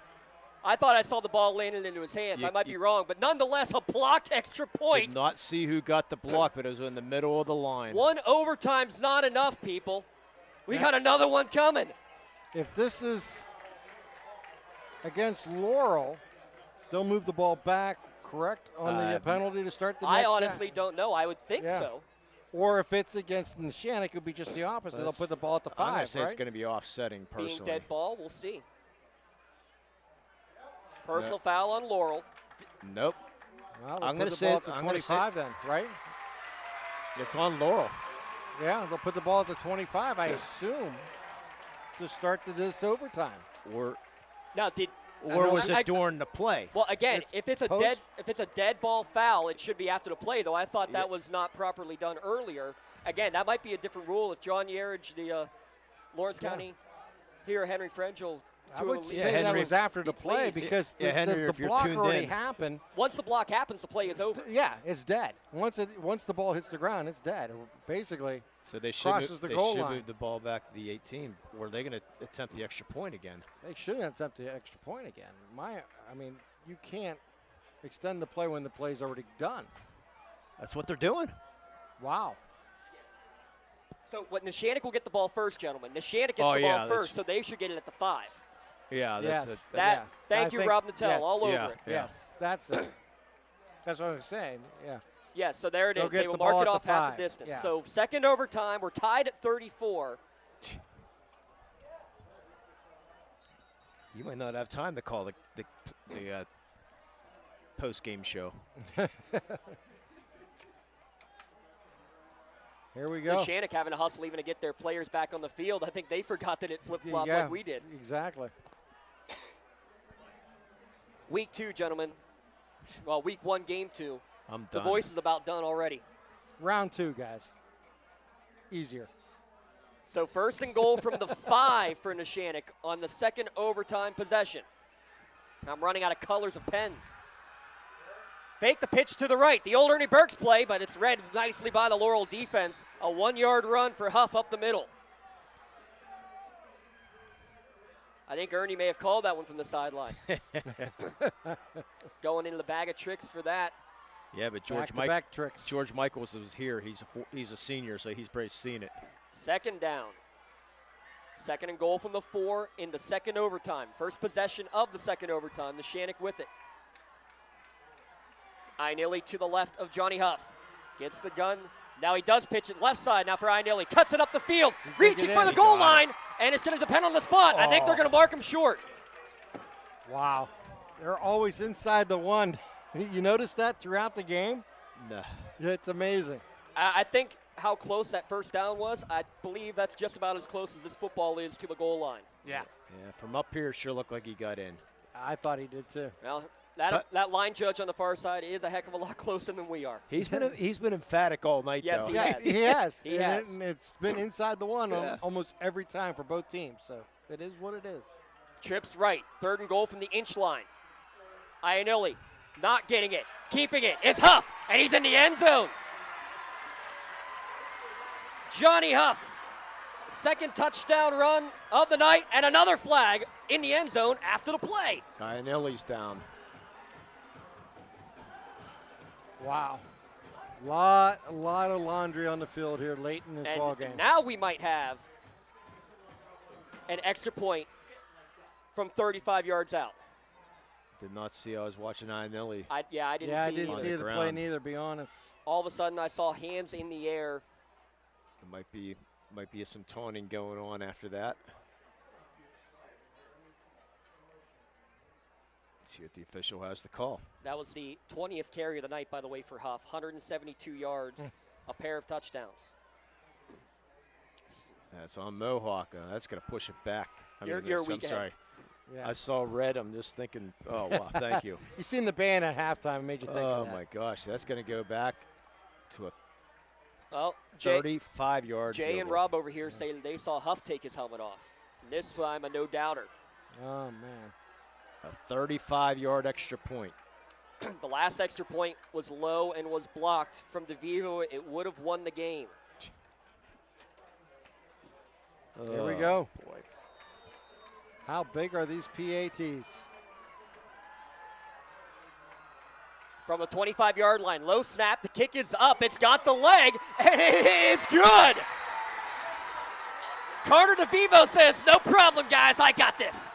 I thought I saw the ball landing into his hands. I might be wrong, but nonetheless, a blocked extra point. Did not see who got the block, but it was in the middle of the line. One overtime's not enough, people. We got another one coming. If this is against Laurel, they'll move the ball back, correct, on the penalty to start the next I honestly don't know. I would think so. Or if it's against Neshannock, it would be just the opposite. They'll put the ball at the 5, I'm going to say right? it's going to be offsetting personally. Being dead ball, we'll see. Personal foul on Laurel. Nope. Well, I'm going to say say at the 25 then, right? It's on Laurel. Yeah, they'll put the ball at the 25, I assume, to start this overtime. Or was it during the play? Well, again, if it's a dead ball foul, it should be after the play. Though I thought that was not properly done earlier. Again, that might be a different rule. If John Yerridge, the Lawrence County here, Henry Frangel. I would say that was after the play because the block already happened. Once the block happens, the play is over. Yeah, it's dead. Once the ball hits the ground, it's dead. Basically, so they should crosses the goal line. move the ball back to the 18. Or are they going to attempt the extra point again? They shouldn't attempt the extra point again. I mean, you can't extend the play when the play's already done. That's what they're doing. Wow. So Neshannock will get the ball first, gentlemen. Neshannock gets the ball first, so they should get it at the 5. Yeah, that's Thank you, Rob Nattell, all over it. Yes, that's it. That's what I'm saying, yeah. Yeah, so there it is. They'll They will get the mark ball it at off the half 5. the distance. Yeah. So second overtime, we're tied at 34. You might not have time to call the post-game show. Here we go. Neshannock having to hustle even to get their players back on the field. I think they forgot that it flip-flopped like we did. Exactly. Week 2, gentlemen. Well, week 1, game 2. I'm done. The voice is about done already. Round 2, guys. Easier. So first and goal from the 5 for Neshannock on the second overtime possession. I'm running out of colors of pens. Fake the pitch to the right. The old Ernie Burks play, but it's read nicely by the Laurel defense. A 1-yard run for Huff up the middle. I think Ernie may have called that one from the sideline. Going into the bag of tricks for that. Yeah, but George Michaels was here. He's a senior, so he's probably seen it. Second down. Second and goal from the 4 in the second overtime. First possession of the second overtime. Neshannock with it. Ionelli to the left of Johnny Huff. Gets the gun. Now he does pitch it left side now for Ionelli. Cuts it up the field. Reaching for the goal line. And it's going to depend on the spot. I think they're going to mark him short. Wow. They're always inside the 1. You notice that throughout the game? No. It's amazing. I think how close that first down was, I believe that's just about as close as this football is to the goal line. Yeah. Yeah, from up here, it sure looked like he got in. I thought he did too. Well, that line judge on the far side is a heck of a lot closer than we are. He's been emphatic all night, yes, though. He has. He has. And it's been inside the 1 almost every time for both teams. So it is what it is. Trips right. Third and goal from the inch line. Ionelli not getting it. Keeping it. It's Huff. And he's in the end zone. Johnny Huff. Second touchdown run of the night. And another flag in the end zone after the play. Ionelli's down. Wow. A lot of laundry on the field here late in this ball game. Now we might have an extra point from 35 yards out. Did not see. I was watching Ionelli. I didn't I didn't see the play neither, be honest. All of a sudden I saw hands in the air. It might be some taunting going on after that. Let's see what the official has to call. That was the 20th carry of the night, by the way, for Huff. 172 yards, a pair of touchdowns. That's on Mohawk. That's going to push it back. You're a week ahead. Sorry. Yeah. I saw red. I'm just thinking, oh, wow, thank you. You seen the band at halftime, made you think of that. Oh, my gosh. That's going to go back to a 35-yard Jay field and goal. Rob over here say that they saw Huff take his helmet off. And this time, a no-doubter. Oh, man. A 35-yard extra point. The last extra point was low and was blocked from DeVivo. It would have won the game. Here we go. Boy. How big are these PATs? From the 25-yard line, low snap, the kick is up, it's got the leg, and it is good! Carter DeVivo says, no problem, guys, I got this.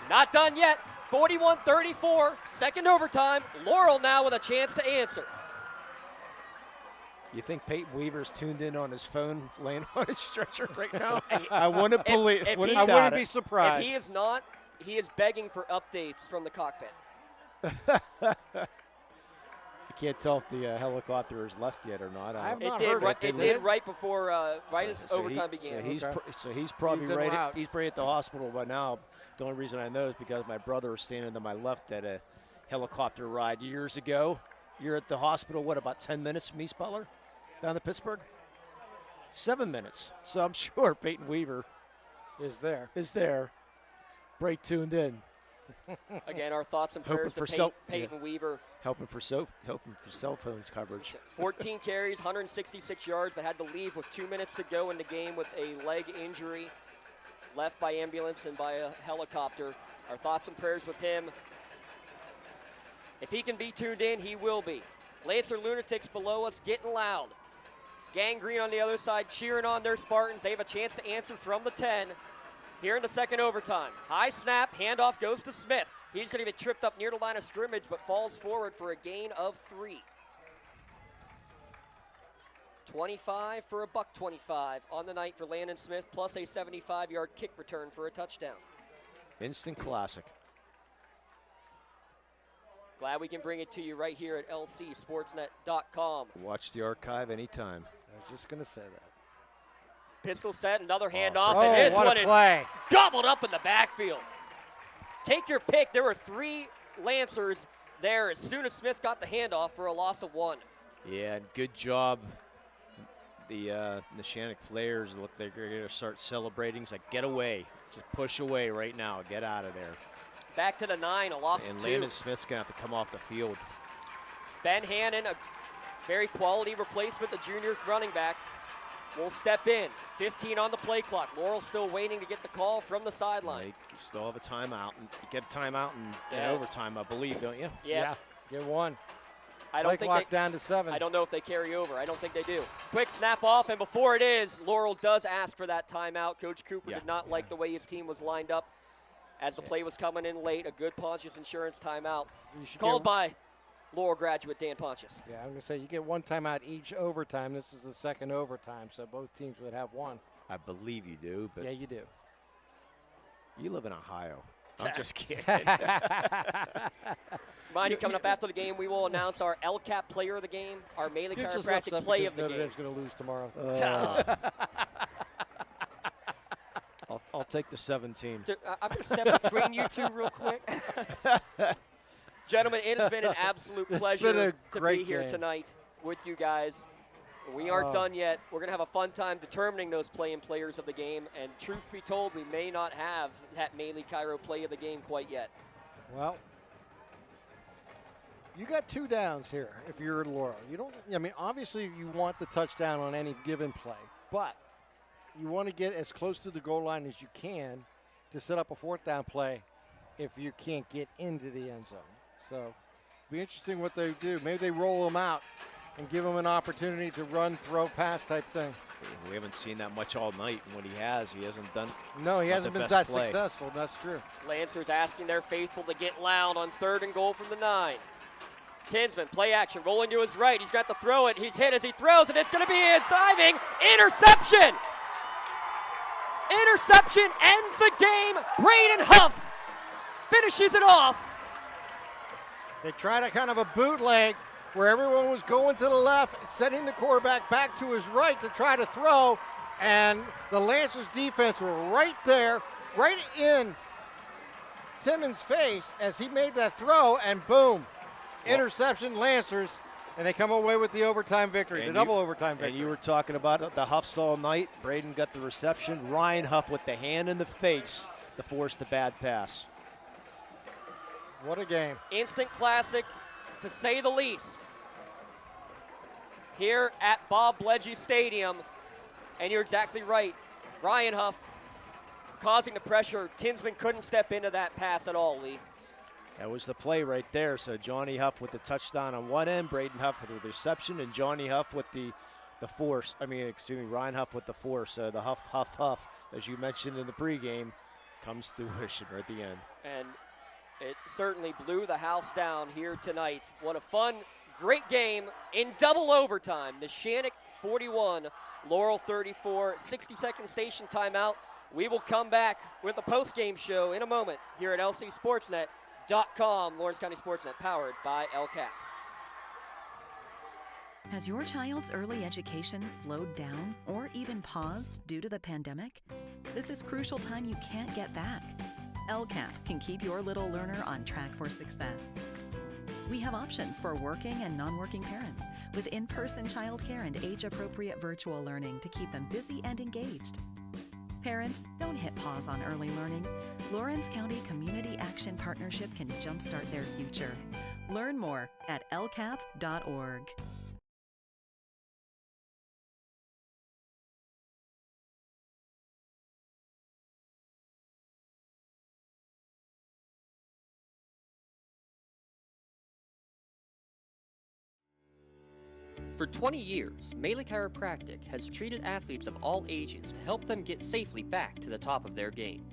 Not done yet, 41-34, second overtime. Laurel now with a chance to answer. You think Peyton Weaver's tuned in on his phone, laying on his stretcher right now? I wouldn't believe. I wouldn't be surprised. If he is not, he is begging for updates from the cockpit. I can't tell if the helicopter has left yet or not. I have It not did, heard right, it. it did right before, right as overtime began. So he's probably He's en right. route. He's probably at the hospital by now. The only reason I know is because my brother was standing to my left at a helicopter ride years ago. You're at the hospital, what, about 10 minutes from East Butler, down to Pittsburgh? 7 minutes. So I'm sure Peyton Weaver is there. Bray tuned in. Again, our thoughts and Hoping prayers for to Peyton Weaver. Helping for cell phones coverage. 14 carries, 166 yards, but had to leave with 2 minutes to go in the game with a leg injury, left by ambulance and by a helicopter. Our thoughts and prayers with him. If he can be tuned in, he will be. Lancer Lunatics below us getting loud. Gang Green on the other side cheering on their Spartans. They have a chance to answer from the 10 here in the second overtime. High snap, handoff goes to Smith. He's going to get tripped up near the line of scrimmage, but falls forward for a gain of 3. 25 for a $125 on the night for Landon Smith, plus a 75-yard kick return for a touchdown. Instant classic. Glad we can bring it to you right here at lcsportsnet.com. Watch the archive anytime. I was just going to say that. Pistol set, another handoff, and this one is gobbled up in the backfield. Take your pick. There were 3 Lancers there as soon as Smith got the handoff for a loss of 1. Yeah, good job. The Neshannock players look like they're going to start celebrating. It's like, get away. Just push away right now. Get out of there. Back to the 9, a loss of 2. And Landon Smith's going to have to come off the field. Ben Hannon, a very quality replacement, the junior running back, will step in. 15 on the play clock. Laurel still waiting to get the call from the sideline. You still have a timeout. You get a timeout in overtime, I believe, don't you? Yeah. Get one. I don't play think clock down to 7. I don't know if they carry over. I don't think they do. Quick snap off, and before it is, Laurel does ask for that timeout. Coach Cooper did not like the way his team was lined up as the play was coming in late. A good Pontius Insurance timeout called by Laurel graduate Dan Pontius. Yeah, I'm going to say you get one timeout each overtime. This is the second overtime, so both teams would have one. I believe you do. But yeah, you do. You live in Ohio. I'm just kidding. Mind you, coming up after the game, we will announce our LCAP player of the game, our Melee Chiropractic play of the Notre game. Dame's going to lose tomorrow. I'll take the 17. I'm going to step between you two real quick. Gentlemen, it has been an absolute pleasure to be here tonight with you guys. We aren't done yet. We're going to have a fun time determining those players of the game. And truth be told, we may not have that Melee Chiro play of the game quite yet. Well, you got 2 downs here if you're Laurel. You don't. I mean, obviously you want the touchdown on any given play, but you want to get as close to the goal line as you can to set up a 4th down play if you can't get into the end zone. So it'll be interesting what they do. Maybe they roll them out and give him an opportunity to run, throw, pass type thing. We haven't seen that much all night, and when he hasn't done. No, he hasn't been that successful. That's true. Lancers asking their faithful to get loud on 3rd and goal from the 9. Tinsman, play action, rolling to his right. He's got to throw it. He's hit as he throws, and it's going to be in timing. Interception! Interception ends the game. Braden Huff finishes it off. They tried a kind of a bootleg where everyone was going to the left, setting the quarterback back to his right to try to throw, and the Lancers defense were right there, right in Timmons' face as he made that throw, and boom, interception Lancers, and they come away with the overtime victory, the double overtime victory. And you were talking about the Huffs all night. Braden got the reception. Ryan Huff with the hand in the face to force the bad pass. What a game. Instant classic, to say the least. Here at Bob Bledgy Stadium, And you're exactly right. Ryan Huff causing the pressure. Tinsman couldn't step into that pass at all, Lee. That was the play right there. So Johnny Huff with the touchdown on one end, Braden Huff with the reception, and Johnny Huff with the force. Ryan Huff with the force. The Huff, as you mentioned in the pregame, comes to fruition right at the end. And it certainly blew the house down here tonight. What a fun, great game in double overtime. Neshannock 41, Laurel 34, 60-second station timeout. We will come back with the post-game show in a moment here at LCSportsNet.com, Lawrence County SportsNet, powered by LCAP. Has your child's early education slowed down or even paused due to the pandemic? This is crucial time you can't get back. LCAP can keep your little learner on track for success. We have options for working and non-working parents with in-person childcare and age-appropriate virtual learning to keep them busy and engaged. Parents, don't hit pause on early learning. Lawrence County Community Action Partnership can jumpstart their future. Learn more at lcap.org. For 20 years, Melee Chiropractic has treated athletes of all ages to help them get safely back to the top of their game.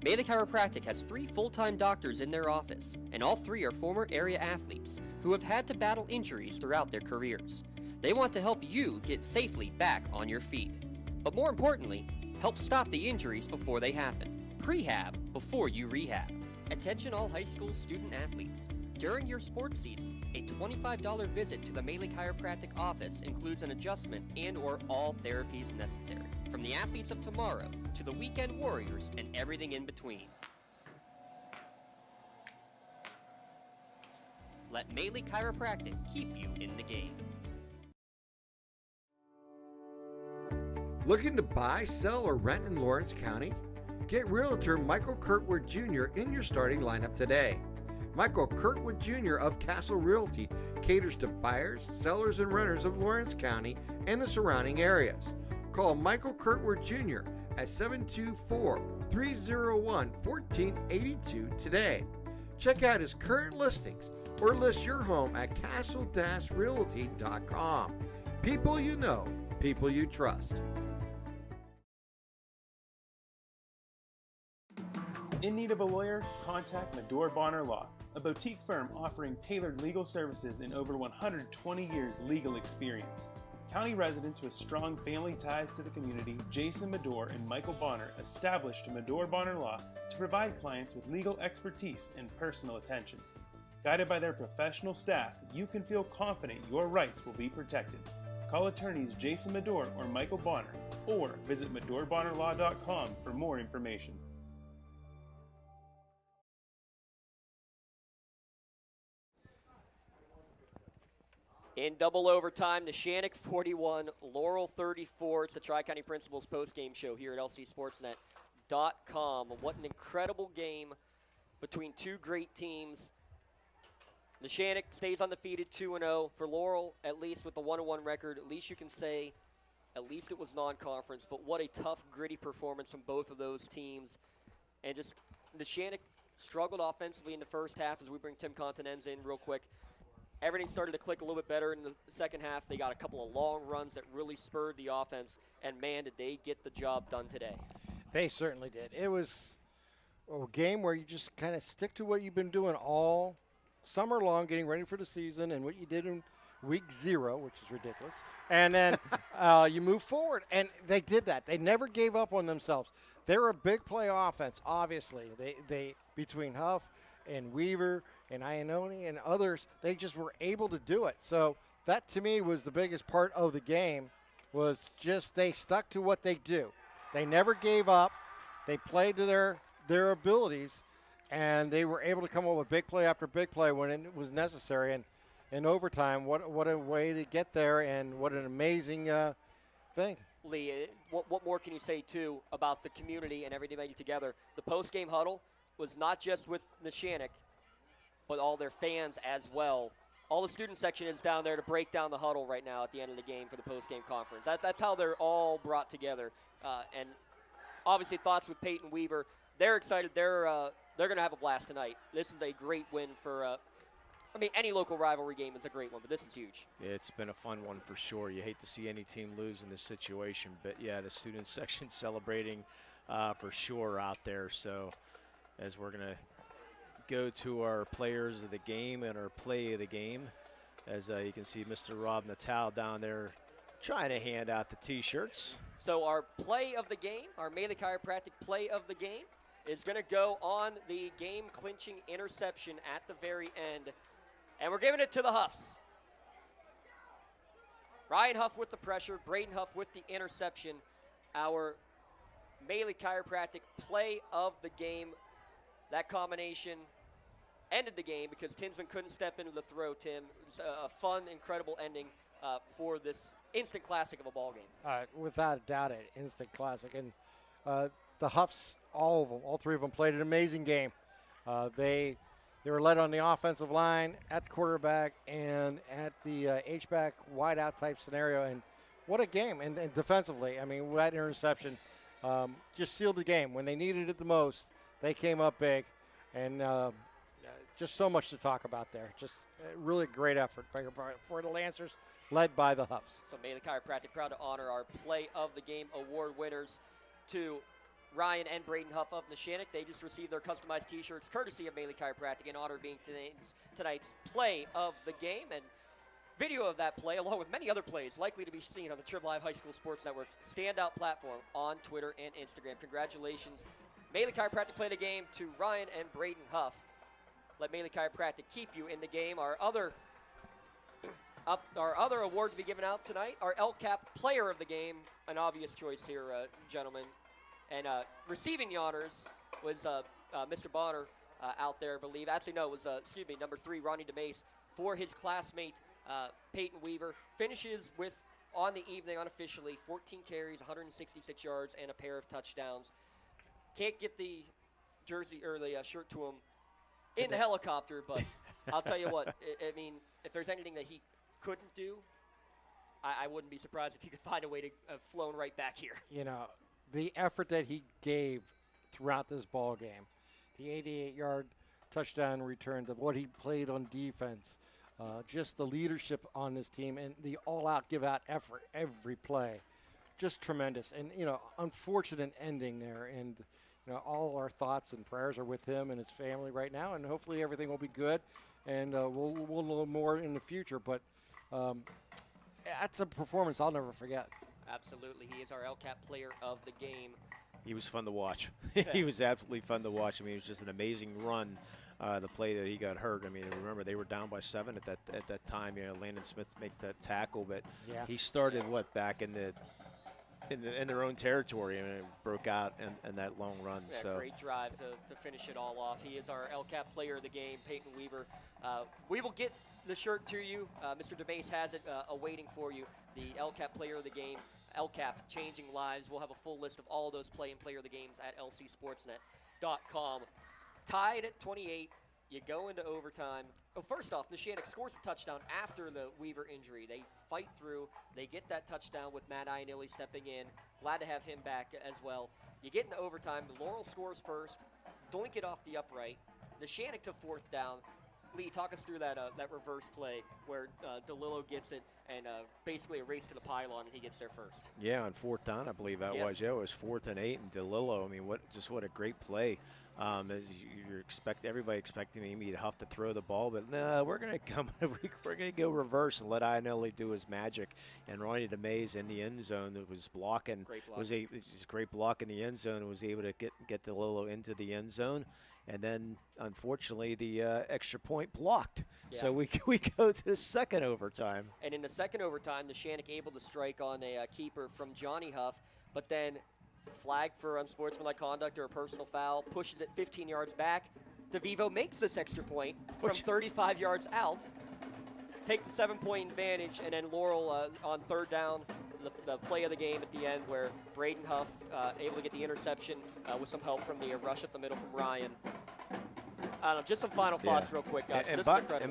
Melee Chiropractic has 3 full-time doctors in their office, and all 3 are former area athletes who have had to battle injuries throughout their careers. They want to help you get safely back on your feet. But more importantly, help stop the injuries before they happen. Prehab before you rehab. Attention all high school student athletes. During your sports season, a $25 visit to the Melee Chiropractic office includes an adjustment and/or all therapies necessary, from the athletes of tomorrow to the weekend warriors and everything in between. Let Melee Chiropractic keep you in the game. Looking to buy, sell, or rent in Lawrence County? Get Realtor Michael Kurtwood Jr. in your starting lineup today. Michael Kurtwood Jr. of Castle Realty caters to buyers, sellers, and renters of Lawrence County and the surrounding areas. Call Michael Kurtwood Jr. at 724-301-1482 today. Check out his current listings or list your home at castle-realty.com. People you know, people you trust. In need of a lawyer? Contact Medore Bonner Law, a boutique firm offering tailored legal services and over 120 years legal experience. County residents with strong family ties to the community, Jason Medore and Michael Bonner, established Medore Bonner Law to provide clients with legal expertise and personal attention. Guided by their professional staff, you can feel confident your rights will be protected. Call attorneys Jason Medore or Michael Bonner, or visit MedoreBonnerLaw.com for more information. In double overtime, Neshannock 41, Laurel 34. It's the Tri-County Principals postgame show here at LCSportsNet.com. What an incredible game between two great teams. Neshannock stays undefeated 2-0. For Laurel, at least with the 1-1 record, at least you can say at least it was non-conference. But what a tough, gritty performance from both of those teams. And just Neshannock struggled offensively in the first half as we bring Tim Continenz in real quick. Everything started to click a little bit better in the second half. They got a couple of long runs that really spurred the offense, and, man, did they get the job done today. They certainly did. It was a game where you just kind of stick to what you've been doing all summer long, getting ready for the season, and what you did in week 0, which is ridiculous. And then you move forward, and they did that. They never gave up on themselves. They're a big play offense, obviously. They between Huff and Weaver and Iannone and others, they just were able to do it. So that, to me, was the biggest part of the game, was just they stuck to what they do. They never gave up. They played to their abilities, and they were able to come up with big play after big play when it was necessary. And in overtime, what a way to get there, and what an amazing thing. Lee, what more can you say, too, about the community and everybody together? The post-game huddle was not just with Neshannock, but all their fans as well. all the student section is down there to break down the huddle right now at the end of the game for the post-game conference. That's how they're all brought together. And obviously thoughts with Peyton Weaver. They're excited. They're going to have a blast tonight. This is a great win for any local rivalry game is a great one, but this is huge. It's been a fun one for sure. You hate to see any team lose in this situation, but yeah, the student section celebrating for sure out there. So as we're going to go to our players of the game and our play of the game, as you can see Mr. Rob Natal down there trying to hand out the T-shirts. So our play of the game, our Maley Chiropractic play of the game, is going to go on the game-clinching interception at the very end, and we're giving it to the Huffs. Ryan Huff with the pressure, Braden Huff with the interception. Our Maley Chiropractic play of the game. That combination ended the game because Tinsman couldn't step into the throw, Tim. It was a fun, incredible ending for this instant classic of a ball game. Without a doubt, an instant classic. And the Huffs, all of them, all three of them played an amazing game. They were led on the offensive line, at the quarterback, and at the H-back wideout type scenario. And what a game. And defensively, I mean, that interception just sealed the game. When they needed it the most, they came up big. And just so much to talk about there. Just really great effort for the Lancers, led by the Huffs. So Maley Chiropractic proud to honor our Play of the Game award winners to Ryan and Braden Huff of Neshannock. They just received their customized T-shirts courtesy of Maley Chiropractic in honor of being tonight's Play of the Game. And video of that play, along with many other plays, likely to be seen on the Trib Live High School Sports Network's standout platform on Twitter and Instagram. Congratulations, Maley Chiropractic Play of the Game to Ryan and Braden Huff. Let Maley Chiropractic keep you in the game. Our other award to be given out tonight, our LCAP Player of the Game, an obvious choice here, gentlemen. And receiving the honors was Mr. Bonner out there, I believe. Actually, no, it was, number 3, Ronnie DeMace, for his classmate, Peyton Weaver. Finishes with, on the evening, unofficially, 14 carries, 166 yards, and a pair of touchdowns. Can't get the jersey or the shirt to him in the helicopter, but I'll tell you what, I mean, if there's anything that he couldn't do, I wouldn't be surprised if he could find a way to have flown right back here. You know, the effort that he gave throughout this ball game, the 88-yard touchdown return, what he played on defense, just the leadership on this team, and the all-out give-out effort every play, just tremendous. And, you know, unfortunate ending there, and you know, all our thoughts and prayers are with him and his family right now, and hopefully everything will be good, and we'll know more in the future. But that's a performance I'll never forget. Absolutely. He is our LCAP Player of the Game. He was fun to watch. He was absolutely fun to watch. I mean, it was just an amazing run, the play that he got hurt. I mean, remember, they were down by 7 at that time. You know, Landon Smith make that tackle, but he started, back in their own territory, and it broke out in that long run. Yeah, so great drive to finish it all off. He is our LCAP Player of the Game, Peyton Weaver. We will get the shirt to you. Mr. DeMace has it awaiting for you. The LCAP Player of the Game, LCAP, Changing Lives. We'll have a full list of all those Play and Player of the Games at lcsportsnet.com. Tied at 28. You go into overtime. Oh, first off, Neshannock scores a touchdown after the Weaver injury. They fight through. They get that touchdown with Matt Ionilli stepping in. Glad to have him back as well. You get into overtime. Laurel scores first. Doink it off the upright. Neshannock to 4th down. Lee, talk us through that reverse play where DeLillo gets it and basically a race to the pylon, and he gets there first. Yeah, on 4th down, I believe that was. Yeah, it was 4th and 8, and DeLillo. I mean, what a great play. As you everybody expecting maybe Huff to throw the ball, but no, we're gonna go reverse and let Ionelli do his magic. And Ronnie DeMays in the end zone that was blocking. Great block. Was a great block in the end zone and was able to get DeLillo into the end zone. And then, unfortunately, the extra point blocked. Yeah. So we go to the second overtime. And in the second overtime, Neshannock able to strike on a keeper from Johnny Huff, but then flag for unsportsmanlike conduct or a personal foul, pushes it 15 yards back. DeVivo makes this extra point from 35 yards out, takes a 7-point advantage, and then Laurel on 3rd down, the play of the game at the end where Braden Huff able to get the interception with some help from the rush up the middle from Ryan. I don't know, just some final thoughts real quick, guys. And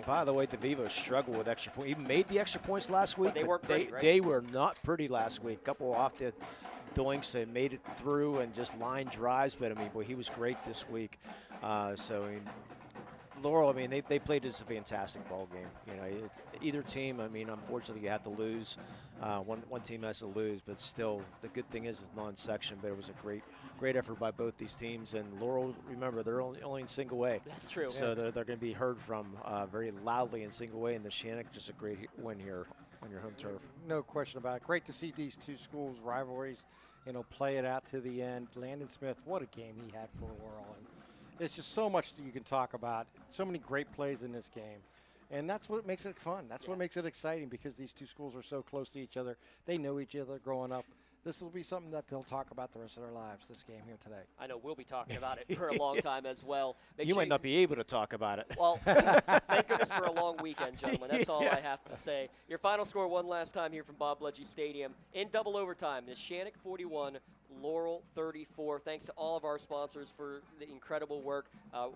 by the way, the Vivos struggled with extra points. Even made the extra points last week. But they weren't pretty, right? They were not pretty last week. A couple off the doinks and made it through and just line drives. But, I mean, boy, he was great this week. So, I mean, Laurel, I mean, they played just a fantastic ball game. You know, either team, I mean, unfortunately, you have to lose. One team has to lose, but still, the good thing is it's non-section. But it was a great effort by both these teams. And Laurel, remember, they're only in single A. That's true. So they're going to be heard from very loudly in single A. And Neshannock, just a great win here on your home turf. No question about it. Great to see these two schools' rivalries, play it out to the end. Landon Smith, what a game he had for Laurel. And there's just so much that you can talk about. So many great plays in this game. And that's what makes it fun. That's what makes it exciting, because these two schools are so close to each other. They know each other growing up. This will be something that they'll talk about the rest of their lives, this game here today. I know we'll be talking about it for a long time as well. You might not be able to talk about it. Well, thank goodness for a long weekend, gentlemen. That's all I have to say. Your final score one last time here from Bob Bledgy Stadium. In double overtime, Neshannock 41, Laurel 34. Thanks to all of our sponsors for the incredible work.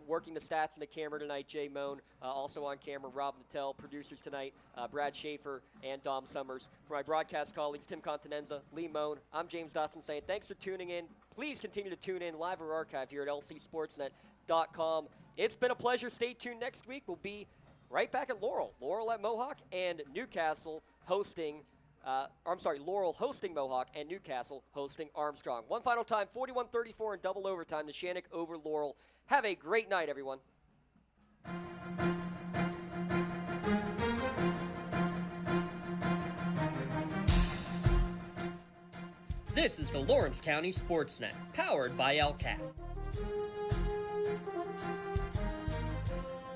Working the stats in the camera tonight, Jay Moan. Also on camera, Rob Natel. Producers tonight, Brad Schaefer and Dom Summers. For my broadcast colleagues, Tim Continenza, Lee Moan, I'm James Dotson saying thanks for tuning in. Please continue to tune in live or archive here at lcsportsnet.com. It's been a pleasure. Stay tuned next week. We'll be right back at Laurel. Laurel at Mohawk and Newcastle hosting Laurel hosting Mohawk and Newcastle hosting Armstrong. One final time, 41-34 in double overtime. Neshannock over Laurel. Have a great night, everyone. This is the Lawrence County SportsNet, powered by LCAT.